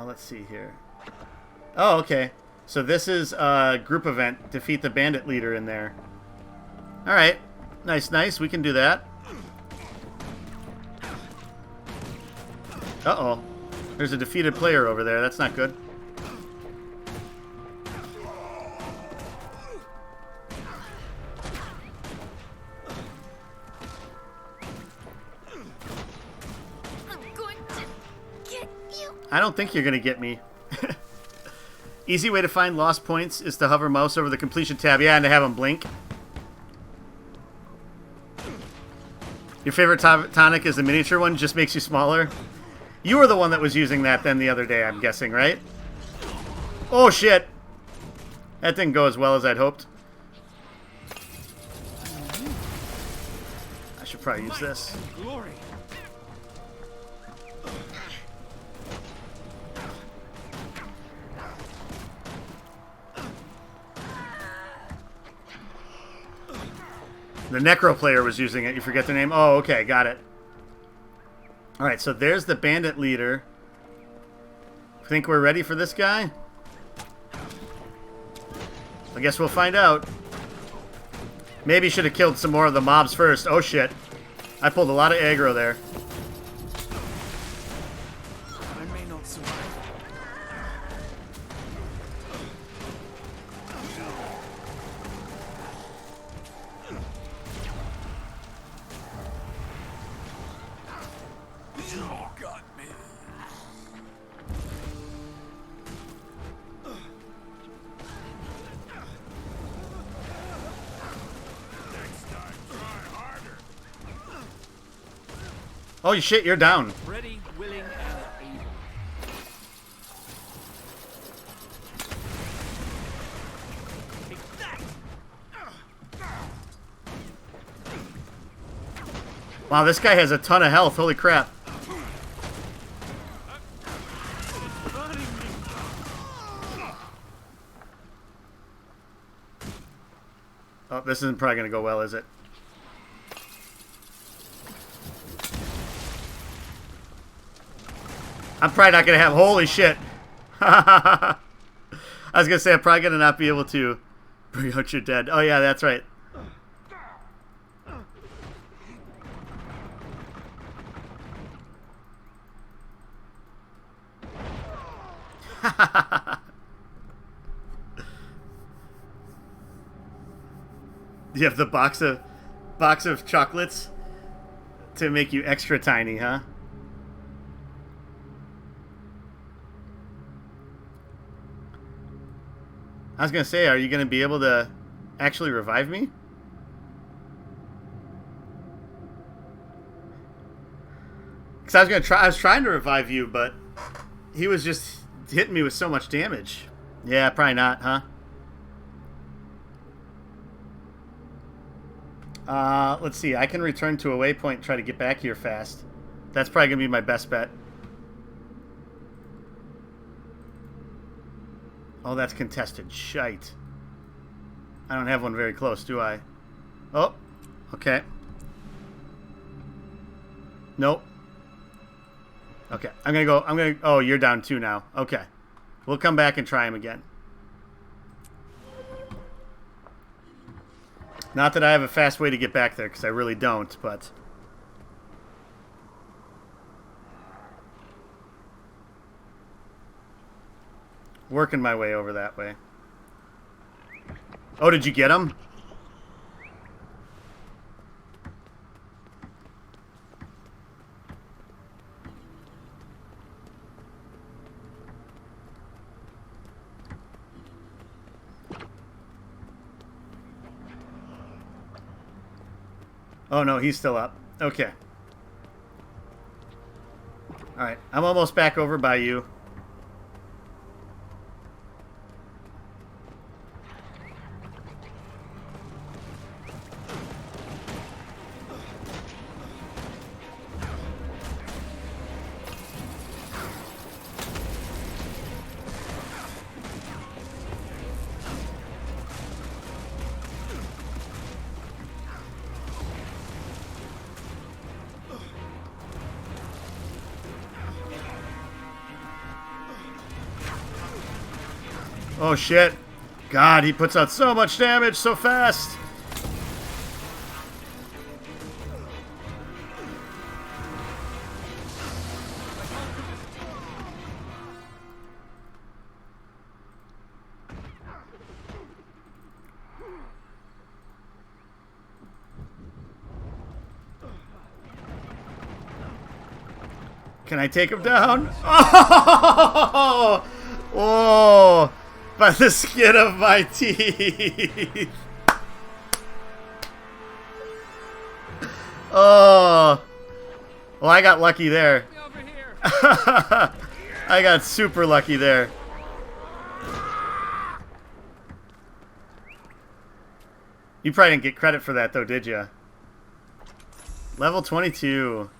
Speaker 1: Let's see here. Oh, okay. So this is a group event. Defeat the bandit leader in there. Alright. Nice, nice. We can do that. Uh-oh. There's a defeated player over there. That's not good. I don't think you're going to get me. Easy way to find lost points is to hover mouse over the completion tab. Yeah, and to have them blink. Your favorite tonic is the miniature one, just makes you smaller. You were the one that was using that then the other day, I'm guessing, right? Oh, shit. That didn't go as well as I'd hoped. I should probably use this.
Speaker 14: Glory.
Speaker 1: The Necro player was using it. You forget their name? Oh, okay. Got it. Alright, so there's the bandit leader. Think we're ready for this guy? I guess we'll find out. Maybe should have killed some more of the mobs first. Oh, shit. I pulled a lot of aggro there.
Speaker 14: I may not survive.
Speaker 1: Oh, shit, you're down.
Speaker 14: Ready, willing, and able.
Speaker 1: Wow, this guy has a ton of health. Holy crap. Oh, this isn't probably going to go well, is it? I'm probably not going to have... Holy shit. I was going to say, I'm probably going to not be able to bring out your dead. Oh, yeah, that's right. You have the box of chocolates to make you extra tiny, huh? I was going to say, are you going to be able to actually revive me? Because I was trying to revive you, but he was just hitting me with so much damage. Yeah, probably not, huh? Let's see. I can return to a waypoint and try to get back here fast. That's probably going to be my best bet. Oh, that's contested. Shite. I don't have one very close, do I? Oh, okay. Nope. Okay, oh, you're down 2 now. Okay. We'll come back and try him again. Not that I have a fast way to get back there, because I really don't, but... working my way over that way. Oh, did you get him? Oh, no, he's still up. Okay. Alright, I'm almost back over by you. Oh shit. God, he puts out so much damage so fast. Can I take him down? Oh! Oh! By the skin of my teeth. Oh. Well, I got lucky there. I got super lucky there. You probably didn't get credit for that, though, did you? Level 22.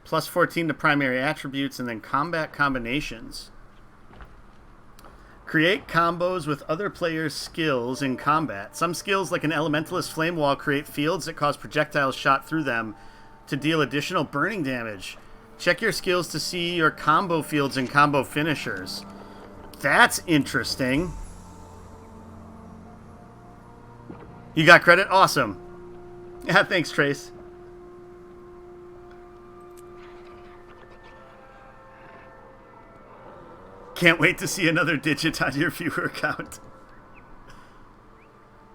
Speaker 1: Plus 14 to primary attributes, and then combat combinations. Create combos with other players' skills in combat. Some skills, like an Elementalist Flame Wall, create fields that cause projectiles shot through them to deal additional burning damage. Check your skills to see your combo fields and combo finishers. That's interesting. You got credit? Awesome. Yeah, thanks, Trace. Can't wait to see another digit on your viewer count.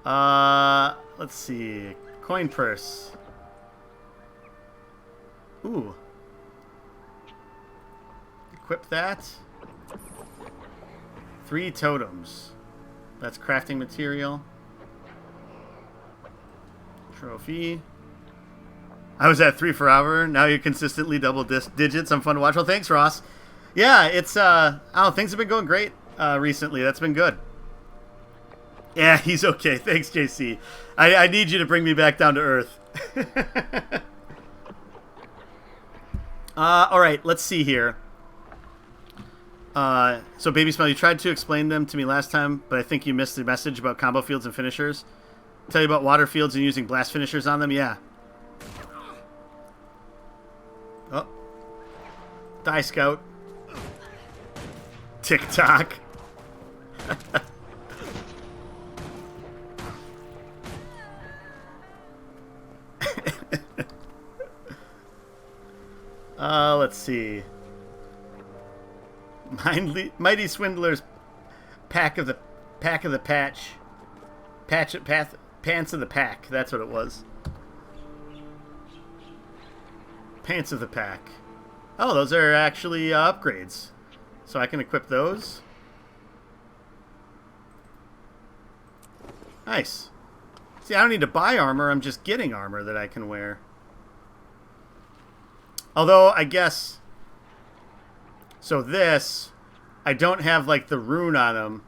Speaker 1: Let's see. Coin purse. Ooh. Equip that. 3 totems. That's crafting material. Trophy. I was at 3 for hour. Now you're consistently double digits. I'm fun to watch. Well, thanks, Ross. Yeah, it's, things have been going great recently. That's been good. Yeah, he's okay. Thanks, JC. I need you to bring me back down to earth. All right, let's see here. So, Baby Smell, you tried to explain them to me last time, but I think you missed the message about combo fields and finishers. Tell you about water fields and using blast finishers on them? Yeah. Oh. Die Scout. TikTok. Let's see. Mighty Swindler's Pants of the Pack. That's what it was. Pants of the Pack. Oh, those are actually upgrades. So I can equip those. Nice. See, I don't need to buy armor. I'm just getting armor that I can wear. Although, I guess... So this, I don't have, like, the rune on them.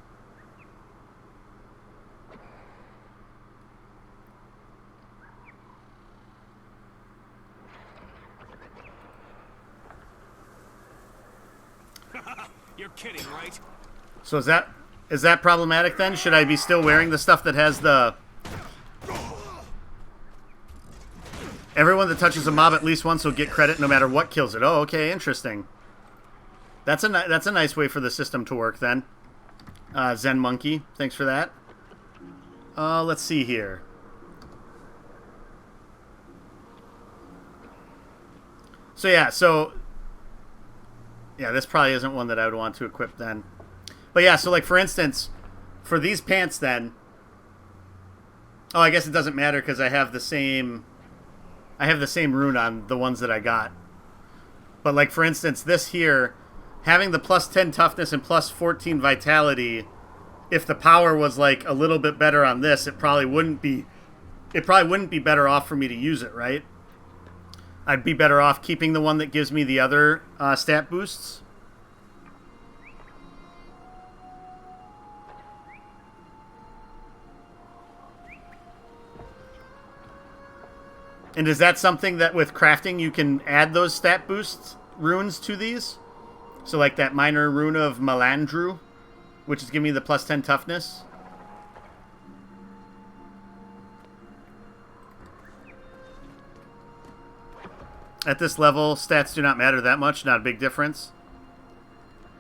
Speaker 20: You're kidding, right?
Speaker 1: So is that problematic then? Should I be still wearing the stuff that has the... Everyone that touches a mob at least once will get credit no matter what kills it. Oh, okay, interesting. That's a nice way for the system to work then. Zen Monkey, thanks for that. Let's see here. So yeah, yeah, this probably isn't one that I would want to equip then. But yeah, so like for instance, for these pants then, oh, I guess it doesn't matter because I have the same rune on the ones that I got. But like for instance, this here, having the plus 10 toughness and plus 14 vitality, if the power was like a little bit better on this, it probably wouldn't be better off for me to use it, right? I'd be better off keeping the one that gives me the other stat boosts. And is that something that with crafting you can add those stat boosts runes to these? So like that minor rune of Malandru, which is giving me the plus 10 toughness. At this level, stats do not matter that much. Not a big difference.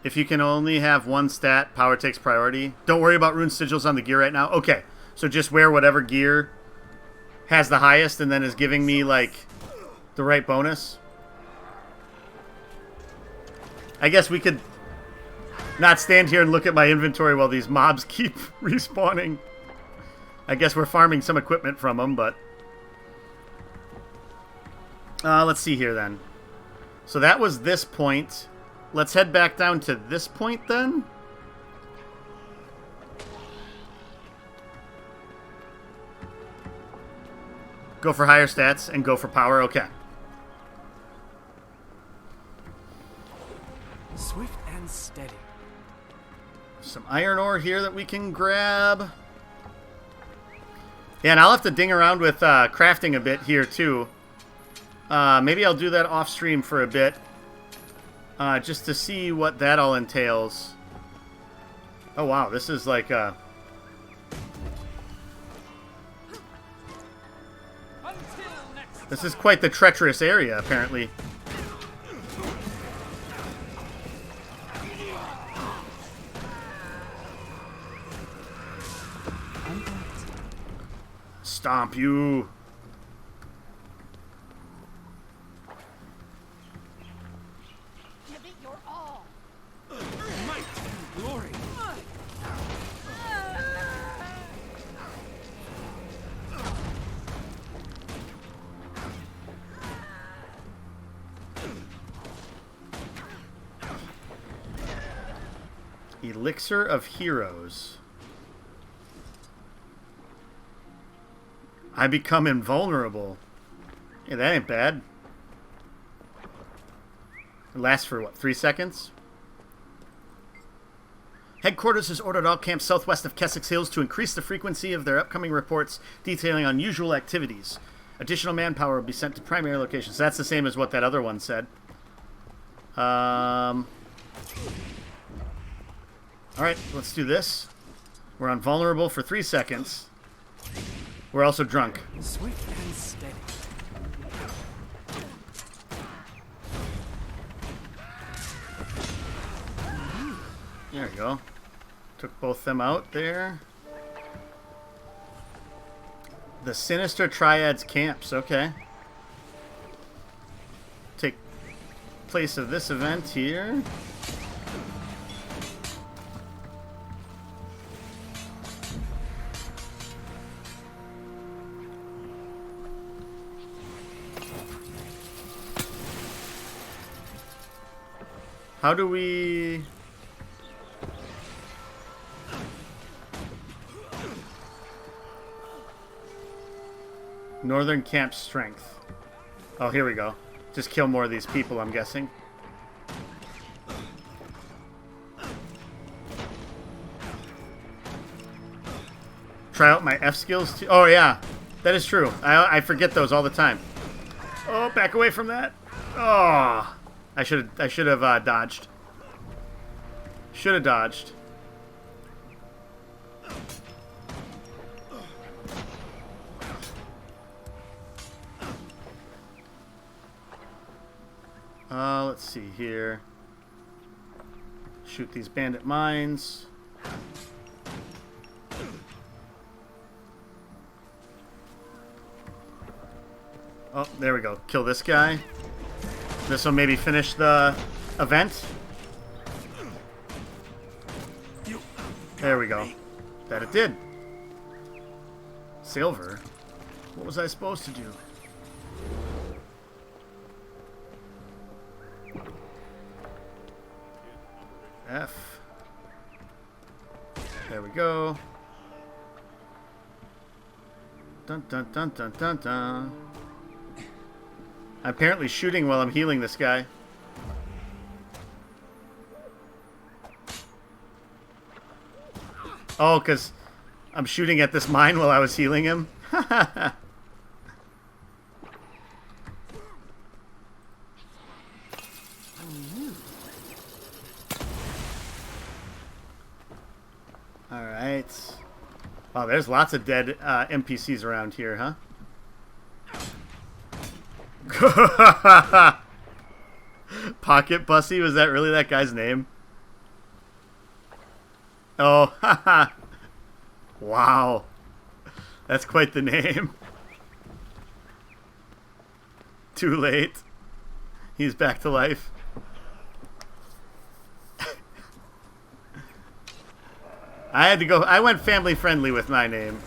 Speaker 1: If you can only have one stat, power takes priority. Don't worry about rune sigils on the gear right now. Okay, so just wear whatever gear has the highest and then is giving me, like, the right bonus. I guess we could not stand here and look at my inventory while these mobs keep respawning. I guess we're farming some equipment from them, but... let's see here, then. So that was this point. Let's head back down to this point, then. Go for higher stats and go for power. Okay.
Speaker 16: Swift and steady.
Speaker 1: Some iron ore here that we can grab. Yeah, and I'll have to ding around with crafting a bit here, too. Maybe I'll do that off stream for a bit, just to see what that all entails. Oh wow, this is like this is quite the treacherous area, apparently. Stomp you. Elixir of Heroes. I become invulnerable. Yeah, that ain't bad. It lasts for, what, 3 seconds? Headquarters has ordered all camps southwest of Kessex Hills to increase the frequency of their upcoming reports detailing unusual activities. Additional manpower will be sent to primary locations. That's the same as what that other one said. Alright, let's do this. We're invulnerable for 3 seconds. We're also drunk.
Speaker 16: Swift and steady.
Speaker 1: There we go. Took both them out there. The Sinister Triad's camps, okay. Take place of this event here. How do we... Northern Camp Strength. Oh, here we go. Just kill more of these people, I'm guessing. Try out my F skills too. Oh yeah, that is true. I forget those all the time. Oh, back away from that. Oh, I should have dodged. Should have dodged. Let's see here. Shoot these bandit mines. Oh, there we go. Kill this guy. This will maybe finish the event. There we go. That it did. Silver? What was I supposed to do? F. There we go. Dun dun dun dun dun dun. I'm apparently shooting while I'm healing this guy. Oh, because I'm shooting at this mine while I was healing him? Alright. Oh, there's lots of dead NPCs around here, huh? Pocket Bussy, was that really that guy's name? Oh, haha. Wow. That's quite the name. Too late. He's back to life. I had to go. I went family friendly with my name.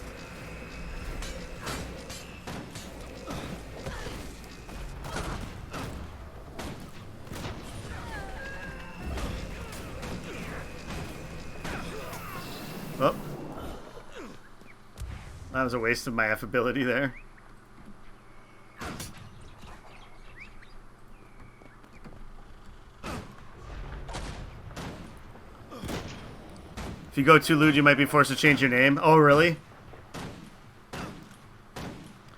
Speaker 1: Oh. That was a waste of my F ability there. If you go too lewd, you might be forced to change your name. Oh, really?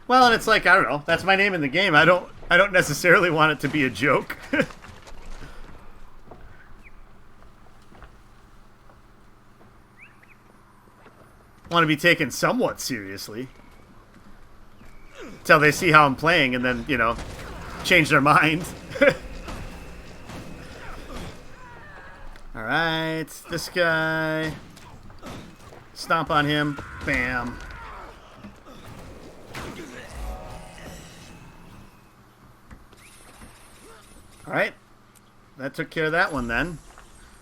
Speaker 1: Well, and it's like, I don't know. That's my name in the game. I don't necessarily want it to be a joke. Want to be taken somewhat seriously. Until they see how I'm playing and then, you know, change their mind. Alright, this guy. Stomp on him. Bam. Alright. That took care of that one then.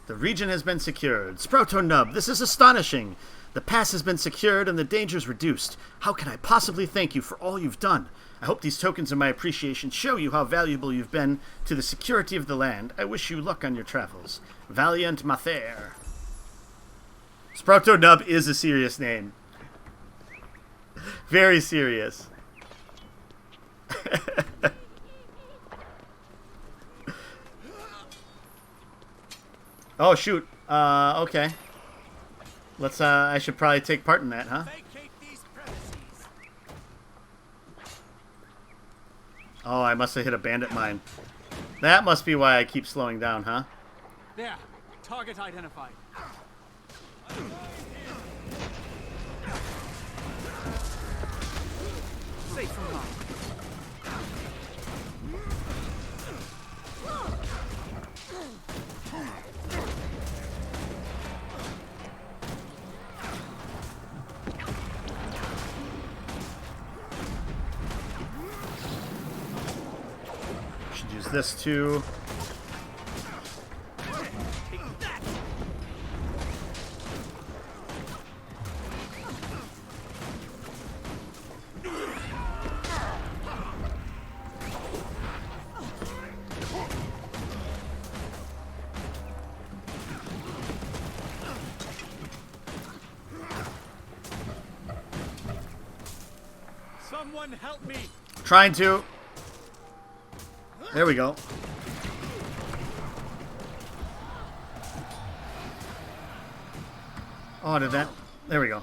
Speaker 1: The region has been secured. Sprouto Nub, this is astonishing. The pass has been secured and the dangers reduced. How can I possibly thank you for all you've done? I hope these tokens of my appreciation show you how valuable you've been to the security of the land. I wish you luck on your travels. Valiant Mather. Sprouto Nub is a serious name. Very serious. Oh, shoot. Okay. Let's, I should probably take part in that, huh? Oh, I must have hit a bandit mine. That must be why I keep slowing down, huh?
Speaker 16: There. Target identified. Safe from harm.
Speaker 1: Should use this too.
Speaker 16: Someone help me!
Speaker 1: Trying to. There we go. Oh, did that? There we go.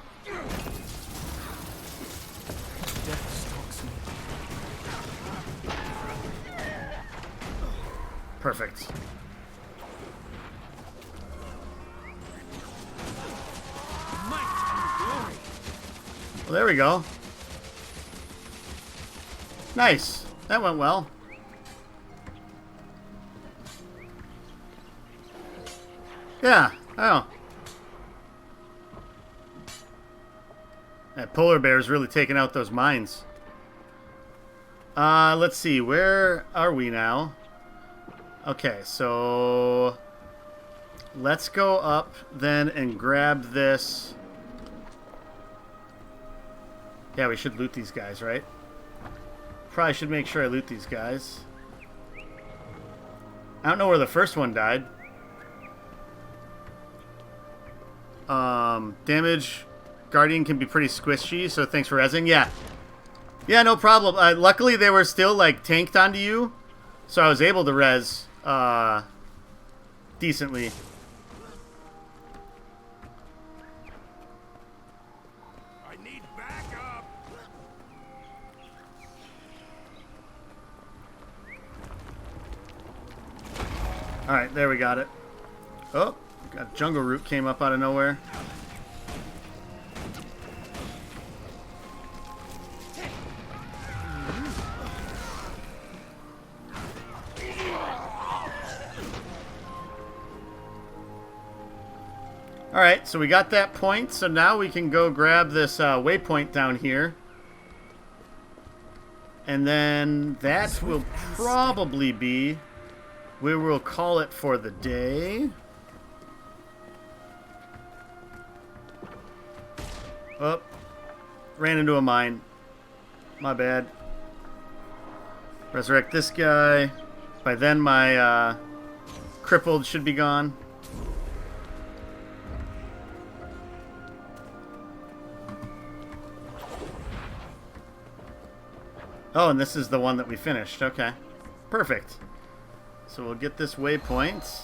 Speaker 1: Perfect. Well, there we go. Nice. That went well. Yeah. Oh. That polar bear is really taking out those mines. Let's see. Where are we now? Okay, so let's go up then and grab this. Yeah, we should loot these guys, right? Probably should make sure I loot these guys. I don't know where the first one died. Damage. Guardian can be pretty squishy, so thanks for rezzing. Yeah. Yeah, no problem. Luckily, they were still, like, tanked onto you, so I was able to res decently.
Speaker 9: I need backup.
Speaker 1: Alright, there we got it. Oh, got a jungle root came up out of nowhere. Alright, so we got that point, so now we can go grab this waypoint down here. And then that will probably be where we'll call it for the day. Oh, ran into a mine. My bad. Resurrect this guy. By then my crippled should be gone. Oh, and this is the one that we finished. Okay. Perfect. So we'll get this waypoint.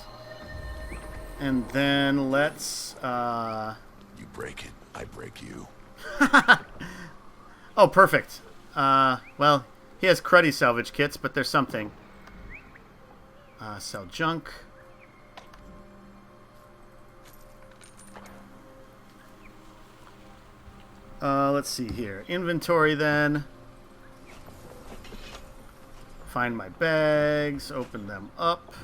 Speaker 1: And then let's...
Speaker 2: You break it, I break you.
Speaker 1: Oh, perfect. Well, he has cruddy salvage kits, but there's something. Sell junk. Let's see here. Inventory then. Find my bags, open them up.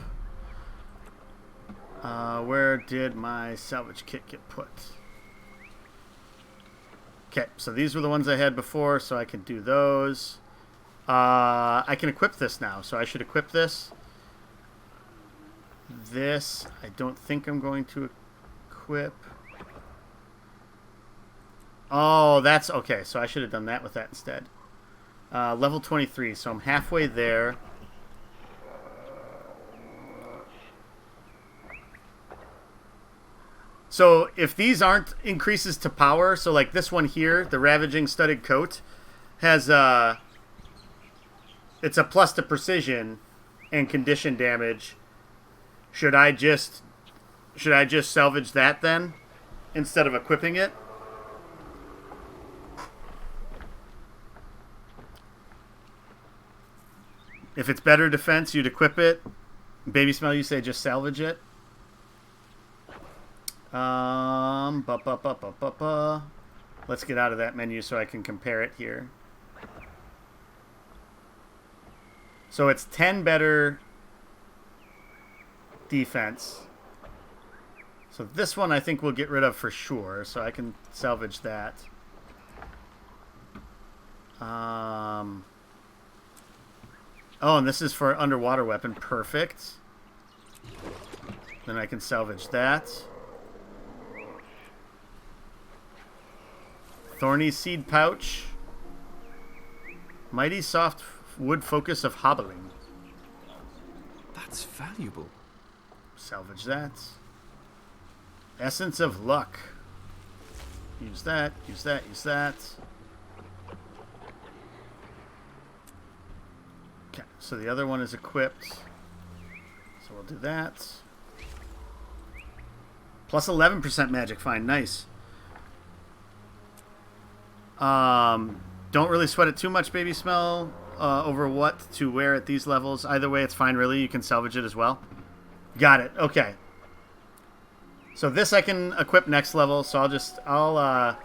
Speaker 1: Where did my salvage kit get put? Okay, so these were the ones I had before, so I can do those. I can equip this now, so I should equip this. This, I don't think I'm going to equip. Oh, that's okay, so I should have done that with that instead. Level 23, so I'm halfway there. So if these aren't increases to power, so like this one here, the Ravaging Studded Coat, has it's a plus to precision and condition damage. Should I just salvage that then instead of equipping it? If it's better defense, you'd equip it. Baby Smell, you say just salvage it. Let's get out of that menu so I can compare it here. So it's 10 better defense. So this one I think we'll get rid of for sure, so I can salvage that. Oh, and this is for underwater weapon. Perfect. Then I can salvage that. Thorny Seed Pouch. Mighty Soft Wood Focus of Hobbling.
Speaker 4: That's valuable.
Speaker 1: Salvage that. Essence of Luck. Use that, use that, use that. Okay, So the other one is equipped. So we'll do that. Plus 11% magic. Fine. Nice. Don't really sweat it too much, baby smell, over what to wear at these levels. Either way, it's fine, really. You can salvage it as well. Got it. Okay. So this I can equip next level, so I'll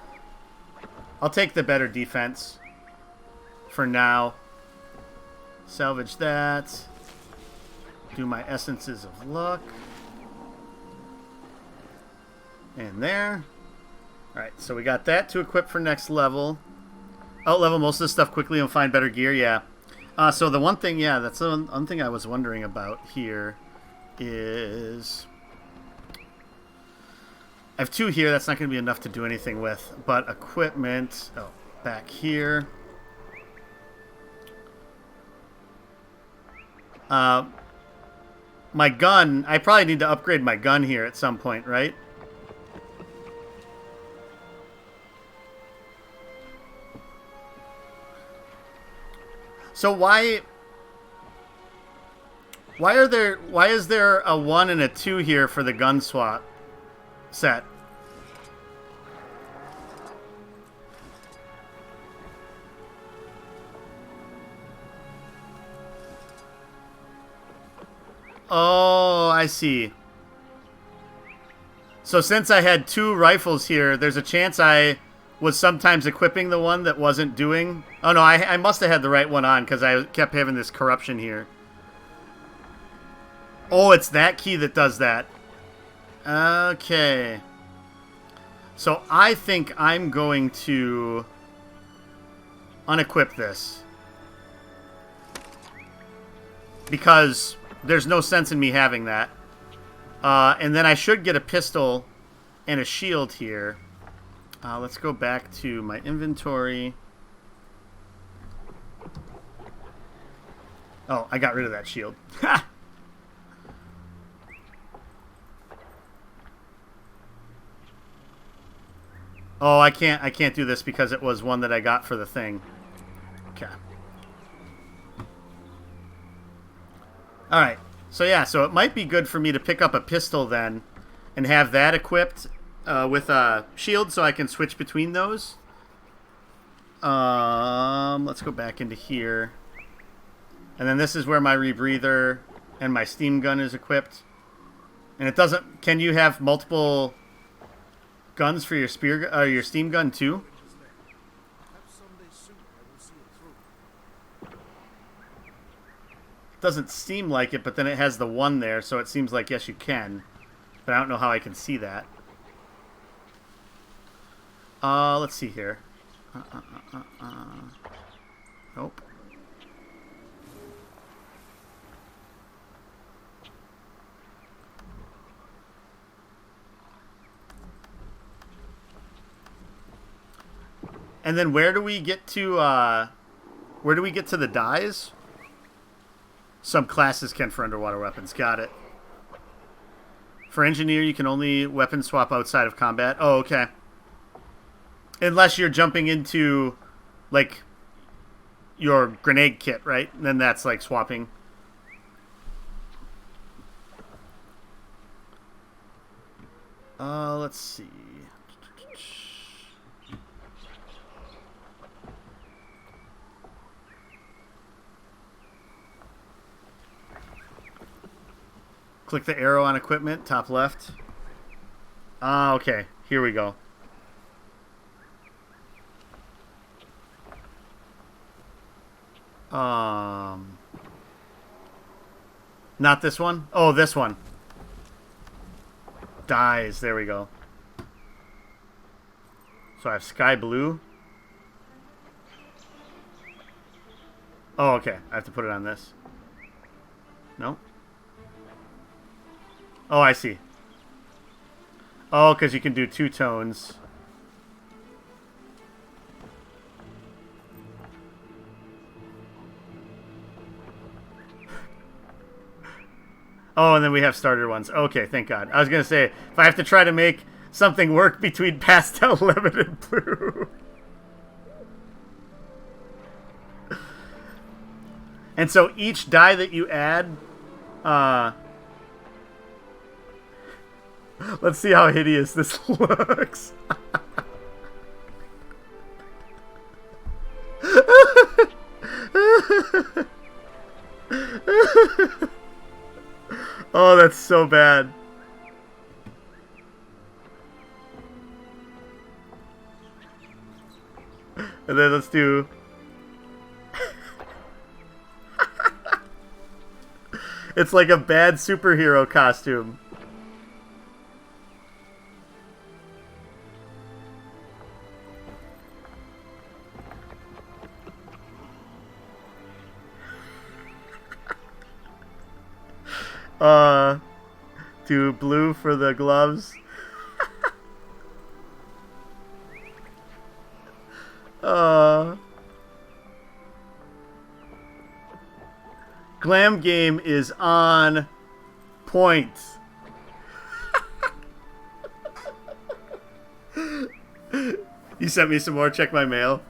Speaker 1: take the better defense for now. Salvage that. Do my essences of luck. And there. Alright, so we got that to equip for next level. Out-level most of this stuff quickly and find better gear, yeah. So the one thing, yeah, that's the one thing I was wondering about here is... I have 2 here, that's not going to be enough to do anything with. But equipment, back here. My gun, I probably need to upgrade my gun here at some point, right? So why is there a 1 and a 2 here for the gun swap set? Oh, I see. So since I had 2 rifles here, there's a chance I was sometimes equipping the one that wasn't doing... Oh, no, I must have had the right one on because I kept having this corruption here. Oh, it's that key that does that. Okay. So I think I'm going to unequip this. Because there's no sense in me having that. And then I should get a pistol and a shield here. Let's go back to my inventory. Oh, I got rid of that shield. Ha! Oh, I can't do this because it was one that I got for the thing. Okay. Alright. So yeah, so it might be good for me to pick up a pistol then and have that equipped with a shield so I can switch between those. Let's go back into here. And then this is where my rebreather and my steam gun is equipped. And it doesn't... Can you have multiple guns for your your steam gun too? Doesn't seem like it, but then it has the 1 there, so it seems like yes, you can. But I don't know how I can see that. Let's see here. Nope. And then where do we get to the dyes? Some classes can for underwater weapons. Got it. For engineer, you can only weapon swap outside of combat. Oh, okay. Unless you're jumping into, like, your grenade kit, right? And then that's, like, swapping. Let's see. Click the arrow on equipment, top left. Okay. Here we go. Not this one? Oh, this one. Dyes. There we go. So I have sky blue. Oh, okay. I have to put it on this. No? Oh, I see. Oh, because you can do 2 tones. Oh, and then we have starter ones. Okay, thank God. I was going to say, if I have to try to make something work between pastel, lemon, and blue. And so each die that you add, let's see how hideous this looks. Oh, that's so bad. And then let's do... It's like a bad superhero costume. Do blue for the gloves. Glam game is on point. You sent me some more. Check my mail.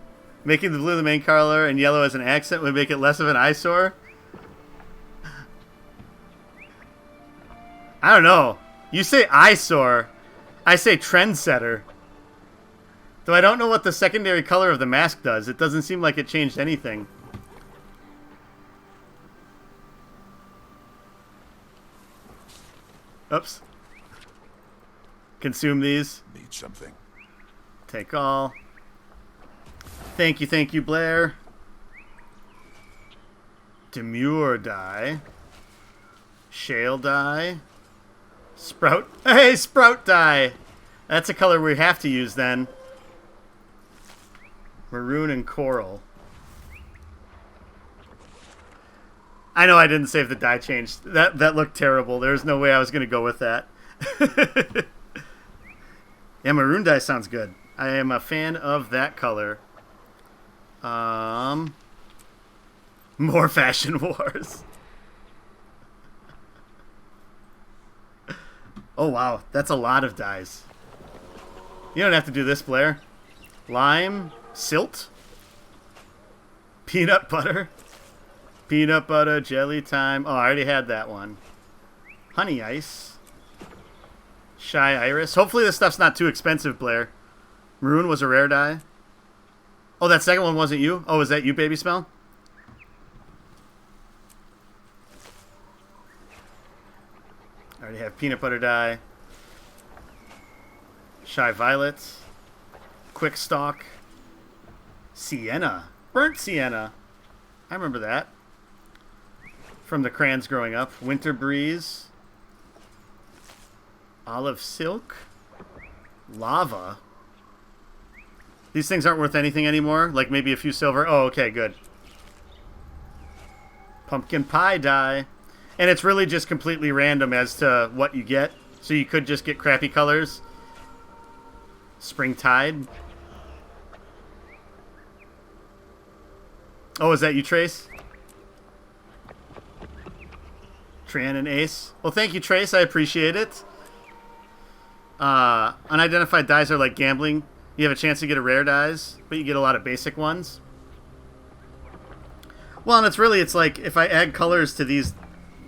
Speaker 1: Making the blue the main color and yellow as an accent would make it less of an eyesore. I don't know. You say eyesore. I say trendsetter. Though I don't know what the secondary color of the mask does. It doesn't seem like it changed anything. Oops. Consume these.
Speaker 21: Need something.
Speaker 1: Take all. Thank you, Blair. Demure die. Shale die. Sprout. Hey, Sprout die. That's a color we have to use then. Maroon and coral. I know I didn't save the die change. That looked terrible. There's no way I was going to go with that. Yeah, maroon dye sounds good. I am a fan of that color. More Fashion Wars. Oh, wow. That's a lot of dyes. You don't have to do this, Blair. Lime. Silt. Peanut butter. Peanut butter, jelly time. Oh, I already had that one. Honey ice. Shy iris. Hopefully this stuff's not too expensive, Blair. Maroon was a rare dye. Oh, that second one wasn't you? Oh, is that you, Baby Smell? I already have peanut butter dye. Shy violet. Quick stalk. Sienna. Burnt sienna. I remember that. From the crayons growing up. Winter breeze. Olive silk. Lava. These things aren't worth anything anymore. Like maybe a few silver. Oh, okay, good. Pumpkin pie dye. And it's really just completely random as to what you get. So you could just get crappy colors. Springtide. Oh, is that you, Trace? Tran and Ace. Well, thank you, Trace. I appreciate it. Unidentified dyes are like gambling. You have a chance to get a rare dyes, but you get a lot of basic ones. Well, and it's like if I add colors to these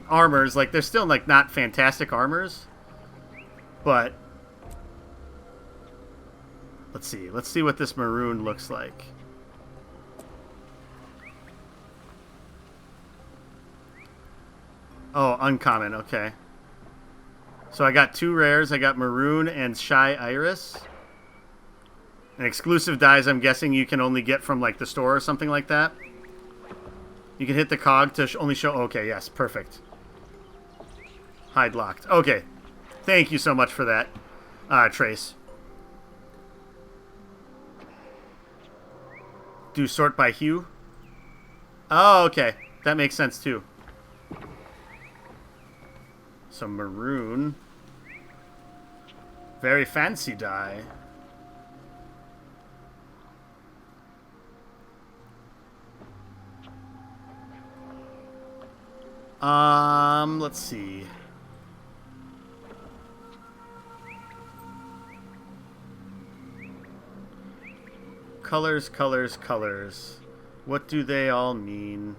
Speaker 1: armors, like they're still like not fantastic armors, but let's see what this maroon looks like. Oh, uncommon. Okay. So I got two rares. I got maroon and shy iris. And exclusive dyes, I'm guessing you can only get from like the store or something like that. You can hit the cog to only show... Okay, yes, perfect. Hide locked. Okay. Thank you so much for that, Trace. Do sort by hue? Oh, okay. That makes sense too. So maroon. Very fancy dye. Let's see. Colors, colors, colors. What do they all mean?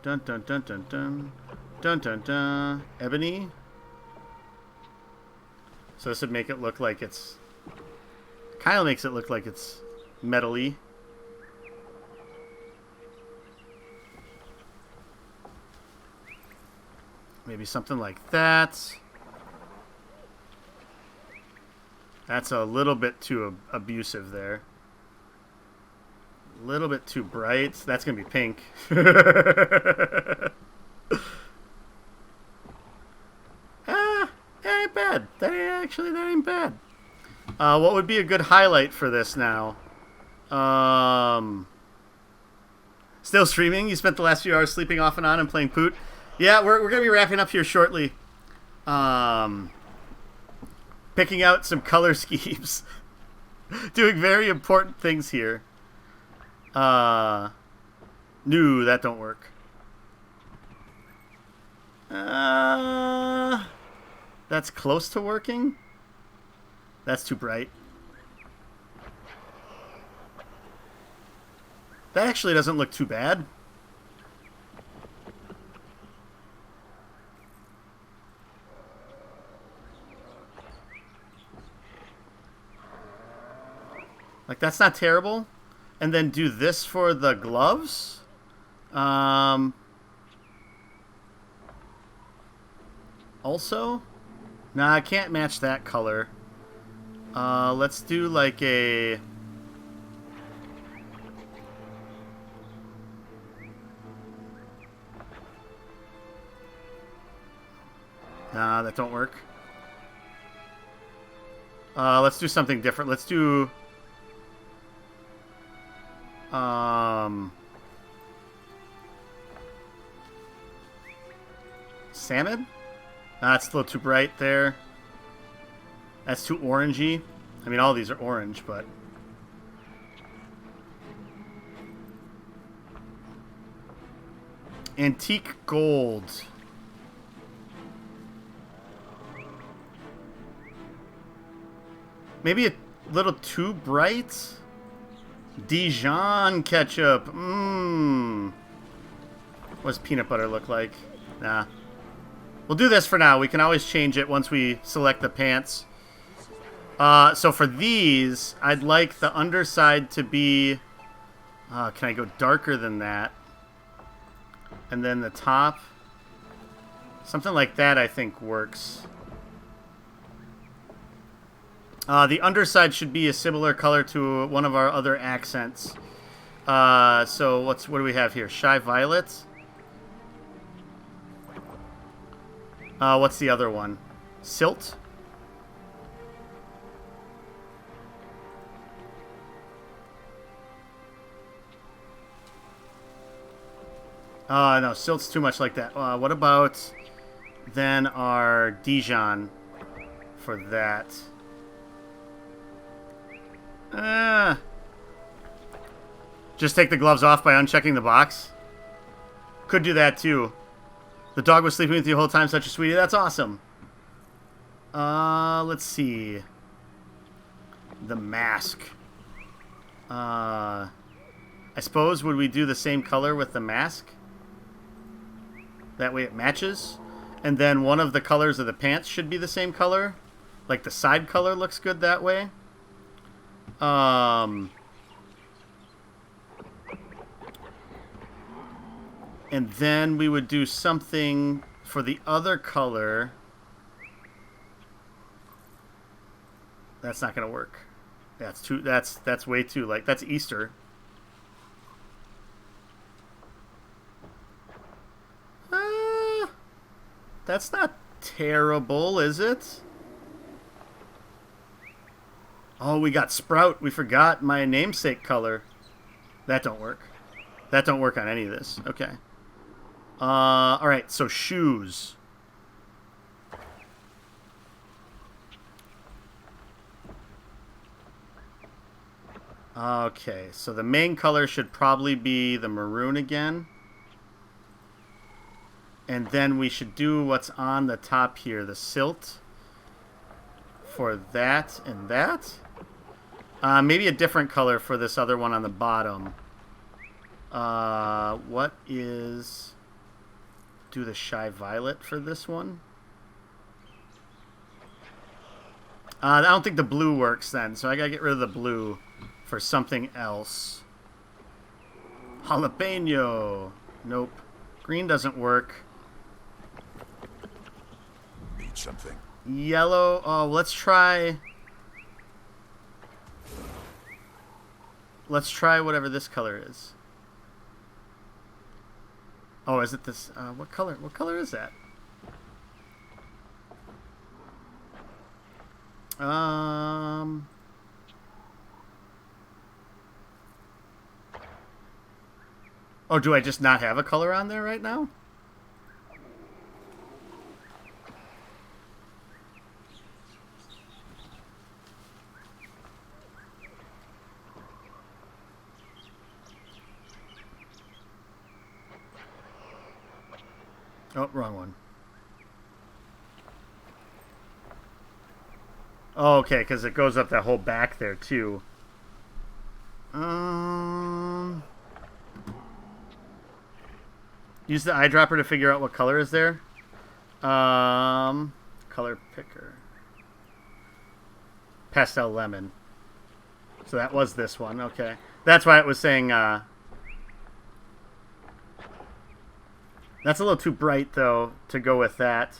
Speaker 1: Dun dun dun dun dun. Dun dun dun. Ebony. So this would make it look like it's... Kind of makes it look like it's metal-y. Maybe something like that. That's a little bit too abusive there. A little bit too bright. That's going to be pink. That ain't bad. That ain't bad. What would be a good highlight for this now? Still streaming? You spent the last few hours sleeping off and on and playing Poot? Yeah, we're going to be wrapping up here shortly. Picking out some color schemes. Doing very important things here. No, that don't work. That's close to working. That's too bright. That actually doesn't look too bad. Like, that's not terrible. And then do this for the gloves. Also, nah, I can't match that color. Let's do like a... Nah, that don't work. Let's do something different. Let's do... Salmon? Nah, it's a little too bright there. That's too orangey. I mean, all these are orange, but... Antique gold. Maybe a little too bright? Dijon ketchup. Mmm. What does peanut butter look like? Nah. We'll do this for now. We can always change it once we select the pants. So for these, I'd like the underside to be... can I go darker than that? And then the top... Something like that, I think, works. The underside should be a similar color to one of our other accents. So what do we have here? Shy Violet? What's the other one? Silt? No, Silt's too much like that. What about then our Dijon for that? Just take the gloves off by unchecking the box? Could do that too. The dog was sleeping with you the whole time, such a sweetie. That's awesome. Let's see. The mask. I suppose, would we do the same color with the mask? That way it matches. And then one of the colors of the pants should be the same color. Like the side color looks good that way. And then we would do something for the other color. That's not gonna work. That's way too, like, that's Easter. That's not terrible, is it? Oh, we got Sprout. We forgot my namesake color. That don't work. That don't work on any of this. Okay. Alright, so shoes. Okay, so the main color should probably be the maroon again. And then we should do what's on the top here, the silt. For that and that. Maybe a different color for this other one on the bottom. What is... do the Shy Violet for this one. I don't think the blue works then, so I gotta get rid of the blue for something else. Jalapeno. Nope. Green doesn't work.
Speaker 21: Need something.
Speaker 1: Yellow. Oh, let's try... Let's try whatever this color is. Oh, is it this? What color? What color is that? Oh, do I just not have a color on there right now? Oh, wrong one. Oh, okay, because it goes up that whole back there, too. Use the eyedropper to figure out what color is there. Color picker. Pastel lemon. So that was this one, okay. That's why it was saying, that's a little too bright, though, to go with that.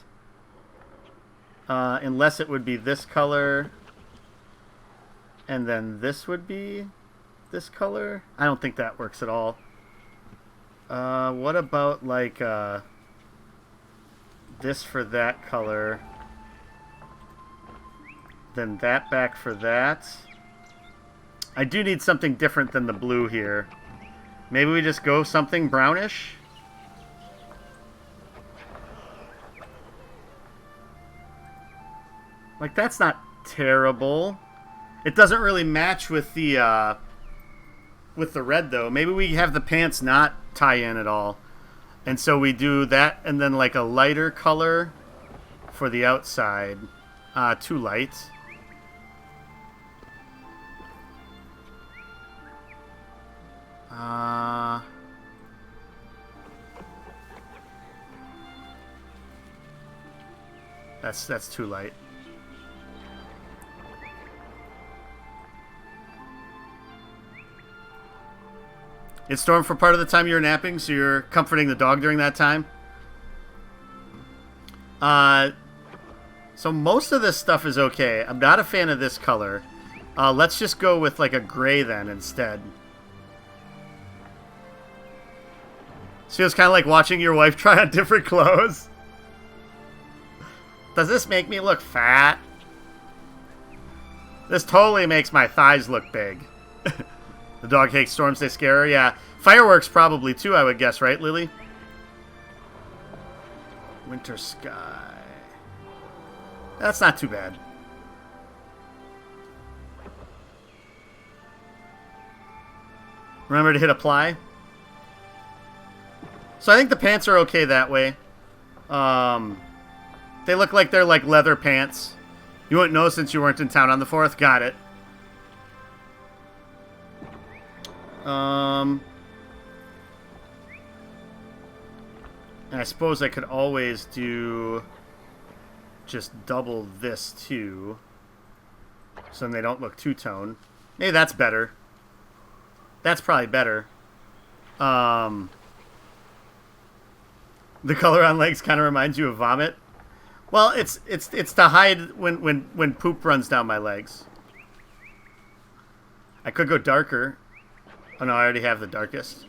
Speaker 1: Unless it would be this color. And then this would be this color. I don't think that works at all. What about, like, this for that color. Then that back for that. I do need something different than the blue here. Maybe we just go something brownish? Like, that's not terrible. It doesn't really match with the red, though. Maybe we have the pants not tie in at all. And so we do that and then, like, a lighter color for the outside. Too light. That's too light. It stormed for part of the time you were napping, so you're comforting the dog during that time? So most of this stuff is okay. I'm not a fan of this color. Let's just go with like a gray then instead. This feels kind of like watching your wife try on different clothes. Does this make me look fat? This totally makes my thighs look big. The dog hates storms, they scare her. Yeah. Fireworks probably too, I would guess, right, Lily? Winter sky. That's not too bad. Remember to hit apply. So I think the pants are okay that way. They look like they're like leather pants. You wouldn't know since you weren't in town on the 4th. Got it. And I suppose I could always do just double this too, so then they don't look two-tone. Maybe that's better. That's probably better. The color on legs kind of reminds you of vomit. Well, it's to hide when poop runs down my legs. I could go darker. Oh no, I already have the darkest.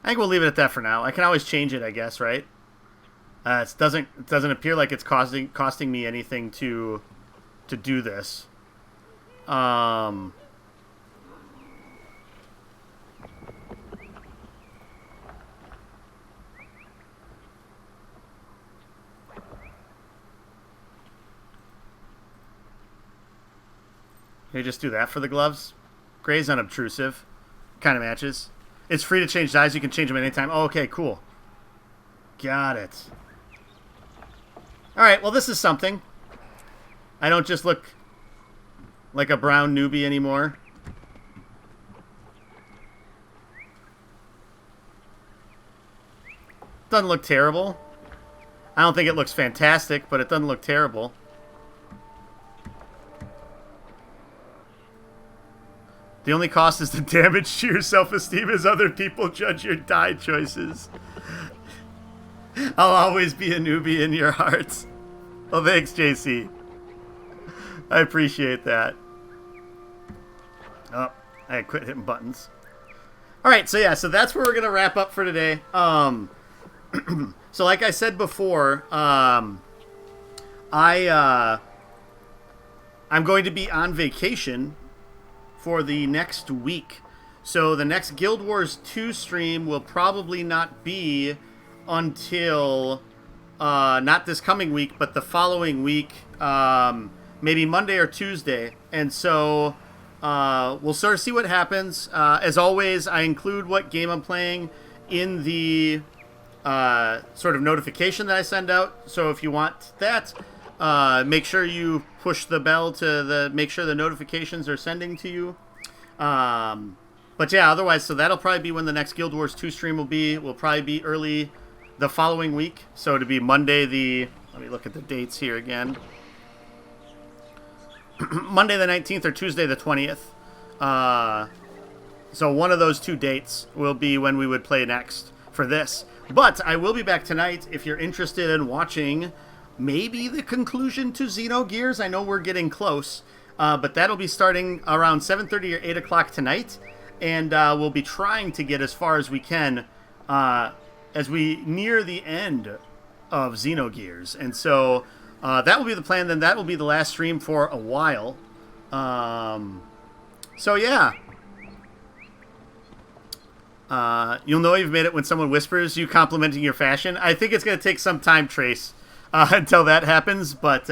Speaker 1: I think we'll leave it at that for now. I can always change it, I guess, right? It doesn't appear like it's costing me anything to do this. Can you just do that for the gloves? Gray's unobtrusive. Kind of matches. It's free to change dyes. You can change them anytime. Oh, okay, cool. Got it. Alright, well, this is something. I don't just look like a brown newbie anymore. Doesn't look terrible. I don't think it looks fantastic, but it doesn't look terrible. The only cost is the damage to your self-esteem as other people judge your die choices. I'll always be a newbie in your hearts. Oh, thanks, JC. I appreciate that. Oh, I quit hitting buttons. All right, so yeah, so that's where we're gonna wrap up for today. So like I said before, I'm going to be on vacation for the next week. So the next Guild Wars 2 stream will probably not be until not this coming week, but the following week, maybe Monday or Tuesday. And so we'll sort of see what happens. As always, I include what game I'm playing in the sort of notification that I send out. So if you want that, make sure you push the bell to make sure the notifications are sending to you. But yeah, otherwise, so that'll probably be when the next Guild Wars 2 stream will be. Will probably be early the following week. So it'll be Monday let me look at the dates here again. Monday the 19th or Tuesday the 20th. So one of those two dates will be when we would play next for this. But I will be back tonight if you're interested in watching maybe the conclusion to Xenogears. I know we're getting close, but that'll be starting around 7:30 or 8 o'clock tonight. And we'll be trying to get as far as we can as we near the end of Xenogears. And so that will be the plan. Then that will be the last stream for a while. So yeah. You'll know you've made it when someone whispers you complimenting your fashion. I think it's going to take some time, Trace, until that happens. But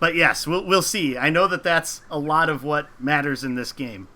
Speaker 1: yes, we'll see. I know that that's a lot of what matters in this game.